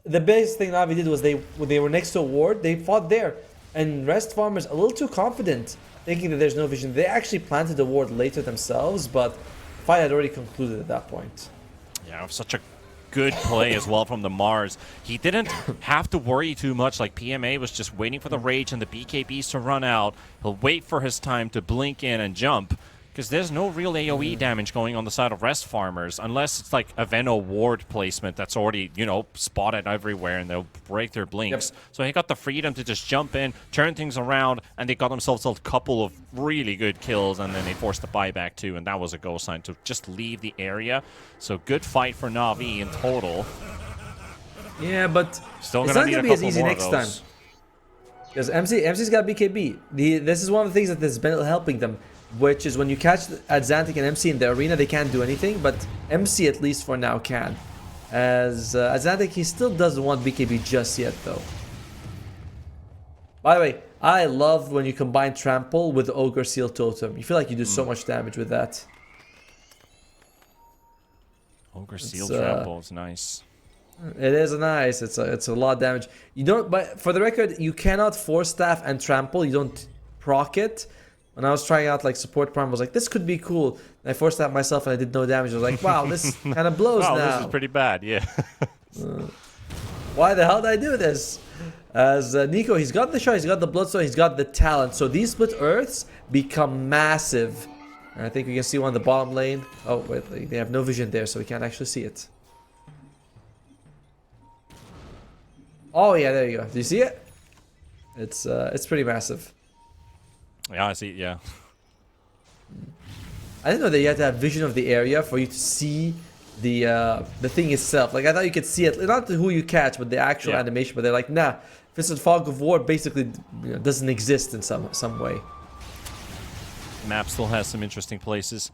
The biggest thing Navi did was when they were next to a ward, they fought there. And Rest Farmers, a little too confident, thinking that there's no vision. They actually planted the ward later themselves, but the fight had already concluded at that point. Yeah, such a good play as well from the Mars. He didn't have to worry too much. Like PMA was just waiting for the Rage and the BKBs to run out. He'll wait for his time to blink in and jump. Because there's no real AoE damage going on the side of Rest Farmers, unless it's like a Veno ward placement that's already, you know, spotted everywhere and they'll break their blinks. So he got the freedom to just jump in, turn things around, and they got themselves a couple of really good kills, and then they forced the buyback too, and that was a go sign to just leave the area. So good fight for Na'Vi in total. Yeah, but still it's gonna not need going to a be as couple easy more next of time. those. Because MC's got BKB. This is one of the things that has been helping them, which is when you catch Azantic and MC in the arena, they can't do anything, but MC at least for now can. As Azantic, he still doesn't want BKB just yet, though. By the way, I love when you combine Trample with Ogre Seal Totem. You feel like you do so much damage with that. Ogre Seal Trample is nice. It is nice. It's a lot of damage. You don't, but for the record, you cannot Force Staff and Trample. You don't proc it. When I was trying out like support prime, I was like, this could be cool. And I forced that myself and I did no damage. I was like, wow, this kind of blows wow, now. This is pretty bad, yeah. Why the hell did I do this? As Nico, he's got the shot, he's got the bloodstone, he's got the talent. So these split earths become massive. And I think we can see one in the bottom lane. Oh, wait, they have no vision there, so we can't actually see it. Oh yeah, there you go. Do you see it? It's pretty massive. Yeah, I see. Yeah. I didn't know that you had to have vision of the area for you to see the thing itself. Like I thought you could see it, not who you catch, but the actual animation. But they're like, nah, Fist of Fog of War basically doesn't exist in some way. Map still has some interesting places.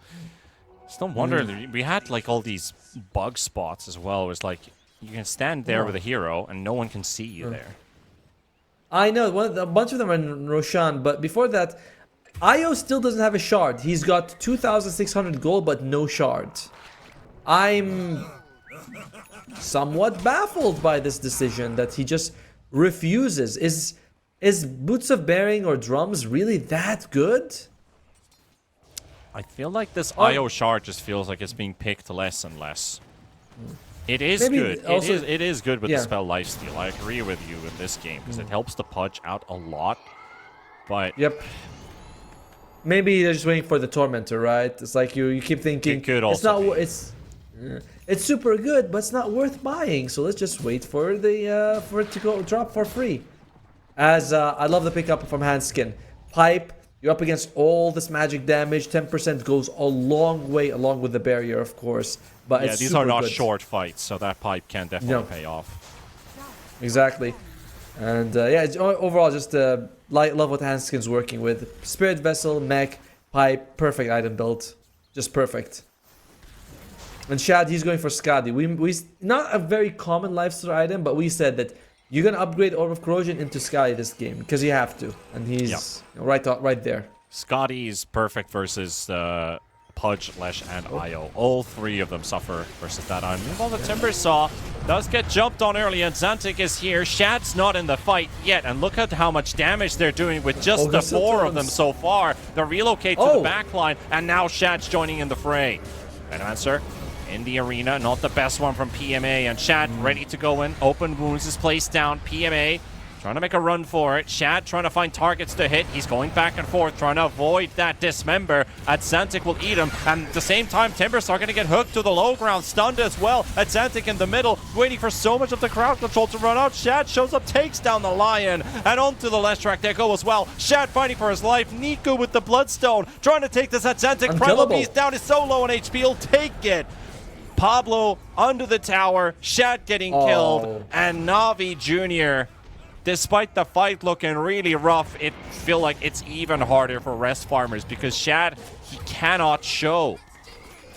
It's no wonder we had like all these bug spots as well. It was like you can stand there with a hero and no one can see you there. I know, a bunch of them are in Roshan, but before that, Io still doesn't have a shard. He's got 2,600 gold, but no shard. I'm somewhat baffled by this decision that he just refuses. Is Boots of Bearing or Drums really that good? I feel like this Io shard just feels like it's being picked less and less. It is Maybe good. also- It is good with Yeah. the spell lifesteal. I agree with you in this game because it helps the Pudge out a lot. But Yep. Maybe they're just waiting for the Tormentor, right? It's like you keep thinking It could it's also not be. it's super good, but it's not worth buying. So let's just wait for the for it to go drop for free. As I love the pickup from Handskin. Pipe, you're up against all this magic damage. 10% goes a long way, along with the barrier, of course. But yeah, it's these super are not good. short fights, so that pipe can definitely No. pay off. Exactly. And yeah, it's overall just love what Handskin's working with. Spirit Vessel, Mech, Pipe, perfect item build. Just perfect. And Shad, he's going for Skadi. We not a very common lifesteal item, but we said that you're gonna upgrade Orb of Corrosion into Skadi this game because you have to, and he's right there. Scotty's perfect versus Pudge, Lesh, and Io. All three of them suffer versus that item. Meanwhile, the Timber Saw does get jumped on early, and Xantic is here. Shad's not in the fight yet, and look at how much damage they're doing with just the 4 of them so far. They relocate to the back line, and now Shad's joining in the fray. Venomancer in the arena, not the best one from PMA, and Shad ready to go in. Open Wounds is placed down. PMA trying to make a run for it. Shad trying to find targets to hit. He's going back and forth, trying to avoid that dismember. Xantic will eat him. And at the same time, Timbers are going to get hooked to the low ground, stunned as well. Xantic in the middle, waiting for so much of the crowd control to run out. Shad shows up, takes down the Lion, and onto the left track they go as well. Shad fighting for his life. Nico with the Bloodstone, trying to take this Xantic. Primal Beast down, is so low on HP, he'll take it. Pablo under the tower, Shad getting killed, and Navi Jr., despite the fight looking really rough, it feel like it's even harder for rest farmers because Shad, he cannot show.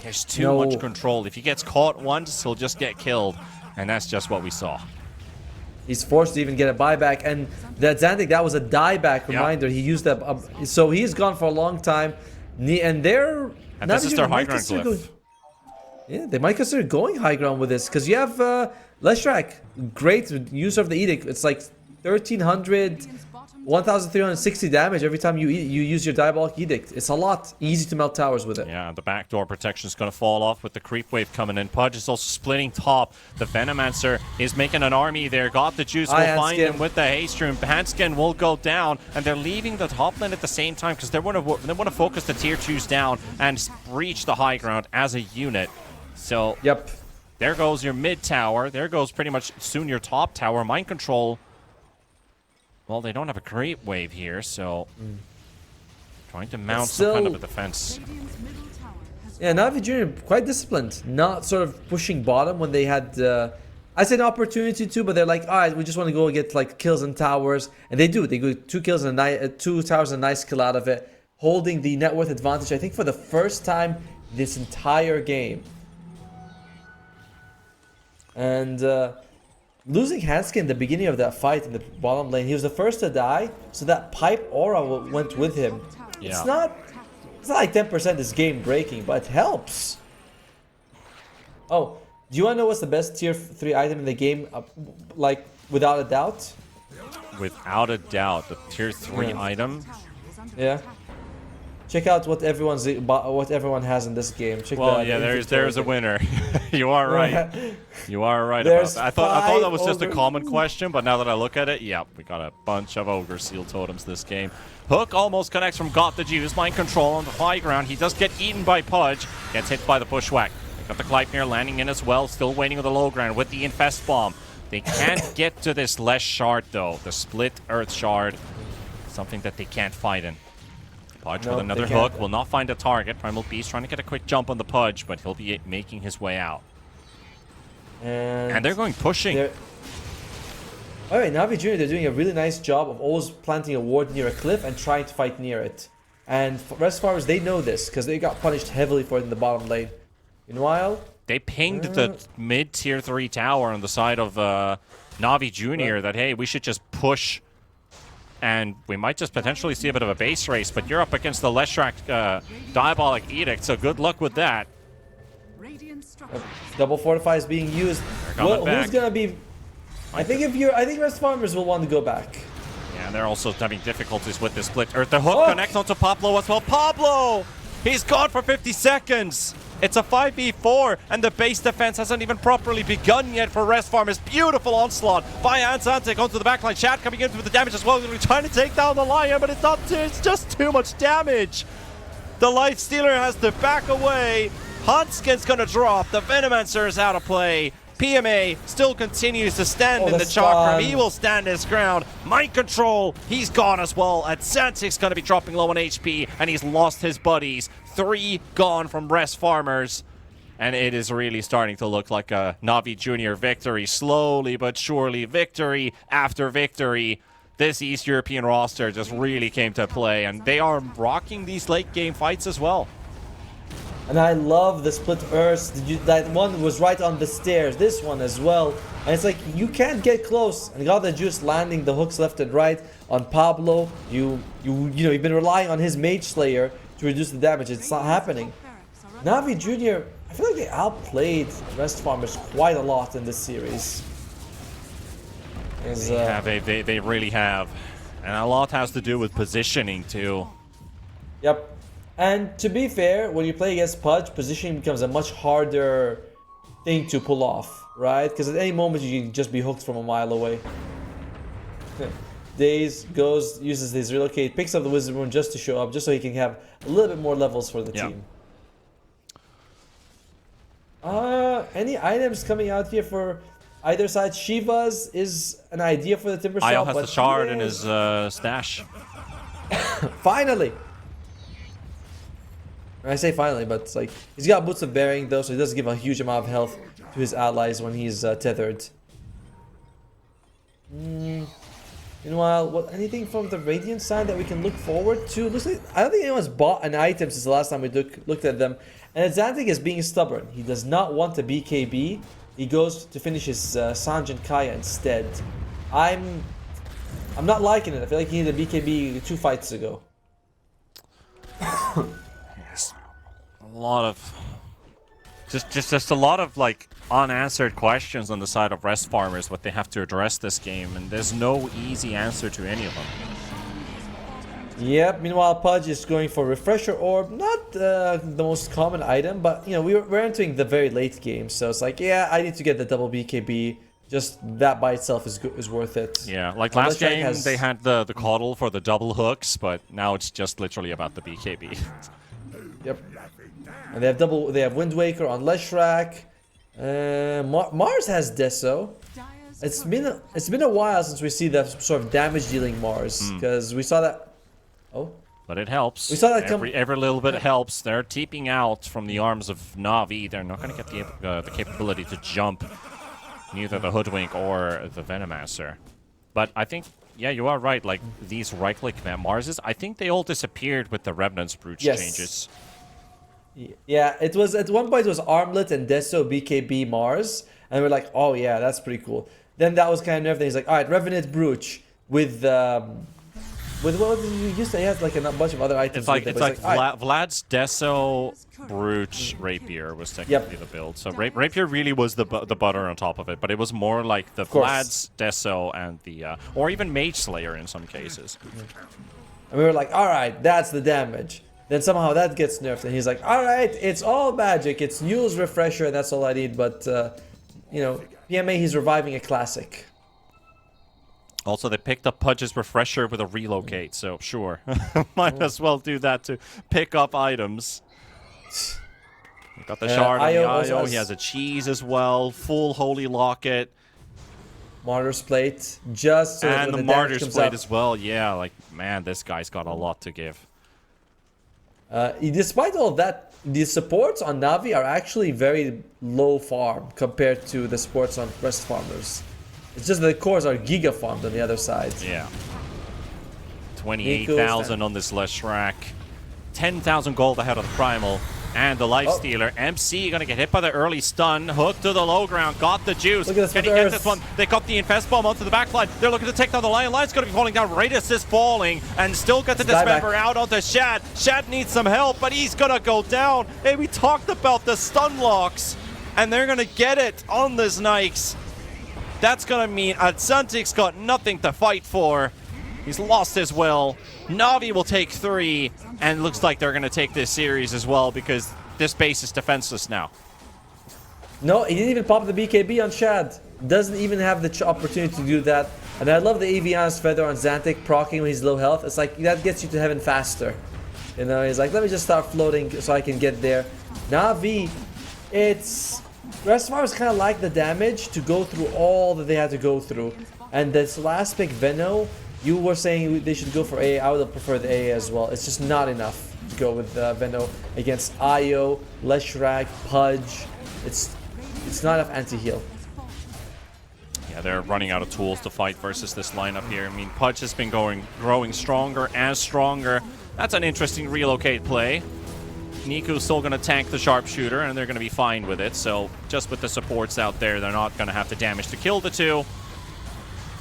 There's too much control. If he gets caught once, he'll just get killed, and that's just what we saw. He's forced to even get a buyback, and the Xantic, that was a dieback reminder. He used that, so he's gone for a long time, and they're... And this is their high ground glyph. Yeah, they might consider going high ground with this, because you have Leshrak, great user of the Edict. It's like 1,300, 1,360 damage every time you use your Diabolic Edict. It's a lot. Easy to melt towers with it. Yeah, the backdoor protection is going to fall off with the creep wave coming in. Pudge is also splitting top. The Venomancer is making an army there. Got the juice. Will find him with the haste room. Handskin will go down, and they're leaving the top lane at the same time because they want to focus the tier 2s down and breach the high ground as a unit. So there goes your mid tower. There goes pretty much soon your top tower. Mind control. Well, they don't have a creep wave here, so trying to mount some kind of a defense. Yeah, Navi Jr. quite disciplined, not sort of pushing bottom when they had, I said an opportunity to, but they're like, all right, we just want to go get like kills and towers, and they do. They go 2 kills and 2 towers and a nice kill out of it, holding the net worth advantage. I think for the first time this entire game. And losing Handskin in the beginning of that fight in the bottom lane, he was the first to die, so that pipe aura went with him. Yeah. It's not like 10% is game breaking, but it helps. Oh, do you want to know what's the best tier 3 item in the game? Like, without a doubt? Without a doubt, the tier 3 item? Yeah. Check out what everyone has in this game. Check there's a winner. You are right. You are right There's about that. I thought that was just a ogre. common question, but now that I look at it, yeah, we got a bunch of ogre seal totems this game. Hook almost connects from Got the Juice. Mind control on the high ground. He does get eaten by Pudge. Gets hit by the bushwhack. Got the Gleipnir landing in as well. Still waiting on the low ground with the Infest Bomb. They can't get to this Lesh Shard though. The split Earth Shard. Something that they can't fight in. Pudge with another hook, will not find a target. Primal Beast trying to get a quick jump on the Pudge, but he'll be making his way out. And they're going pushing. Alright, Navi Jr., they're doing a really nice job of always planting a ward near a cliff and trying to fight near it. And rest farmers, they know this, because they got punished heavily for it in the bottom lane. Meanwhile... They pinged the mid-tier 3 tower on the side of Navi Jr. that, hey, we should just push... And we might just potentially see a bit of a base race, but you're up against the Leshrak Diabolic Edict, so good luck with that. Double Fortify is being used. Who's gonna be... I think rest farmers will want to go back. Yeah, and they're also having difficulties with the split Earth. The hook connects onto Pablo as well. Pablo! He's gone for 50 seconds! It's a 5v4, and the base defense hasn't even properly begun yet for Rest Farmers. Beautiful onslaught by Ansantic onto the backline. Shad coming in with the damage as well. They're trying to take down the Lion, but it's just too much damage. The Lifestealer has to back away. Hunskin's gonna drop. The Venomancer is out of play. PMA still continues to stand in the Chakram. He will stand his ground. Mind Control, he's gone as well. Ansantic's gonna be dropping low on HP, and he's lost his buddies. 3 gone from Rest Farmers. And it is really starting to look like a Na'Vi Junior victory. Slowly but surely, victory after victory. This East European roster just really came to play, and they are rocking these late game fights as well. And I love the split burst. That one was right on the stairs. This one as well. And it's like, you can't get close. And got the juice landing the hooks left and right on Pablo. You've been relying on his Mage Slayer to reduce the damage. It's not happening. Na'Vi Junior, I feel like they outplayed Rest Farmers quite a lot in this series. They really have. And a lot has to do with positioning too. Yep. And to be fair, when you play against Pudge, positioning becomes a much harder thing to pull off, right? Because at any moment you can just be hooked from a mile away. Daze goes, uses his relocate, picks up the Wizard Rune just to show up, just so he can have a little bit more levels for the team. Any items coming out here for either side? Shiva's is an idea for the Timber Shop. Io has the shard in his stash. Finally! I say finally, but it's like, he's got Boots of Bearing though, so he does give a huge amount of health to his allies when he's tethered. Meanwhile, anything from the Radiant side that we can look forward to? Looks like, I don't think anyone's bought an item since the last time we looked at them. And Xantic is being stubborn. He does not want a BKB. He goes to finish his Sanjin Kaya instead. I'm not liking it. I feel like he needed a BKB 2 fights ago. A lot of just a lot of like unanswered questions on the side of Rest Farmers, what they have to address this game, and there's no easy answer to any of them. Yep. Meanwhile, Pudge is going for Refresher Orb. Not the most common item, but you know, we're entering the very late game, so it's like, yeah, I need to get the double BKB. Just that by itself is worth it. Yeah, like last game they had the coddle for the double hooks, but now it's just literally about the BKB. Yep. And they have Wind Waker on Leshrac. Mars has Deso. It's been a while since we see the sort of damage dealing Mars, because we saw that. Oh. But it helps. We saw that every little bit helps. They're teeping out from the arms of Na'Vi. They're not going to get the capability to jump, neither the Hoodwink or the Venomancer. But I think, yeah, you are right. Like these right-click Marses, I think they all disappeared with the Revenant's Brooch changes. Yeah, it was at one point it was Armlet and Deso BKB Mars, and we're like, oh yeah, that's pretty cool. Then that was kind of nerve. He's like, all right, Revenant Brooch with what did you used to? He had like a bunch of other items. It's like Vlad's Deso Brooch Rapier was technically the build. So Rapier really was the butter on top of it, but it was more like the Vlad's Deso and the or even Mage Slayer in some cases. And we were like, all right, that's the damage. Then somehow that gets nerfed, and he's like, all right, it's all magic. It's Nule's Refresher, and that's all I need. But, you know, PMA, he's reviving a classic. Also, they picked up Pudge's Refresher with a relocate, so sure. Might as well do that to pick up items. He got the shard on the Io. He has a cheese as well. Full Holy Locket. Martyr's Plate. Just so and the Martyr's Plate as well. Yeah, like, man, this guy's got a lot to give. Despite all of that, the supports on Na'Vi are actually very low farm compared to the supports on Rest Farmers. It's just that the cores are giga farmed on the other side. Yeah. 28,000 on this Leshrac. 10,000 gold ahead of the Primal. And the Lifestealer. MC gonna get hit by the early stun. Hook to the low ground. Got the juice. Look at this. Can he get this one? They got the Infest Bomb onto the backline. They're looking to take down the Lion. Lion's gonna be falling down. Radius is falling. And still get the Dismember out onto Shad. Shad needs some help, but he's gonna go down. Hey, we talked about the stun locks. And they're gonna get it on this Nikes. That's gonna mean Ansantic's got nothing to fight for. He's lost his will. Na'Vi will take 3, and looks like they're going to take this series as well, because this base is defenseless now. No, he didn't even pop the BKB on Shad. Doesn't even have the opportunity to do that. And I love the Aviana's Feather on Xantic proccing when he's low health. It's like, that gets you to heaven faster. You know, he's like, let me just start floating so I can get there. Na'Vi, it's... Restfarmers kind of like the damage to go through all that they had to go through. And this last pick, Veno, you were saying they should go for AA. I would have preferred the AA as well. It's just not enough to go with Veno against Io, Leshrac, Pudge. It's not enough anti-heal. Yeah, they're running out of tools to fight versus this lineup here. I mean, Pudge has been growing stronger and stronger. That's an interesting relocate play. Niku's still going to tank the sharpshooter, and they're going to be fine with it. So just with the supports out there, they're not going to have the damage to kill the two.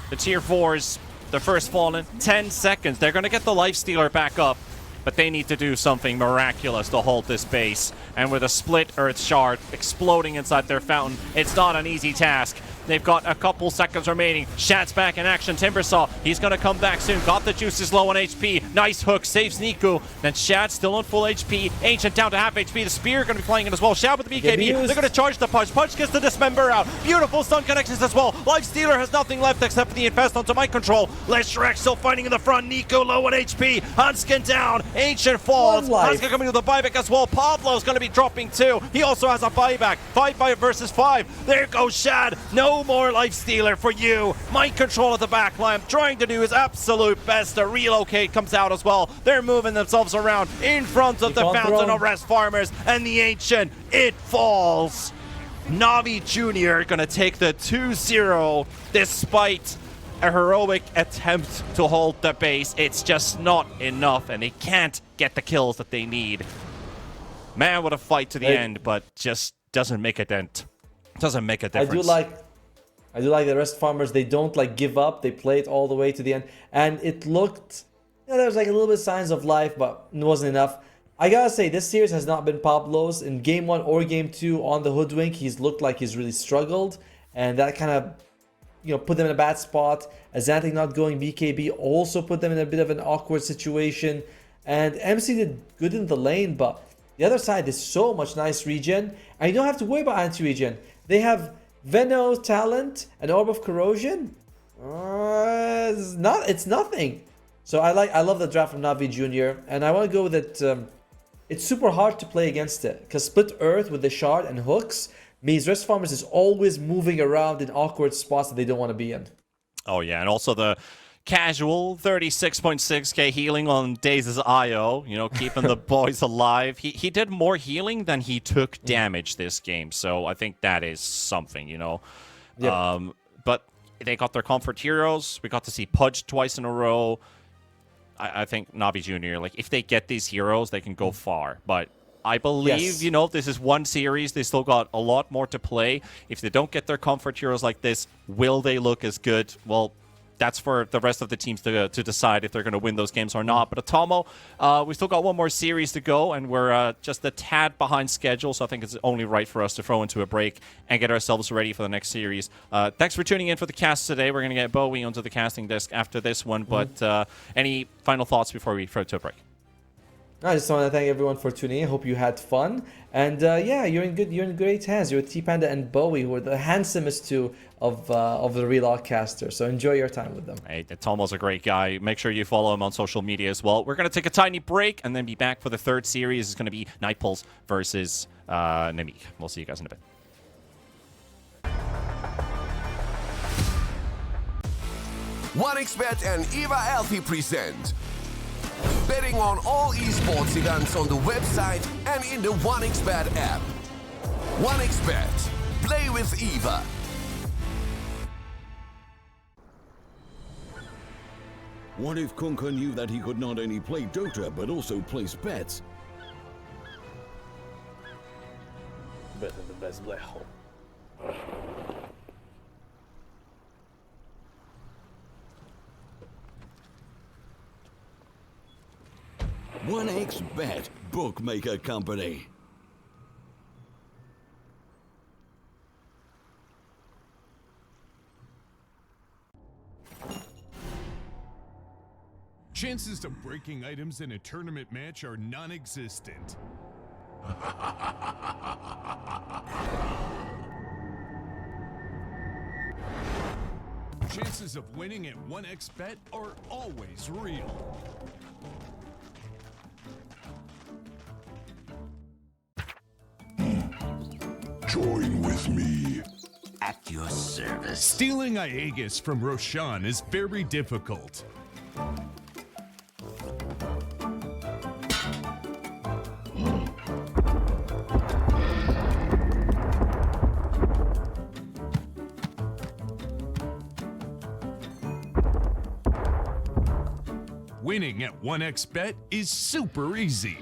The tier 4s, the first fallen, 10 seconds. They're going to get the lifestealer back up, but they need to do something miraculous to hold this base. And with a split Earth Shard exploding inside their fountain, it's not an easy task. They've got a couple seconds remaining. Shad's back in action. Timbersaw, he's going to come back soon. Got the juices low on HP. Nice hook, saves Niku. Then Shad still on full HP. Ancient down to half HP. The Spear going to be playing it as well. Shad with the BKB. They're going to charge the Pudge. Pudge gets the Dismember out. Beautiful stun connections as well. Lifestealer has nothing left except for the Infest onto Mind Control. Leshrac still fighting in the front. Niku low on HP. Hunskin down. Ancient falls. Hunskin coming to the buyback as well. Pablo's going to be dropping too. He also has a buyback. 5 versus 5. There goes Shad. No more lifestealer for you. Mind Control at the back line, trying to do his absolute best. The relocate comes out as well. They're moving themselves around in front of the Fountain of Rest Farmers, and the Ancient, it falls. Na'Vi Jr. gonna take the 2-0 despite a heroic attempt to hold the base. It's just not enough, and they can't get the kills that they need. Man, what a fight to the end, but just doesn't make a dent. Doesn't make a difference. I do like the Rest Farmers. They don't like give up. They play it all the way to the end. And it looked, you know, there was like a little bit of signs of life, but it wasn't enough. I gotta say, this series has not been Pablo's. In game 1 or game 2 on the Hoodwink, he's looked like he's really struggled. And that kind of, you know, put them in a bad spot. Xantic not going BKB also put them in a bit of an awkward situation. And MC did good in the lane, but the other side is so much nice regen. And you don't have to worry about anti-regen. They have Veno talent and Orb of Corrosion. It's nothing. So I love the draft from Na'Vi Jr. and I want to go with it. It's super hard to play against it because Split Earth with the shard and hooks means Rest Farmers is always moving around in awkward spots that they don't want to be in. Oh yeah, and also the casual 36.6k healing on Daze's IO, you know, keeping the boys alive. He did more healing than he took damage this game, so I think that is something, you know. Yep. But they got their comfort heroes. We got to see Pudge twice in a row. I think Na'Vi Jr., like, if they get these heroes, they can go far. But I believe, you know, this is one series. They still got a lot more to play. If they don't get their comfort heroes like this, will they look as good? Well, that's for the rest of the teams to decide if they're going to win those games or not. But Atomo, we still got one more series to go, and we're just a tad behind schedule, so I think it's only right for us to throw into a break and get ourselves ready for the next series. Thanks for tuning in for the cast today. We're going to get Bowie onto the casting desk after this one, but any final thoughts before we throw to a break? I just want to thank everyone for tuning in. I hope you had fun. And yeah, you're in great hands. You're with T-Panda and Bowie, who are the handsomest two of the Relog casters. So enjoy your time with them. Hey, Tomo's a great guy. Make sure you follow him on social media as well. We're going to take a tiny break and then be back for the third series. It's going to be Nightpulse versus Nemik. We'll see you guys in a bit. OneXBet and Eva Alfie present betting on all esports events on the website and in the OneXBet app. OneXBet. Play with Eva. What if Kunka knew that he could not only play Dota, but also place bets? Better the best black hole. 1xBet Bookmaker Company. Chances of breaking items in a tournament match are non-existent. Chances of winning at 1xBet are always real. Join with me. At your service. Stealing Aegis from Roshan is very difficult. Winning at 1xBet is super easy.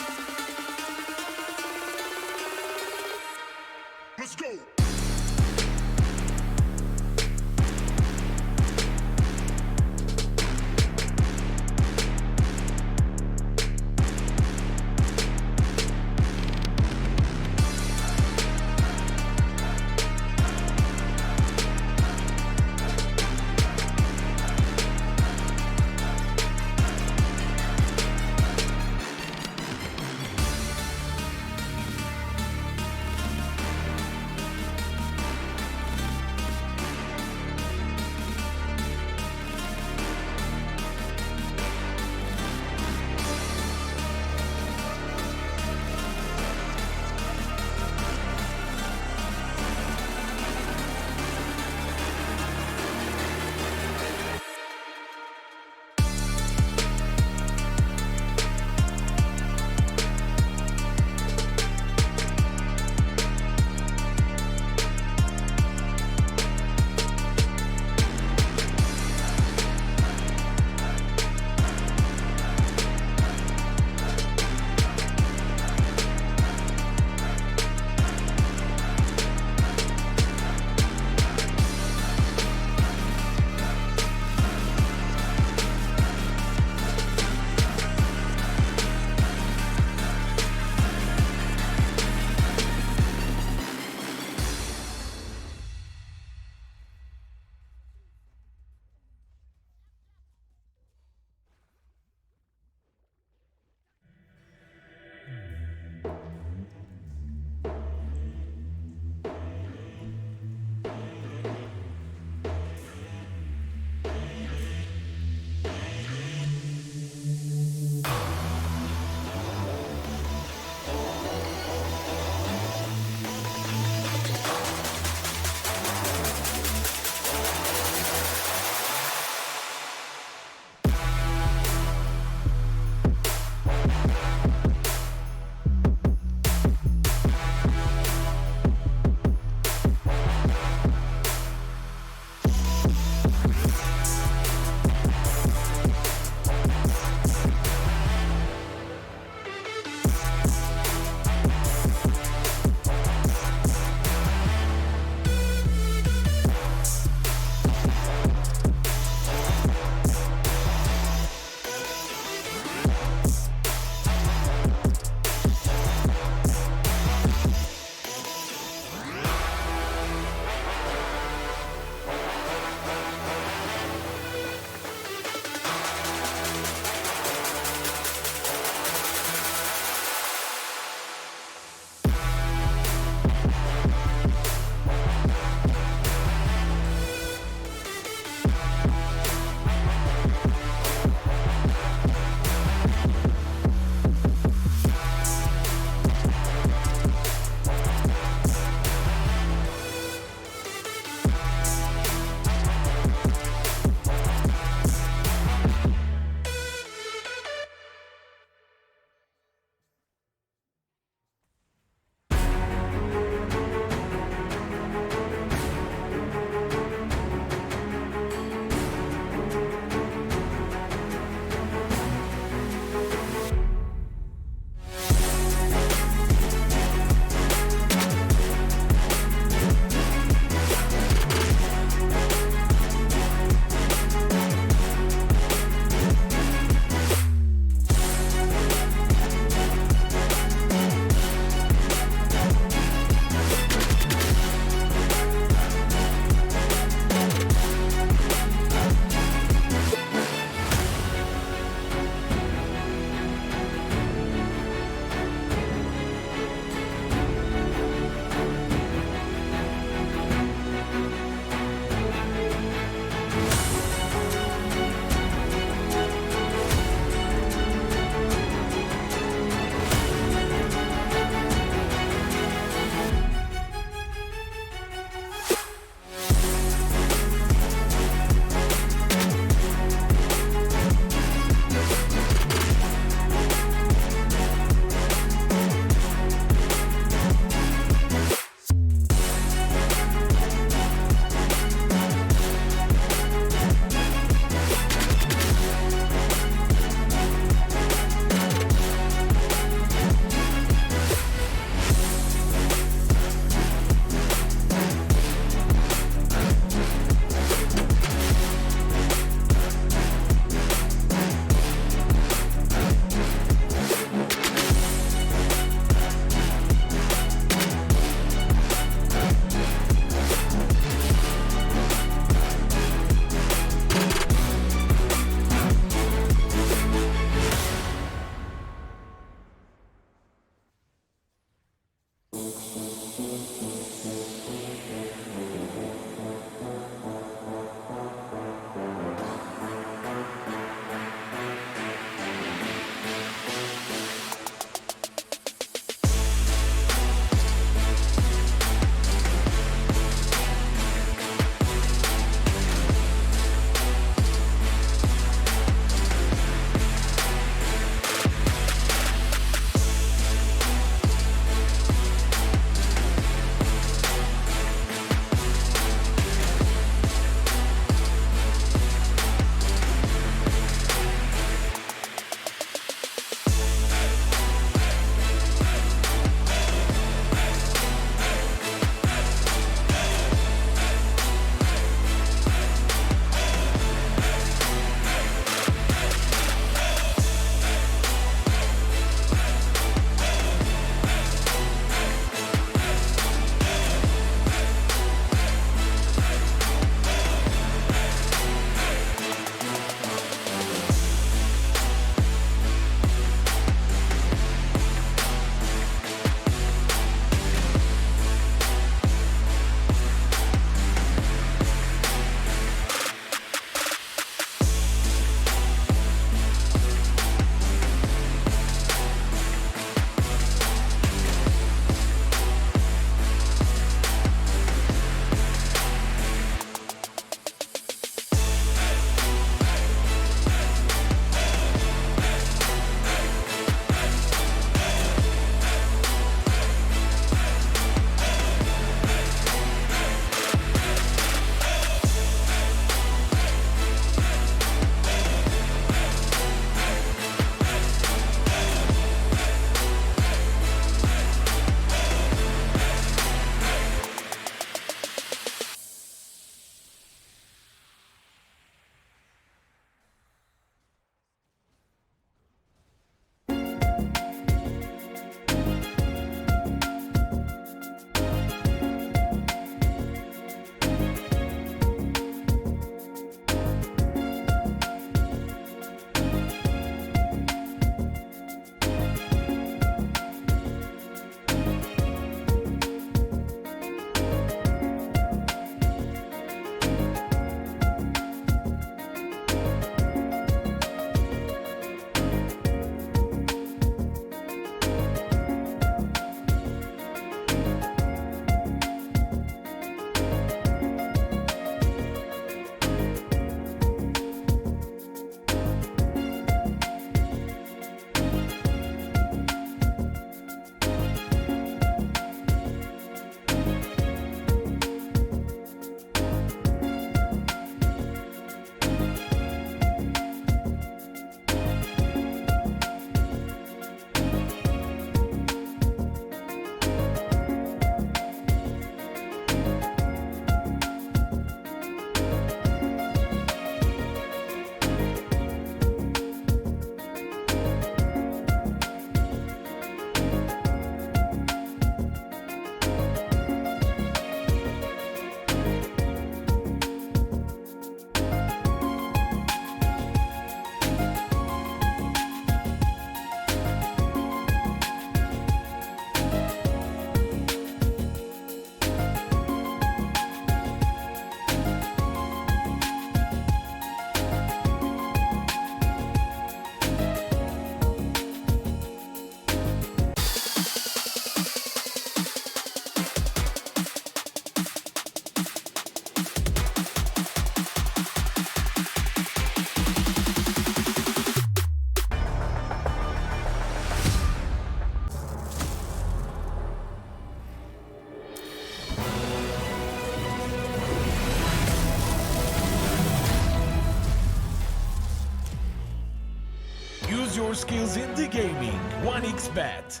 skills in the gaming. 1xBet.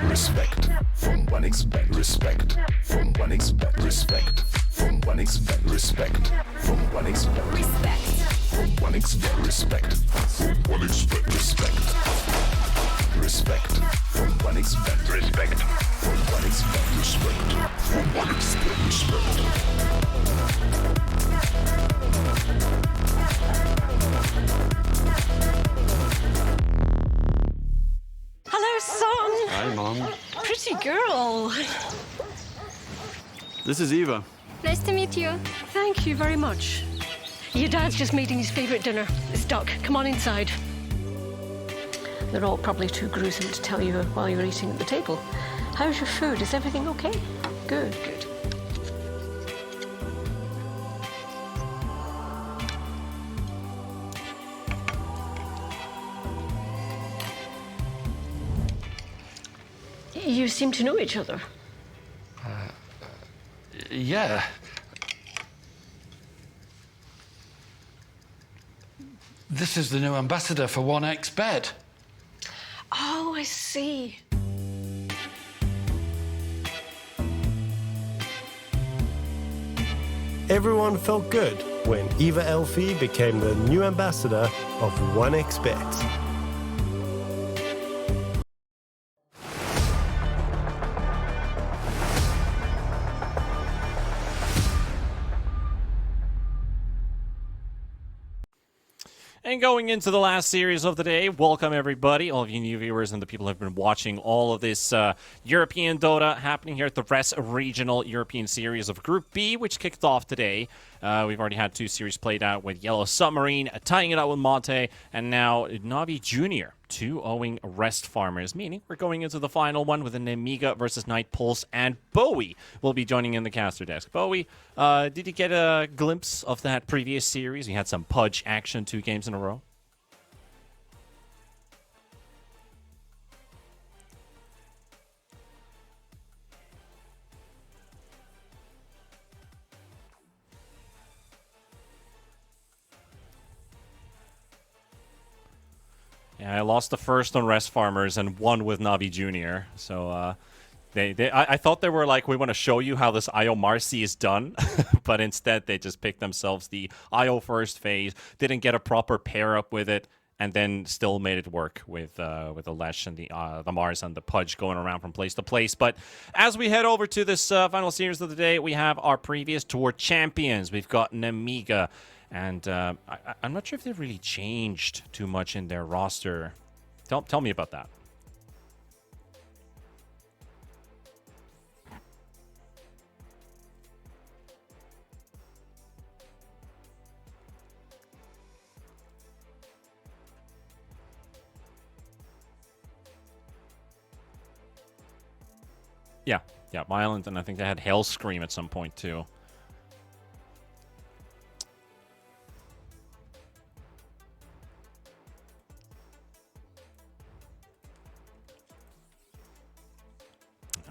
Respect from 1xBet. Respect from 1xBet. Respect from 1xBet. Respect from 1xBet. Respect from 1xBet. Respect from 1xBet. Respect. Respect from 1xBet. Respect from 1xBet. Respect from 1xBet. Respect. Hello, son. Hi, Mom. Pretty girl. This is Eva. Nice to meet you. Thank you very much. Your dad's just making his favorite dinner. It's duck. Come on inside. They're all probably too gruesome to tell you while you're eating at the table. How's your food? Is everything okay? Good, good. You seem to know each other. Yeah. This is the new ambassador for 1xBet. Oh, I see. Everyone felt good when Eva Elfie became the new ambassador of 1xBet. And going into the last series of the day, welcome everybody, all of you new viewers and the people who have been watching all of this European Dota happening here at the RES Regional European Series of Group B, which kicked off today. We've already had 2 series played out with Yellow Submarine, tying it out with Monte, and now Navi Jr. 2-0ing Rest Farmers, meaning we're going into the final one with an Amiga versus Night Pulse, and Bowie will be joining in the caster desk. Bowie, did you get a glimpse of that previous series? We had some Pudge action 2 games in a row. Yeah, I lost the first on Rest Farmers and won with Navi Jr. So I thought they were like, we want to show you how this IO Marcy is done, but instead they just picked themselves the IO first phase, didn't get a proper pair up with it, and then still made it work with the Lesh and the Mars and the Pudge going around from place to place. But as we head over to this final series of the day, we have our previous tour champions. We've got an Amiga. And I'm not sure if they've really changed too much in their roster. Tell me about that. Yeah, Violent, and I think they had Hell Scream at some point too.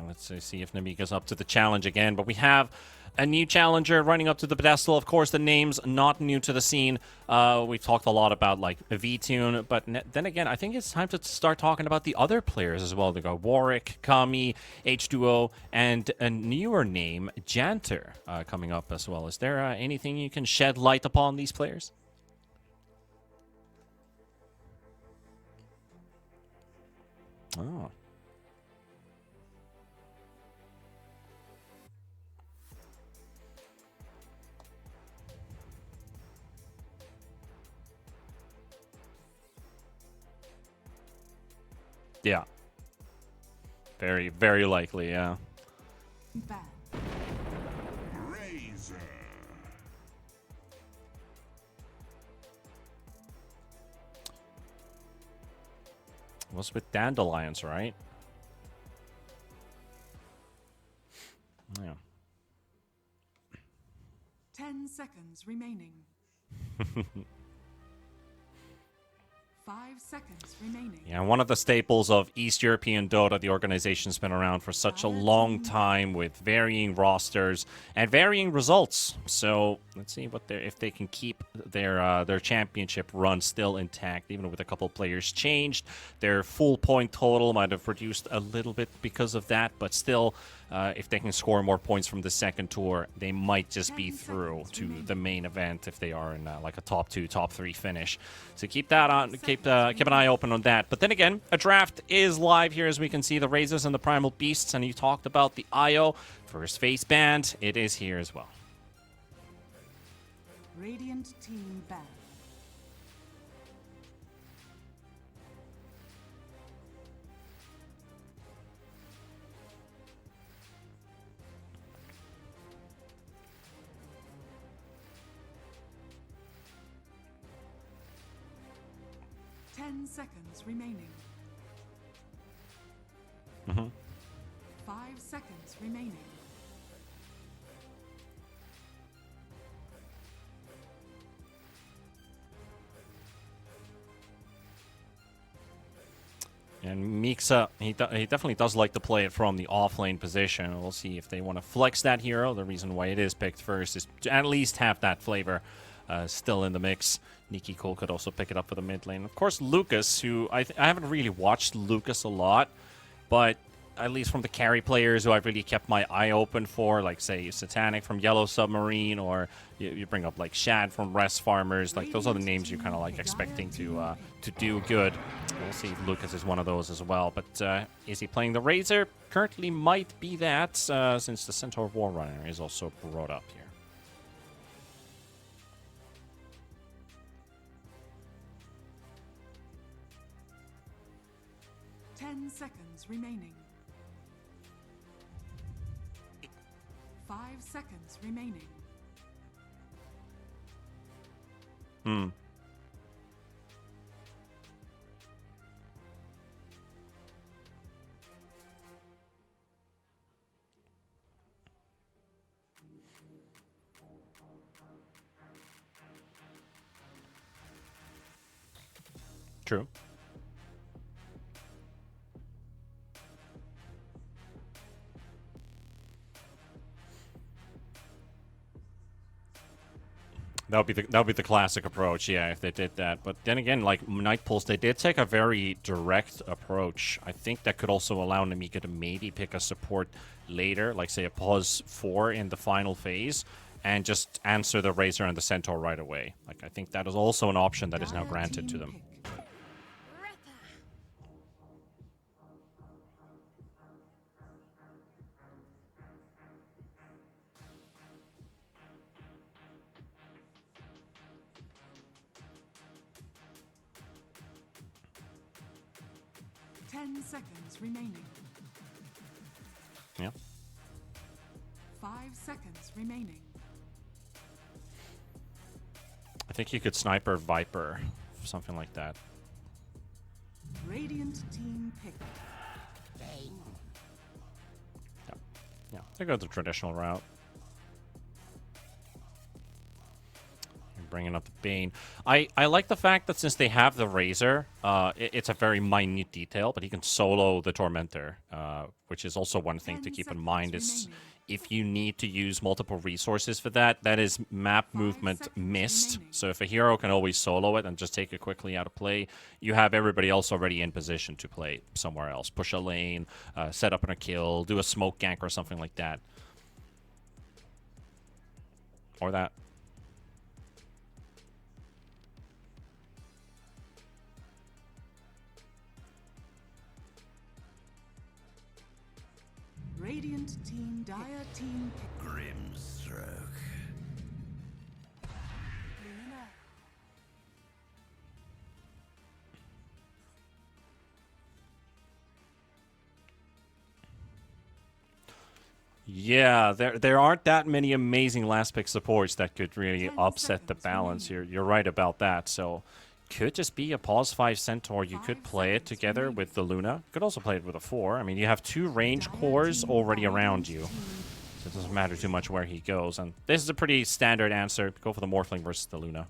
Let's see if Namiga's up to the challenge again. But we have a new challenger running up to the pedestal. Of course, the name's not new to the scene. We've talked a lot about like V-Tune, but then again, I think it's time to start talking about the other players as well. They got Warwick, Kami, H2O, and a newer name, Janter, coming up as well. Is there anything you can shed light upon these players? Oh. Yeah. Very, very likely, yeah. Bad. Razor. Was with Dandelions, right? Yeah. 10 seconds remaining. 5, 5 seconds remaining. Yeah, one of the staples of East European Dota. The organization's been around for such a long time with varying rosters and varying results. So let's see what if they can keep their championship run still intact, even with a couple players changed. Their full point total might have reduced a little bit because of that, but still, if they can score more points from the second tour, they might just be through to the main event if they are in like a top 2, top 3 finish. So keep that on, keep an eye open on that. But then again, a draft is live here, as we can see, the Razors and the Primal Beasts, and you talked about the IO first face band. It is here as well. Radiant team ban. Seconds remaining. 5 seconds remaining. And Mixa, he definitely does like to play it from the offlane position. We'll see if they want to flex that hero. The reason why it is picked first is to at least have that flavor still in the mix. Nikki Cole could also pick it up for the mid lane. Of course, Lucas, who I haven't really watched Lucas a lot, but at least from the carry players who I've really kept my eye open for, like, say, Satanic from Yellow Submarine, or you bring up, like, Shad from Rest Farmers. Like, those are the names you're kind of, like, expecting to do good. We'll see if Lucas is one of those as well. But is he playing the Razor? Currently might be that, since the Centaur Warrunner is also brought up here. Seconds remaining. 5 seconds remaining. True. That would be the classic approach, yeah, if they did that. But then again, like Night Pulse, they did take a very direct approach. I think that could also allow Namika to maybe pick a support later, like say a pause 4 in the final phase, and just answer the Razor and the Centaur right away. Like, I think that is also an option that is now granted to them. 10 seconds remaining. Yeah. 5 seconds remaining. I think you could Sniper Viper, something like that. Radiant team pick. Yeah, they go the traditional route. Bringing up the Bane. I like the fact that since they have the Razor, it's a very minute detail, but he can solo the Tormentor, which is also one thing to keep in mind is if you need to use multiple resources for that, that is map movement missed. So if a hero can always solo it and just take it quickly out of play, you have everybody else already in position to play somewhere else. Push a lane, set up on a kill, do a smoke gank or something like that. Or that. Radiant team, Dire team pick. Grimstroke. Yeah, there aren't that many amazing last pick supports that could really upset the balance here. You're right about that. So could just be a pause 5 Centaur. You could play it together with the Luna. You could also play it with a 4. I mean, you have 2 range cores already around you. So it doesn't matter too much where he goes. And this is a pretty standard answer. Go for the Morphling versus the Luna.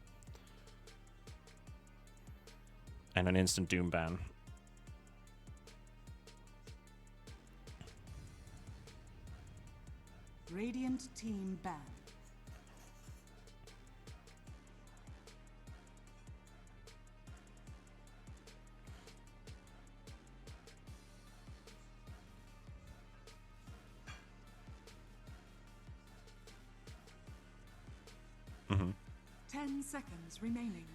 And an instant Doom ban. Radiant team ban. Mm-hmm. 10 seconds remaining.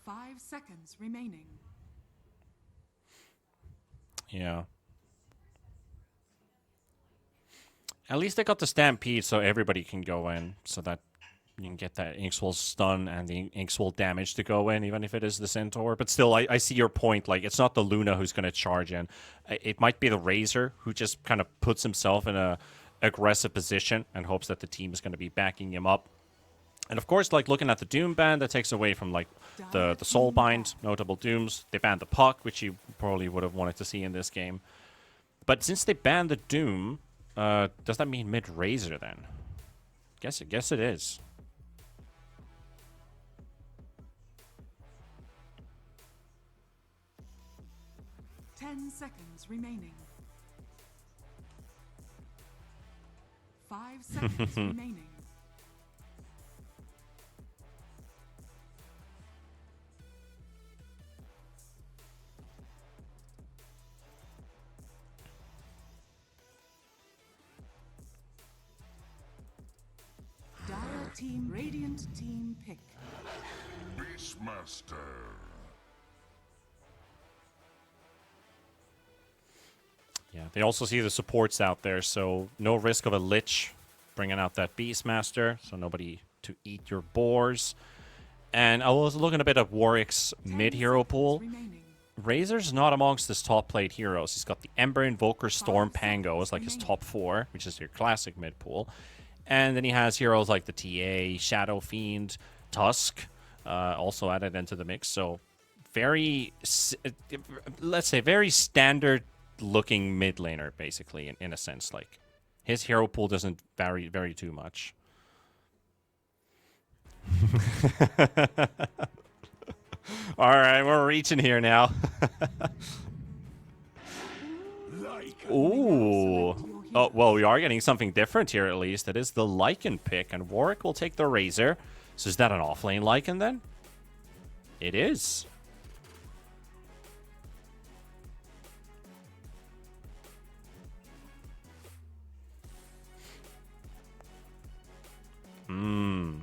5 seconds remaining. Yeah. At least they got the Stampede so everybody can go in, so that you can get that Inkswell stun and the Inkswell damage to go in, even if it is the Centaur. But still, I see your point. Like, it's not the Luna who's going to charge in. It might be the Razor who just kind of puts himself in a aggressive position and hopes that the team is going to be backing him up. And of course, like, looking at the Doom ban, that takes away from, like, the Soulbind, notable Dooms. They banned the Puck, which you probably would have wanted to see in this game. But since they banned the Doom, does that mean mid-Razor then? Guess it is. Ten seconds remaining. 5 seconds remaining. Dire team, Radiant team pick. Beastmaster. Yeah, they also see the supports out there, so no risk of a Lich bringing out that Beastmaster, so nobody to eat your boars. And I was looking a bit at Warwick's mid-hero pool. Razor's not amongst his top-played heroes. He's got the Ember Invoker, Storm Pango as like his top 4, which is your classic mid-pool. And then he has heroes like the TA, Shadow Fiend, Tusk, also added into the mix. So very, let's say, very standard looking mid laner, basically, in a sense. Like, his hero pool doesn't vary too much. All right, we're reaching here now. Ooh. Oh, well, we are getting something different here, at least. It is the Lycan pick, and Warwick will take the Razor. So is that an offlane Lycan, then? It is. Hmm.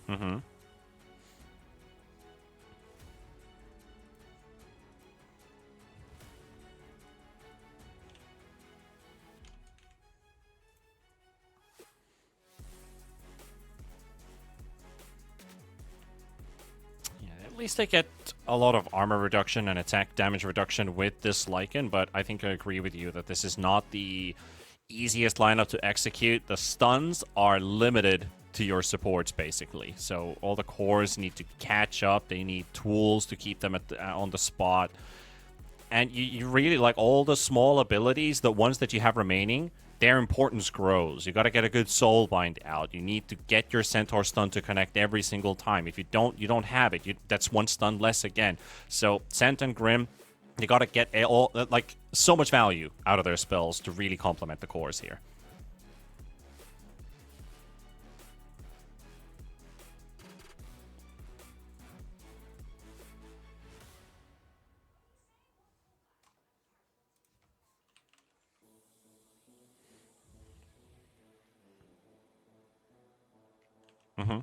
Mm-hmm. At least they get a lot of armor reduction and attack damage reduction with this Lycan, but I think I agree with you that this is not the easiest lineup to execute. The stuns are limited to your supports, basically. So all the cores need to catch up. They need tools to keep them on the spot. And you really, like, all the small abilities, the ones that you have remaining, their importance grows. You got to get a good Soulbind out. You need to get your Centaur stun to connect every single time. If you don't have it. That's one stun less again. So Cent and Grim, you got to get like so much value out of their spells to really complement the cores here. Mm-hmm.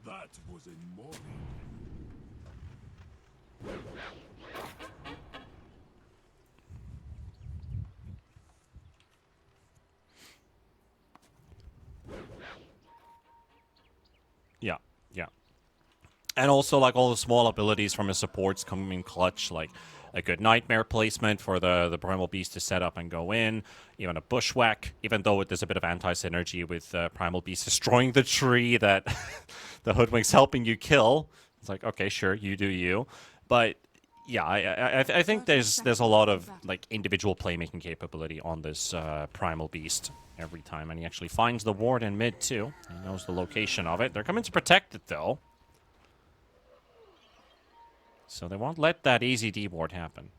That was in morning. And also, like, all the small abilities from his supports come in clutch, like a good Nightmare placement for the Primal Beast to set up and go in, even a Bushwhack, even though there's a bit of anti-synergy with Primal Beast destroying the tree that the Hoodwink's helping you kill. It's like, okay, sure, you do you. But, yeah, I think there's a lot of, like, individual playmaking capability on this Primal Beast every time. And he actually finds the ward in mid, too. He knows the location of it. They're coming to protect it, though. So they won't let that easy D-ward happen.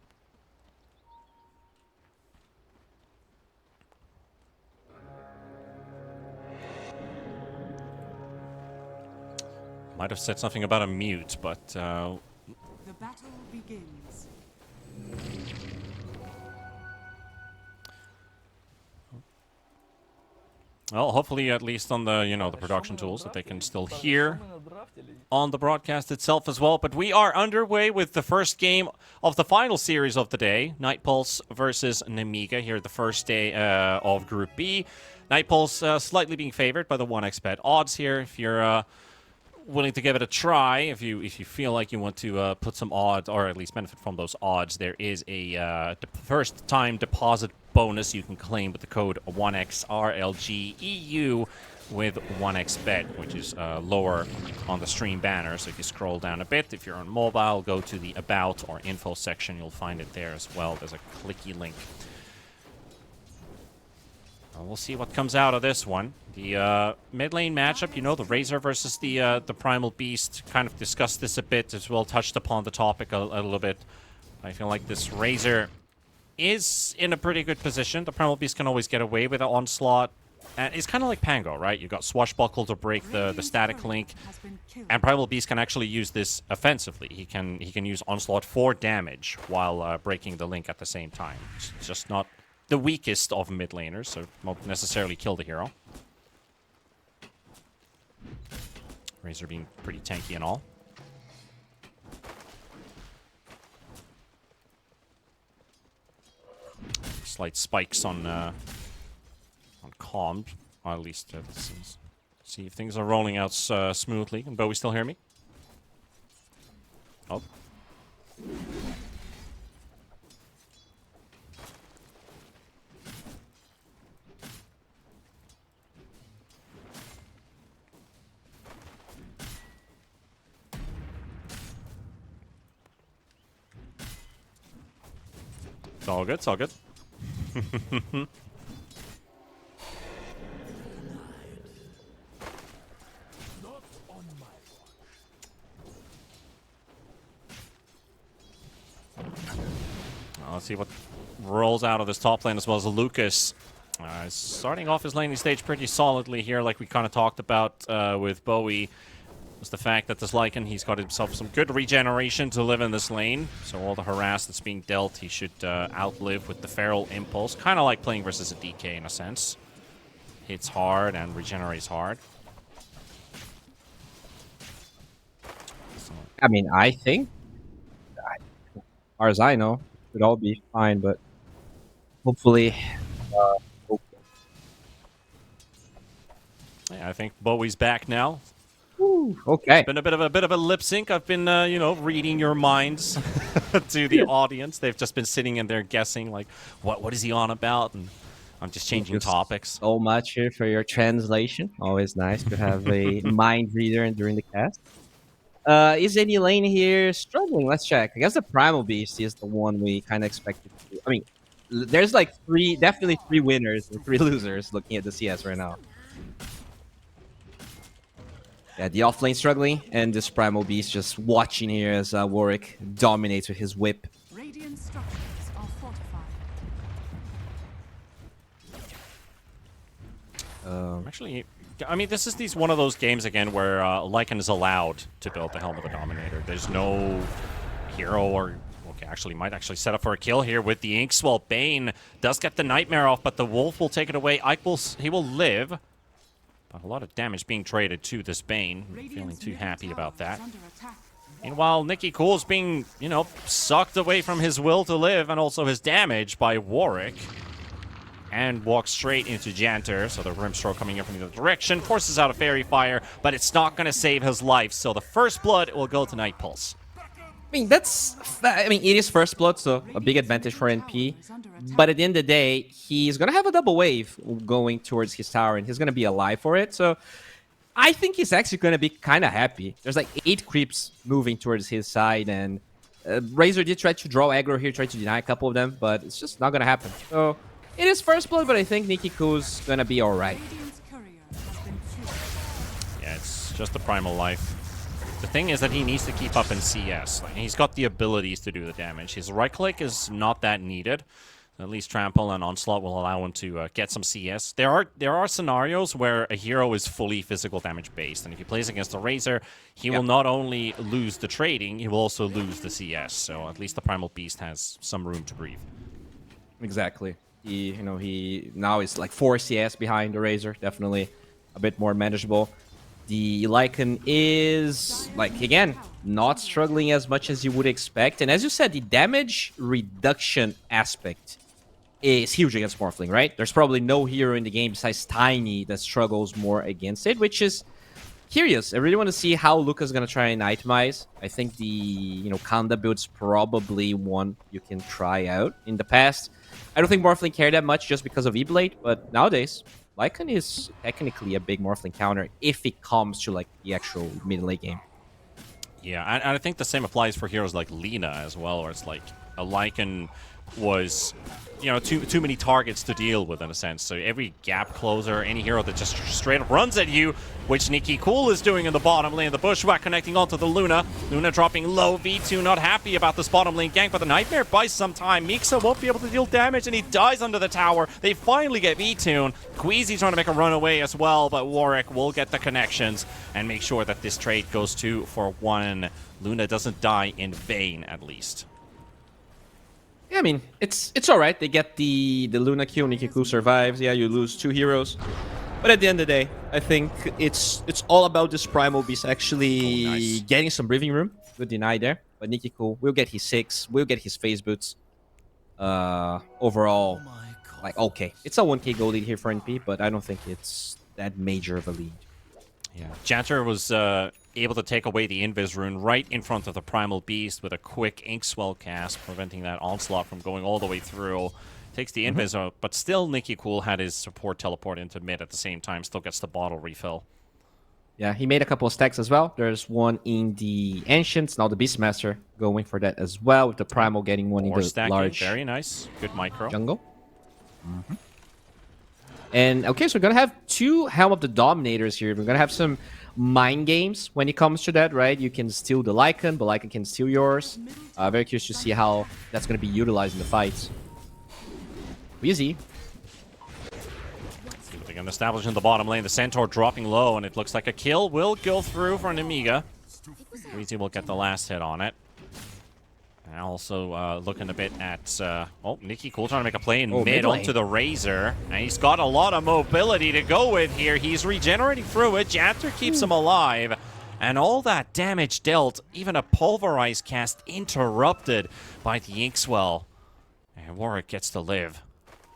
Might have said something about a mute, but... The battle begins. Well, hopefully at least on the, the production tools that they can still hear on the broadcast itself as well. But we are underway with the first game of the final series of the day. Night Pulse versus Nemiga here, the first day of Group B. Night Pulse slightly being favored by the 1xbet odds here. If you're willing to give it a try, if you feel like you want to put some odds, or at least benefit from those odds, there is a first-time deposit bonus you can claim with the code 1XRLGEU with 1xbet, which is lower on the stream banner. So if you scroll down a bit, if you're on mobile, go to the About or Info section, you'll find it there as well. There's a clicky link. We'll see what comes out of this one. The mid lane matchup, the Razor versus the Primal Beast. Kind of discussed this a bit as well, touched upon the topic a little bit. I feel like this Razor is in a pretty good position. The Primal Beast can always get away with an onslaught. And it's kind of like Pango, right? You got Swashbuckle to break the static link, and Primal Beast can actually use this offensively. He can use onslaught for damage while breaking the link at the same time. It's just not the weakest of mid laners, so won't necessarily kill the hero. Razor being pretty tanky and all. Slight spikes on comm, or at least let's see if things are rolling out smoothly. Can Bowie still hear me? Oh. It's all good, it's all good. Let's see what rolls out of this top lane, as well as Lucas. Starting off his laning stage pretty solidly here, like we kind of talked about with Bowie. Was the fact that this Lycan, he's got himself some good regeneration to live in this lane. So all the harass that's being dealt, he should outlive with the Feral Impulse. Kind of like playing versus a DK in a sense. Hits hard and regenerates hard. So. I mean, I think, as far as I know, it would all be fine, but hopefully... Yeah, I think Bowie's back now. Ooh, okay. It's been a bit of a lip sync. I've been reading your minds to the audience. They've just been sitting in there guessing like what is he on about, and I'm just changing topics. So much here for your translation. Always nice to have a mind reader during the cast. Is any lane here struggling? Let's check. I guess the Primal Beast is the one we kind of expected to. I mean, there's like definitely three winners and three losers looking at the CS right now. Yeah, the offlane struggling, and this Primal Beast just watching here as Warwick dominates with his whip. Radiant structures are fortified. Actually, I mean, this is one of those games again where Lycan is allowed to build the Helm of the Dominator. There's no hero or... Okay, actually, might actually set up for a kill here with the Inks. Well, Bane does get the Nightmare off, but the Wolf will take it away. Ike will live. But a lot of damage being traded to this Bane. I'm feeling too happy about that. Meanwhile, Nicky Cool's being, sucked away from his will to live and also his damage by Warwick. and walks straight into Janter. So the Rimstroke coming in from the other direction, forces out a Fairy Fire, but it's not going to save his life. So the first blood will go to Night Pulse. I mean, it is first blood, so a big advantage for NP. But at the end of the day, he's going to have a double wave going towards his tower, and he's going to be alive for it. So I think he's actually going to be kind of happy. There's like 8 creeps moving towards his side, and Razor did try to draw aggro here, tried to deny a couple of them, but it's just not going to happen. So it is first blood, but I think Nikiku's going to be all right. Yeah, it's just the Primal Life. The thing is that he needs to keep up in CS. Like, he's got the abilities to do the damage. His right click is not that needed. At least Trample and Onslaught will allow him to get some CS. There are scenarios where a hero is fully physical damage based, and if he plays against a Razor, he will not only lose the trading, he will also lose the CS. So at least the Primal Beast has some room to breathe. Exactly. He now is like 4 CS behind the Razor. Definitely a bit more manageable. The Lycan is, like, again, not struggling as much as you would expect. And as you said, the damage reduction aspect is huge against Morphling, right? There's probably no hero in the game besides Tiny that struggles more against it, which is curious. I really want to see how Luca's going to try and itemize. I think the, Kanda build's probably one you can try out. In the past, I don't think Morphling cared that much just because of E-Blade, but nowadays, Lycan is technically a big Morphling counter if it comes to like the actual mid-late game. Yeah, and I think the same applies for heroes like Lina as well, where it's like a Lycan was, too many targets to deal with in a sense. So every gap closer, any hero that just straight up runs at you, which Nikki Cool is doing in the bottom lane. The Bushwhack connecting onto the Luna. Luna dropping low. V2 not happy about this bottom lane gank, but the Nightmare buys some time. Mixa won't be able to deal damage, and he dies under the tower. They finally get V2. Queasy trying to make a run away as well, but Warwick will get the connections and make sure that this trade goes 2 for 1. Luna doesn't die in vain, at least. Yeah, I mean, it's all right. They get the Luna kill. Nikiku survives. Yeah, you lose 2 heroes. But at the end of the day, I think it's all about this Primal Beast actually getting some breathing room. Good deny there. But Nikiku will get his 6. Will get his phase boots. Overall, like, okay. It's a 1k gold lead here for NP, but I don't think it's that major of a lead. Yeah, Janter was able to take away the Invis rune right in front of the Primal Beast with a quick Inkswell cast, preventing that Onslaught from going all the way through. Takes the Invis out, but still Nicky Cool had his support teleport into mid at the same time, still gets the bottle refill. Yeah, he made a couple of stacks as well. There's one in the Ancients, now the Beastmaster going for that as well, with the Primal getting one in the stacking. Large Very nice, good micro. Jungle. And okay, so we're gonna have 2 Helm of the Dominators here. We're gonna have some mind games when it comes to that, right? You can steal the Lycan, but Lycan can steal yours. Very curious to see how that's gonna be utilized in the fights. Easy. See what they can establish in the bottom lane. The Centaur dropping low, and it looks like a kill will go through for an Amiga. Weezy will get the last hit on it. And also looking a bit at... Nicky Cool trying to make a play in mid onto the Razor. And he's got a lot of mobility to go with here. He's regenerating through it. Janter keeps him alive. And all that damage dealt, even a Pulverize cast interrupted by the Inkswell. And Warwick gets to live.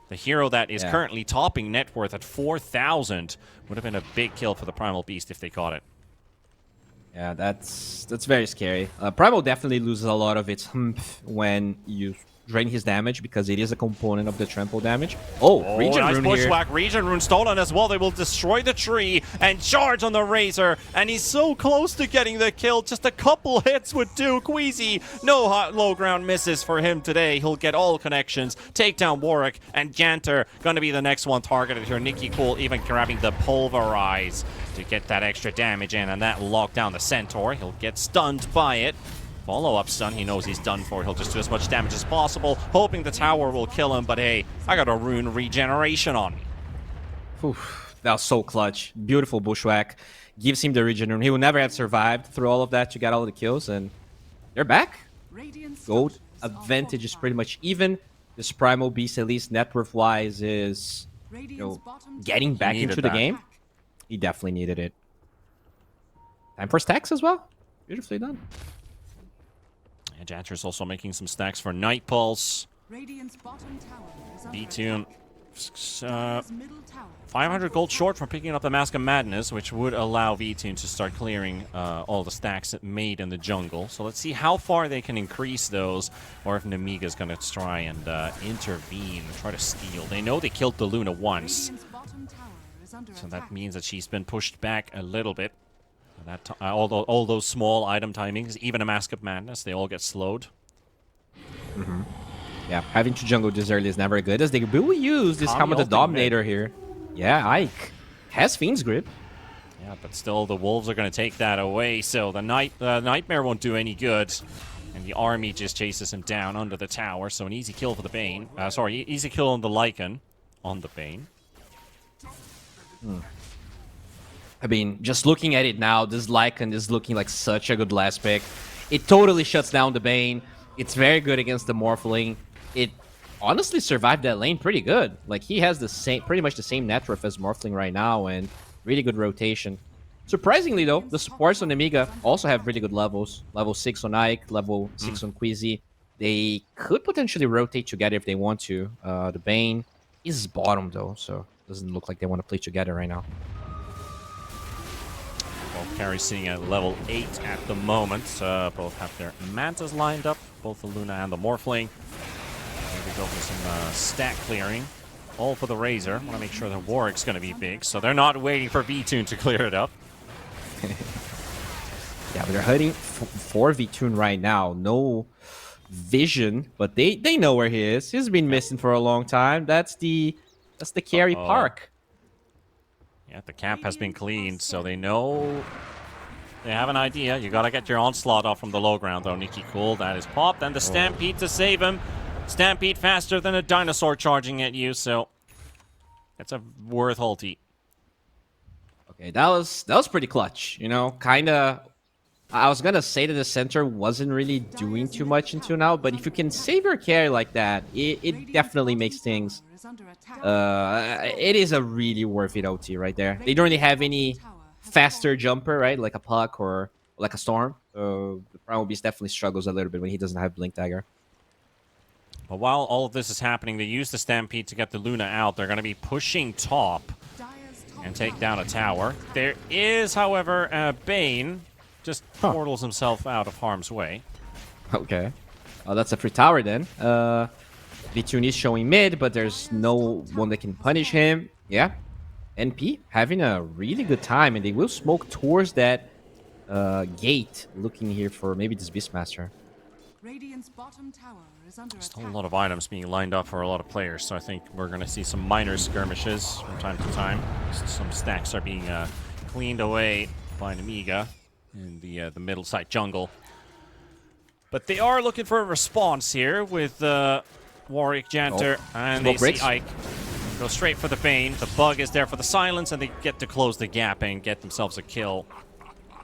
The hero that is currently topping net worth at 4,000 would have been a big kill for the Primal Beast if they caught it. Yeah, that's very scary. Primal definitely loses a lot of its humph when you drain his damage because it is a component of the trample damage. Oh, Regen nice Rune Bushwhack. Regen Rune stolen as well. They will destroy the tree and charge on the Razor. And he's so close to getting the kill. Just a couple hits would do. Queasy, no hot low ground misses for him today. He'll get all connections, take down Warwick, and Janter gonna be the next one targeted here. Nicky Cool even grabbing the Pulverize to get that extra damage in, and that locked down the Centaur. He'll get stunned by it. Follow-up stun, he knows he's done for. He'll just do as much damage as possible, hoping the tower will kill him, but hey, I got a rune regeneration on me. Oof, that was so clutch. Beautiful Bushwhack. Gives him the regen rune. He would never have survived through all of that to get all the kills, and they're back. Gold advantage is pretty much even. This Primal Beast, at least net worth-wise, is getting back into the game. He definitely needed it. Time for stacks as well. Beautifully done. And Janter's also making some stacks for Night Pulse. B-Tune Dire's middle tower 500 gold short from picking up the Mask of Madness, which would allow V-Team to start clearing all the stacks it made in the jungle. So let's see how far they can increase those, or if Nemiga's going to try and intervene and try to steal. They know they killed the Luna once, Radiant's bottom tower is under so attack. that means that she's been pushed back a little bit. That all those small item timings, even a Mask of Madness, they all get slowed. Yeah, having to jungle this early is never good, as they will use this Tommy Helmet the ulting Dominator here. Yeah, Ike has Fiend's Grip. Yeah, but still, the Wolves are going to take that away, so the Nightmare won't do any good. And the army just chases him down under the tower, so an easy kill for the Bane. Sorry, easy kill on the Lycan. On the Bane. I mean, just looking at it now, this Lycan is looking like such a good last pick. It totally shuts down the Bane. It's very good against the Morphling. It honestly survived that lane pretty good. Like, he has the same, pretty much the same net worth as Morphling right now, and really good rotation. Surprisingly, though, the supports on Amiga also have really good levels. Level 6 on Ike, level 6 on Quizzy. They could potentially rotate together if they want to. The Bane is bottom, though, so doesn't look like they want to play together right now. Both carries sitting at level 8 at the moment. Both have their Mantas lined up, both the Luna and the Morphling. Maybe go for some stack clearing. All for the Razor. Want to make sure that Warwick's going to be big, so they're not waiting for V-Tune to clear it up. Yeah, but they're hiding for V-Tune right now. No vision, but they know where he is. He's been missing for a long time. That's the carry park. Yeah, the camp has been cleaned, so they know. They have an idea. You gotta get your onslaught off from the low ground, though. Nikki Cool, that is popped, and the Stampede to save him. Stampede faster than a dinosaur charging at you, so that's a worth ulti. Okay, that was pretty clutch. You know, kind of. I was gonna say that the center wasn't really doing too much until now, but if you can save your carry like that, it definitely makes things. It is a really worth it OT right there. They don't really have any faster jumper, right? Like a Puck or like a Storm. The Primal Beast definitely struggles a little bit when he doesn't have Blink Dagger. But while all of this is happening, they use the Stampede to get the Luna out. They're going to be pushing top and take down a tower. There is, however, Bane just portals himself out of harm's way. Okay. Oh, that's a free tower then. V-Tune is showing mid, but there's no one that can punish him. Yeah. NP having a really good time, and they will smoke towards that gate, looking here for maybe this Beastmaster. Radiant's bottom tower is under Still attack. a lot of items being lined up for a lot of players, so I think we're going to see some minor skirmishes from time to time. Some stacks are being cleaned away by an Amiga in the middle side jungle. But they are looking for a response here with Warwick, Janter, and they see Ike. Go straight for the Bane. The Bug is there for the silence, and they get to close the gap and get themselves a kill.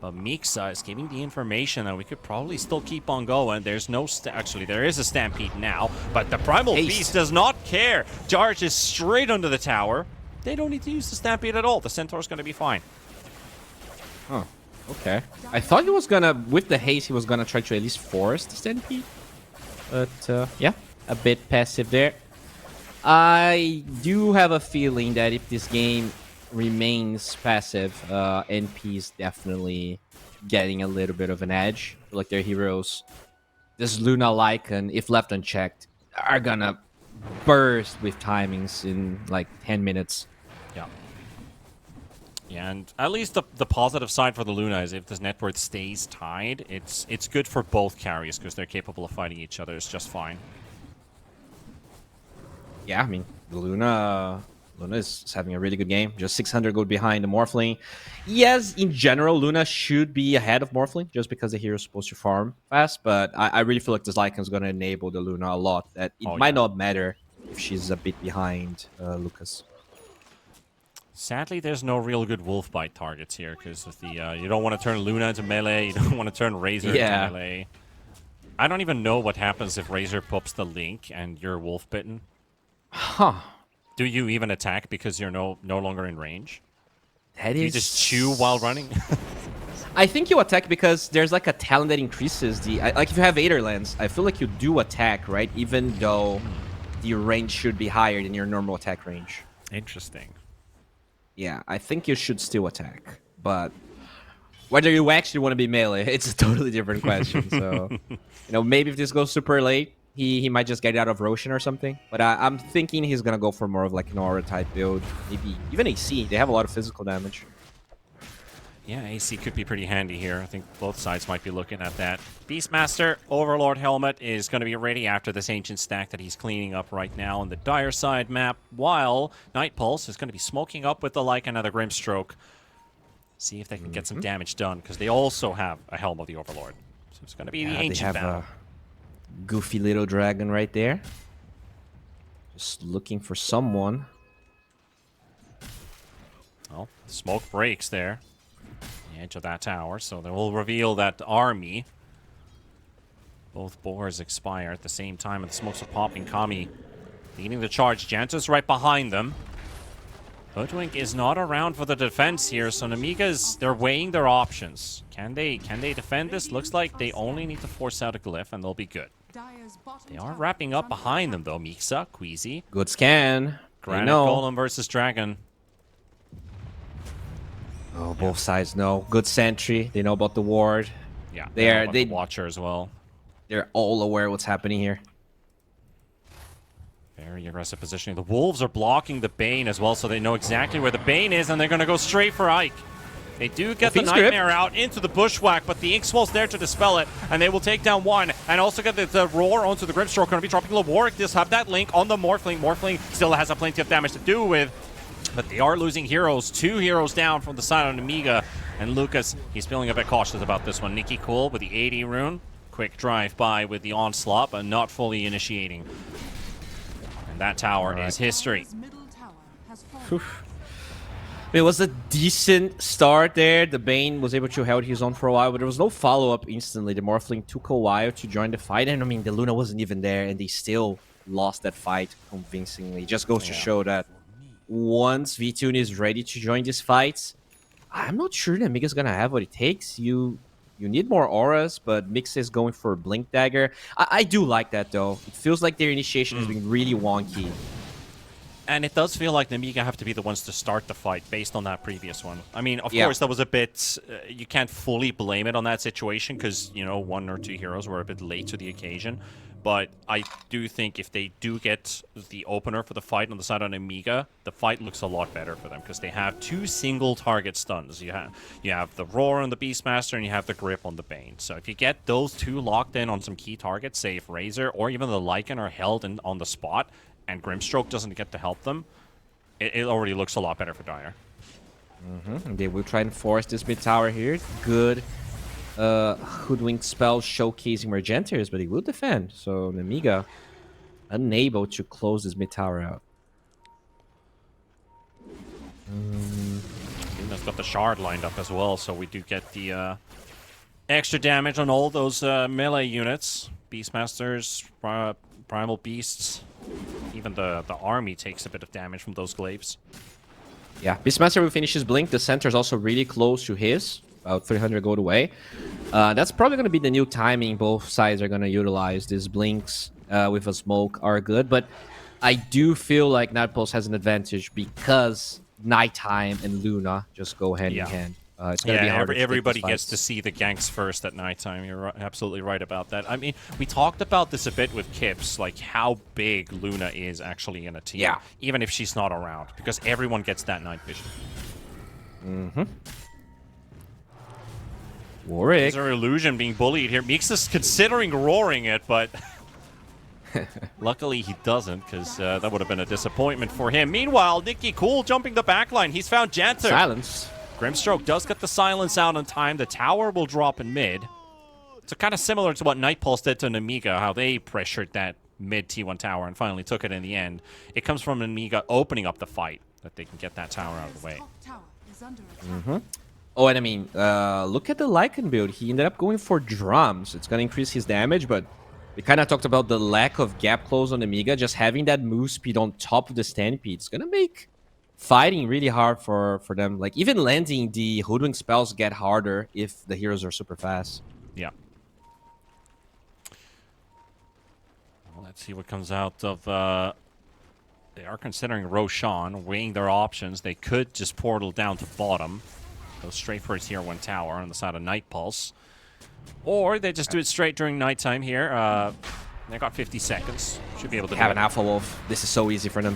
But Mixa is giving the information that we could probably still keep on going. There's no... Actually, there is a Stampede now, but the Primal Beast does not care. Charges straight under the tower. They don't need to use the Stampede at all. The Centaur's going to be fine. Huh. Okay. I thought he was gonna, with the haste, he was gonna try to at least force the Stampede. But, yeah, a bit passive there. I do have a feeling that if this game remains passive, NP is definitely getting a little bit of an edge. I feel like their heroes, this Luna Lycan, if left unchecked, are gonna burst with timings in like 10 minutes. Yeah. Yeah, and at least the positive side for the Luna is if this net worth stays tied, it's good for both carries because they're capable of fighting each other. It's just fine. Yeah, I mean, the Luna is having a really good game. Just 600 gold behind the Morphling. Yes, in general, Luna should be ahead of Morphling just because the hero is supposed to farm fast. But I really feel like this Lycan is going to enable the Luna a lot. That it might not matter if she's a bit behind Lucas. Sadly, there's no real good wolf bite targets here because of the you don't want to turn Luna into melee. You don't want to turn Razor into melee. I don't even know what happens if Razor pops the link and you're wolf bitten. Huh. Do you even attack because you're no longer in range? Do you just chew while running? I think you attack because there's like a talent that increases the... like if you have Aether Lens, I feel like you do attack, right? Even though the range should be higher than your normal attack range. Interesting. Yeah, I think you should still attack, but whether you actually want to be melee, it's a totally different question. So, maybe if this goes super late, he might just get out of Roshan or something. But I'm thinking he's gonna go for more of like an aura type build, maybe even AC. They have a lot of physical damage. Yeah, AC could be pretty handy here. I think both sides might be looking at that. Beastmaster Overlord Helmet is going to be ready after this Ancient Stack that he's cleaning up right now on the Dire side map, while Night Pulse is going to be smoking up with the Lycan and the Grimstroke. See if they can get some damage done, because they also have a Helm of the Overlord. So it's going to be the Ancient They have battle. a goofy little dragon right there. Just looking for someone. Well, smoke breaks there. The edge of that tower, so they will reveal that army. Both boars expire at the same time, and the smokes are popping. Kami leading the charge. Janta's right behind them. Hoodwink is not around for the defense here, so Namiga's, they're weighing their options. Can they defend this? Looks like they only need to force out a glyph, and they'll be good. They are wrapping up behind them, though. Mixa, Queasy. Good scan. Granite Golem versus Dragon. Oh, both sides know. Good sentry. They know about the ward. Yeah, they Watcher as well. They're all aware what's happening here. Very aggressive positioning. The Wolves are blocking the Bane as well, so they know exactly where the Bane is, and they're going to go straight for Ike. They do get the Nightmare out into the Bushwhack, but the Inkswell's there to dispel it, and they will take down one, and also get the Roar onto the Grimstroke. Going to be dropping Lewarrick. Just have that link on the Morphling. Morphling still has a plenty of damage to do with, but they are losing heroes. 2 heroes down from the side of Amiga, and Lucas, he's feeling a bit cautious about this one. Nikki Cool with the 80 rune. Quick drive-by with the Onslaught, but not fully initiating. And that tower is history. It was a decent start there. The Bane was able to hold his own for a while, but there was no follow-up instantly. The Morphling took a while to join the fight, and I mean, the Luna wasn't even there, and they still lost that fight convincingly. It just goes to show that once V-Tune is ready to join these fights, I'm not sure that Miga's gonna have what it takes. You need more auras, but Mixa is going for a Blink Dagger. I do like that, though. It feels like their initiation has been really wonky. And it does feel like the Amiga have to be the ones to start the fight based on that previous one. I mean, of course, that was a bit... you can't fully blame it on that situation because, 1 or 2 heroes were a bit late to the occasion. But I do think if they do get the opener for the fight on the side on Amiga, the fight looks a lot better for them because they have 2 single target stuns. You have the Roar on the Beastmaster and you have the Grip on the Bane. So if you get those 2 locked in on some key targets, say if Razor or even the Lycan are held on the spot and Grimstroke doesn't get to help them, it already looks a lot better for Dire. They will try and force this mid tower here. Good Hoodwink spell showcasing Mergentiers, but he will defend. So Namiga unable to close this mid tower out. Luna's got the Shard lined up as well, so we do get the extra damage on all those melee units. Beastmasters, Primal Beasts, even the army takes a bit of damage from those glaives. Yeah, Beastmaster will finish his blink. The center is also really close to his. About 300 gold away. That's probably going to be the new timing. Both sides are going to utilize these blinks with a smoke are good. But I do feel like Night Pulse has an advantage because Nighttime and Luna just go hand in hand. It's going to be harder. Everybody gets to see the ganks first at nighttime. You're absolutely right about that. I mean, we talked about this a bit with Kips, like how big Luna is actually in a team. Yeah. Even if she's not around, because everyone gets that night vision. Warwick. Is there illusion being bullied here? Meeks is considering roaring it, but luckily he doesn't, because that would have been a disappointment for him. Meanwhile, Nikki Cool jumping the backline. He's found Janter. Silence. Grimstroke does get the silence out on time. The tower will drop in mid. So kind of similar to what Night Pulse did to Amiga, how they pressured that mid T1 tower and finally took it in the end. It comes from Amiga opening up the fight that they can get that tower out of the way. Oh, and I mean, look at the Lycan build. He ended up going for drums. It's going to increase his damage, but we kind of talked about the lack of gap close on Amiga. Just having that move speed on top of the Stampede is going to make fighting really hard for them. Like, even landing the Hoodwink spells get harder if the heroes are super fast. Yeah. Let's see what comes out of... They are considering Roshan, weighing their options. They could just portal down to bottom. Go straight for a tier 1 tower on the side of Night Pulse. Or they just do it straight during nighttime here. They got 50 seconds. Should be able to Have do an it. Alpha Wolf. This is so easy for them.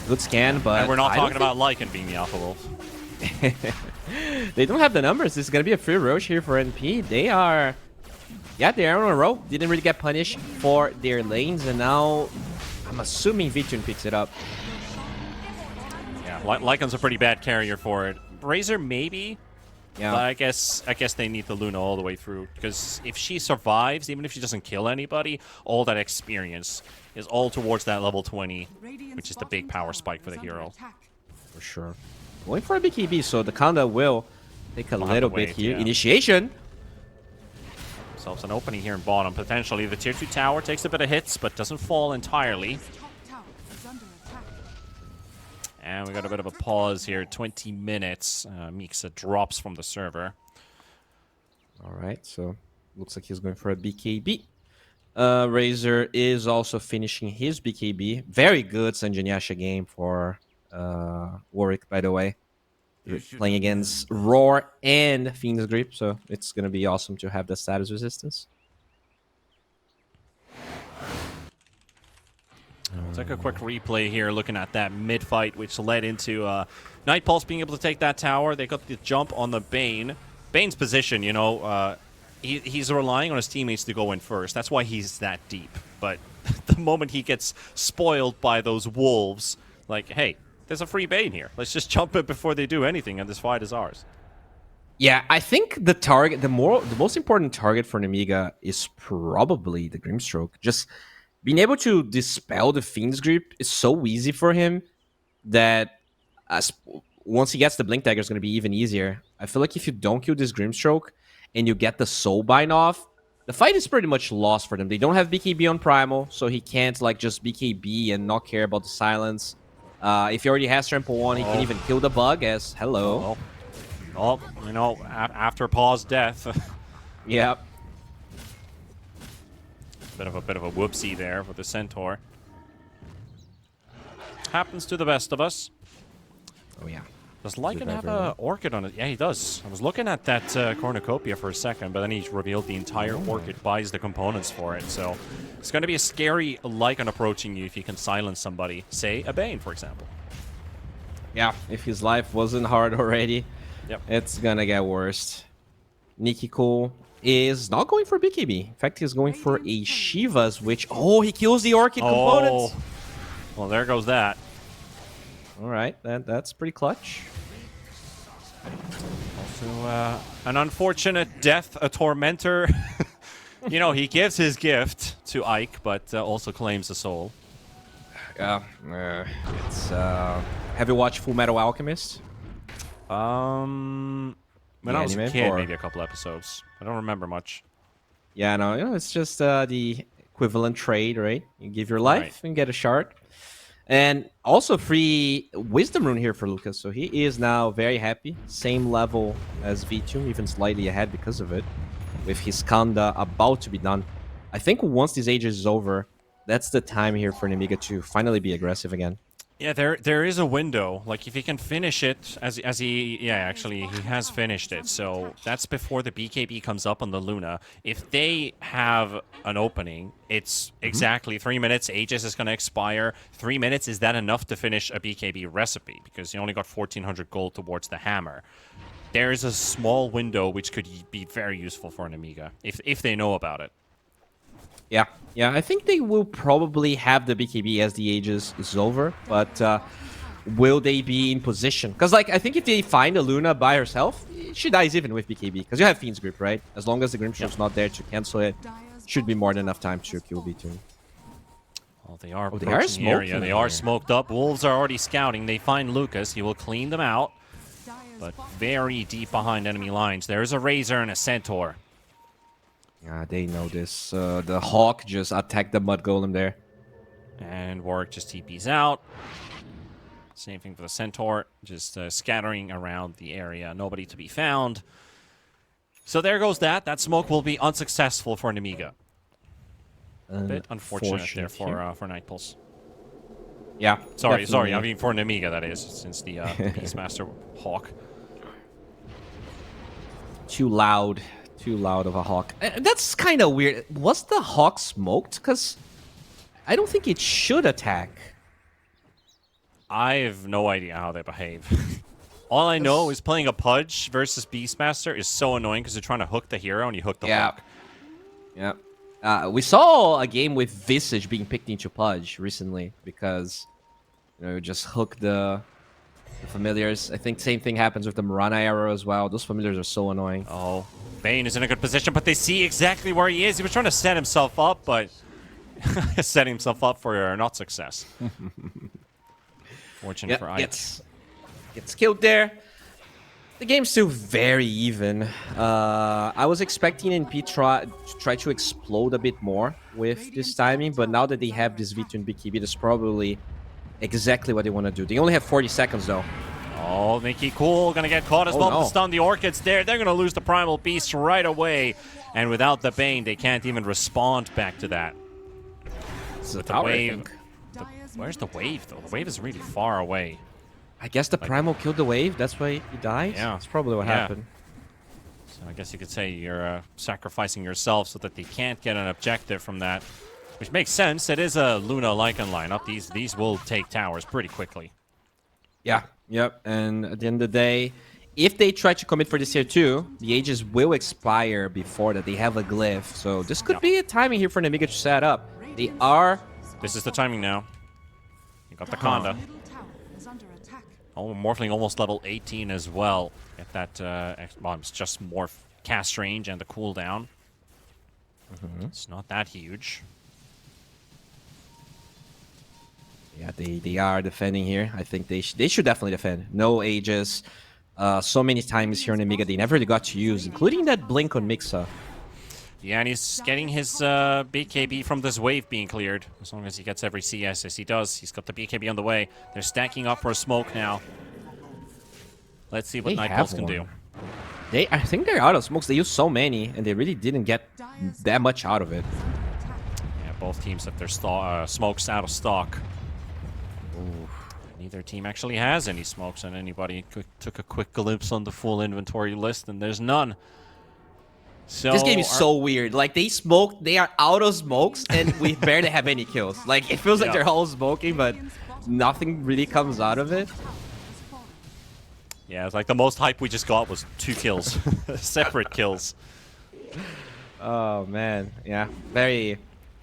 Good scan, but... And we're not talking about Lycan being the Alpha Wolf. They don't have the numbers. This is going to be a free Roche here for NP. They are... Yeah, they are on a roll. Didn't really get punished for their lanes, and now I'm assuming Vitun picks it up. Yeah, Lycan's a pretty bad carrier for it. Razor maybe, yeah. But I guess they need the Luna all the way through, because if she survives, even if she doesn't kill anybody, all that experience is all towards that level 20, which is the big power spike for the hero. For sure. Going for a BKB, so the Kanda will take a little bit here. Yeah. Initiation. Themselves an opening here in bottom. Potentially the tier 2 tower takes a bit of hits, but doesn't fall entirely. And we got a bit of a pause here. 20 minutes. Mixa drops from the server. All right, so looks like he's going for a BKB. Razor is also finishing his BKB. Very good Sanjanyasha game for Warwick, by the way. Playing against Roar and Fiend's Grip, so it's going to be awesome to have the status resistance. We'll take a quick replay here, looking at that mid-fight, which led into Night Pulse being able to take that tower. They got the jump on the Bane. Bane's position, you know, he's relying on his teammates to go in first. That's why he's that deep. But the moment he gets spoiled by those wolves, like, hey, there's a free Bane here. Let's just jump it before they do anything, and this fight is ours. Yeah, I think the target, the most important target for Nemiga is probably the Grimstroke. Just being able to dispel the Fiend's Grip is so easy for him that once he gets the Blink Dagger, it's going to be even easier. I feel like if you don't kill this Grimstroke and you get the Soulbind off, the fight is pretty much lost for them. They don't have BKB on Primal, so he can't like just BKB and not care about the silence. If he already has Trample 1, he can even kill the bug as hello. Oh, you know, after pause death. Yep. Bit of a whoopsie there with the Centaur. Happens to the best of us. Oh yeah. Does Lycan have a Orchid on it? Yeah, he does. I was looking at that Cornucopia for a second, but then he revealed the entire Orchid buys the components for it. So it's going to be a scary Lycan approaching you if you can silence somebody. Say a Bane, for example. Yeah, if his life wasn't hard already, yep, it's going to get worse. Nikiko is not going for BKB. In fact, he's going for a Shiva's, which... Oh, he kills the Orchid components! Well, there goes that. All right, that's pretty clutch. Also, an unfortunate death, a tormentor. You know, he gives his gift to Ike, but also claims the soul. Yeah, it's... have you watched Full Metal Alchemist? When I was a kid, maybe a couple episodes. I don't remember much. Yeah, no, you know, it's just the equivalent trade, right? You give your life and get a shard. And also free Wisdom Rune here for Lucas, so he is now very happy. Same level as V2, even slightly ahead because of it. With his Kanda about to be done. I think once this age is over, that's the time here for Nemiga to finally be aggressive again. Yeah, there is a window. Like, if he can finish it, as he... Yeah, actually, he has finished it. So that's before the BKB comes up on the Luna. If they have an opening, it's exactly 3 minutes. Aegis is going to expire. 3 minutes, is that enough to finish a BKB recipe? Because you only got 1,400 gold towards the hammer. There is a small window which could be very useful for an Amiga, if they know about it. Yeah, I think they will probably have the BKB as the Aegis is over, but will they be in position? Because, like, I think if they find a Luna by herself, she dies even with BKB, because you have Fiend's Grip, right? As long as the Grimstroke's not there to cancel it, should be more than enough time to kill V2. Well, they are approaching the area. They are smoked up. Wolves are already scouting. They find Lucas. He will clean them out, but very deep behind enemy lines. There is a Razor and a Centaur. Yeah, they know this. The Hawk just attacked the Mud Golem there. And Warwick just TPs out. Same thing for the Centaur. Just scattering around the area. Nobody to be found. So there goes that. That smoke will be unsuccessful for Nemiga. A bit unfortunate there for Night Pulse. Yeah. Sorry. definitely. I mean, for an Amiga, that is, since the Beastmaster Hawk. Too loud of a Hawk. That's kind of weird. Was the Hawk smoked? Because I don't think it should attack. I have no idea how they behave. All I know is playing a Pudge versus Beastmaster is so annoying because you're trying to hook the hero and you hook the Hawk. Yeah. We saw a game with Visage being picked into Pudge recently because, you just hook the familiars. I think same thing happens with the Marana arrow as well. Those familiars are so annoying. Oh, Bane is in a good position, but they see exactly where he is. He was trying to set himself up, but setting himself up for not success. Fortunate for Ike. Gets killed there. The game's still very even. I was expecting NP try to explode a bit more with this timing, but now that they have this V2 and BKB, that's probably exactly what they want to do. They only have 40 seconds, though. Oh, Mickey Cool gonna get caught as well. No. Stun the Orchids there. They're gonna lose the Primal Beast right away. And without the Bane, they can't even respond back to that. So the wave. Where's the wave, though? The wave is really far away. I guess the Primal killed the wave. That's why he died. Yeah. That's probably what happened. So I guess you could say you're sacrificing yourself so that they can't get an objective from that. Which makes sense. It is a Luna Lycan lineup. These will take towers pretty quickly. Yeah. Yep. And at the end of the day, if they try to commit for this tier 2, the ages will expire before that. They have a glyph. So this could be a timing here for Namiga to set up. They are... This is the timing now. You got the Conda. Oh, Morphling almost level 18 as well. Get that, well, it's just more cast range and the cooldown. It's not that huge. Yeah, they are defending here. I think they should definitely defend. No ages. So many times here in Amiga they never really got to use, including that blink on Mixa. Yeah, and he's getting his BKB from this wave being cleared. As long as he gets every CS, as he does. He's got the BKB on the way. They're stacking up for a smoke now. Let's see what Night Pulse can do. I think they're out of smokes. They used so many, and they really didn't get that much out of it. Yeah, both teams have their smokes out of stock. Ooh. Neither team actually has any smokes, and anybody took a quick glimpse on the full inventory list, and there's none. So this game is so weird. Like, they are out of smokes, and we barely have any kills. Like, it feels like they're all smoking, but nothing really comes out of it. Yeah, it's like the most hype we just got was 2 kills. Separate kills. Oh, man. Yeah, very...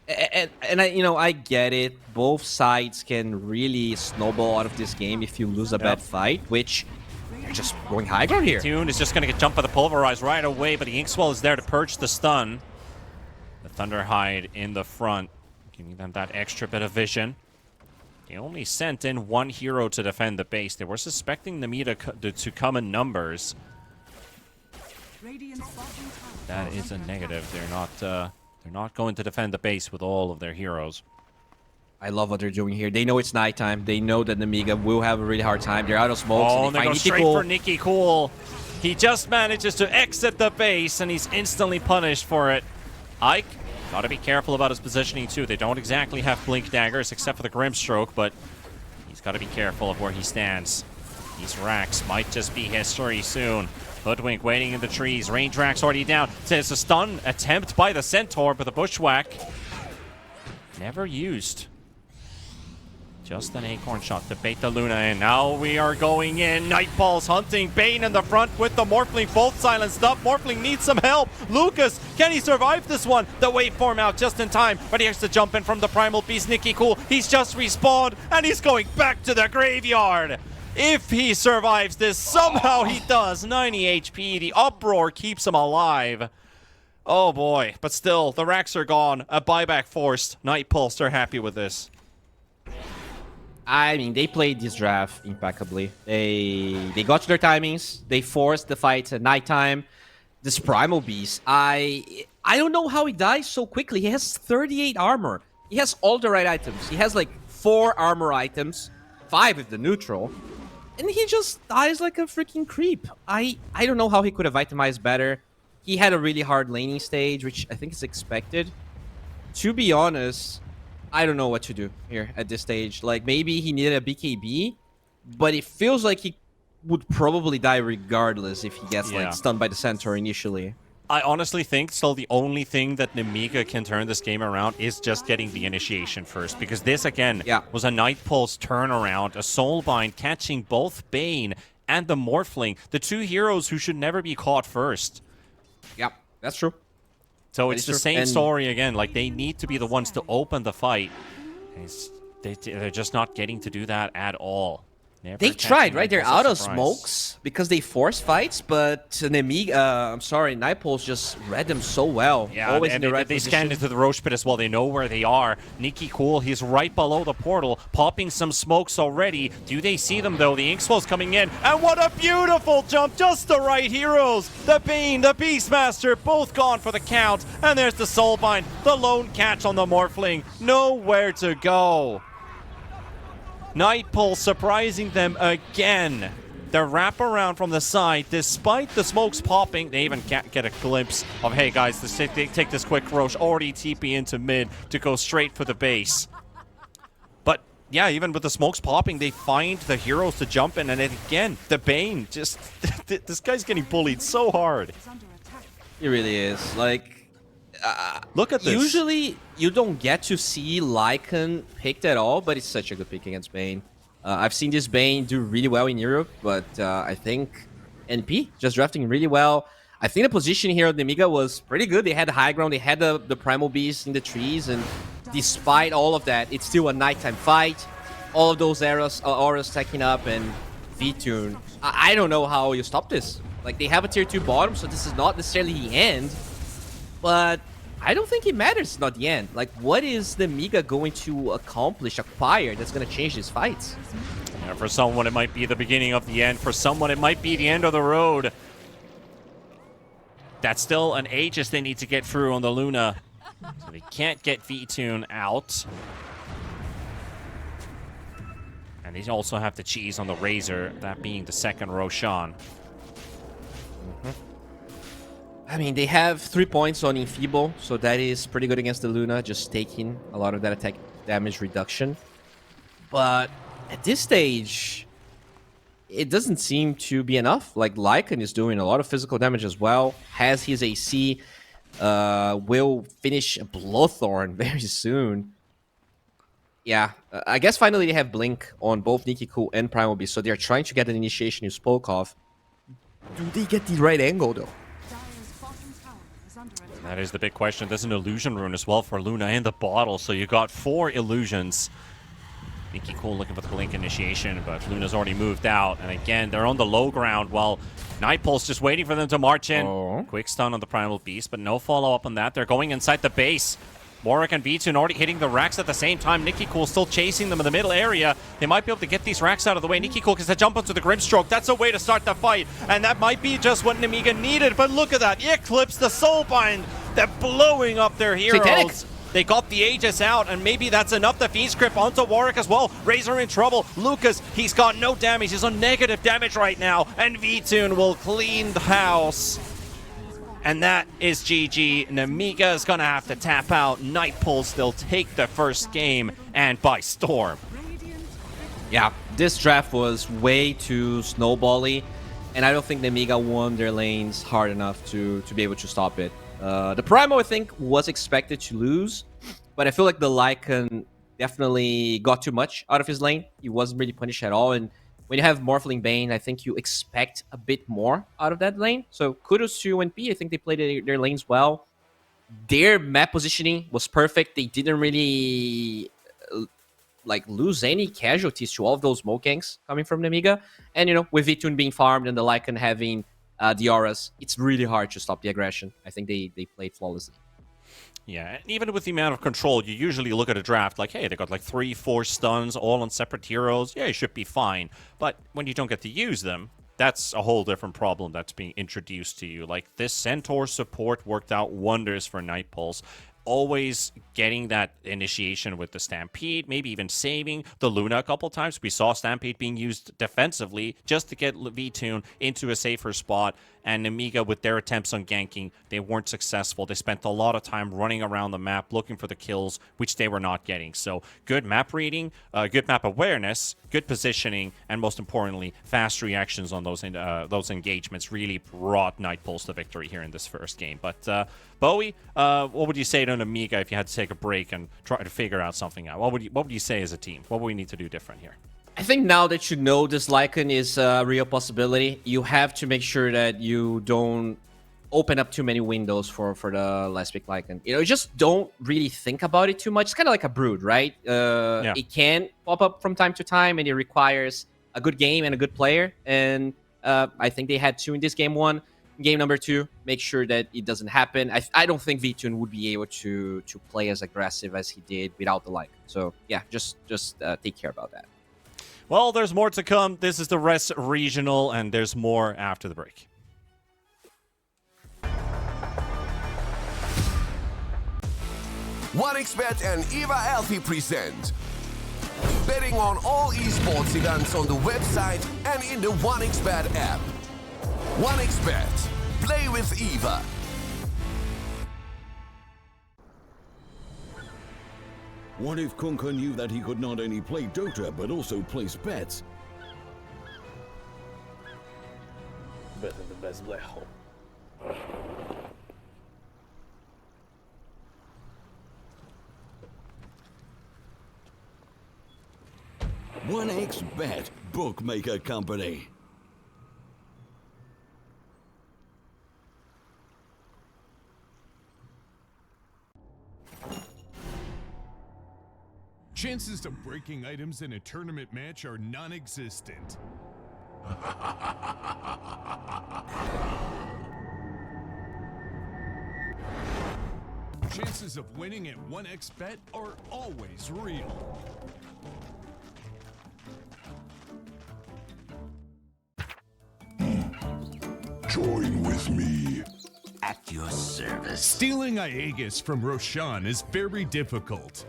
And I get it. Both sides can really snowball out of this game if you lose a bad fight, which they're just going high ground here. Tune is just going to get jumped by the Pulverize right away, but the Inkswell is there to purge the stun. The Thunderhide in the front, giving them that extra bit of vision. They only sent in 1 hero to defend the base. They were suspecting the Meta to come in numbers. That is a negative. They're not going to defend the base with all of their heroes. I love what they're doing here. They know it's nighttime. They know that Namiga will have a really hard time. They're out of smokes. Oh, and they go straight for Nicky Cool. He just manages to exit the base, and he's instantly punished for it. Ike, gotta be careful about his positioning, too. They don't exactly have Blink Daggers, except for the Grimstroke, but he's gotta be careful of where he stands. These racks might just be history soon. Hoodwink waiting in the trees. Range Rack's already down. It's a stun attempt by the Centaur, but the Bushwhack never used. Just an Acorn shot to bait the Luna in. Now we are going in. Nightfall's hunting. Bane in the front with the Morphling. Both silenced up. Morphling needs some help. Lucas, can he survive this one? The waveform out just in time, but he has to jump in from the Primal Beast. Nicky Cool, he's just respawned, and he's going back to the graveyard. If he survives this, somehow he does. 90 HP. The uproar keeps him alive. Oh boy. But still, the racks are gone. A buyback forced. Night Pulse are happy with this. I mean, they played this draft impeccably. They got to their timings. They forced the fight at nighttime. This Primal Beast, I don't know how he dies so quickly. He has 38 armor. He has all the right items. He has like 4 armor items, 5 with the neutral. And he just dies like a freaking creep. I don't know how he could have itemized better. He had a really hard laning stage, which I think is expected. to be honest, I don't know what to do here at this stage. Like, maybe he needed a BKB, but it feels like he would probably die regardless if he gets, like, stunned by the Centaur initially. I honestly think still the only thing that Nemiga can turn this game around is just getting the initiation first. Because this, again, was a Night Pulse turnaround, a Soulbind catching both Bane and the Morphling, the two heroes who should never be caught first. Yep, that's true. So it's the same story again. Like, they need to be the ones to open the fight. They're just not getting to do that at all. They tried, right? They're out of smokes because they force fights, but Nightpulse just read them so well. Yeah, always and in the right they position. scanned into the Roche Pit as well. They know where they are. Nikki Cool, he's right below the portal, popping some smokes already. Do they see them, though? The Inkswell's coming in, and what a beautiful jump! Just the right heroes! The Bane, the Beastmaster, both gone for the count, and there's the Soulbind, the lone catch on the Morphling. Nowhere to go. Night Pulse surprising them again. The wraparound from the side, despite the smokes popping, they even can't get a glimpse of, hey guys, they take this quick Roche, already TP into mid to go straight for the base. But yeah, even with the smokes popping, they find the heroes to jump in, and then again, the Bane, just, this guy's getting bullied so hard. He really is. Like, look at this. Usually, you don't get to see Lycan picked at all, but it's such a good pick against Bane. I've seen this Bane do really well in Europe, but I think NP just drafting really well. I think the position here of Nemiga was pretty good. They had the high ground, they had the Primal Beast in the trees, and despite all of that, it's still a nighttime fight. All of those auras stacking up, and V-Tune. I don't know how you stop this. Like, they have a tier 2 bottom, so this is not necessarily the end. But I don't think it matters. It's not the end. Like, what is the Nemiga going to acquire that's going to change these fights? Yeah, for someone, it might be the beginning of the end. For someone, it might be the end of the road. That's still an Aegis they need to get through on the Luna. So they can't get V-Tune out. And they also have the cheese on the Razor, that being the second Roshan. I mean, they have 3 points on Enfeeble, so that is pretty good against the Luna, just taking a lot of that attack damage reduction. But at this stage, it doesn't seem to be enough. Like, Lycan is doing a lot of physical damage as well, has his AC, will finish Bloodthorn very soon. Yeah, I guess finally they have Blink on both Nikki Cool and Primal Beast, so they're trying to get an initiation you spoke of. Do they get the right angle, though? That is the big question. There's an illusion rune as well for Luna in the bottle, so you got 4 illusions. Nikki Cool looking for the Blink initiation, but Luna's already moved out. And again, they're on the low ground while Night Pulse just waiting for them to march in. Quick stun on the Primal Beast, but no follow-up on that. They're going inside the base. Warwick and V-Tune already hitting the racks at the same time. Nikki Cool still chasing them in the middle area. They might be able to get these racks out of the way. Nikki Cool gets to jump onto the Grimstroke. That's a way to start the fight. And that might be just what Nemiga needed. But look at that. Eclipse, the Soulbind. They're blowing up their heroes. Satanic. They got the Aegis out, and maybe that's enough. The Fiend Script onto Warwick as well. Razor in trouble. Lucas, he's got no damage. He's on negative damage right now. And V-Tune will clean the house. And that is GG. Nemiga is going to have to tap out. Night Pulse, they'll take the first game, and by storm. Yeah, this draft was way too snowbally, and I don't think Nemiga won their lanes hard enough to be able to stop it. The Primal, I think, was expected to lose, but I feel like the Lycan definitely got too much out of his lane. He wasn't really punished at all, and when you have Morphling Bane, I think you expect a bit more out of that lane. So kudos to UNP. I think they played their lanes well. Their map positioning was perfect. They didn't really lose any casualties to all of those smoke ganks coming from Nemiga. And, you know, with V-Tune being farmed and the Lycan having the auras, it's really hard to stop the aggression. I think they played flawlessly. Yeah, and even with the amount of control, you usually look at a draft like, hey, they got like 3-4 stuns all on separate heroes. Yeah, you should be fine. But when you don't get to use them, that's a whole different problem that's being introduced to you. Like, this Centaur support worked out wonders for Night Pulse. always getting that initiation with the Stampede, maybe even saving the Luna a couple times. We saw Stampede being used defensively just to get V-Tune into a safer spot, and Amiga, with their attempts on ganking, they weren't successful. They spent a lot of time running around the map looking for the kills, which they were not getting. So good map reading, good map awareness, good positioning, and most importantly, fast reactions on those engagements really brought Nightpulse to victory here in this first game. But Bowie, what would you say to an Amiga if you had to take a break and try to figure out something out? What would you say as a team? What would we need to do different here? I think now that you know this Lycan is a real possibility, you have to make sure that you don't open up too many windows for the last pick Lycan. You know, just don't really think about it too much. It's kind of like a brood, right? It can pop up from time to time, and it requires a good game and a good player. And I think they had 2 in this game 1. Game number 2, make sure that it doesn't happen. I don't think V-Tune would be able to play as aggressive as he did without the Lycan. So yeah, just take care about that. Well, there's more to come. This is the Res Regional, and there's more after the break. OneXBet and Eva Alfie present betting on all esports events on the website and in the OneXBet app. OneXBet. Play with Eva. What if Kunka knew that he could not only play Dota, but also place bets? Better the best black hole. 1xBet, bookmaker company. Chances of breaking items in a tournament match are non-existent. Chances of winning at 1xBet are always real. Join with me. At your service. Stealing Aegis from Roshan is very difficult.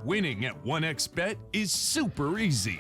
Winning at 1xBet is super easy.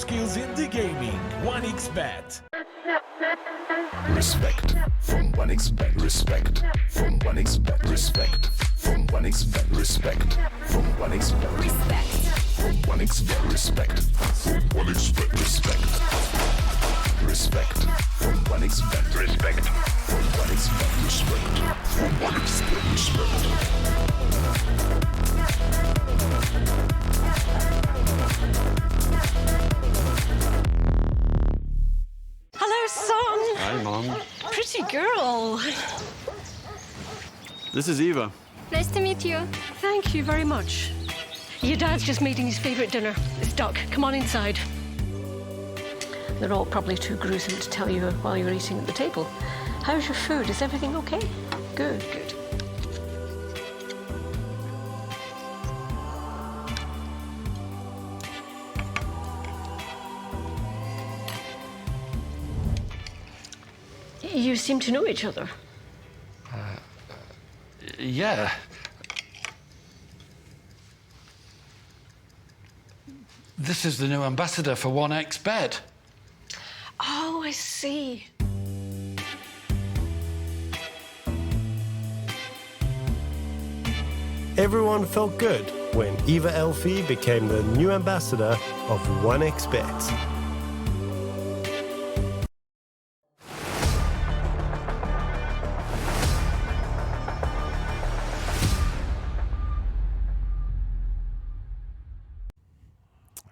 skills in the gaming. 1xBet. Respect from 1xBet. Respect from 1xBet. Respect from 1xBet. Respect from 1xBet. Respect from 1xBet. Respect from 1xBet. Respect. Respect from 1xBet. Respect from 1xBet. Respect from 1xBet. Respect. Hello, son. Hi, Mom. Pretty girl. This is Eva. Nice to meet you. Thank you very much. Your dad's just making his favorite dinner. It's duck. Come on inside. They're all probably too gruesome to tell you while you're eating at the table. How's your food? Is everything okay? Good, good. You seem to know each other. Yeah. This is the new ambassador for 1xBet. Oh, I see. Everyone felt good when Eva Elfie became the new ambassador of 1xBet.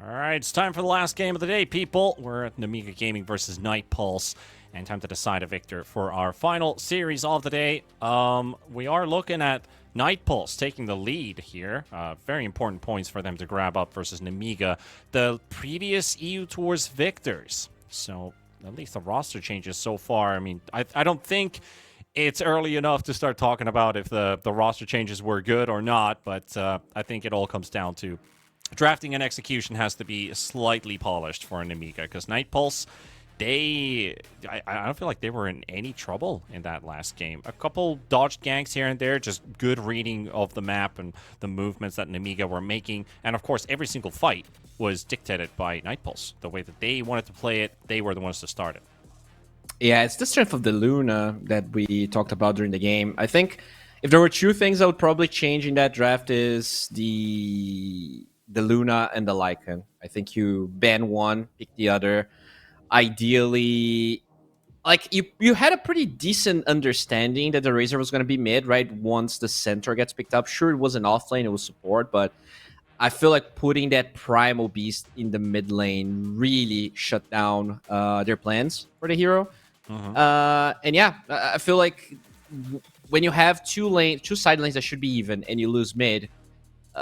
Alright, it's time for the last game of the day, people. We're at Namiga Gaming versus Night Pulse, and time to decide a victor for our final series of the day. We are looking at Night Pulse taking the lead here. Very important points for them to grab up versus Namiga, the previous EU Tours victors. So, at least the roster changes so far. I mean, I don't think it's early enough to start talking about if the roster changes were good or not, but I think it all comes down to drafting and execution has to be slightly polished for an Amiga, because Night Pulse, I don't feel like they were in any trouble in that last game. A couple dodged ganks here and there, just good reading of the map and the movements that Namiga were making. And of course, every single fight was dictated by Night Pulse. The way that they wanted to play it, they were the ones to start it. Yeah, it's the strength of the Luna that we talked about during the game. I think if there were two things I would probably change in that draft is the Luna and the Lycan. I think you ban one, pick the other. Ideally, like you had a pretty decent understanding that the Razor was going to be mid, right? Once the center gets picked up. Sure, it was an off lane, it was support, but I feel like putting that Primal Beast in the mid lane really shut down their plans for the hero. And yeah, I feel like when you have two side lanes that should be even and you lose mid,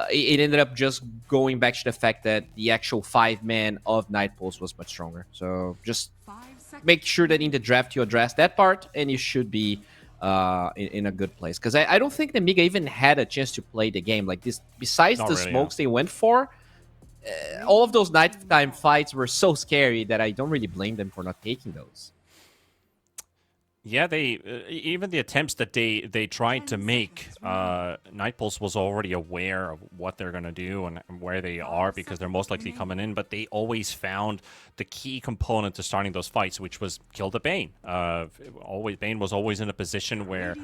it ended up just going back to the fact that the actual 5-man of Night Pulse was much stronger. So just make sure that in the draft you address that part, and you should be in a good place. Because I don't think the Amiga even had a chance to play the game like this. Besides the smokes they went for, all of those nighttime fights were so scary that I don't really blame them for not taking those. Yeah, they even the attempts that they tried to make, Night Pulse was already aware of what they're going to do and where they are, because they're most likely coming in, but they always found the key component to starting those fights, which was kill the Bane. Bane was always in a position where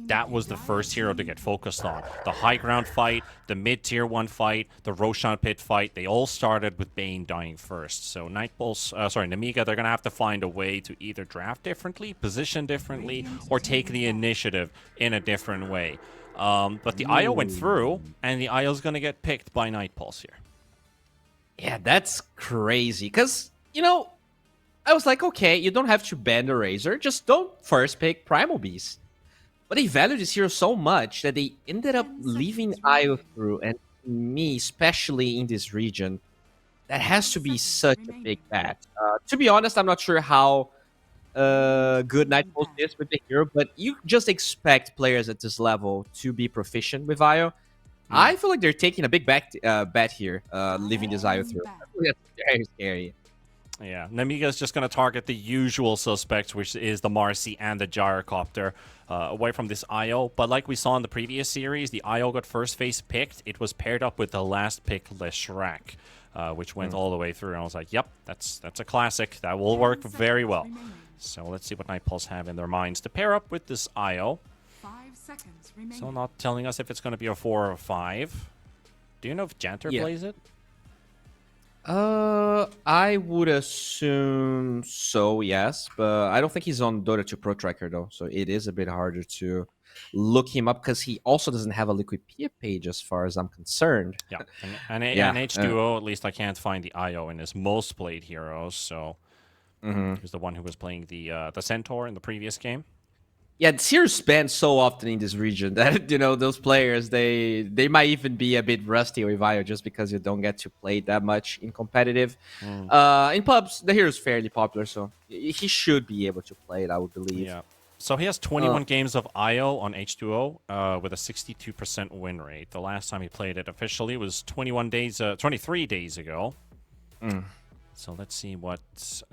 that was the first hero to get focused on. The high ground fight, the mid-tier 1 fight, the Roshan Pit fight, they all started with Bane dying first. So Namiga, they're going to have to find a way to either draft differently, position differently, or take the initiative in a different way. But the IO went through, and the IO's going to get picked by Night Pulse here. Yeah, that's crazy. Because, I was like, okay, you don't have to ban the Razor. Just don't first pick Primal Beast. But they valued this hero so much that they ended up leaving IO through. And me, especially in this region, that has to be such a big bet. To be honest, I'm not sure how good Night Pulse is with the hero, but you just expect players at this level to be proficient with IO. I feel like they're taking a big bet here, leaving this IO through. That's very scary. Yeah, Namiga is just going to target the usual suspects, which is the Marcy and the Gyrocopter, away from this IO. But like we saw in the previous series, the IO got first phase picked. It was paired up with the last pick, Leshrac. which went all the way through. And I was like, yep, that's a classic. That will work very well. So let's see what Nightpulse have in their minds to pair up with this IO. 5 seconds remaining. So not telling us if it's going to be a 4 or a 5. Do you know if Janter plays it? I would assume so, yes, but I don't think he's on Dota 2 Pro Tracker though, so it is a bit harder to look him up because he also doesn't have a Liquipedia page as far as I'm concerned. Yeah, and H2O, at least I can't find the IO in his most played heroes, so he was the one who was playing the Centaur in the previous game. Yeah, Sears banned so often in this region that, you know, those players, they might even be a bit rusty with IO just because you don't get to play that much in competitive. In pubs, the hero's fairly popular, so he should be able to play it, I would believe. Yeah. So he has 21 games of IO on H2O with a 62% win rate. The last time he played it officially was 23 days ago. So let's see what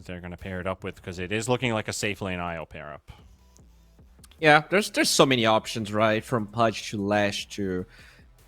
they're going to pair it up with, because it is looking like a safe lane IO pair up. Yeah, there's so many options, right? From Pudge to Lash to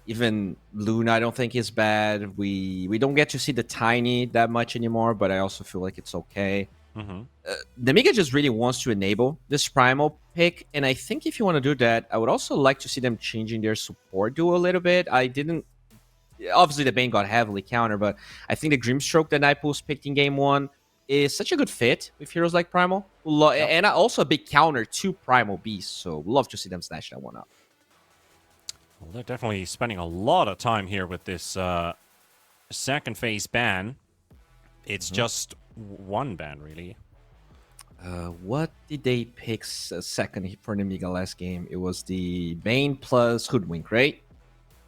even Luna, I don't think is bad. We don't get to see the Tiny that much anymore, but I also feel like it's okay. The Mega just really wants to enable this Primal pick, and I think if you want to do that, I would also like to see them changing their support duo a little bit. Obviously, the Bane got heavily countered, but I think the Grimstroke that Nightpulse picked in game 1 is such a good fit with heroes like Primal. And also a big counter to Primal Beast, so we'd love to see them snatch that one up. Well, they're definitely spending a lot of time here with this second phase ban. It's just one ban, really. What did they pick second for Nemiga last game? It was the Bane plus Hoodwink, right?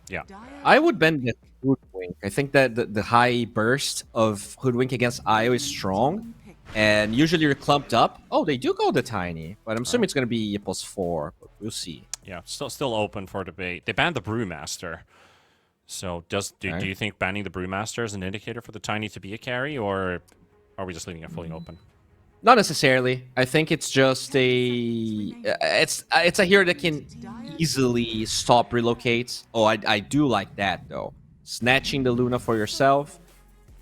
Yeah. I would bend the Hoodwink. I think that the high burst of Hoodwink against IO is strong. And usually you're clumped up. Oh, they do go the Tiny. But I'm assuming it's going to be a +4. But we'll see. Yeah, still open for debate. They banned the Brewmaster. So do you think banning the Brewmaster is an indicator for the Tiny to be a carry? Or are we just leaving it fully open? Not necessarily. I think it's just it's a hero that can easily stop relocates. Oh, I do like that though. Snatching the Luna for yourself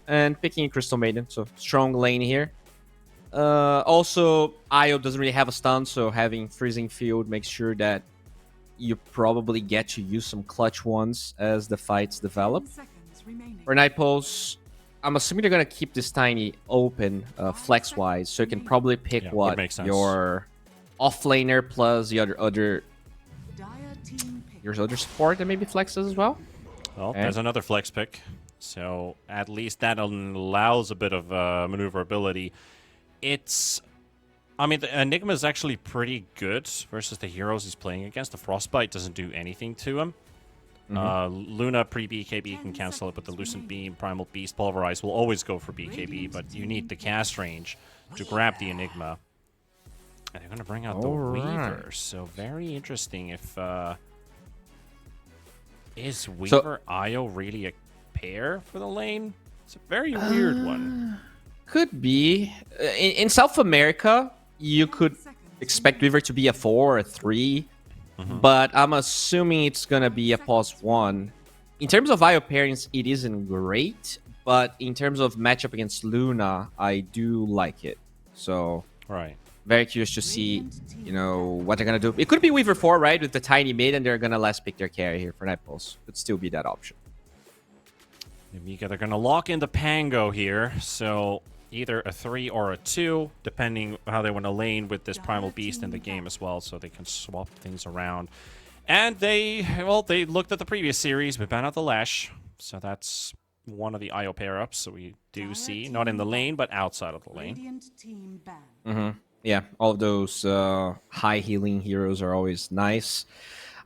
and picking a Crystal Maiden. So strong lane here. Also, IO doesn't really have a stun, so having Freezing Field makes sure that you probably get to use some clutch ones as the fights develop. For Nightpulse, I'm assuming they're going to keep this Tiny open flex-wise, so you can probably pick your offlaner plus the other support that maybe flexes as well. Well, there's another flex pick, so at least that allows a bit of maneuverability. I mean, the Enigma is actually pretty good versus the heroes he's playing against. The Frostbite doesn't do anything to him. Luna pre-BKB can cancel it, but the Lucent Beam, Primal Beast, Pulverize will always go for BKB, but you need the cast range to grab the Enigma. And they're going to bring out the Weaver, so very interesting if... is Weaver IO really a pair for the lane? It's a very weird one. Could be. In South America, you could expect Weaver to be a 4 or a 3. But I'm assuming it's going to be a +1. In terms of IO pairings, it isn't great. But in terms of matchup against Luna, I do like it. So, very curious to see, what they're going to do. It could be Weaver 4, right? With the Tiny mid, and they're going to last pick their carry here for Nightpulse. Could still be that option. Mika, they're going to lock in the Pango here. So, either a 3 or a 2, depending how they want to lane with this Primal Beast in the game as well, so they can swap things around. And they looked at the previous series, we banned out the Lash, so that's one of the IO pair-ups, so we do see, not in the lane, but outside of the lane. Yeah, all of those high healing heroes are always nice.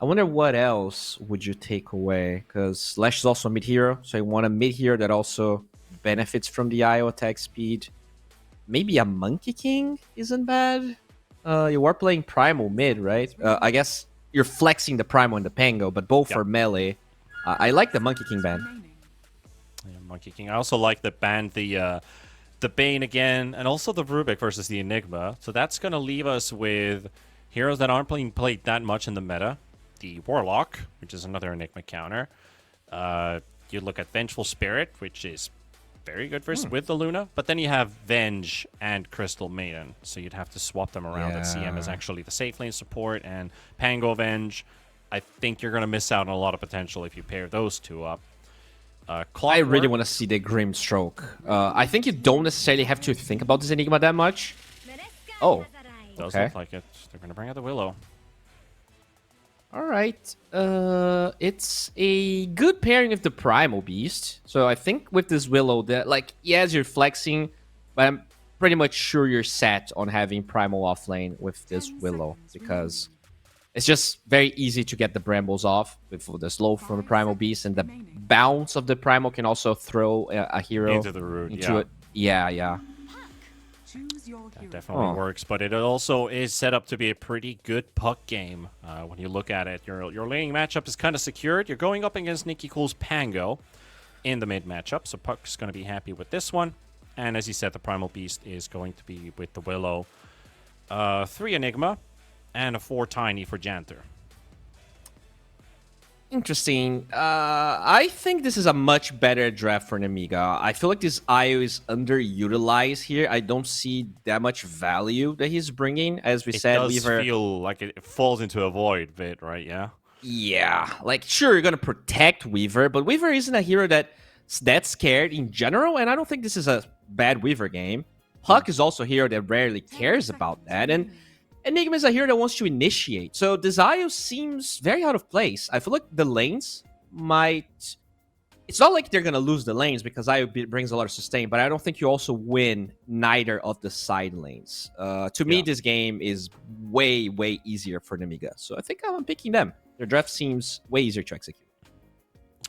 I wonder what else would you take away, because Lash is also a mid-hero, so you want a mid-hero that also benefits from the IO attack speed. Maybe a Monkey King isn't bad. You are playing Primal mid, right? I guess you're flexing the Primal and the Pango, but both are melee. I like the Monkey King ban. Yeah, Monkey King. I also like the ban the Bane again, and also the Rubik versus the Enigma. So that's going to leave us with heroes that aren't being played that much in the meta. The Warlock, which is another Enigma counter. You look at Vengeful Spirit, which is very good with the Luna. But then you have Venge and Crystal Maiden, so you'd have to swap them around. And CM is actually the safe lane support, and Pango Venge. I think you're going to miss out on a lot of potential if you pair those two up. I really want to see the Grim Stroke. I think you don't necessarily have to think about this Enigma that much. Oh, does okay. look like it. They're going to bring out the Willow. All right. It's a good pairing with the Primal Beast. So I think with this Willow, that yes, you're flexing, but I'm pretty much sure you're set on having Primal offlane with this Willow because it's just very easy to get the Brambles off with the slow from the Primal Beast, and the bounce of the Primal can also throw a hero into the root. Into it. Yeah. That definitely works, but it also is set up to be a pretty good puck game. When you look at it, your laning matchup is kind of secured. You're going up against Nicky Cool's Pango in the mid matchup, so Puck's going to be happy with this one. And as you said, the Primal Beast is going to be with the Willow. 3 Enigma and a 4 Tiny for Janter. Interesting. I think this is a much better draft for an Amiga. I feel like this IO is underutilized here. I don't see that much value that he's bringing. As we said, does Weaver feel like it falls into a void bit, right? Yeah. Yeah, sure, you're gonna protect Weaver, but Weaver isn't a hero that's that scared in general, and I don't think this is a bad Weaver game. Puck is also a hero that rarely cares about that, and Enigma is a hero that wants to initiate. So Desio seems very out of place. I feel like the lanes might... It's not like they're going to lose the lanes because Io brings a lot of sustain, but I don't think you also win neither of the side lanes. To me, this game is way, way easier for Nemiga. So I think I'm picking them. Their draft seems way easier to execute.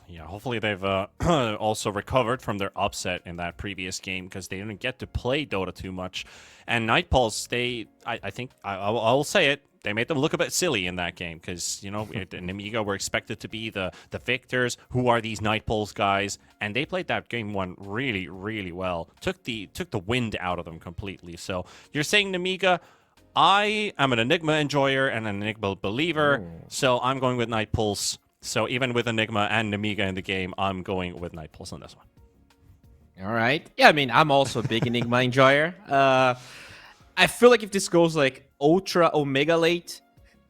Yeah, hopefully they've also recovered from their upset in that previous game because they didn't get to play Dota too much. And Night Pulse, I think I'll say it, they made them look a bit silly in that game because, in Amiga were expected to be the victors. Who are these Night Pulse guys? And they played that game one really, really well. Took the wind out of them completely. So you're saying Amiga, I am an Enigma enjoyer and an Enigma believer, so I'm going with Night Pulse. So even with Enigma and Amiga in the game, I'm going with Night Pulse on this one. All right. Yeah, I mean, I'm also a big Enigma enjoyer. I feel like if this goes Ultra Omega late,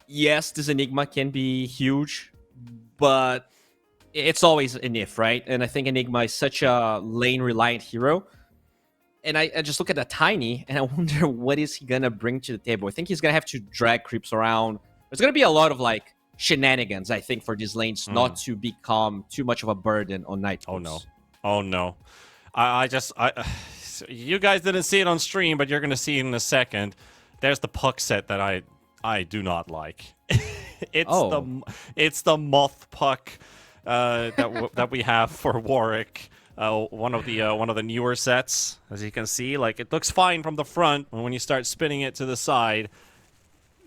yes, this Enigma can be huge, but it's always an if, right? And I think Enigma is such a lane-reliant hero. And I just look at the Tiny, and I wonder what is he going to bring to the table. I think he's going to have to drag creeps around. There's going to be a lot of, shenanigans, I think, for these lanes not to become too much of a burden on Night Pulse. Oh, no. You guys didn't see it on stream, but you're going to see it in a second. There's the puck set that I do not like. It's the moth puck that we have for Warwick. One of the newer sets, as you can see, it looks fine from the front, and when you start spinning it to the side,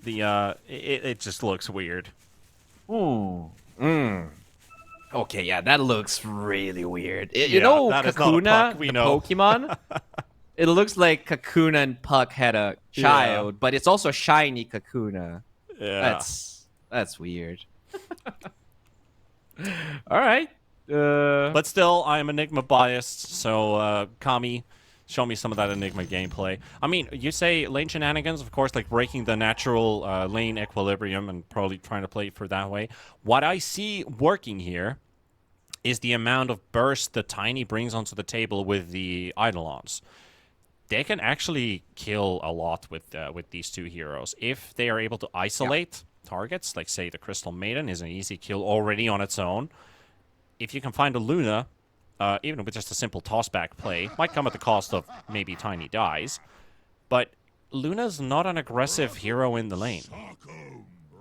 it just looks weird. Okay, yeah, that looks really weird. That Kakuna, we the know. Pokemon? It looks like Kakuna and Puck had a child, but it's also a shiny Kakuna. Yeah. That's weird. All right. But still, I am Enigma biased, so Kami, show me some of that Enigma gameplay. I mean, you say lane shenanigans, of course, breaking the natural lane equilibrium and probably trying to play for that way. What I see working here is the amount of burst the Tiny brings onto the table with the Eidolons. They can actually kill a lot with these two heroes. If they are able to isolate targets, like say the Crystal Maiden is an easy kill already on its own. If you can find a Luna, even with just a simple tossback play, might come at the cost of maybe Tiny dies, but Luna's not an aggressive hero in the lane,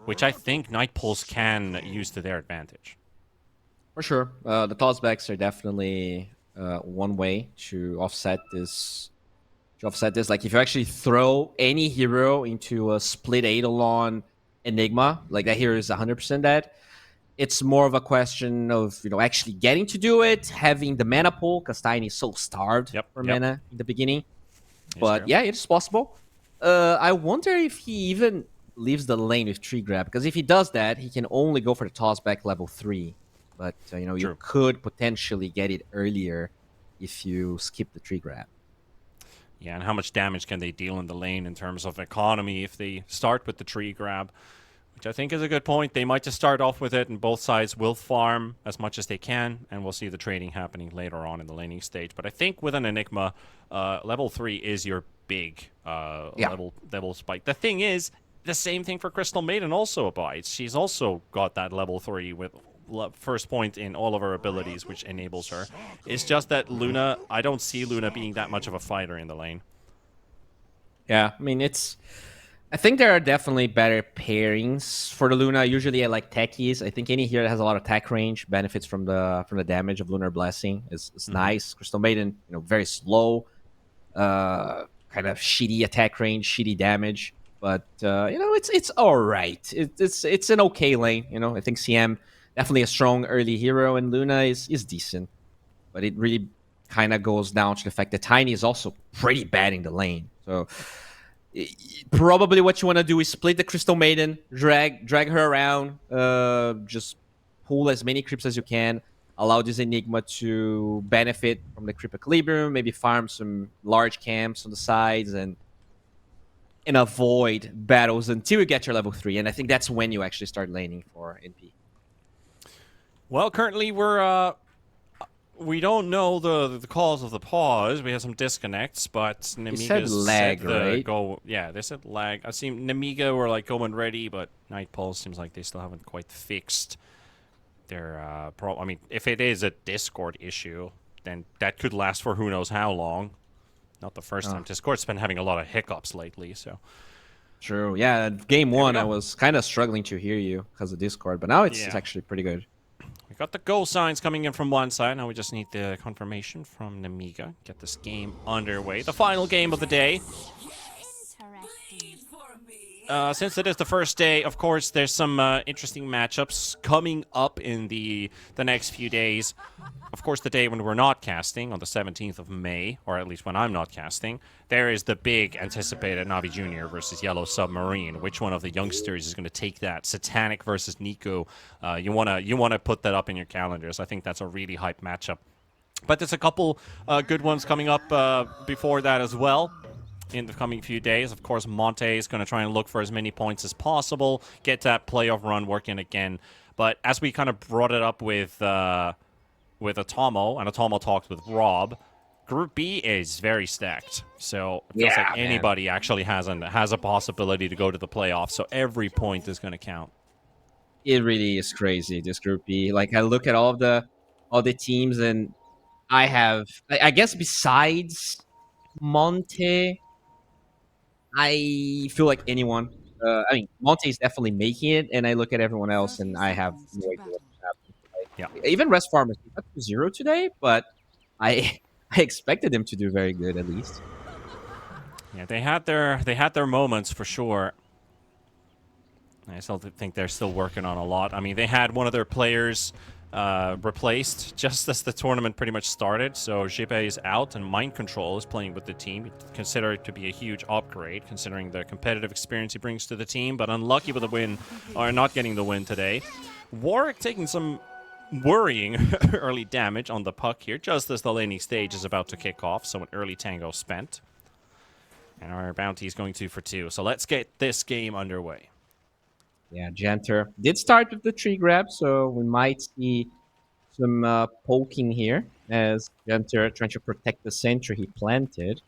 which I think Night Pulse can use to their advantage. For sure. The tossbacks are definitely one way to offset this. If you actually throw any hero into a split Eidolon Enigma, that hero is 100% dead. It's more of a question of actually getting to do it, having the mana pool, because Tiny is so starved for mana in the beginning. But yeah, it's possible. I wonder if he even leaves the lane with tree grab, because if he does that, he can only go for the tossback level 3. But you could potentially get it earlier if you skip the tree grab. Yeah, and how much damage can they deal in the lane in terms of economy if they start with the tree grab? Which I think is a good point. They might just start off with it, and both sides will farm as much as they can, and we'll see the trading happening later on in the laning stage. But I think with an Enigma, level 3 is your big level spike. The thing is, the same thing for Crystal Maiden also abides. She's also got that level 3 with first point in all of her abilities, which enables her. It's just that Luna, I don't see Luna being that much of a fighter in the lane. Yeah, I mean, I think there are definitely better pairings for the Luna. Usually I like techies. I think any hero that has a lot of tech range benefits from the damage of Lunar Blessing. It's nice. Crystal Maiden, very slow, kind of shitty attack range, shitty damage. But it's all right. It's an okay lane. I think CM definitely a strong early hero, and Luna is decent. But it really kind of goes down to the fact that Tiny is also pretty bad in the lane. So probably what you want to do is split the Crystal Maiden, drag her around, just pull as many creeps as you can, allow this Enigma to benefit from the creep equilibrium, maybe farm some large camps on the sides, and avoid battles until you get your level 3. And I think that's when you actually start laning for NP. Well, currently we don't know the cause of the pause. We have some disconnects, but Nemiga said lag, right? Yeah, they said lag. I see Nemiga were like going ready, but Night Pulse seems like they still haven't quite fixed their problem. I mean, if it is a Discord issue, then that could last for who knows how long. Not the first time. Discord's been having a lot of hiccups lately, so. True. Yeah, game 1 I was kind of struggling to hear you because of Discord, but now it's actually pretty good. We got the goal signs coming in from one side. Now we just need the confirmation from Nemiga. Get this game underway. The final game of the day. Since it is the first day, of course, there's some interesting matchups coming up in the next few days. Of course, the day when we're not casting, on the 17th of May, or at least when I'm not casting, there is the big anticipated Navi Jr. versus Yellow Submarine. Which one of the youngsters is going to take that? Satanic versus Nico. You wanna put that up in your calendars. I think that's a really hype matchup. But there's a couple good ones coming up before that as well. In the coming few days, of course, Monte is going to try and look for as many points as possible, get that playoff run working again. But as we kind of brought it up with Atomo, and Atomo talked with Rob, Group B is very stacked. So it feels like anybody actually has a possibility to go to the playoffs. So every point is going to count. It really is crazy, this Group B. Like, I look at all the teams, and I guess besides Monte, I feel like anyone. I mean, Monte is definitely making it, and I look at everyone else, and I have no idea what's happening. Like, even Rest Farmers got 2-0 today, but I expected them to do very good at least. Yeah, they had their moments for sure. I still think they're still working on a lot. I mean, they had one of their players replaced just as the tournament pretty much started. So Jipe is out, and Mind Control is playing with the team. Consider it to be a huge upgrade, considering the competitive experience he brings to the team. But unlucky with the win, or not getting the win today. Warwick taking some worrying early damage on the puck here, just as the laning stage is about to kick off. So an early tango spent. And our bounty is going 2 for 2. So let's get this game underway. Yeah, Janter did start with the tree grab, so we might see some poking here as Janter trying to protect the center he planted.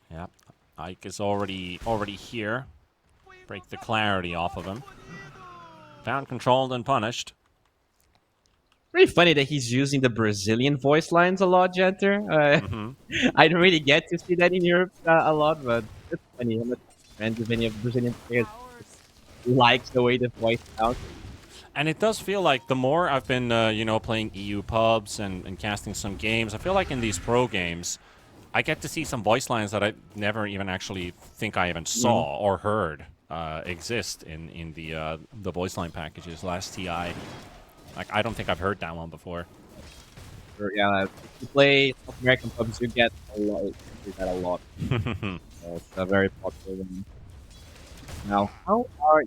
Yeah, Ike is already here. Break the clarity off of him. Found, controlled, and punished. Pretty funny that he's using the Brazilian voice lines a lot, Janter. I don't really get to see that in Europe a lot, but it's funny. I'm not friends with any of the Brazilian players. Likes the way the voice sounds. And it does feel like the more I've been, playing EU pubs and casting some games, I feel like in these pro games, I get to see some voice lines that I never even actually think I even saw or heard exist in the voice line packages. Last TI, like I don't think I've heard that one before. Yeah, if you play South American pubs, you get a lot. You get a lot. So it's a very popular one. Now, how are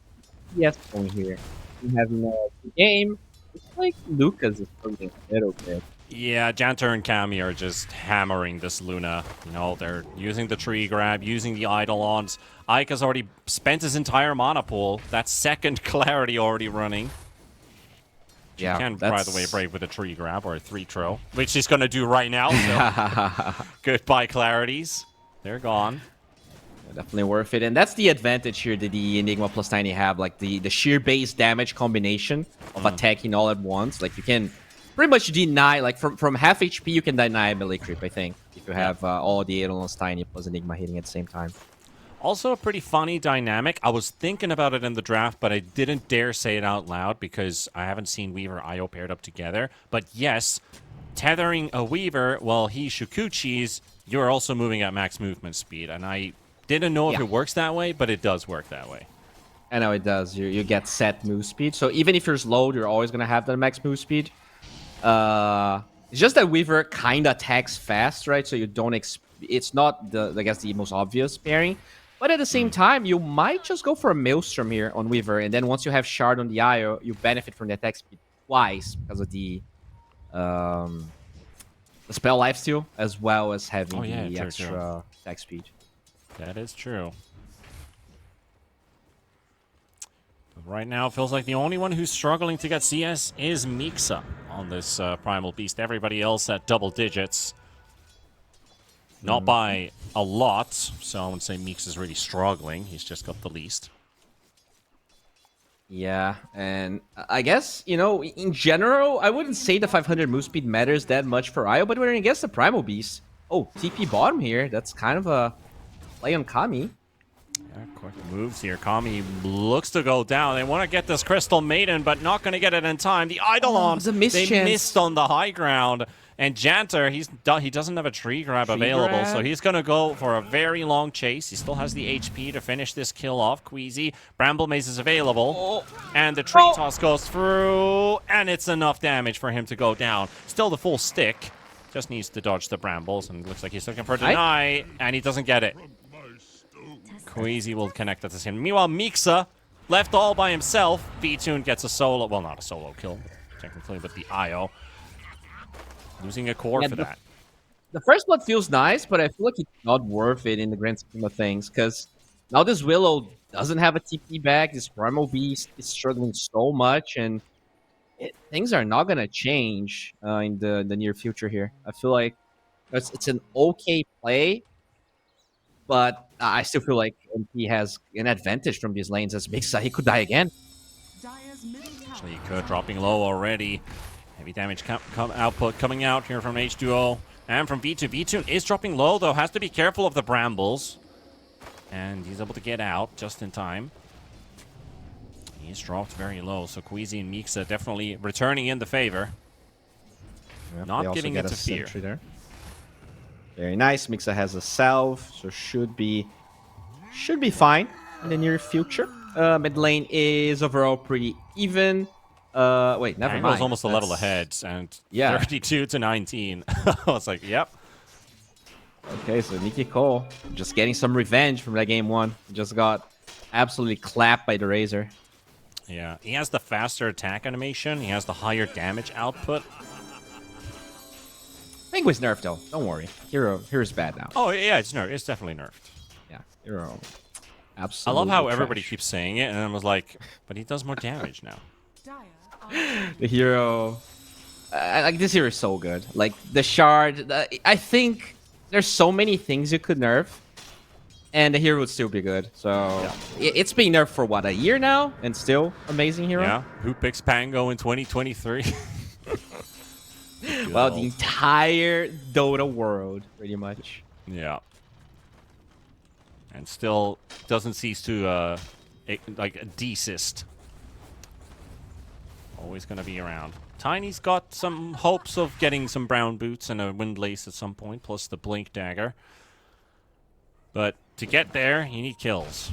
ES going here? We have a game. It's like Lucas is struggling a little bit. Yeah, Janter and Kami are just hammering this Luna. You know, they're using the tree grab, using the Eidolons. Ike has already spent his entire mana pool. That's second clarity already running. She can, by the way, brave with a tree grab or a 3-tro, which she's going to do right now. So goodbye clarities. They're gone. Definitely worth it. And that's the advantage here that the Enigma plus Tiny have. Like the sheer base damage combination of attacking all at once. Like you can pretty much deny, like from half HP, you can deny melee creep, I think. If you have all the Eidolons Tiny plus Enigma hitting at the same time. Also a pretty funny dynamic. I was thinking about it in the draft, but I didn't dare say it out loud because I haven't seen Weaver Io paired up together. But yes, tethering a Weaver while he Shukuchis, you're also moving at max movement speed. And I didn't know if it works that way, but it does work that way. I know it does. You get set move speed. So even if you're slowed, you're always going to have that max move speed. It's just that Weaver kind of attacks fast, right? So you don't... It's not, I guess, the most obvious pairing. But at the same time, you might just go for a Maelstrom here on Weaver, and then once you have Shard on the IO, you benefit from the attack speed twice because of the spell lifesteal, as well as having the extra attack speed. That is true. But right now, it feels like the only one who's struggling to get CS is Mixa on this Primal Beast. Everybody else at double digits. Not by a lot, so I wouldn't say Meeks is really struggling. He's just got the least. Yeah, and I guess, you know, in general, I wouldn't say the 500 move speed matters that much for Io, but when against the Primal Beast, TP bottom here, that's kind of a play on Kami. Yeah, quick moves here. Kami looks to go down. They want to get this Crystal Maiden, but not going to get it in time. The Eidolons, they missed on the high ground. And Janter, he doesn't have a tree grab available, so he's going to go for a very long chase. He still has the HP to finish this kill off. Queasy, Bramble Maze is available, and the tree toss goes through, and it's enough damage for him to go down. Still the full stick, just needs to dodge the Brambles, and it looks like he's looking for a deny, and he doesn't get it. Queasy will connect at the same. Meanwhile, Mixa, left all by himself. V-Tune gets a solo, well, not a solo kill, technically, but the IO. Losing a core for that. The first blood feels nice, but I feel like it's not worth it in the grand scheme of things, because now this Willow doesn't have a TP back, this Primal Beast is struggling so much, and things are not going to change in the near future here. I feel like it's an okay play, but I still feel like he has an advantage from these lanes as Mixa. He could die again. Actually, he could, dropping low already. Heavy damage output coming out here from H2O and from V2. V2 is dropping low, though. Has to be careful of the Brambles. And he's able to get out just in time. He's dropped very low, so Queasy and Mixa definitely returning in the favor. Yep, not giving it to fear. There. Very nice. Mixa has a salve, so should be fine in the near future. Mid lane is overall pretty even. Wait, never mind. Almost a level ahead, and 32 to 19. I was like, yep. Okay, so Nikki Cole just getting some revenge from that game one. Just got absolutely clapped by the Razor. Yeah, he has the faster attack animation. He has the higher damage output. Penguin's nerfed though. Don't worry. Hero's bad now. Oh yeah, it's nerfed. It's definitely nerfed. Yeah, Hero. Absolutely. I love how everybody keeps saying it, and I was like, but he does more damage now. The hero, like this hero is so good. Like the shard, I think there's so many things you could nerf, and the hero would still be good. So it's been nerfed for what, a year now, and still amazing hero. Yeah. Who picks Pango in 2023? Well, the entire Dota world, pretty much. Yeah. And still doesn't cease to desist. Always going to be around. Tiny's got some hopes of getting some brown boots and a windlace at some point, plus the blink dagger. But to get there, you need kills.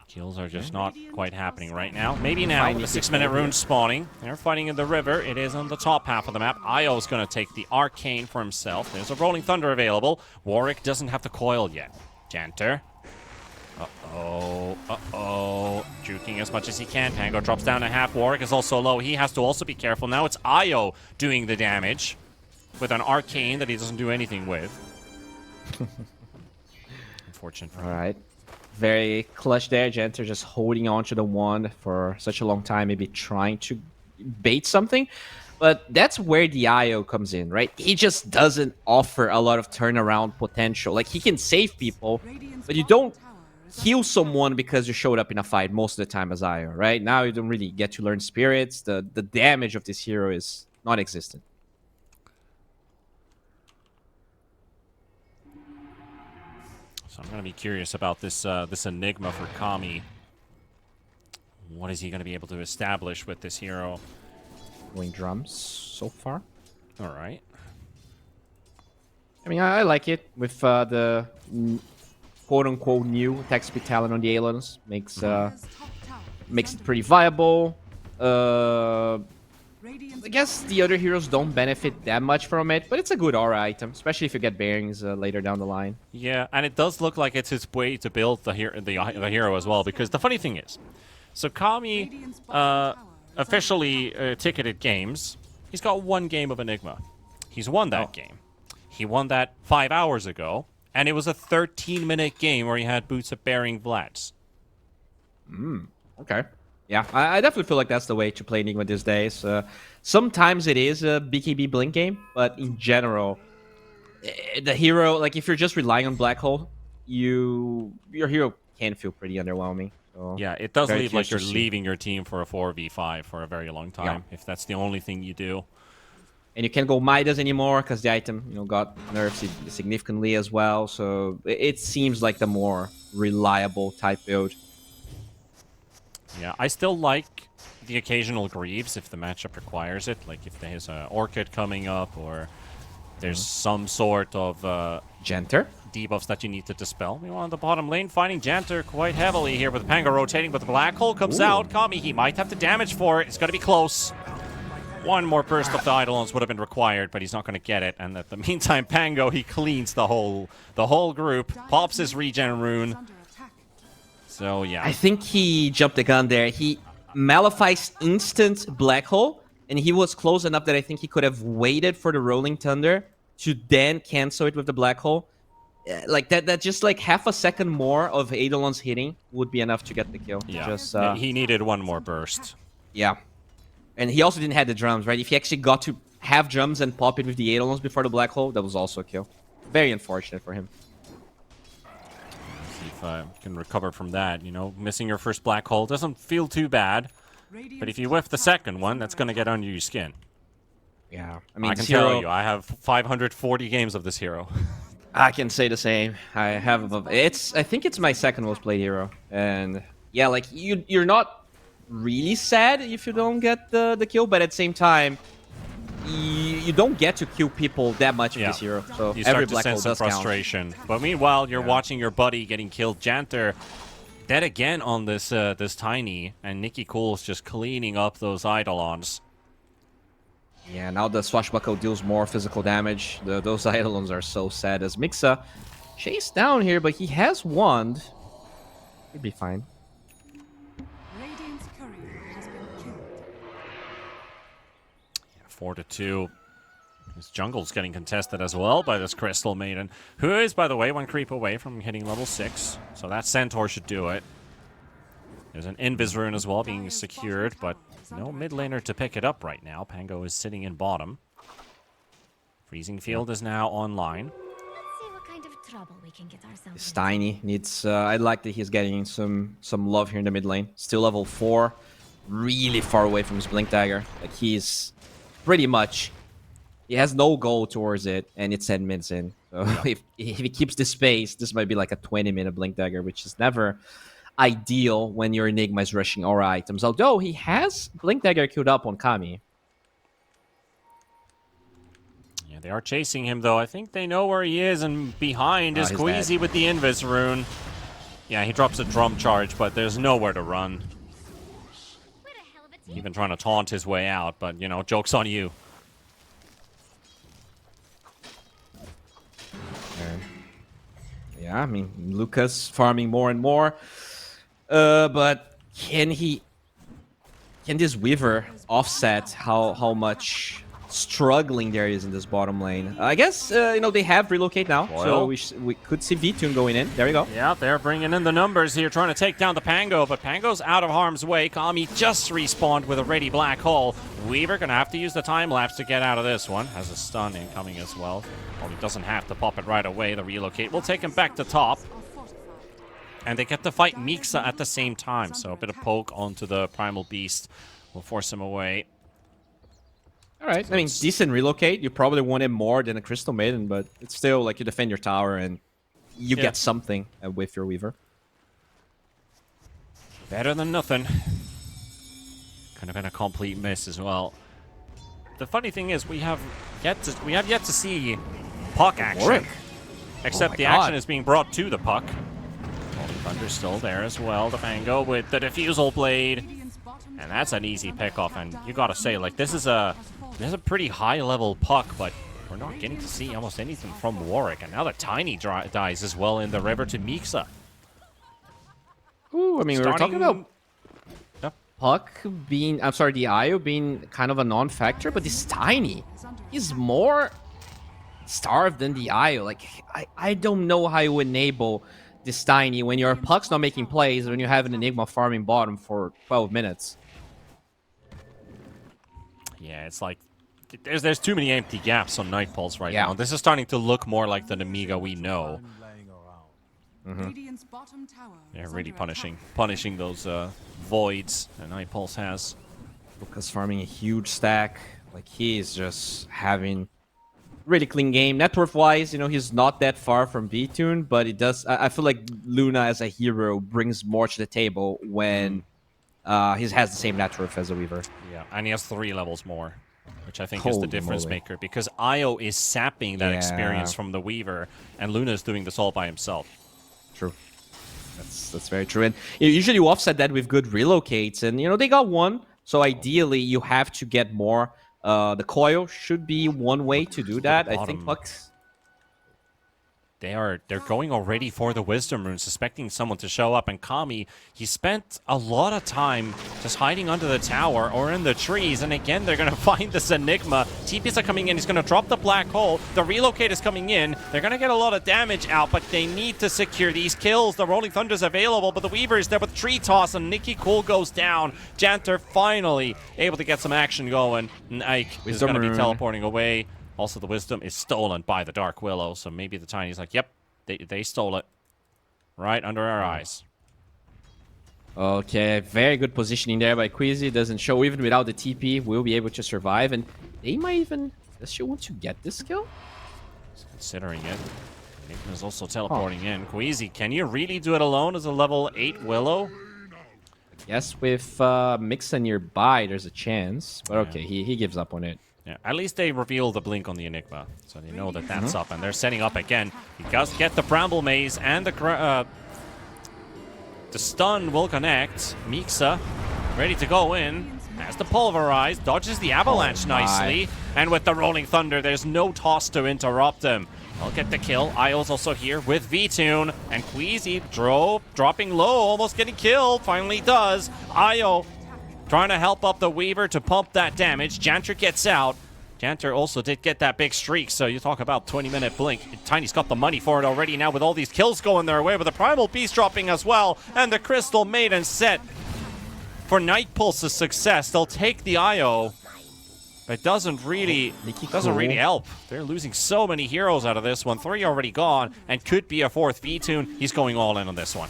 Kills are just not quite happening right now. Maybe now, the 6-minute rune spawning. They're fighting in the river. It is on the top half of the map. Io's going to take the Arcane for himself. There's a Rolling Thunder available. Warwick doesn't have the coil yet. Janter. Uh-oh. Juking as much as he can. Pango drops down to half. Warwick is also low. He has to also be careful. Now it's Io doing the damage. with an arcane that he doesn't do anything with. Unfortunate for him. All right. Very clutch there. Jenter just holding on to the wand for such a long time, maybe trying to bait something. But that's where the IO comes in, right? He just doesn't offer a lot of turnaround potential. Like, he can save people, but you don't heal someone because you showed up in a fight most of the time as IO, right? Now you don't really get to learn spirits. The damage of this hero is non-existent. So I'm going to be curious about this this Enigma for Kami. What is he going to be able to establish with this hero? Going drums so far. All right. I mean, I like it with the quote-unquote new attack speed talent on the Alons. Makes it pretty viable. I guess the other heroes don't benefit that much from it, but it's a good aura item, especially if you get bearings later down the line. Yeah, and it does look like it's his way to build the hero as well, because the funny thing is, so Kami officially ticketed games. He's got one game of Enigma. He's won that game. He won that 5 hours ago, and it was a 13-minute game where he had boots of bearing Vlads. Okay. Yeah, I definitely feel like that's the way to play Enigma these days. Sometimes it is a BKB Blink game, but in general, the hero, like if you're just relying on Black Hole, your hero can feel pretty underwhelming. So Yeah, it does very leave like curious you're to see. leaving your team for a 4v5 for a very long time, if that's the only thing you do. And you can't go Midas anymore because the item, got nerfed significantly as well. So it seems like the more reliable type build. Yeah, I still like the occasional Greaves if the matchup requires it. Like if there's an Orchid coming up or there's some sort of Jenter debuffs that you need to dispel. Meanwhile, on the bottom lane, fighting Jenter quite heavily here with Pango rotating, but the Black Hole comes out. Kami, he might have the damage for it. It's going to be close. One more burst of the Eidolons would have been required, but he's not going to get it. And at the meantime, Pango, he cleans the whole group, pops his regen rune. So, yeah. I think he jumped the gun there. He Malefice instant Black Hole, and he was close enough that I think he could have waited for the Rolling Thunder to then cancel it with the Black Hole. Like that just like half a second more of Eidolon's hitting would be enough to get the kill. Yeah, Just, he needed one more burst. Yeah. And he also didn't have the drums, right? If he actually got to have drums and pop it with the Eidolons before the Black Hole, that was also a kill. Very unfortunate for him. See if I can recover from that. Missing your first Black Hole doesn't feel too bad. But if you whiff the second one, that's going to get under your skin. Yeah. I can tell you, I have 540 games of this hero. I can say the same. I think it's my second most played hero. And yeah, like you're not really sad if you don't get the kill, but at the same time, you don't get to kill people that much with this hero. So you every start to Black Hole sense some does count. frustration. But meanwhile, you're watching your buddy getting killed. Janter dead again on this this Tiny, and Nikki Cool's just cleaning up those Eidolons. Yeah, now the Swashbuckle deals more physical damage. Those Eidolons are so sad as Mixa chased down here, but he has wand. He'd be fine. Radiant's courier has been killed. 4-2. This jungle's getting contested as well by this Crystal Maiden, who is, by the way, one creep away from hitting level 6. So that Centaur should do it. There's an Invis rune as well being secured, but no mid laner to pick it up right now. Pango is sitting in bottom. Freezing Field is now online. Let's see what kind of trouble we can get ourselves It's Tiny. Needs. I like that he's getting some love here in the mid lane. Still level 4. Really far away from his Blink Dagger. Like he's pretty much... He has no goal towards it, and it's 10 minutes in. So if he keeps this pace, this might be like a 20-minute Blink Dagger, which is never ideal when your Enigma is rushing aura items. Although he has Blink Dagger queued up on Kami. Yeah, they are chasing him, though. I think they know where he is, and behind is Queasy with the Invis rune. Yeah, he drops a drum charge, but there's nowhere to run. Even trying to taunt his way out, but, joke's on you. Yeah, I mean, Lucas farming more and more. But can this Weaver offset how much struggling there is in this bottom lane. I guess, you know, they have relocate now, so we could see V-Tune going in. There we go. Yeah, they're bringing in the numbers here, trying to take down the Pango, but Pango's out of harm's way. Kami just respawned with a ready black hole. Weaver gonna have to use the time lapse to get out of this one. Has a stun incoming as well. Well, he doesn't have to pop it right away. The relocate will take him back to top. And they get to fight Mixa at the same time, so a bit of poke onto the Primal Beast will force him away. All right, I mean, decent relocate. You probably wanted more than a Crystal Maiden, but it's still like you defend your tower and you get something with your Weaver. Better than nothing. Could have been a complete miss as well. The funny thing is, we have yet to see puck action. Warwick. Except the action is being brought to the puck. Thunder's still there as well. The Fango with the Diffusal Blade. And that's an easy pickoff. And you gotta say, like, this is a pretty high-level puck, but we're not getting to see almost anything from Warwick. And now the Tiny dies as well in the river to Mixa. Ooh, I mean, we were talking about puck being, I'm sorry, the IO being kind of a non-factor, but this Tiny is more starved than the IO. Like, I don't know how you enable this Tiny when your puck's not making plays, when you have an Enigma farming bottom for 12 minutes. Yeah, it's like there's too many empty gaps on Night Pulse right now. This is starting to look more like the Nemiga we know. Yeah, really punishing those voids that Night Pulse has. Lucas farming a huge stack. Like, he is just having really clean game. Net worth wise, you know, he's not that far from V-Tune, but it does. I feel like Luna as a hero brings more to the table when he has the same net worth as a Weaver. Yeah, and he has 3 levels more, which I think is the difference maker, because Io is sapping that experience from the Weaver, and Luna is doing this all by himself. True. That's very true. And usually you offset that with good relocates, and you know they got one, so ideally you have to get more. The coil should be one way to do that. I think Pucks. They're going already for the Wisdom Rune, suspecting someone to show up. And Kami, he spent a lot of time just hiding under the tower or in the trees. And again, they're going to find this Enigma. TPs are coming in. He's going to drop the black hole. The relocate is coming in. They're going to get a lot of damage out, but they need to secure these kills. The Rolling Thunder's available, but the Weaver is there with Tree Toss, and Nikki Cool goes down. Janter finally able to get some action going. And Ike is going to be teleporting away. Also, the Wisdom is stolen by the Dark Willow, so maybe the Tiny's like, yep, they stole it. Right under our eyes. Okay, very good positioning there by Queasy. Doesn't show even without the TP. We'll be able to survive, and they might even... Does she want to get this kill? He's considering it. Enigma's also teleporting in. Queasy, can you really do it alone as a level 8 Willow? Yes, with Mixa nearby, there's a chance. But okay, he gives up on it. Yeah, at least they reveal the blink on the Enigma, so they know that that's up, and they're setting up again. He does get the Bramble Maze, and the stun will connect. Mixa ready to go in. Has the Pulverize, dodges the Avalanche nicely, and with the Rolling Thunder, there's no toss to interrupt him. I'll get the kill. Io's also here with V-Tune, and Queasy dropping low, almost getting killed. Finally does. Io trying to help up the Weaver to pump that damage. Janter gets out. Janter also did get that big streak, so you talk about 20-minute blink. Tiny's got the money for it already now with all these kills going their way, with the Primal Beast dropping as well, and the Crystal Maiden set for Night Pulse's success. They'll take the IO. It doesn't really help. They're losing so many heroes out of this one. 3 already gone, and could be a 4th V-Tune. He's going all in on this one.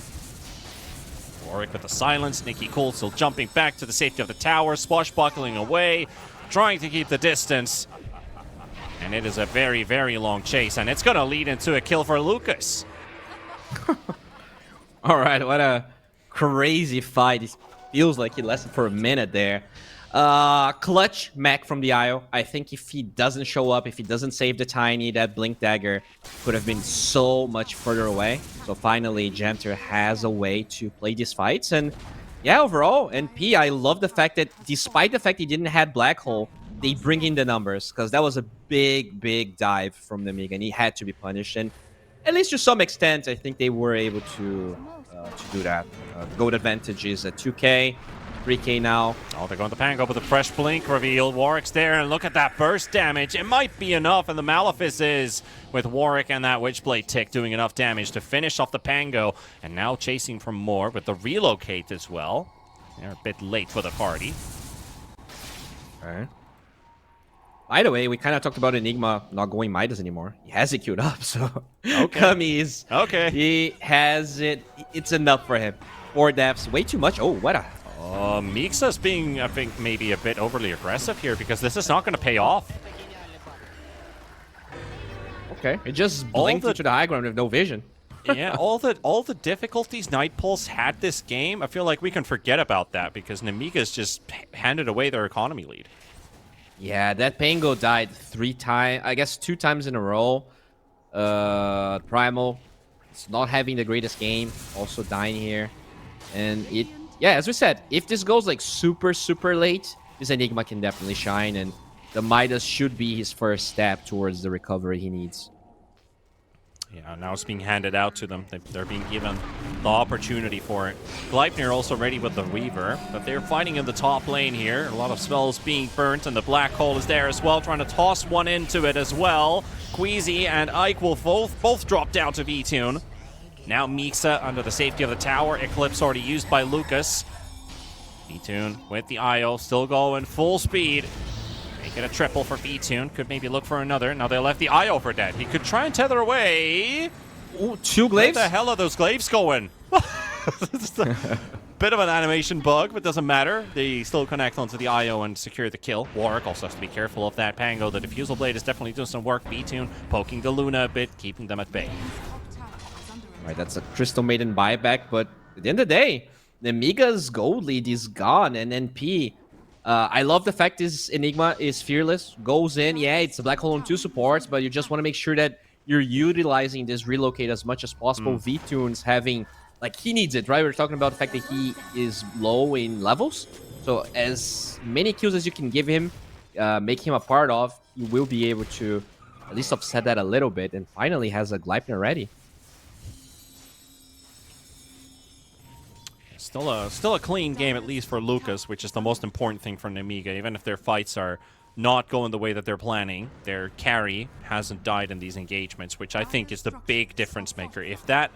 Warwick with the silence. Nikki Cole still jumping back to the safety of the tower, swashbuckling away, trying to keep the distance. And it is a very, very long chase, and it's going to lead into a kill for Lucas. All right, what a crazy fight. It feels like it lasted for a minute there. Clutch mech from the IO. I think if he doesn't show up, if he doesn't save the Tiny, that Blink Dagger could have been so much further away. So finally, Janter has a way to play these fights. And yeah, overall, NP, I love the fact that despite the fact he didn't have Black Hole, they bring in the numbers, because that was a big, big dive from the Mig, and he had to be punished. And at least to some extent, I think they were able to do that. Gold advantage is at 2k. 3k now. Oh, they're going to Pango with a fresh blink reveal. Warwick's there, and look at that burst damage. It might be enough, and the Malefice is, with Warwick and that Witchblade tick doing enough damage to finish off the Pango, and now chasing for more with the relocate as well. They're a bit late for the party. Alright. By the way, we kind of talked about Enigma not going Midas anymore. He has it queued up, so okay. Kami is... Okay. He has it. It's enough for him. 4 deaths, way too much. Oh, what a... Mixa's being, I think, maybe a bit overly aggressive here because this is not going to pay off. Okay, it just blinked into the high ground with no vision. Yeah, all the difficulties Night Pulse had this game, I feel like we can forget about that because Nemiga's just handed away their economy lead. Yeah, that Pango died 3 times, I guess 2 times in a row. Primal, it's not having the greatest game, also dying here. And it, yeah, as we said, if this goes like super late, this Enigma can definitely shine, and the Midas should be his first step towards the recovery he needs. Yeah, now it's being handed out to them. They're being given the opportunity for it. Gleipnir also ready with the Weaver, but they're fighting in the top lane here. A lot of spells being burnt, and the Black Hole is there as well, trying to toss one into it as well. Queasy and Ike will both drop down to V-Tune. Now Mixa under the safety of the tower. Eclipse already used by Lucas. V-Tune with the IO, still going full speed. Make it a triple for V-Tune. Could maybe look for another. Now they left the IO for dead. He could try and tether away. Ooh, 2 glaives? Where the hell are those glaives going? It's a bit of an animation bug, but doesn't matter. They still connect onto the IO and secure the kill. Warwick also has to be careful of that Pango. The Diffusal Blade is definitely doing some work. V-Tune poking the Luna a bit, keeping them at bay. Alright, that's a Crystal Maiden buyback, but at the end of the day, the Nemiga's gold lead is gone, and NP... I love the fact this Enigma is fearless, goes in, yeah, it's a Black Hole on 2 supports, but you just want to make sure that you're utilizing this relocate as much as possible. V-Tune's having, like, he needs it, right? We're talking about the fact that he is low in levels, so as many kills as you can give him, make him a part of, he will be able to at least offset that a little bit, and finally has a Gleipnir ready. Still a clean game, at least for Lucas, which is the most important thing for Nemiga. Even if their fights are not going the way that they're planning, their carry hasn't died in these engagements, which I think is the big difference maker. If the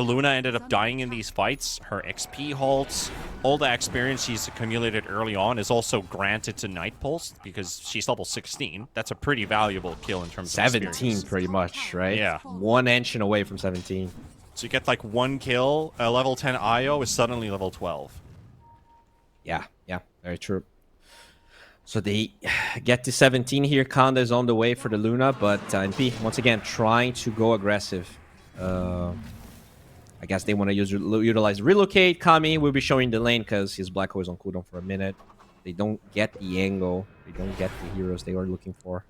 Luna ended up dying in these fights, her XP halts, all the experience she's accumulated early on is also granted to Night Pulse because she's level 16. That's a pretty valuable kill in terms of 17 experience. pretty much, right? Yeah. 1 ancient away from 17. So you get like 1 kill, a level 10 IO is suddenly level 12. Yeah, very true. So they get to 17 here. Kanda is on the way for the Luna, but NP, once again, trying to go aggressive. I guess they want to utilize Relocate. Kami will be showing the lane because his Black Hole is on cooldown for a minute. They don't get the angle. They don't get the heroes they are looking for.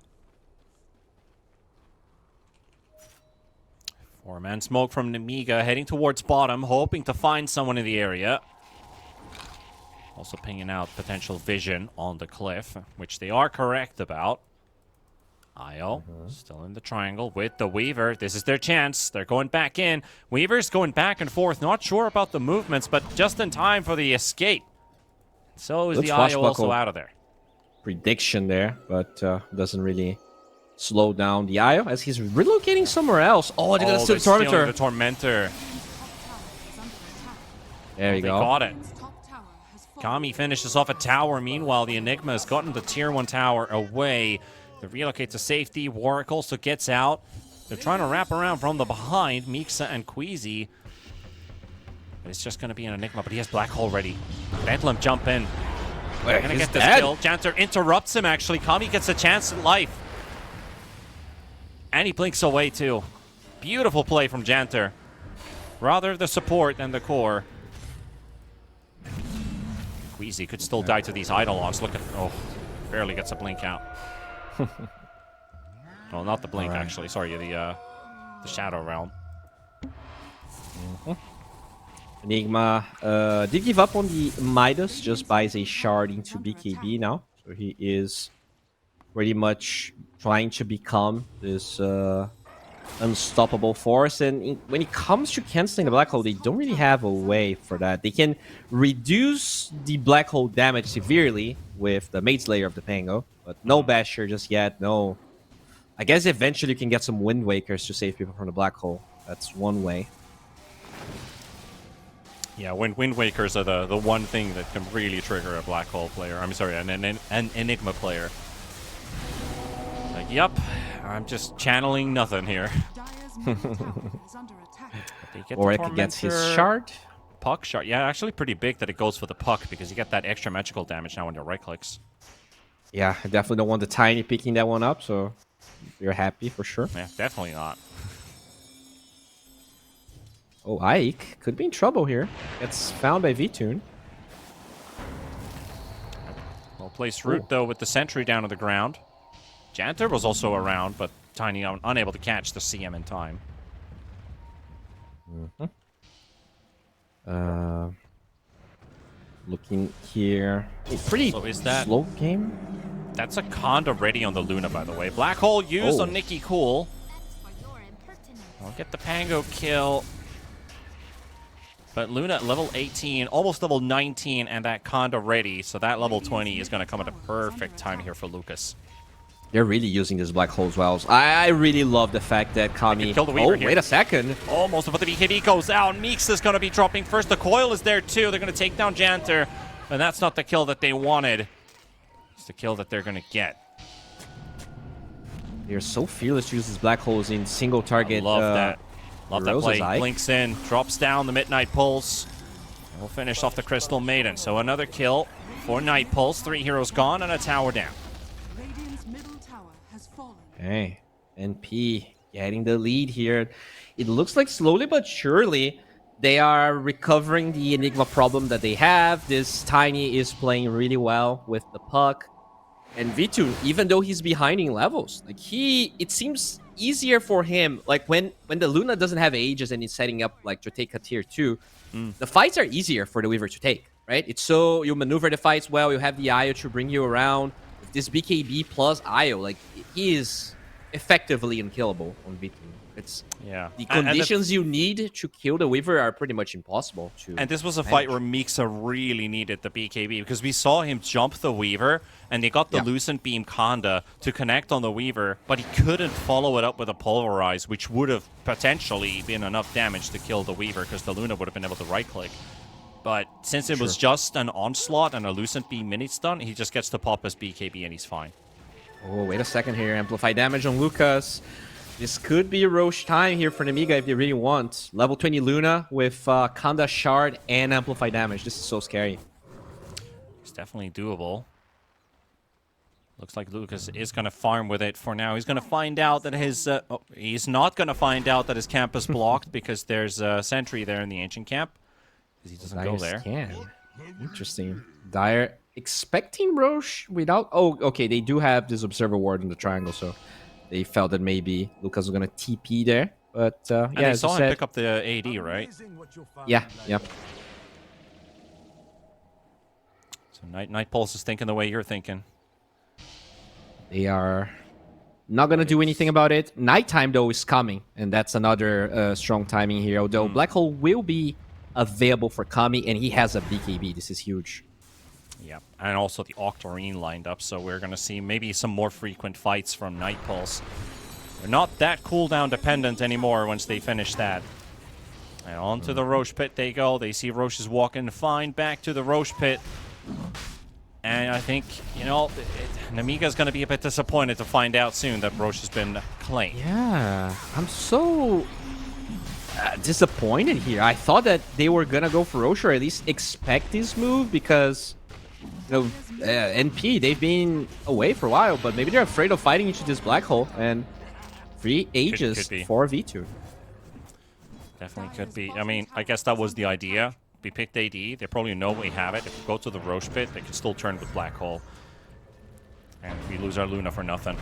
4-man smoke from Nemiga heading towards bottom, hoping to find someone in the area. Also pinging out potential vision on the cliff, which they are correct about. Io still in the triangle with the Weaver. This is their chance. They're going back in. Weaver's going back and forth. Not sure about the movements, but just in time for the escape. So is the Io also out of there. Prediction there, but doesn't really slow down the IO as he's relocating somewhere else. Oh, they're gonna steal the Tormentor. The Tormentor. There you go. They got it. Kami finishes off a tower. Meanwhile, the Enigma has gotten the tier 1 tower away. They relocate to safety. Warwick also gets out. They're trying to wrap around from the behind. Mixa and Queasy. It's just going to be an Enigma, but he has Black Hole ready. Bedlam jump in. They're going to get this kill. Janter interrupts him, actually. Kami gets a chance at life. And he blinks away, too. Beautiful play from Janter. Rather the support than the core. Queasy could still die to these Eidolons. Look at... Oh, barely gets a blink out. Well, not the blink, actually. Sorry, the Shadow Realm. Enigma did give up on the Midas, just buys a shard into BKB now. So he is pretty much trying to become this unstoppable force. And when it comes to canceling the black hole, they don't really have a way for that. They can reduce the black hole damage severely with the Maid Slayer of the Pango, but no Basher just yet. No. I guess eventually you can get some Wind Wakers to save people from the black hole. That's one way. Yeah, Wind Wakers are the one thing that can really trigger a black hole player. I'm sorry, an Enigma player. Like, yep, I'm just channeling nothing here. Warwick gets his shard. Puck shard. Yeah, actually pretty big that it goes for the puck because you get that extra magical damage now when you right clicks. Yeah, I definitely don't want the Tiny picking that one up, so you're happy for sure. Yeah, definitely not. Oh, Ike could be in trouble here. Gets found by V-Tune. Well placed root, though, with the sentry down to the ground. Janter was also around, but Tiny unable to catch the CM in time. Looking here. A pretty slow game. That's a Conda ready on the Luna, by the way. Black hole used on Nikki Cool. I'll get the Pango kill. But Luna at level 18, almost level 19, and that Conda ready. So that level 20 is going to come at a perfect time here for Lucas. They're really using this black hole as well. I really love the fact that Kami... Kill the Weaver here. Wait a second. Almost, but the BKB goes out. Meeks is going to be dropping first. The coil is there too. They're going to take down Janter. And that's not the kill that they wanted. It's the kill that they're going to get. They're so fearless to use these black holes in single target. I love that. Love that play. Ike. Blinks in, drops down the Midnight Pulse. And we'll finish off the Crystal Maiden. So another kill for Night Pulse. 3 heroes gone and a tower down. Radiant's middle tower has fallen. Okay. NP getting the lead here. It looks like slowly but surely they are recovering the Enigma problem that they have. This Tiny is playing really well with the puck. And V2, even though he's behind in levels, like it seems easier for him. Like when the Luna doesn't have ages and he's setting up like to take a tier 2, the fights are easier for the Weaver to take, right? It's so you maneuver the fights well, you have the IO to bring you around. With this BKB plus IO, like he is effectively unkillable on V2. It's the conditions you need to kill the Weaver are pretty much impossible to. And this was a fight where Mixa really needed the BKB because we saw him jump the Weaver and they got the Lucent Beam Conda to connect on the Weaver, but he couldn't follow it up with a Pulverize, which would have potentially been enough damage to kill the Weaver because the Luna would have been able to right-click. But since it was just an Onslaught and a Lucent Beam mini-stun, he just gets to pop his BKB and he's fine. Oh, wait a second here. Amplify damage on Lucas. This could be a Roche time here for Nemiga if they really want. Level 20 Luna with Kanda Shard and Amplify damage. This is so scary. It's definitely doable. Looks like Lucas is going to farm with it for now. He's going to find out that his... he's not going to find out that his camp is blocked because there's a sentry there in the ancient camp. Because he doesn't go there. Interesting. Dire expecting Roche without... Oh, okay. They do have this Observer Ward in the triangle, so... They felt that maybe Lucas was going to TP there. But, yeah, and they saw him pick up the AD, right? Yeah, yep. So Night Pulse is thinking the way you're thinking. They are not going to do anything about it. Nighttime, though, is coming. And that's another strong timing here. Although Black Hole will be available for Kami, and he has a BKB. This is huge. Yeah, and also the Octarine lined up, so we're going to see maybe some more frequent fights from Night Pulse. They're not that cooldown dependent anymore once they finish that. And on to the Roche Pit they go. They see Roche is walking fine back to the Roche Pit. And I think, you know, Nemiga's going to be a bit disappointed to find out soon that Roche has been claimed. Yeah, I'm so disappointed here. I thought that they were going to go for Roche or at least expect this move because... You know, NP, they've been away for a while, but maybe they're afraid of fighting into this black hole and free ages for V2. Definitely could be. I mean, I guess that was the idea. We picked AD. They probably know we have it. If we go to the Roche Pit, they can still turn with black hole. And we lose our Luna for nothing.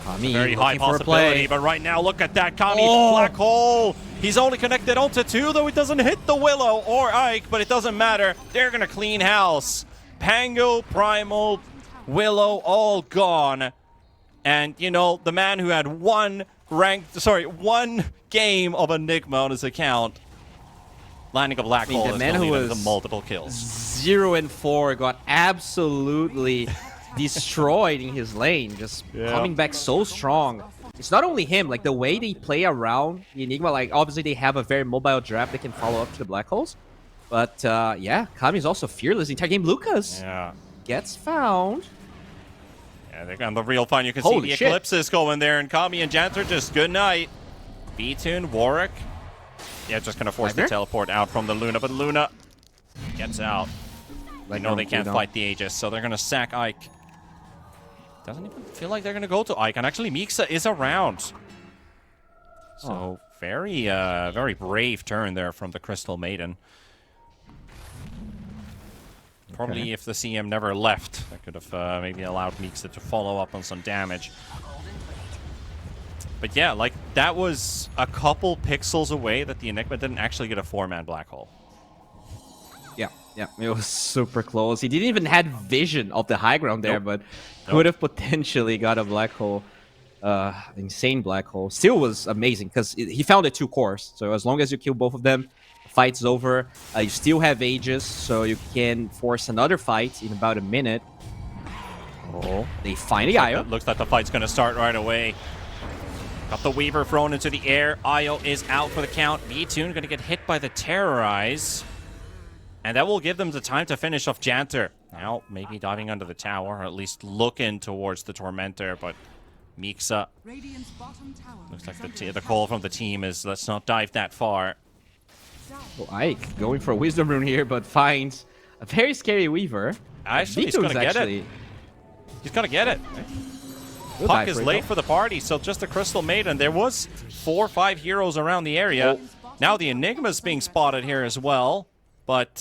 Kami, very high possibility, but right now, look at that. Kami, black hole. He's only connected onto 2, though it doesn't hit the Willow or Ike, but it doesn't matter. They're going to clean house. Pango, Primal, Willow, all gone. And, you know, the man who had 1 one game of Enigma on his account. Landing a black hole the man is who going to was multiple kills. 0-4 got absolutely destroyed in his lane, just coming back so strong. It's not only him, like the way they play around the Enigma, like obviously they have a very mobile draft they can follow up to the black holes. But yeah, Kami's also fearless the entire game. Lucas gets found. Yeah, they're on the real fun. You can Holy see the shit. eclipses going there, and Kami and Janter just good night. B-Tune, Warwick. Yeah, just gonna force the teleport out from the Luna, but Luna gets out. They know they can't fight the Aegis, so they're gonna sack Ike. Doesn't even feel like they're gonna go to Ike, and actually Mixa is around. So very, very brave turn there from the Crystal Maiden. Probably if the CM never left, that could have maybe allowed Mixa to follow up on some damage. But yeah, like, that was a couple pixels away that the Enigma didn't actually get a 4-man black hole. Yeah, it was super close. He didn't even had vision of the high ground there, but could have potentially got a black hole. Insane black hole. Still was amazing, because he found it 2 cores. So as long as you kill both of them, the fight's over. You still have Aegis, so you can force another fight in about a minute. Oh, they find the Io. Looks like the fight's going to start right away. Got the Weaver thrown into the air. Io is out for the count. B-Tune going to get hit by the Terrorize. And that will give them the time to finish off Janter. Now, maybe diving under the tower, or at least looking towards the Tormentor, but Mixa. Looks like the call from the team is, let's not dive that far. Oh, Ike going for a Wisdom Rune here, but finds a very scary Weaver. Actually, he's going to get it. He's going to get it. Puck is late for the party, so just a Crystal Maiden. There was 4 or 5 heroes around the area. Now the Enigma's being spotted here as well, but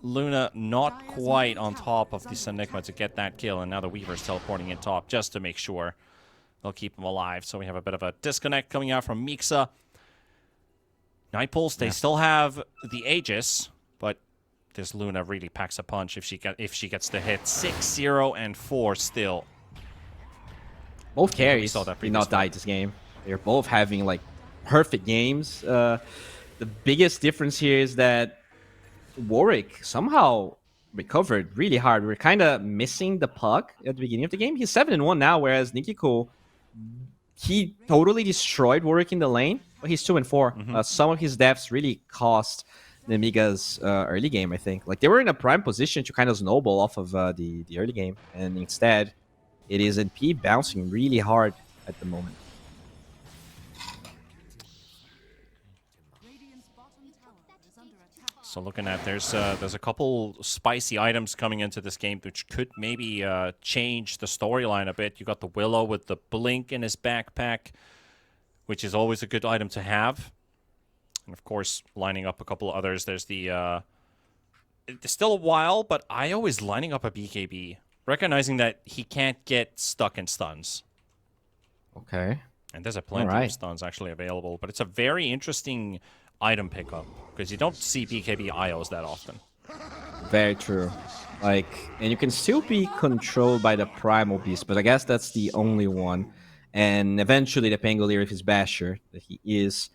Luna not quite on top of this Enigma to get that kill, and now the Weaver's teleporting in top just to make sure they'll keep him alive. So we have a bit of a disconnect coming out from Mixa. Night Pulse, they still have the Aegis, but this Luna really packs a punch if she gets the hit. 6-0 and 4 still. Both carries did not die this game. They're both having like perfect games. The biggest difference here is that Warwick somehow recovered really hard. We're kind of missing the puck at the beginning of the game. He's 7-1 now, whereas Nikiko, he totally destroyed Warwick in the lane, but he's 2-4. Some of his deaths really cost Nemiga's early game, I think. Like, they were in a prime position to kind of snowball off of the early game, and instead, it is NP bouncing really hard at the moment. So looking at, there's a couple spicy items coming into this game which could maybe change the storyline a bit. You got the Willow with the blink in his backpack, which is always a good item to have. And of course, lining up a couple of others. There's the it's still a while, but I always lining up a BKB, recognizing that he can't get stuck in stuns. Okay. And there's a plenty of stuns actually available, but it's a very interesting item pickup because you don't see BKB IOs that often. Very true. Like, and you can still be controlled by the Primal Beast, but I guess that's the only one. And eventually the Pangolier with his Basher, that he is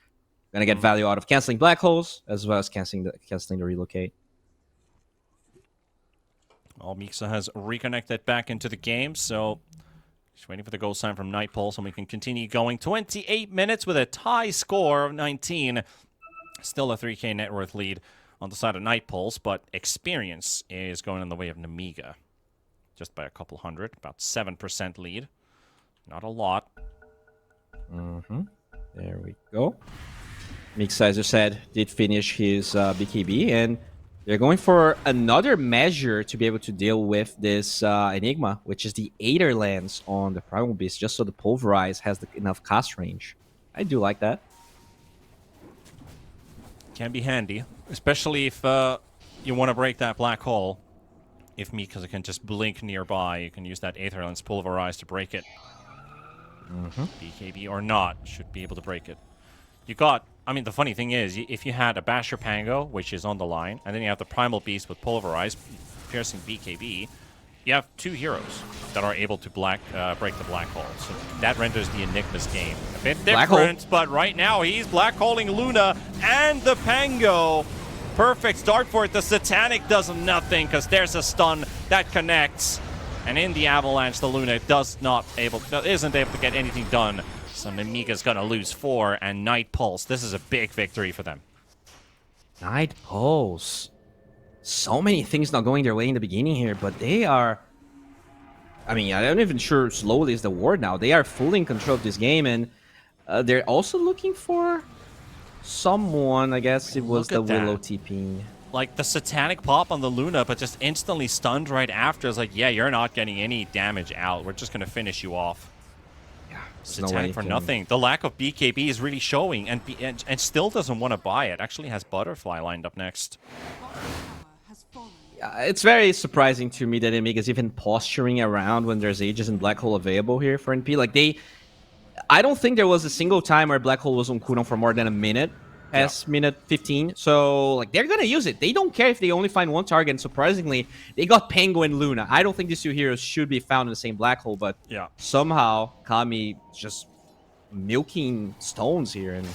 gonna get value out of canceling black holes as well as canceling the relocate. Well, Mixa has reconnected back into the game, so just waiting for the goal sign from Night Pulse, and we can continue going. 28 minutes with a tie score of 19. Still a 3K net worth lead on the side of Night Pulse, but experience is going in the way of Nemiga. Just by a couple hundred, about 7% lead. Not a lot. There we go. Mixa, as you said, did finish his BKB, and they're going for another measure to be able to deal with this Enigma, which is the Aether Lens on the Primal Beast, just so the Pulverize has enough cast range. I do like that. Can be handy, especially if you want to break that black hole. If Mixa can just blink nearby, you can use that Aether Lens Pulverize to break it. BKB or not, should be able to break it. You got, I mean, the funny thing is, if you had a Basher Pango, which is on the line, and then you have the Primal Beast with Pulverize, piercing BKB, you have 2 heroes that are able to break the black hole. So that renders the Enigma's game a bit different. But right now, he's black holing Luna and the Pango. Perfect start for it. The Satanic does nothing because there's a stun that connects. And in the Avalanche, the Luna isn't able to get anything done. So Nemiga's going to lose 4, and Night Pulse. This is a big victory for them. Night Pulse. So many things not going their way in the beginning here, but they are... I mean, I'm not even sure slowly is the word now. They are fully in control of this game, and they're also looking for someone. I guess it was the Willow TPing. Like, the Satanic pop on the Luna, but just instantly stunned right after. It's like, yeah, you're not getting any damage out. We're just going to finish you off. Yeah, Satanic for nothing. The lack of BKB is really showing, and still doesn't want to buy it. Actually has Butterfly lined up next. It's very surprising to me that Amiga's even posturing around when there's Aegis and Black Hole available here for NP. Like, I don't think there was a single time where Black Hole was on cooldown for more than a minute. Past minute 15, so like they're gonna use it. They don't care if they only find 1 target, and surprisingly, they got Pango and Luna. I don't think these 2 heroes should be found in the same black hole, but somehow Kami just milking stones here and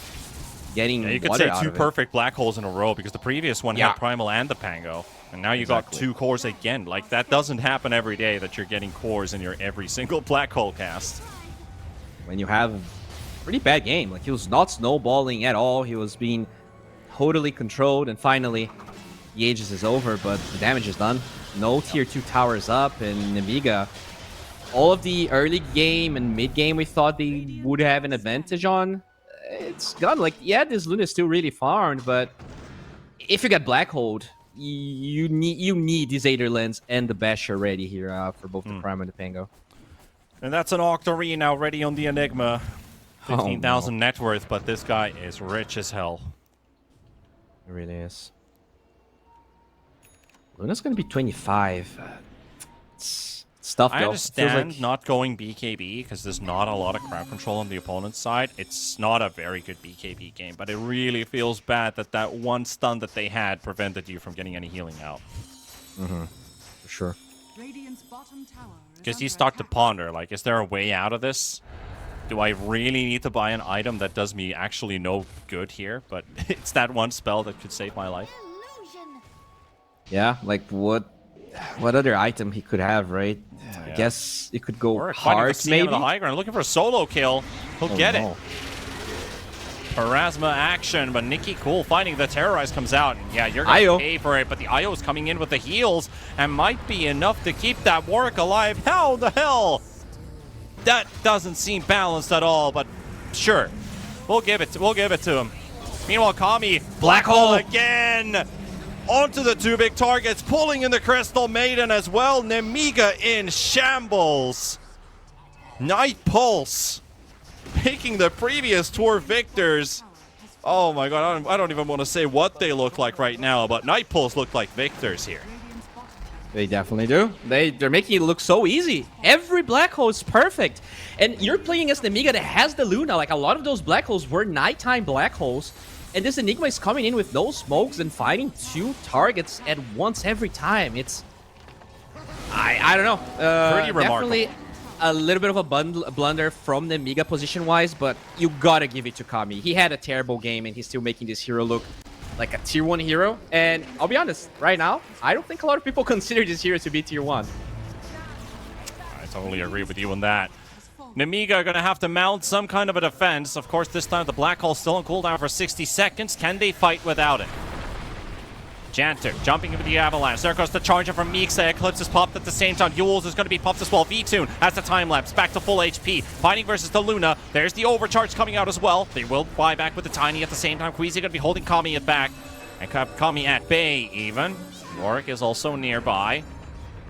getting you could say 2 perfect black holes in a row, because the previous one had Primal and the Pango, and now you got 2 cores again. Like, that doesn't happen every day that you're getting cores in your every single black hole cast. When you have pretty bad game. Like, he was not snowballing at all. He was being totally controlled, and finally the Aegis is over, but the damage is done. No tier 2 towers up, and Nemiga, all of the early game and mid game we thought they would have an advantage on, it's gone. Like, yeah, this Luna is still really farmed, but if you get black holed, you need this Aether Lens and the Basher ready here for both the Prime and the Pango. And that's an Octarine now ready on the Enigma. 15,000 net worth, but this guy is rich as hell. It really is. Luna's gonna be 25. It's tough, though. I understand not going BKB because there's not a lot of crowd control on the opponent's side. It's not a very good BKB game, but it really feels bad that that 1 stun that they had prevented you from getting any healing out. For sure. Because you start to ponder, like, is there a way out of this? Do I really need to buy an item that does me actually no good here? But it's that 1 spell that could save my life. Yeah, like what other item he could have, right? I guess it could go hard, maybe? The high ground, looking for a solo kill. He'll get it. Parasma action, but Nikki Cool fighting the Terrorize comes out. And yeah, you're going to pay for it, but the Io is coming in with the heals and might be enough to keep that Warwick alive. How the hell? That doesn't seem balanced at all, but sure. We'll give it to him. Meanwhile, Kami, black hole again. Onto the 2 big targets, pulling in the Crystal Maiden as well. Nemiga in shambles. Night Pulse, picking the previous tour victors. Oh my god, I don't even want to say what they look like right now, but Night Pulse look like victors here. They definitely do. They're making it look so easy. Every black hole is perfect. And you're playing against Nemiga that has the Luna. Like, a lot of those black holes were nighttime black holes. And this Enigma is coming in with no smokes and fighting 2 targets at once every time. It's... I don't know. Pretty remarkable. Definitely a little bit of a blunder from Nemiga position-wise, but you gotta give it to Kami. He had a terrible game, and he's still making this hero look like a tier 1 hero. And I'll be honest, right now, I don't think a lot of people consider this hero to be tier 1. I totally agree with you on that. Nemiga gonna have to mount some kind of a defense. Of course, this time the Black Hole still on cooldown for 60 seconds. Can they fight without it? Janter jumping into the Avalanche. There goes the charger from Mixa. Eclipse is popped at the same time. Yules is going to be popped as well. V-Tune has the time lapse. Back to full HP. Fighting versus the Luna. There's the overcharge coming out as well. They will buy back with the Tiny at the same time. Queasy going to be holding Kami at back. And Kami at bay even. Warwick is also nearby.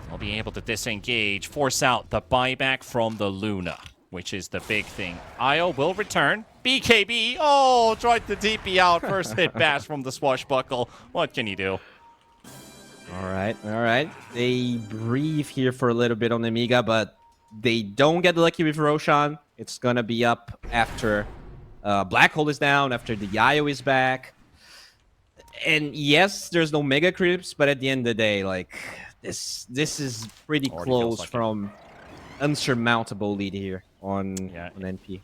They'll be able to disengage. Force out the buyback from the Luna, which is the big thing. Io will return. BKB, oh, tried to TP out. First hit bash from the Swashbuckle. What can you do? All right. They breathe here for a little bit on Nemiga, but they don't get lucky with Roshan. It's going to be up after Black Hole is down, after the Io is back. And yes, there's no Mega Creeps, but at the end of the day, like, this is pretty Already feels close like it. from unsurmountable lead here on NP.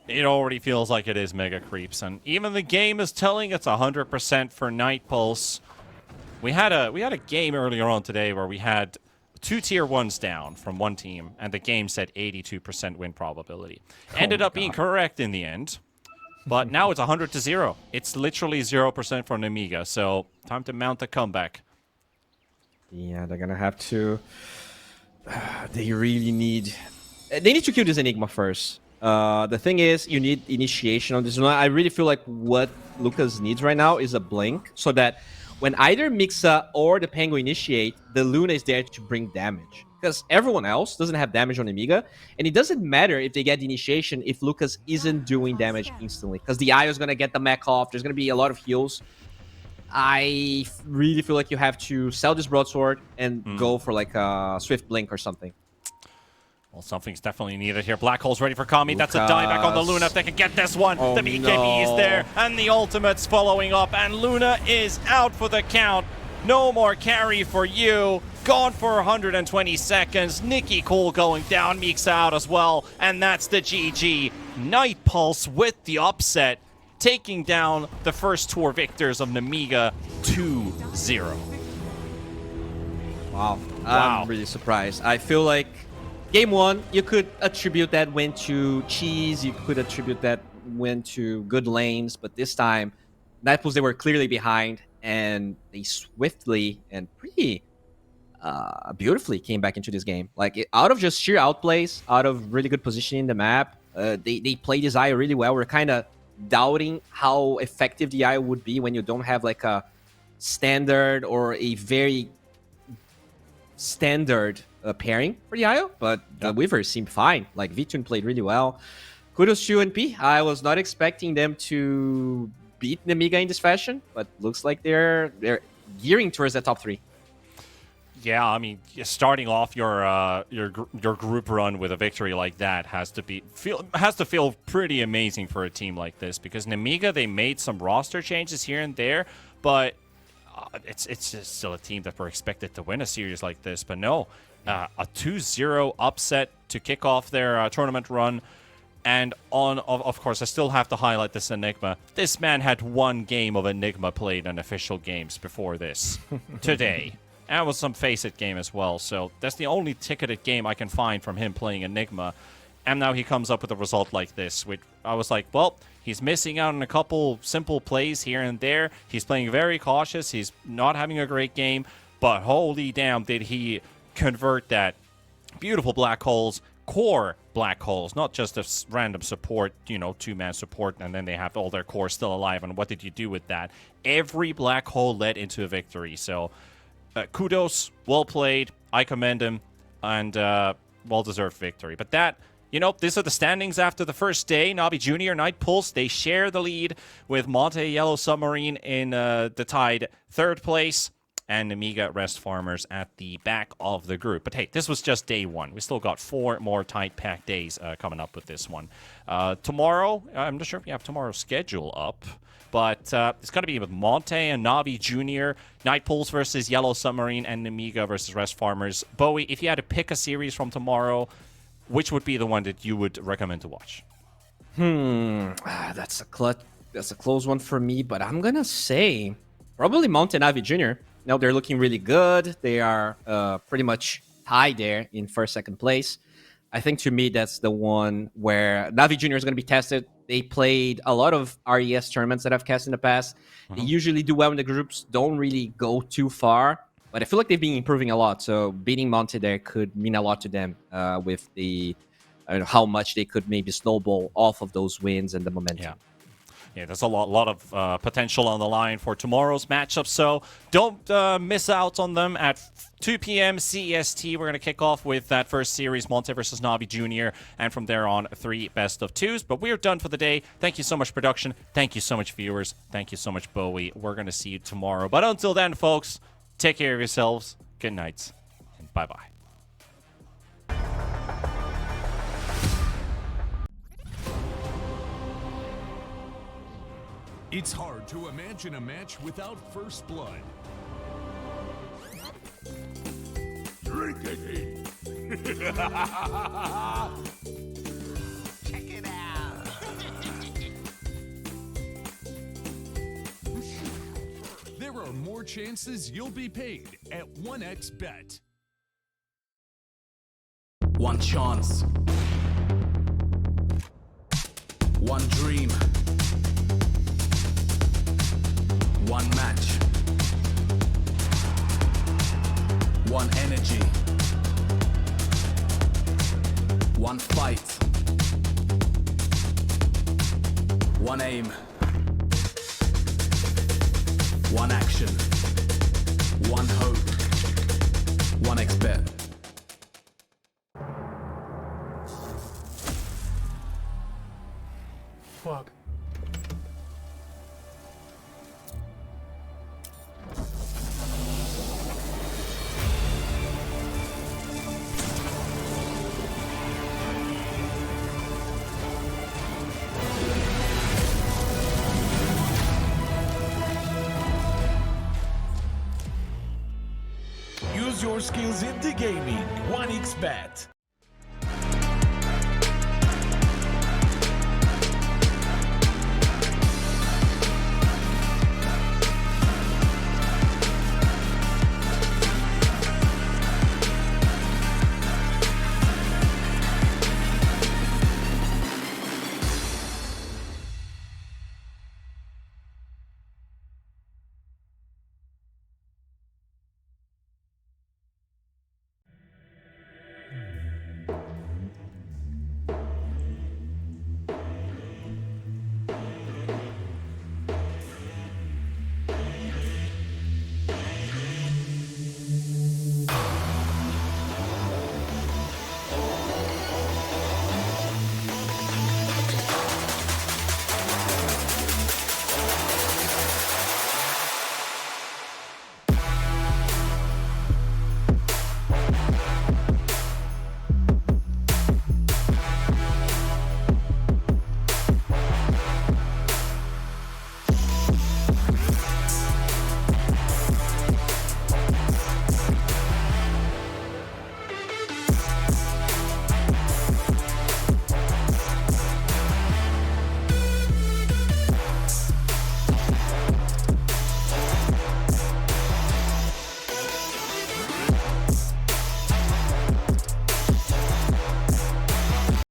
It already feels like it is Mega Creeps, and even the game is telling it's 100% for Night Pulse. We had a game earlier on today where we had 2 tier 1s down from one team, and the game said 82% win probability. Ended up being correct in the end, but now it's 100-0. It's literally 0% for Nemiga, so time to mount a comeback. Yeah, they're gonna have to. They really need. They need to kill this Enigma first. The thing is, you need initiation on this one. I really feel like what Lucas needs right now is a blink, so that when either Mixa or the Penguin initiate, the Luna is there to bring damage. Because everyone else doesn't have damage on Amiga, and it doesn't matter if they get the initiation if Lucas isn't doing damage instantly. Because the Io is going to get the mech off, there's going to be a lot of heals. I really feel like you have to sell this broadsword and go for like a Swift Blink or something. Well, something's definitely needed here. Black Hole's ready for Kami. That's a dieback on the Luna. If they can get this one, the BKB is there, and the ultimate's following up, and Luna is out for the count. No more carry for you. Gone for 120 seconds. Nikki Cole going down. Meeks out as well, and that's the GG. Night Pulse with the upset, taking down the first tour victors of Nemiga 2-0. Wow. I'm really surprised. I feel like Game 1, you could attribute that win to cheese, you could attribute that win to good lanes, but this time, Nightpools, they were clearly behind, and they swiftly and pretty beautifully came back into this game. Like, out of just sheer outplays, out of really good positioning in the map, they played this IO really well. We're kind of doubting how effective the IO would be when you don't have, like, a standard or a very standard pairing for the IO, but the Weaver seemed fine. Like, Vitun played really well. Kudos to NP. I was not expecting them to beat Nemiga in this fashion, but looks like they're gearing towards that top 3. Yeah, I mean, starting off your group run with a victory like that has to feel pretty amazing for a team like this, because Nemiga, they made some roster changes here and there, but it's just still a team that were expected to win a series like this. But no, a 2-0 upset to kick off their tournament run. And of course, I still have to highlight this Enigma. This man had 1 game of Enigma played in official games before this today. And with some Face-It game as well. So that's the only ticketed game I can find from him playing Enigma. And now he comes up with a result like this, which I was like, well, he's missing out on a couple simple plays here and there. He's playing very cautious. He's not having a great game. But holy damn, did he convert that. Beautiful black holes, core black holes, not just a random support, 2-man support, and then they have all their core still alive. And what did you do with that? Every black hole led into a victory. So kudos, well played. I commend him, and well-deserved victory. But that, these are the standings after the first day. Navi Jr., Night Pulse, they share the lead with Monte, Yellow Submarine in the tied 3rd place, and Nemiga Rest Farmers at the back of the group. But hey, this was just day 1. We still got 4 more tight-packed days coming up with this one. Tomorrow, I'm not sure if we have tomorrow's schedule up, but it's going to be with Monte and Navi Jr., Night Pulse versus Yellow Submarine, and Nemiga versus Rest Farmers. Bowie, if you had to pick a series from tomorrow, which would be the one that you would recommend to watch? That's a close one for me, but I'm gonna say probably Monte and Navi Jr. Now they're looking really good. They are pretty much tied there in 1st, 2nd place. I think to me that's the one where Navi Jr. is going to be tested. They played a lot of RES tournaments that I've cast in the past. They usually do well in the groups, don't really go too far. But I feel like they've been improving a lot. So beating Monte there could mean a lot to them with the how much they could maybe snowball off of those wins and the momentum. Yeah, there's a lot of potential on the line for tomorrow's matchup, so don't miss out on them at 2 p.m. CEST. We're going to kick off with that first series, Monte versus Navi Jr., and from there on, 3 best-of-2s. But we're done for the day. Thank you so much, production. Thank you so much, viewers. Thank you so much, Bowie. We're going to see you tomorrow. But until then, folks, take care of yourselves. Good night, and bye-bye. It's hard to imagine a match without first blood. Check it out. There are more chances you'll be paid at 1xBet. One chance. One dream. One match. One energy. One fight. One aim. One action. One hope. 1xBet. Fuck. Use your skills in the gaming. 1xBet.